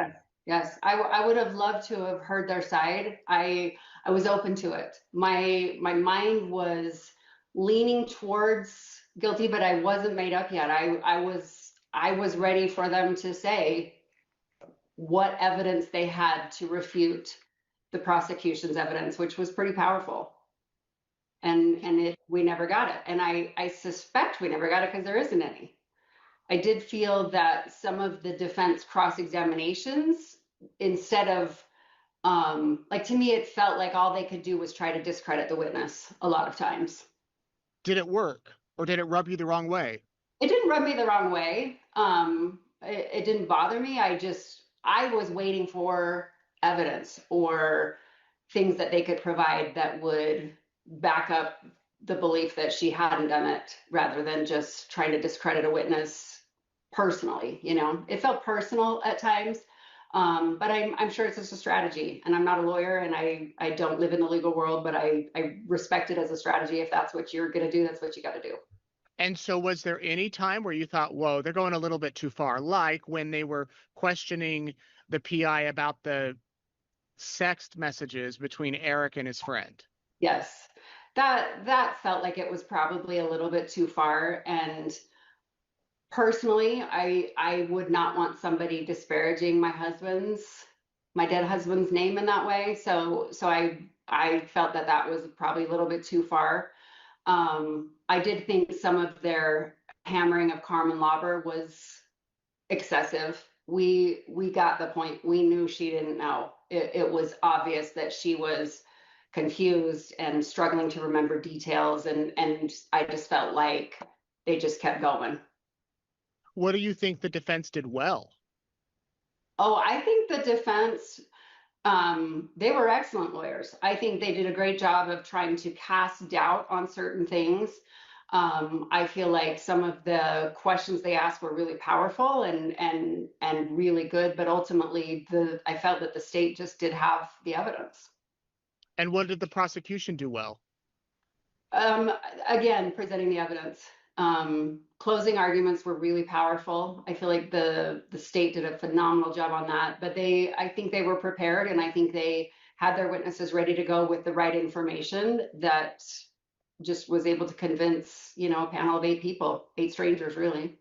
Yes. I would have loved to have heard their side. I was open to it. My mind was leaning towards guilty, but I wasn't made up yet. I was ready for them to say what evidence they had to refute the prosecution's evidence, which was pretty powerful. And we never got it. And I suspect we never got it because there isn't any. I did feel that some of the defense cross-examinations, instead of, to me, it felt like all they could do was try to discredit the witness a lot of times. Did it work, or did it rub you the wrong way? It didn't rub me the wrong way. It didn't bother me. I was waiting for evidence or things that they could provide that would back up the belief that she hadn't done it, rather than just trying to discredit a witness personally. It felt personal at times. But I'm sure it's just a strategy, and I'm not a lawyer, and I don't live in the legal world, but I respect it as a strategy. If that's what you're going to do, that's what you got to do. And so was there any time where you thought, whoa, they're going a little bit too far? Like when they were questioning the PI about the sext messages between Eric and his friend? Yes, that felt like it was probably a little bit too far. And personally, I would not want somebody disparaging my dead husband's name in that way. So I felt that that was probably a little bit too far. I did think some of their hammering of Carmen Lauber was excessive. We got the point. We knew she didn't know. It was obvious that she was confused and struggling to remember details, and I just felt like they just kept going. What do you think the defense did well? Oh, I think the defense, they were excellent lawyers. I think they did a great job of trying to cast doubt on certain things. I feel like some of the questions they asked were really powerful and really good, but ultimately I felt that the state just did have the evidence. And what did the prosecution do well? Again, presenting the evidence. Closing arguments were really powerful. I feel like the state did a phenomenal job on that, but I think they were prepared, and I think they had their witnesses ready to go with the right information that just was able to convince, a panel of 8 people, 8 strangers, really.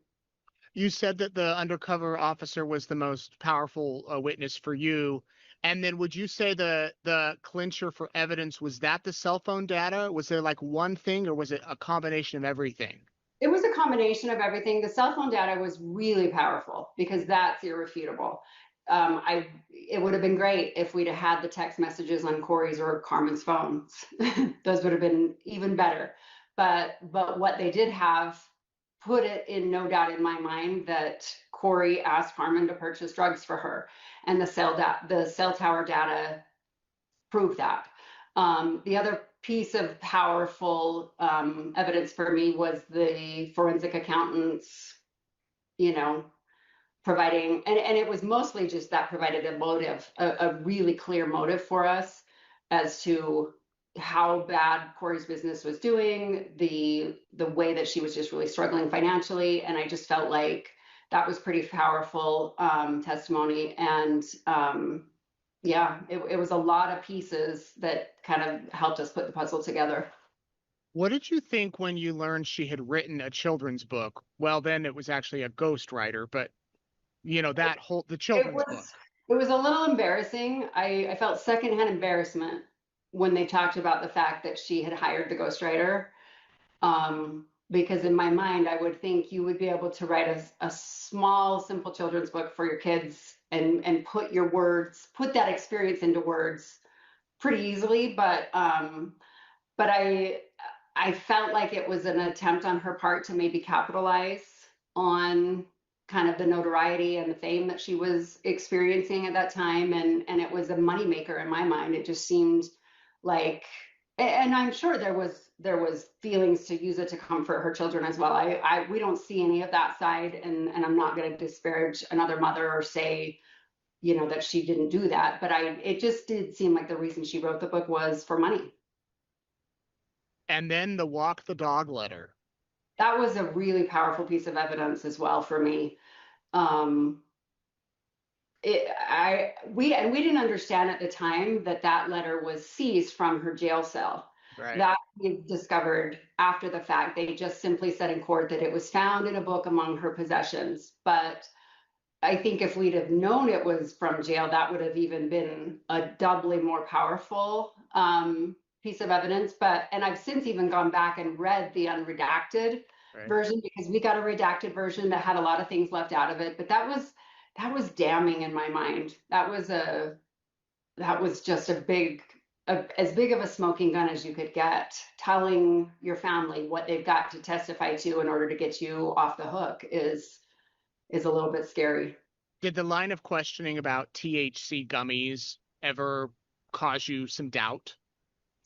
You said that the undercover officer was the most powerful witness for you. And then would you say the clincher for evidence, was that the cell phone data? Was there like one thing, or was it a combination of everything? It was a combination of everything. The cell phone data was really powerful because that's irrefutable. It would have been great if we'd have had the text messages on Kouri's or Carmen's phones. Those would have been even better. But what they did have put it in no doubt in my mind that Kouri asked Carmen to purchase drugs for her, and the cell tower data proved that. The other piece of powerful evidence for me was the forensic accountants, providing, and it was mostly just that provided a motive, a really clear motive for us as to how bad Kouri's business was doing, the way that she was just really struggling financially. And I just felt like that was pretty powerful testimony. And yeah, it was a lot of pieces that kind of helped us put the puzzle together. What did you think when you learned she had written a children's book? Well, then it was actually a ghostwriter, but the children's book. It was a little embarrassing. I felt secondhand embarrassment when they talked about the fact that she had hired the ghostwriter. Because in my mind, I would think you would be able to write a small, simple children's book for your kids and put that experience into words pretty easily. But I felt like it was an attempt on her part to maybe capitalize on kind of the notoriety and the fame that she was experiencing at that time. And it was a moneymaker in my mind. It just seemed like, and I'm sure there was feelings to use it to comfort her children as well. We don't see any of that side, and I'm not going to disparage another mother or say, that she didn't do that. But it just did seem like the reason she wrote the book was for money. And then the walk the dog letter. That was a really powerful piece of evidence as well for me. We didn't understand at the time that letter was seized from her jail cell. Right. That we discovered after the fact. They just simply said in court that it was found in a book among her possessions. But I think if we'd have known it was from jail, that would have even been a doubly more powerful piece of evidence. And I've since even gone back and read the unredacted version, because we got a redacted version that had a lot of things left out of it. But that was damning in my mind. That was just as big of a smoking gun as you could get, telling your family what they've got to testify to in order to get you off the hook is a little bit scary. Did the line of questioning about THC gummies ever cause you some doubt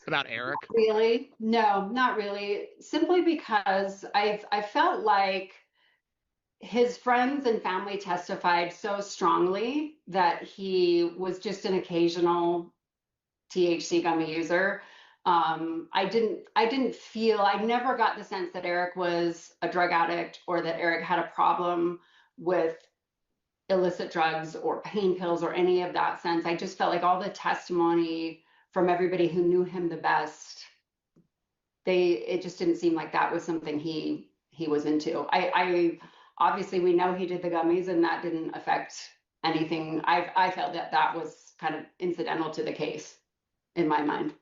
about Eric? Not really? No, not really. Simply because I felt like his friends and family testified so strongly that he was just an occasional THC gummy user. I never got the sense that Eric was a drug addict or that Eric had a problem with illicit drugs or pain pills or any of that sense. I just felt like all the testimony from everybody who knew him the best, it just didn't seem like that was something he was into. I obviously we know he did the gummies and that didn't affect anything. I felt that was kind of incidental to the case in my mind.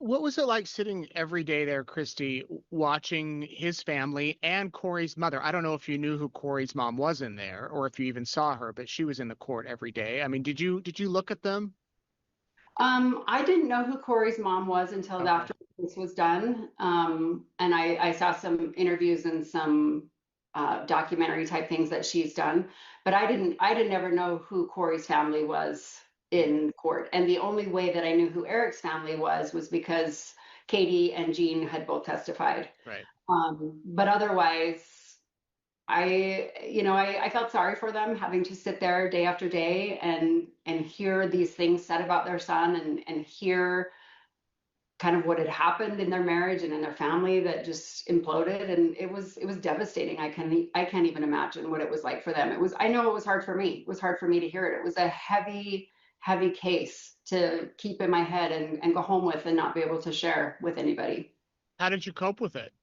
What was it like sitting every day there, Christy, watching his family and Kouri's mother? I don't know if you knew who Kouri's mom was in there or if you even saw her, but she was in the court every day. I mean, did you look at them? I didn't know who Kouri's mom was until after this was done. And I saw some interviews and some documentary type things that she's done, but I didn't ever know who Kouri's family was in court. And the only way that I knew who Eric's family was because Katie and Jean had both testified. Right. But otherwise, I felt sorry for them having to sit there day after day and hear these things said about their son and hear kind of what had happened in their marriage and in their family that just imploded. And it was devastating. I can't even imagine what it was like for them. I know it was hard for me. It was hard for me to hear it. It was a heavy case to keep in my head and go home with and not be able to share with anybody. How did you cope with it?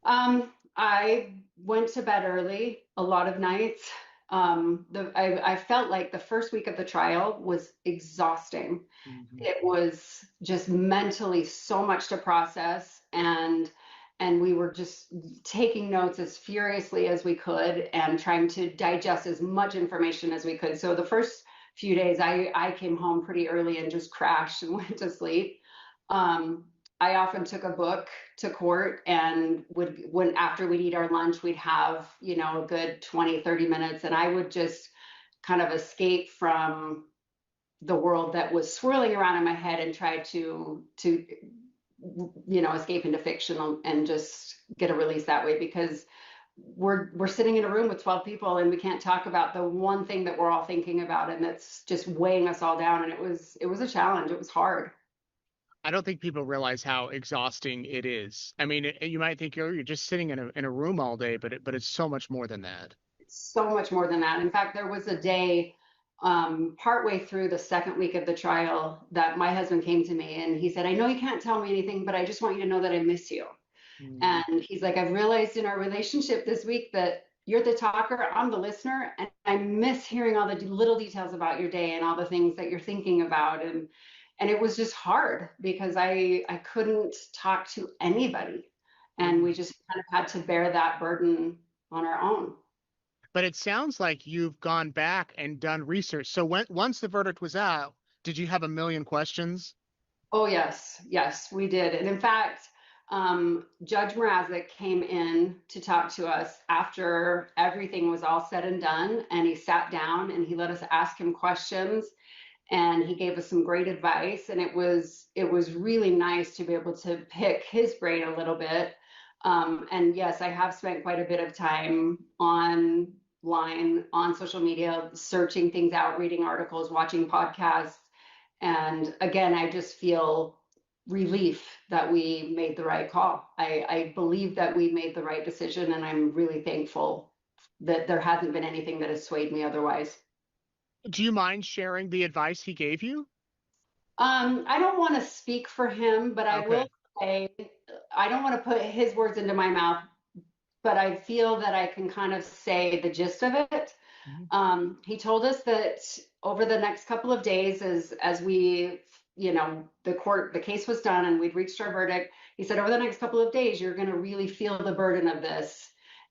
I went to bed early a lot of nights. I felt like the first week of the trial was exhausting. Mm-hmm. It was just mentally so much to process, and we were just taking notes as furiously as we could and trying to digest as much information as we could. So the first few days I came home pretty early and just crashed and went to sleep. I often took a book to court and after we'd eat our lunch, we'd have, a good 20, 30 minutes. And I would just kind of escape from the world that was swirling around in my head and try to escape into fiction and just get a release that way, because we're sitting in a room with 12 people and we can't talk about the one thing that we're all thinking about. And that's just weighing us all down. And it was a challenge. It was hard. I don't think people realize how exhausting it is. I mean, you might think you're just sitting in a room all day, but it's so much more than that. It's so much more than that. In fact, there was a day partway through the second week of the trial that my husband came to me and he said, "I know you can't tell me anything, but I just want you to know that I miss you." Mm. And he's like, "I've realized in our relationship this week that you're the talker, I'm the listener, and I miss hearing all the little details about your day and all the things that you're thinking about." And it was just hard because I couldn't talk to anybody. And we just kind of had to bear that burden on our own. But it sounds like you've gone back and done research. So once the verdict was out, did you have a million questions? Oh, yes. Yes, we did. And in fact, Judge Mrazek came in to talk to us after everything was all said and done. And he sat down and he let us ask him questions. And he gave us some great advice, and it was really nice to be able to pick his brain a little bit. And yes, I have spent quite a bit of time online, on social media, searching things out, reading articles, watching podcasts. And again, I just feel relief that we made the right call. I believe that we made the right decision, and I'm really thankful that there hasn't been anything that has swayed me otherwise. Do you mind sharing the advice he gave you? I don't want to speak for him, but I will say, I don't want to put his words into my mouth, but I feel that I can kind of say the gist of it. Mm-hmm. He told us that over the next couple of days, as we, the case was done and we'd reached our verdict, he said, over the next couple of days, you're going to really feel the burden of this.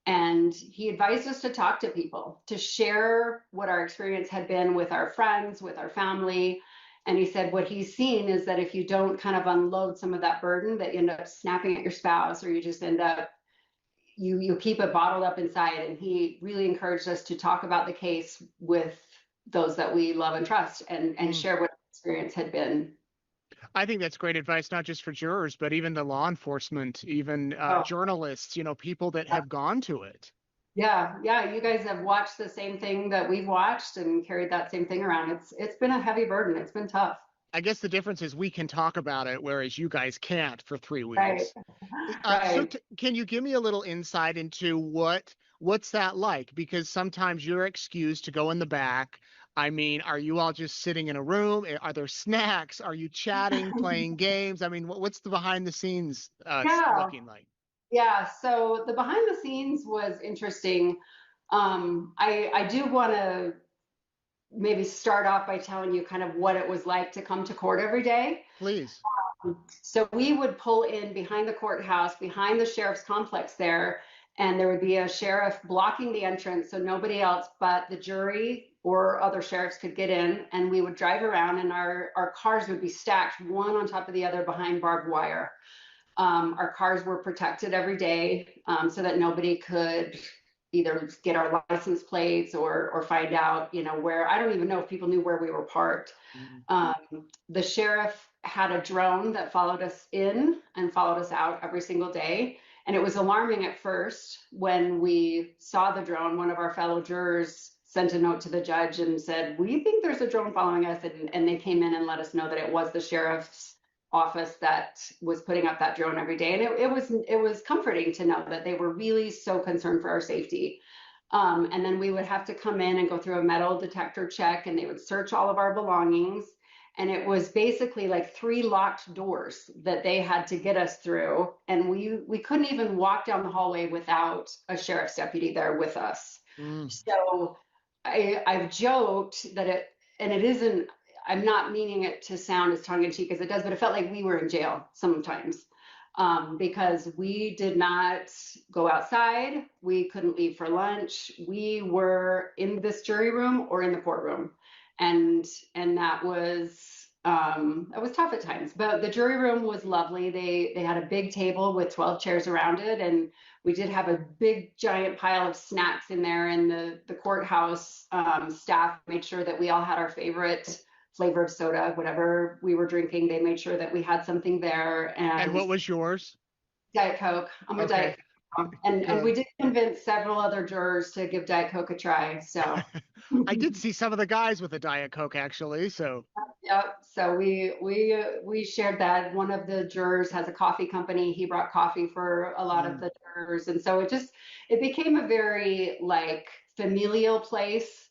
And he advised us to talk to people, to share what our experience had been with our friends, with our family. And he said what he's seen is that if you don't kind of unload some of that burden, that you end up snapping at your spouse, or you just end up, you keep it bottled up inside. And he really encouraged us to talk about the case with those that we love and trust and share what our experience had been. I think that's great advice, not just for jurors, but even the law enforcement, even journalists, people that have gone to it. Yeah, you guys have watched the same thing that we've watched and carried that same thing around. It's been a heavy burden. It's been tough. I guess the difference is we can talk about it, whereas you guys can't for 3 Right. weeks. Right. Can you give me a little insight into what's that like? Because sometimes you're excused to go in the back. I mean, are you all just sitting in a room? Are there snacks? Are you chatting, playing games? I mean, what's the behind the scenes Yeah. looking like? Yeah. So the behind the scenes was interesting. I do want to maybe start off by telling you kind of what it was like to come to court every day. Please. So we would pull in behind the courthouse, behind the sheriff's complex there, and there would be a sheriff blocking the entrance so nobody else but the jury or other sheriffs could get in. And we would drive around, and our cars would be stacked one on top of the other behind barbed wire. Our cars were protected every day so that nobody could either get our license plates or find out, where. I don't even know if people knew where we were parked. The sheriff had a drone that followed us in and followed us out every single day. And it was alarming at first when we saw the drone. One of our fellow jurors sent a note to the judge and said, "We think there's a drone following us." And they came in and let us know that it was the sheriff's office that was putting up that drone every day. And it was comforting to know that they were really so concerned for our safety. And then we would have to come in and go through a metal detector check, and they would search all of our belongings. And it was basically like 3 locked doors that they had to get us through. And we couldn't even walk down the hallway without a sheriff's deputy there with us. So I've joked that it isn't, I'm not meaning it to sound as tongue in cheek as it does, but it felt like we were in jail sometimes. Because we did not go outside, we couldn't leave for lunch. We were in this jury room or in the courtroom, and that was tough at times. But the jury room was lovely. They had a big table with 12 chairs around it, and we did have a big giant pile of snacks in there. And the courthouse staff made sure that we all had our favorite flavor of soda, whatever we were drinking. They made sure that we had something there. And what was yours? Diet Coke. I'm a Diet Coke. And we did convince several other jurors to give Diet Coke a try. So I did see some of the guys with a Diet Coke actually. So yep. So we shared that. One of the jurors has a coffee company. He brought coffee for a lot of the jurors, and so it became a very like familial place.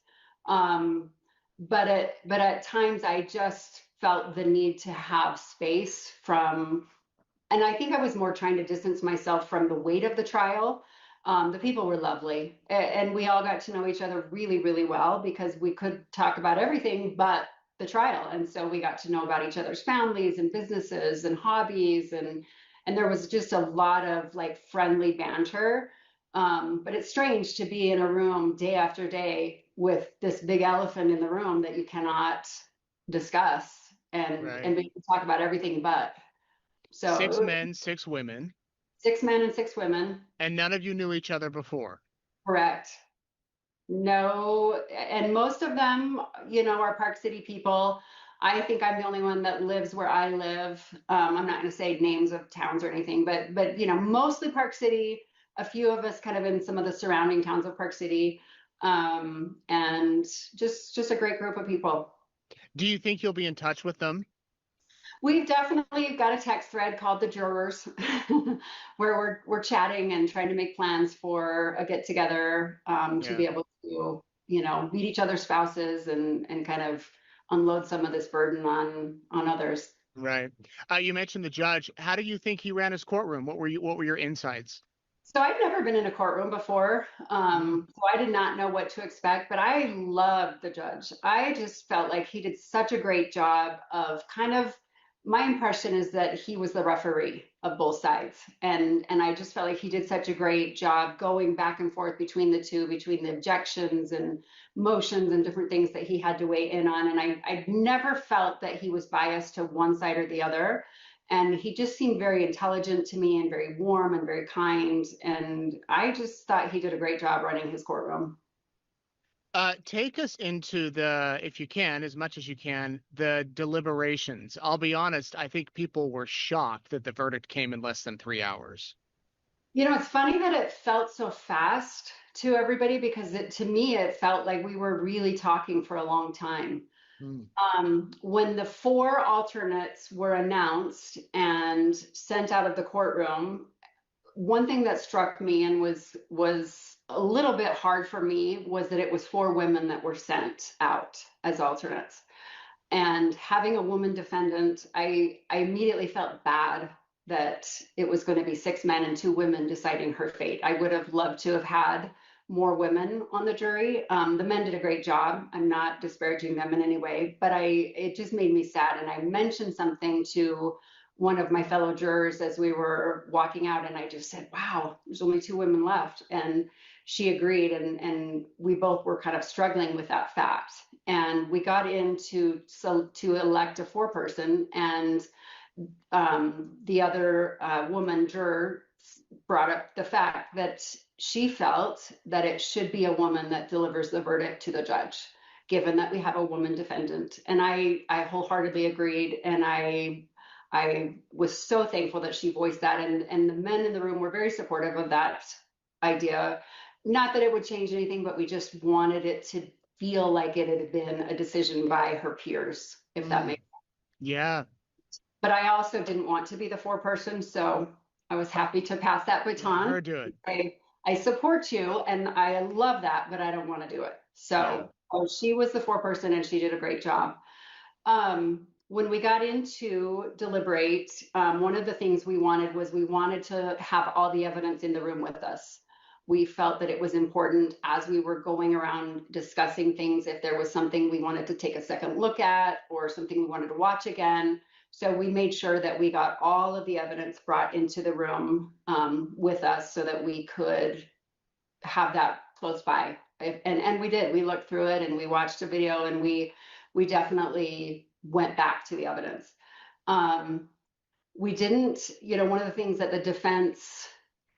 But at times I just felt the need to have space from, and I think I was more trying to distance myself from the weight of the trial. The people were lovely, and we all got to know each other really, really well because we could talk about everything but the trial. And so we got to know about each other's families and businesses and hobbies, and there was just a lot of like friendly banter. But it's strange to be in a room day after day with this big elephant in the room that you cannot discuss, and we can talk about everything but. So 6 men, 6 women. 6 men and 6 women. And none of you knew each other before. Correct. No, and most of them, are Park City people. I think I'm the only one that lives where I live. I'm not going to say names of towns or anything, but mostly Park City. A few of us kind of in some of the surrounding towns of Park City, and just a great group of people. Do you think you'll be in touch with them? We've definitely got a text thread called the Jurors, where we're chatting and trying to make plans for a get together to be able to meet each other's spouses and kind of unload some of this burden on others. Right. You mentioned the judge. How do you think he ran his courtroom? What were your insights? So I've never been in a courtroom before, so I did not know what to expect, but I loved the judge. I just felt like he did such a great job of my impression is that he was the referee of both sides. And I just felt like he did such a great job going back and forth between the two, between the objections and motions and different things that he had to weigh in on. And I never felt that he was biased to one side or the other. And he just seemed very intelligent to me and very warm and very kind. And I just thought he did a great job running his courtroom. Take us into if you can, as much as you can, the deliberations. I'll be honest, I think people were shocked that the verdict came in less than 3 hours. It's funny that it felt so fast to everybody because to me, it felt like we were really talking for a long time. When the 4 alternates were announced and sent out of the courtroom, one thing that struck me and was a little bit hard for me was that it was 4 women that were sent out as alternates. And having a woman defendant, I immediately felt bad that it was going to be 6 men and 2 women deciding her fate. I would have loved to have had more women on the jury. The men did a great job. I'm not disparaging them in any way, but it just made me sad. And I mentioned something to one of my fellow jurors as we were walking out, and I just said, wow, there's only 2 women left. And she agreed, and we both were kind of struggling with that fact. And we got into to elect a 4-person, and the other woman juror brought up the fact that she felt that it should be a woman that delivers the verdict to the judge, given that we have a woman defendant. And I wholeheartedly agreed, and I was so thankful that she voiced that, and the men in the room were very supportive of that idea. Not that it would change anything, but we just wanted it to feel like it had been a decision by her peers, if that makes sense. Yeah. But I also didn't want to be the 4-person, so I was happy to pass that baton. Her do it. I support you, and I love that, but I don't want to do it. So she was the 4-person, and she did a great job. When we got into deliberate, one of the things we wanted to have all the evidence in the room with us. We felt that it was important as we were going around discussing things, if there was something we wanted to take a second look at or something we wanted to watch again. So we made sure that we got all of the evidence brought into the room with us so that we could have that close by. And we did. We looked through it and we watched a video, and we definitely went back to the evidence. We didn't, one of the things that the defense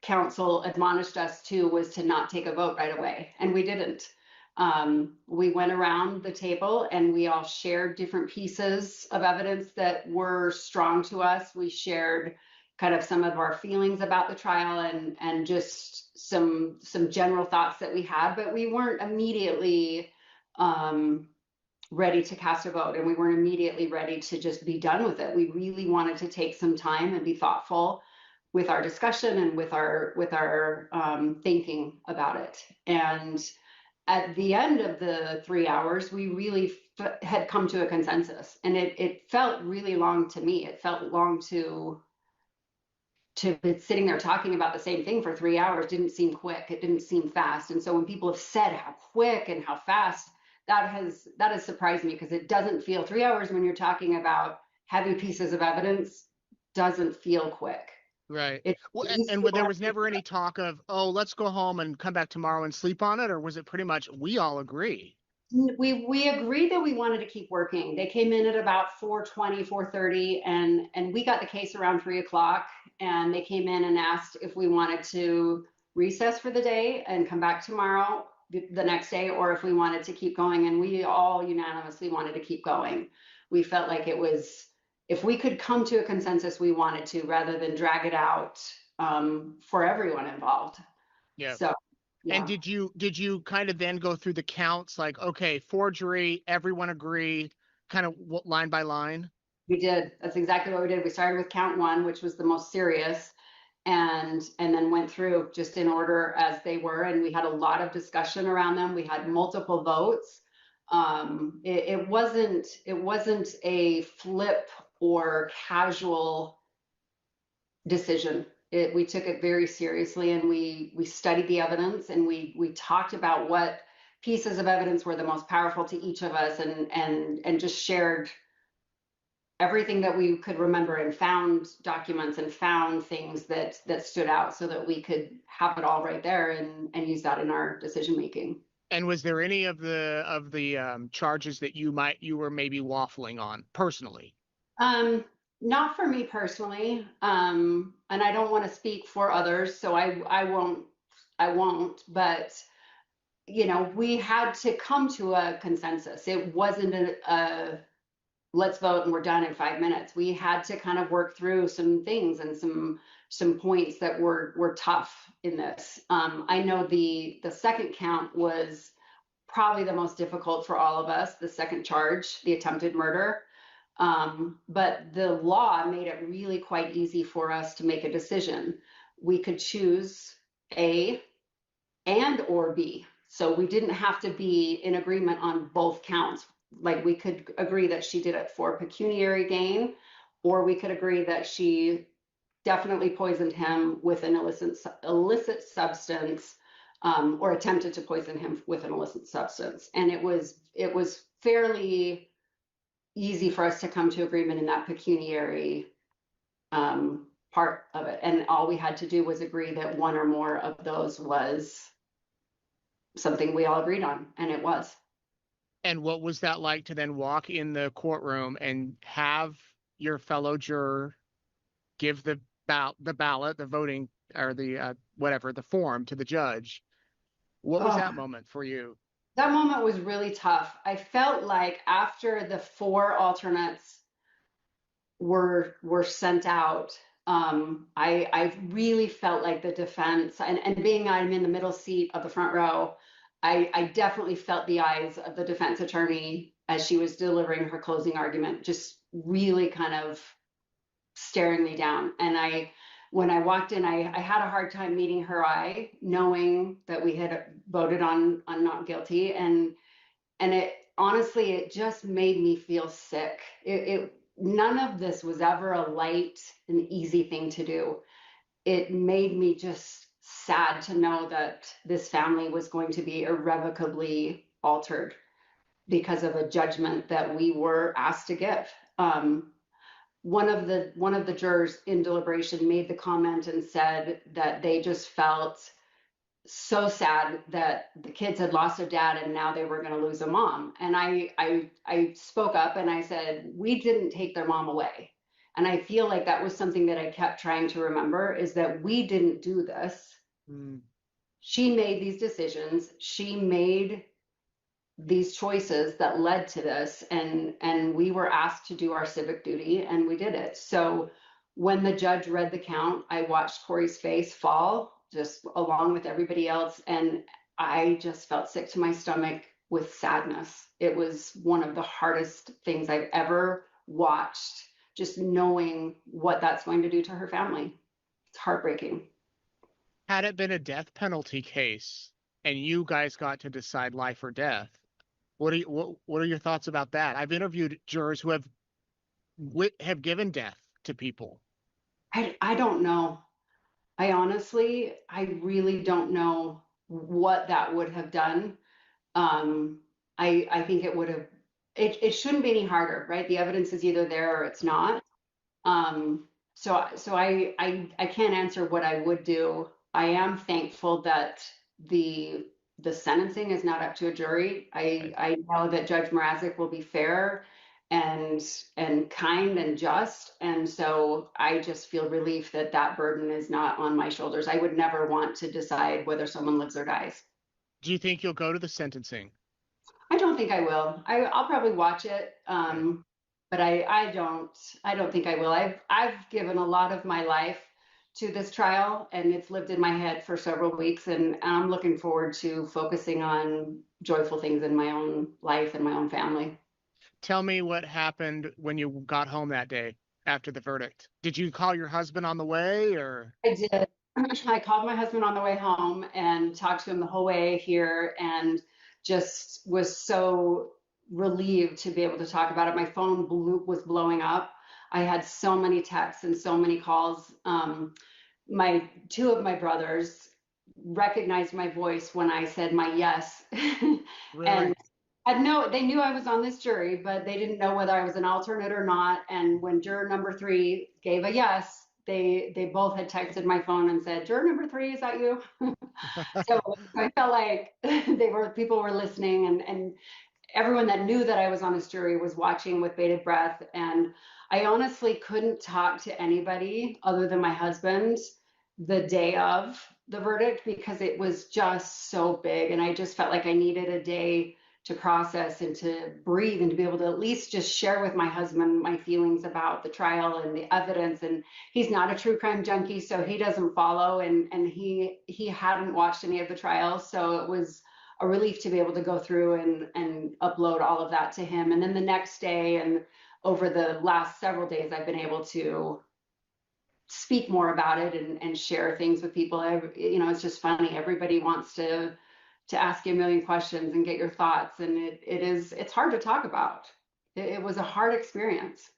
counsel admonished us to was to not take a vote right away, and we didn't. We went around the table and we all shared different pieces of evidence that were strong to us. We shared kind of some of our feelings about the trial and just some general thoughts that we had, but we weren't immediately ready to cast a vote, and we weren't immediately ready to just be done with it. We really wanted to take some time and be thoughtful with our discussion and with our thinking about it. And at the end of the 3 hours, we really had come to a consensus, and it felt really long to me. It felt long to be sitting there talking about the same thing for 3 hours. Didn't seem quick. It didn't seem fast. And so when people have said how quick and how fast, that has surprised me, because it doesn't feel 3 hours when you're talking about heavy pieces of evidence doesn't feel quick. Right. And there was never any talk of, oh, let's go home and come back tomorrow and sleep on it, or was it pretty much we all agree? We agreed that we wanted to keep working. They came in at about 4:20, 4:30, and we got the case around 3 o'clock, and they came in and asked if we wanted to recess for the day and come back tomorrow, the next day, or if we wanted to keep going, and we all unanimously wanted to keep going. We felt like it was, if we could come to a consensus, we wanted to, rather than drag it out for everyone involved. Yeah. So, yeah. And did you kind of then go through the counts, like, okay, forgery, everyone agree, kind of line by line? We did. That's exactly what we did. We started with count 1, which was the most serious, and then went through just in order as they were, and we had a lot of discussion around them. We had multiple votes. It wasn't a flip or casual decision. We took it very seriously, and we studied the evidence, and we talked about what pieces of evidence were the most powerful to each of us, and just shared everything that we could remember, and found documents and found things that stood out, so that we could have it all right there and use that in our decision making. And was there any of the charges that you were maybe waffling on personally? Not for me personally, and I don't want to speak for others, so I won't. But we had to come to a consensus. It wasn't let's vote and we're done in 5 minutes. We had to kind of work through some things and some points that were tough in this. I know the second count was probably the most difficult for all of us, the second charge, the attempted murder. But the law made it really quite easy for us to make a decision. We could choose A and or B. So we didn't have to be in agreement on both counts. Like we could agree that she did it for pecuniary gain, or we could agree that she definitely poisoned him with an illicit substance, or attempted to poison him with an illicit substance. And it was fairly easy for us to come to agreement in that pecuniary part of it. And all we had to do was agree that one or more of those was something we all agreed on, and it was. And what was that like to then walk in the courtroom and have your fellow juror give the ballot, the voting, or the whatever, the form to the judge? What was that moment for you? That moment was really tough. I felt like after the 4 alternates were sent out, I really felt like the defense, and being I'm in the middle seat of the front row, I definitely felt the eyes of the defense attorney as she was delivering her closing argument, just really kind of staring me down. And when I walked in, I had a hard time meeting her eye, knowing that we had voted on not guilty. And it honestly, it just made me feel sick. None of this was ever a light and easy thing to do. It made me just sad to know that this family was going to be irrevocably altered because of a judgment that we were asked to give. One of the jurors in deliberation made the comment and said that they just felt so sad that the kids had lost a dad and now they were going to lose a mom. And I spoke up and I said, we didn't take their mom away. And I feel like that was something that I kept trying to remember, is that we didn't do this. She made these decisions. She made these choices that led to this, and we were asked to do our civic duty, and we did it. So when the judge read the count, I watched Kouri's face fall just along with everybody else, and I just felt sick to my stomach with sadness. It was one of the hardest things I've ever watched, just knowing what that's going to do to her family. It's heartbreaking. Had it been a death penalty case and you guys got to decide life or death, what are your thoughts about that? I've interviewed jurors who have given death to people. I don't know. I really don't know what that would have done. I think it would have, it shouldn't be any harder, right? The evidence is either there or it's not. So I can't answer what I would do. I am thankful that the sentencing is not up to a jury. I know that Judge Mrazek will be fair and kind and just, and so I just feel relief that that burden is not on my shoulders. I would never want to decide whether someone lives or dies. Do you think you'll go to the sentencing? I don't think I will. I'll probably watch it, but I don't think I will. I've given a lot of my life to this trial, and it's lived in my head for several weeks, and I'm looking forward to focusing on joyful things in my own life and my own family. Tell me what happened when you got home that day after the verdict. Did you call your husband on the way, or? I did. I called my husband on the way home and talked to him the whole way here, and just was so relieved to be able to talk about it. My phone was blowing up. I had so many texts and so many calls. Two of my brothers recognized my voice when I said my yes. Really? And they knew I was on this jury, but they didn't know whether I was an alternate or not. And when juror number 3 gave a yes, they both had texted my phone and said, "Juror number 3, is that you?" So I felt like people were listening, and everyone that knew that I was on this jury was watching with bated breath. And I honestly couldn't talk to anybody other than my husband the day of the verdict, because it was just so big, and I just felt like I needed a day process and to breathe and to be able to at least just share with my husband my feelings about the trial and the evidence. And he's not a true crime junkie, so he doesn't follow, and he hadn't watched any of the trials, so it was a relief to be able to go through and upload all of that to him. And then the next day and over the last several days, I've been able to speak more about it and share things with people. It's just funny. Everybody wants to ask you a million questions and get your thoughts. And it's hard to talk about. It was a hard experience.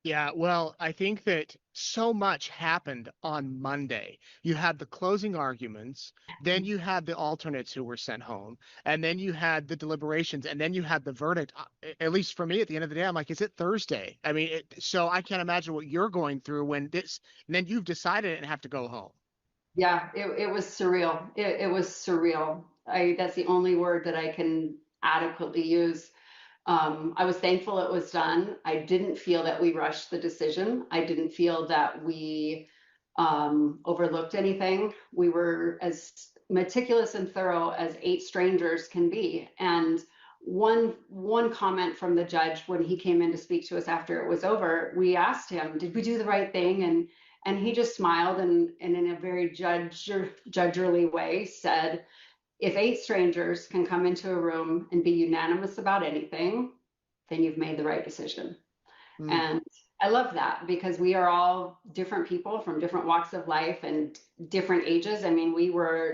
Yeah, well, I think that so much happened on Monday. You had the closing arguments, then you had the alternates who were sent home, and then you had the deliberations, and then you had the verdict. At least for me, at the end of the day, I'm like, is it Thursday? I mean, so I can't imagine what you're going through when this, and then you've decided and have to go home. Yeah, it was surreal. It was surreal. That's the only word that I can adequately use. I was thankful it was done. I didn't feel that we rushed the decision. I didn't feel that we overlooked anything. We were as meticulous and thorough as 8 strangers can be. And one comment from the judge when he came in to speak to us after it was over, we asked him, did we do the right thing? And he just smiled and in a very judgerly way said, if 8 strangers can come into a room and be unanimous about anything, then you've made the right decision. And I love that because we are all different people from different walks of life and different ages. I mean,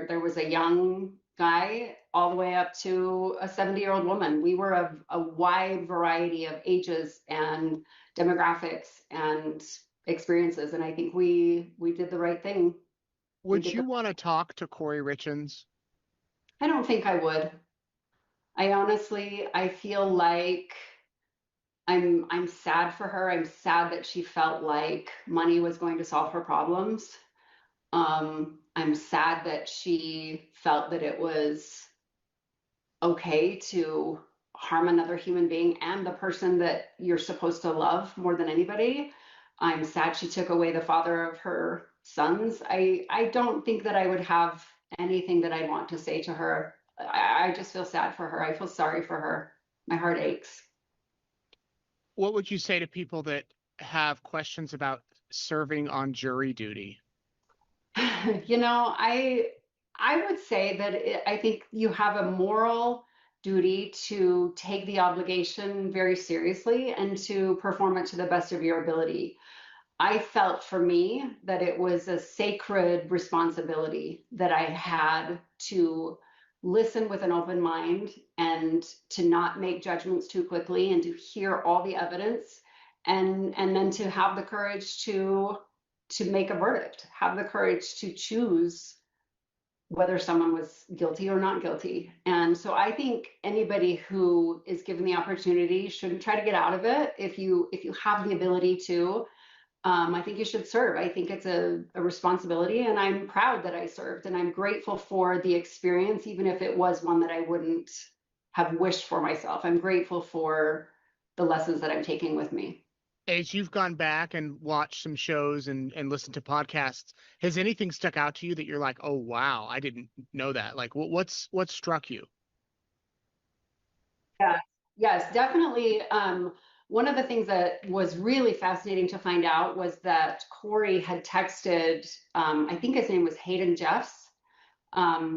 there was a young guy all the way up to a 70-year-old woman. We were a wide variety of ages and demographics and experiences. And I think we did the right thing. Would you want to talk to Kouri Richins? I don't think I would. I feel like I'm sad for her. I'm sad that she felt like money was going to solve her problems. I'm sad that she felt that it was okay to harm another human being and the person that you're supposed to love more than anybody. I'm sad she took away the father of her sons. I don't think that I would have anything that I'd want to say to her. I just feel sad for her. I feel sorry for her. My heart aches. What would you say to people that have questions about serving on jury duty? I would say that I think you have a moral duty to take the obligation very seriously and to perform it to the best of your ability. I felt for me that it was a sacred responsibility that I had to listen with an open mind and to not make judgments too quickly and to hear all the evidence and then to have the courage to make a verdict, have the courage to choose whether someone was guilty or not guilty. And so I think anybody who is given the opportunity shouldn't try to get out of it. If you have the ability to, I think you should serve. I think it's a responsibility, and I'm proud that I served, and I'm grateful for the experience, even if it was one that I wouldn't have wished for myself. I'm grateful for the lessons that I'm taking with me. As you've gone back and watched some shows and listened to podcasts, has anything stuck out to you that you're like, oh, wow, I didn't know that? Like, what struck you? Yeah, yes, definitely. One of the things that was really fascinating to find out was that Kouri had texted, I think his name was Hayden Jeffs.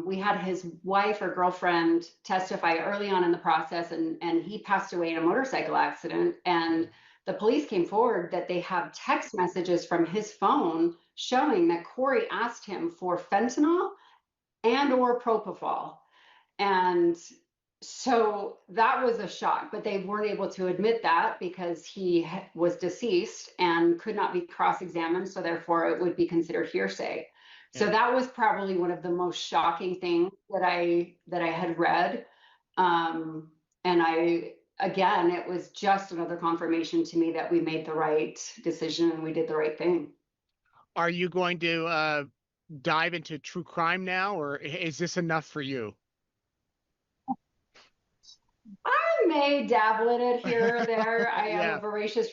We had his wife or girlfriend testify early on in the process, and he passed away in a motorcycle accident. And the police came forward that they have text messages from his phone showing that Kouri asked him for fentanyl and or propofol. And so that was a shock, but they weren't able to admit that because he was deceased and could not be cross-examined, so therefore it would be considered hearsay. So that was probably one of the most shocking things that I had read. And again, it was just another confirmation to me that we made the right decision and we did the right thing. Are you going to dive into true crime now, or is this enough for you? I may dabble in it here or there. I am a voracious,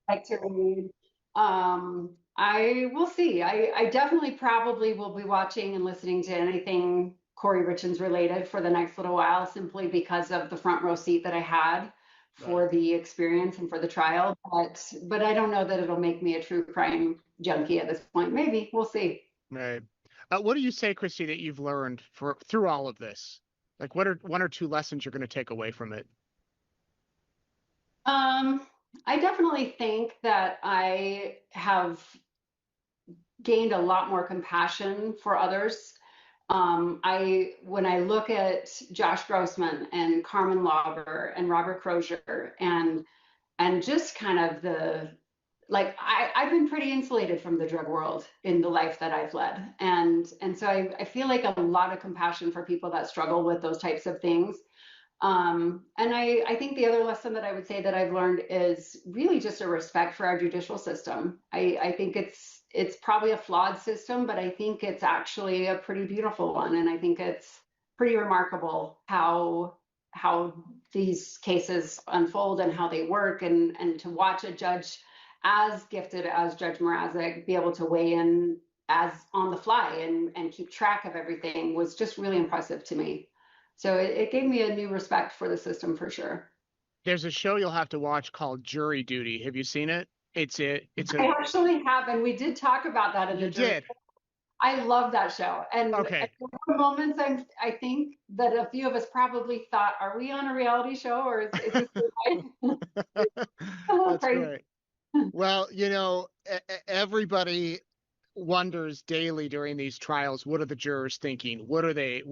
like to read. I will see. I definitely probably will be watching and listening to anything Kouri Richins related for the next little while, simply because of the front row seat that I had for the experience and for the trial. But I don't know that it'll make me a true crime junkie at this point. Maybe, we'll see. Right. What do you say, Christy, that you've learned through all of this? Like, what are one or two lessons you're going to take away from it? I definitely think that I have gained a lot more compassion for others. When I look at Josh Grossman and Carmen Lauber and Robert Crozier and just kind of I've been pretty insulated from the drug world in the life that I've led. And so I feel like a lot of compassion for people that struggle with those types of things. And I think the other lesson that I would say that I've learned is really just a respect for our judicial system. I think it's probably a flawed system, but I think it's actually a pretty beautiful one. And I think it's pretty remarkable how these cases unfold and how they work, and to watch a judge as gifted as Judge Mrazek be able to weigh in as on the fly and keep track of everything was just really impressive to me. So it gave me a new respect for the system for sure. There's a show you'll have to watch called Jury Duty. Have you seen it? I actually have, and we did talk about that in the jury. Did. I love that show. And Okay. at the moments I think that a few of us probably thought, are we on a reality show or is this That's crazy? great. Well, everybody wonders daily during these trials, what are the jurors thinking? What are they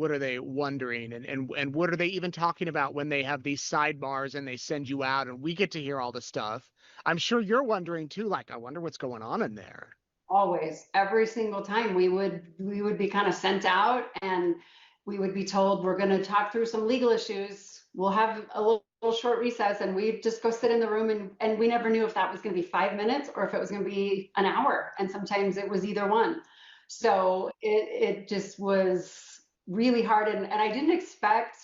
wondering? And what are they even talking about when they have these sidebars and they send you out and we get to hear all the stuff? I'm sure you're wondering too, like, I wonder what's going on in there. Always, every single time we would be kind of sent out and we would be told, we're going to talk through some legal issues. We'll have a little short recess, and we'd just go sit in the room, and we never knew if that was going to be 5 minutes or if it was going to be an hour. And sometimes it was either one. So it just was really hard. And I didn't expect,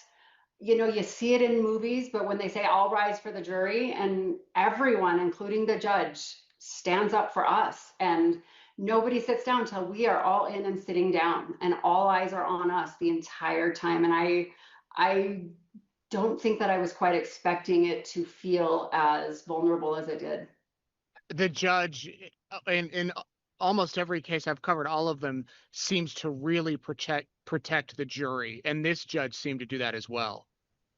you see it in movies, but when they say all rise for the jury, and everyone, including the judge, stands up for us, and nobody sits down until we are all in and sitting down, and all eyes are on us the entire time. And I don't think that I was quite expecting it to feel as vulnerable as it did. The judge, in almost every case I've covered, all of them, seems to really protect the jury, and this judge seemed to do that as well.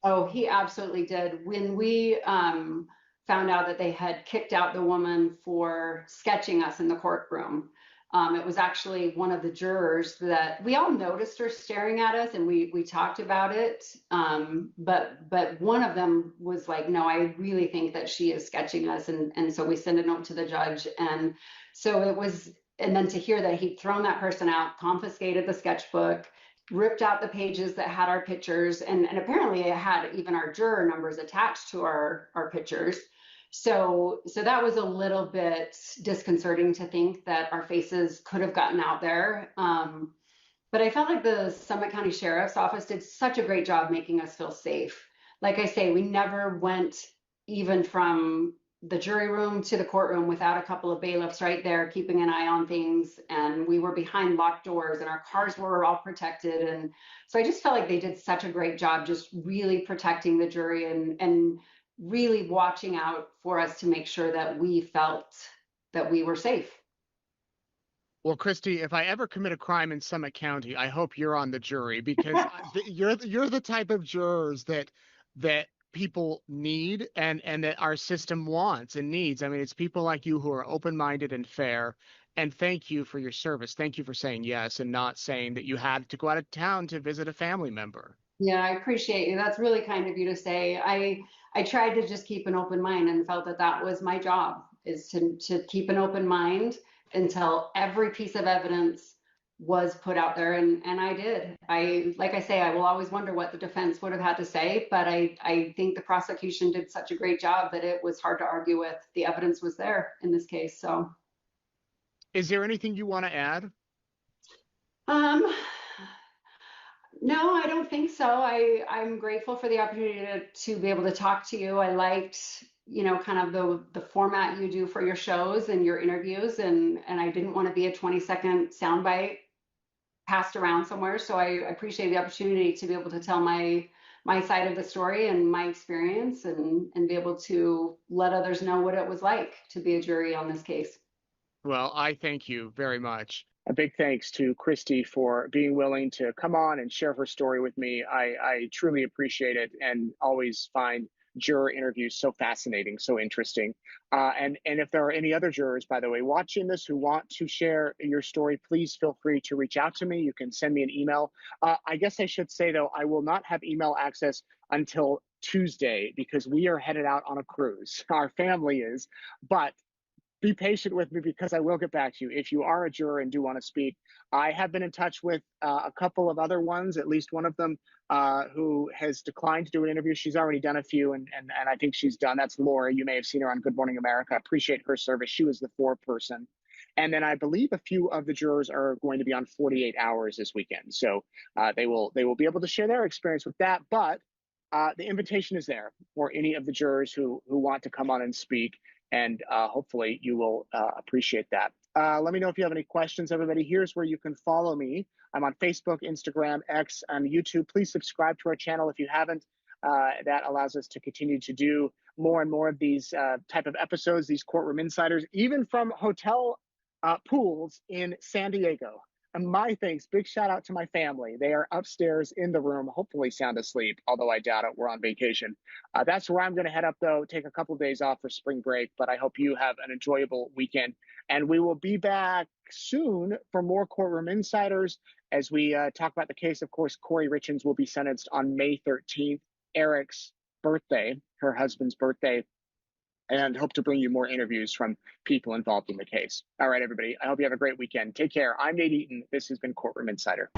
Oh, he absolutely did. When we found out that they had kicked out the woman for sketching us in the courtroom, it was actually one of the jurors that we all noticed her staring at us, and we talked about it. But one of them was like, no, I really think that she is sketching us. And so we sent a note to the judge. And so it was, and then to hear that he'd thrown that person out, confiscated the sketchbook, ripped out the pages that had our pictures, and apparently it had even our juror numbers attached to our pictures. So that was a little bit disconcerting to think that our faces could have gotten out there. But I felt like the Summit County Sheriff's Office did such a great job making us feel safe. Like I say, we never went even from the jury room to the courtroom without a couple of bailiffs right there keeping an eye on things, and we were behind locked doors, and our cars were all protected. And so I just felt like they did such a great job just really protecting the jury and really watching out for us to make sure that we felt that we were safe. Well, Christy, if I ever commit a crime in Summit County, I hope you're on the jury, because you're the type of jurors that people need and that our system wants and needs. I mean, it's people like you who are open-minded and fair. And thank you for your service. Thank you for saying yes and not saying that you had to go out of town to visit a family member. Yeah, I appreciate you. That's really kind of you to say. I tried to just keep an open mind and felt that that was my job, is to keep an open mind until every piece of evidence was put out there. And I did. Like I say, I will always wonder what the defense would have had to say, but I think the prosecution did such a great job that it was hard to argue with. The evidence was there in this case. So is there anything you want to add? No, I don't think so. I'm grateful for the opportunity to be able to talk to you. I liked, kind of the format you do for your shows and your interviews, and I didn't want to be a 20-second soundbite passed around somewhere. So I appreciate the opportunity to be able to tell my side of the story and my experience, and be able to let others know what it was like to be a jury on this case. Well, I thank you very much. A big thanks to Christy for being willing to come on and share her story with me. I truly appreciate it, and always find juror interviews so fascinating, so interesting. And if there are any other jurors, by the way, watching this who want to share your story, please feel free to reach out to me. You can send me an email. I guess I should say, though, I will not have email access until Tuesday because we are headed out on a cruise. Our family is, but be patient with me because I will get back to you. If you are a juror and do want to speak, I have been in touch with a couple of other ones, at least one of them who has declined to do an interview. She's already done a few, and I think she's done. That's Laura. You may have seen her on Good Morning America. I appreciate her service. She was the foreperson. And then I believe a few of the jurors are going to be on 48 hours this weekend. So they will be able to share their experience with that. But the invitation is there for any of the jurors who want to come on and speak. And hopefully you will appreciate that. Let me know if you have any questions, everybody. Here's where you can follow me. I'm on Facebook, Instagram, X, and YouTube. Please subscribe to our channel if you haven't. That allows us to continue to do more and more of these type of episodes, these courtroom insiders, even from hotel pools in San Diego. And my thanks, big shout out to my family. They are upstairs in the room, hopefully sound asleep, although I doubt it. We're on vacation. That's where I'm going to head up, though, take a couple of days off for spring break. But I hope you have an enjoyable weekend. And we will be back soon for more Courtroom Insiders as we talk about the case. Of course, Kouri Richins will be sentenced on May 13th, Eric's birthday, her husband's birthday. And hope to bring you more interviews from people involved in the case. All right, everybody. I hope you have a great weekend. Take care. I'm Nate Eaton. This has been Courtroom Insider.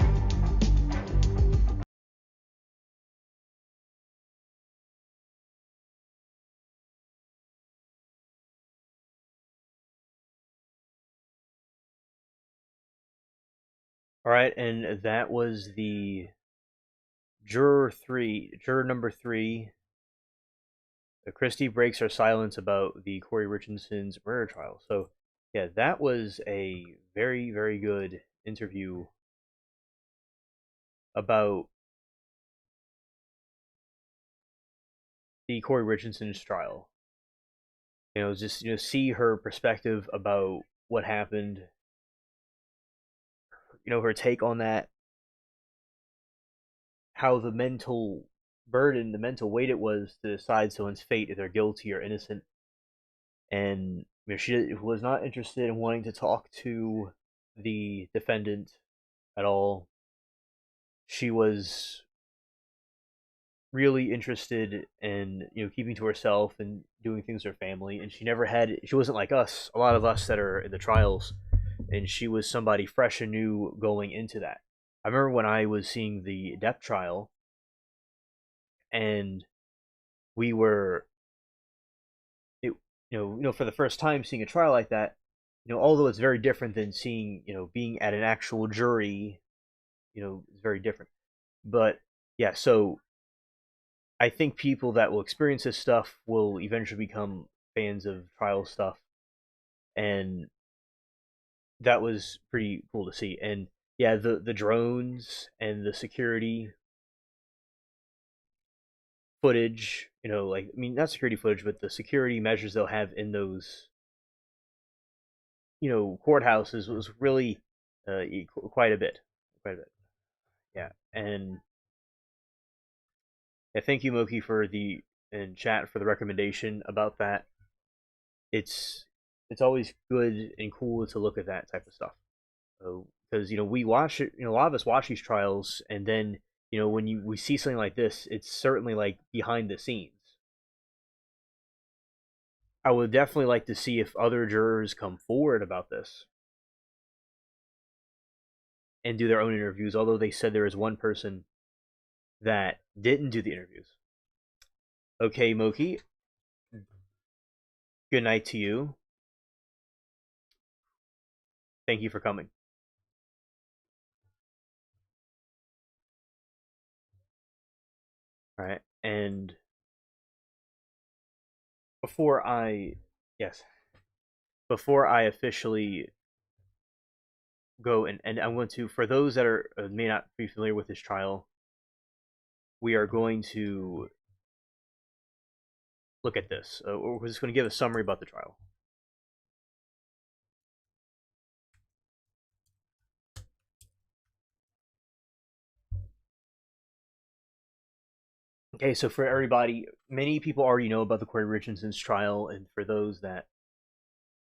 All right, and that was the juror number 3. Christy breaks her silence about the Kouri Richardson's murder trial. So, yeah, that was a very, very good interview about the Kouri Richardson's trial. Just see her perspective about what happened. Her take on that, how the mental burden, the mental weight it was to decide someone's fate if they're guilty or innocent. And she was not interested in wanting to talk to the defendant at all. She was really interested in keeping to herself and doing things with her family, and she wasn't like us, a lot of us that are in the trials, and she was somebody fresh and new going into that. I remember when I was seeing the Depp trial, and we were for the first time seeing a trial like that, although it's very different than seeing, being at an actual jury, it's very different. But yeah, so I think people that will experience this stuff will eventually become fans of trial stuff, and that was pretty cool to see. And yeah, the drones and the security footage, not security footage, but the security measures they'll have in those courthouses was really quite a bit. Yeah. And yeah, thank you, Moki, for in chat for the recommendation about that. It's always good and cool to look at that type of stuff, because we watch it. A lot of us watch these trials, and then when we see something like this, it's certainly like behind the scenes. I would definitely like to see if other jurors come forward about this and do their own interviews, although they said there is one person that didn't do the interviews. Okay, Moki. Good night to you. Thank you for coming. All right, and before I officially go and I'm going to, for those that are may not be familiar with this trial, we are going to look at this. We're just going to give a summary about the trial. Okay, so for everybody, many people already know about the Kouri Richardson's trial, and for those that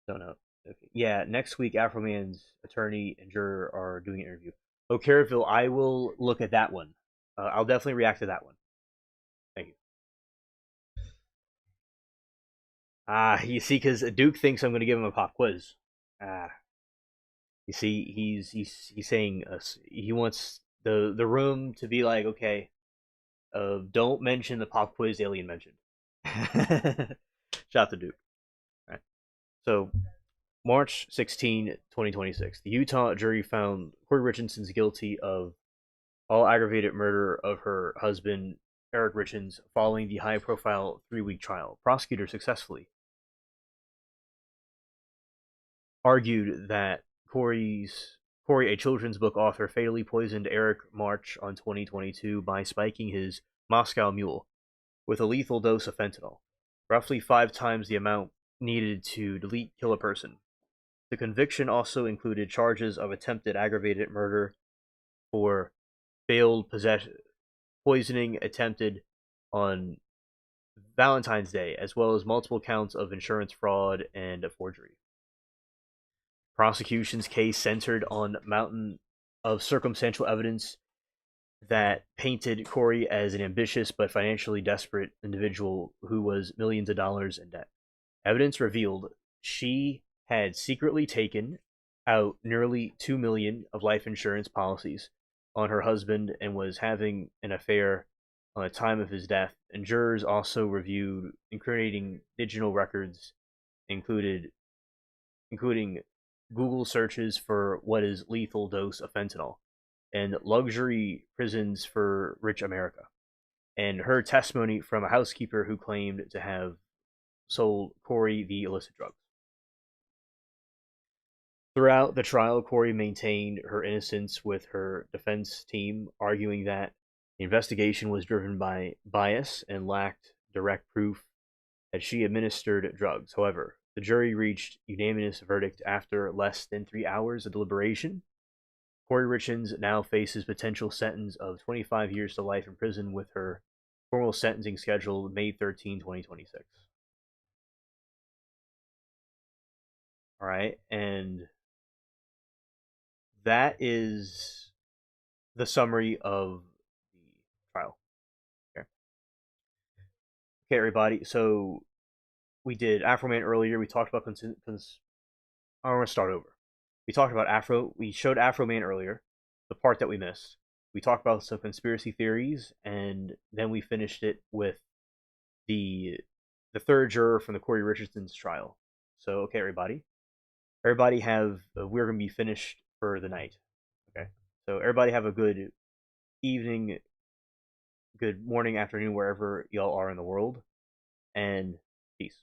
don't know, okay, yeah, next week AFROMAN's attorney and juror are doing an interview. O'Carrollville, I will look at that one. I'll definitely react to that one. Thank you. You see, because Duke thinks I'm going to give him a pop quiz. You see, he's saying he wants the room to be like, okay, don't mention the pop quiz alien mentioned. Shout out to Duke. All right. So, March 16, 2026, the Utah jury found Kouri Richardson's guilty of all aggravated murder of her husband, Eric Richards, following the high-profile 3-week trial. Prosecutor successfully argued that Kouri, a children's book author, fatally poisoned Eric March on 2022 by spiking his Moscow Mule with a lethal dose of fentanyl, roughly 5 times the amount needed to kill a person. The conviction also included charges of attempted aggravated murder for failed poisoning attempted on Valentine's Day, as well as multiple counts of insurance fraud and forgery. Prosecution's case centered on a mountain of circumstantial evidence that painted Kouri as an ambitious but financially desperate individual who was millions of dollars in debt. Evidence revealed she had secretly taken out nearly $2 million of life insurance policies on her husband and was having an affair on the time of his death. And jurors also reviewed incriminating digital records, including Google searches for what is lethal dose of fentanyl and luxury prisons for rich America, and her testimony from a housekeeper who claimed to have sold Kouri the illicit drugs. Throughout the trial, Kouri maintained her innocence, with her defense team arguing that the investigation was driven by bias and lacked direct proof that she administered drugs. However, the jury reached unanimous verdict after less than 3 hours of deliberation. Kouri Richards now faces potential sentence of 25 years to life in prison, with her formal sentencing scheduled May 13, 2026. All right, and that is the summary of the trial. Okay, everybody. So we did AFROMAN earlier. We talked about I'm going to start over. We talked about we showed AFROMAN earlier, the part that we missed. We talked about some conspiracy theories, and then we finished it with the third juror from the Kouri Richardson's trial. So, okay, everybody we're going to be finished for the night. Okay, so everybody have a good evening, good morning, afternoon, wherever y'all are in the world, and peace.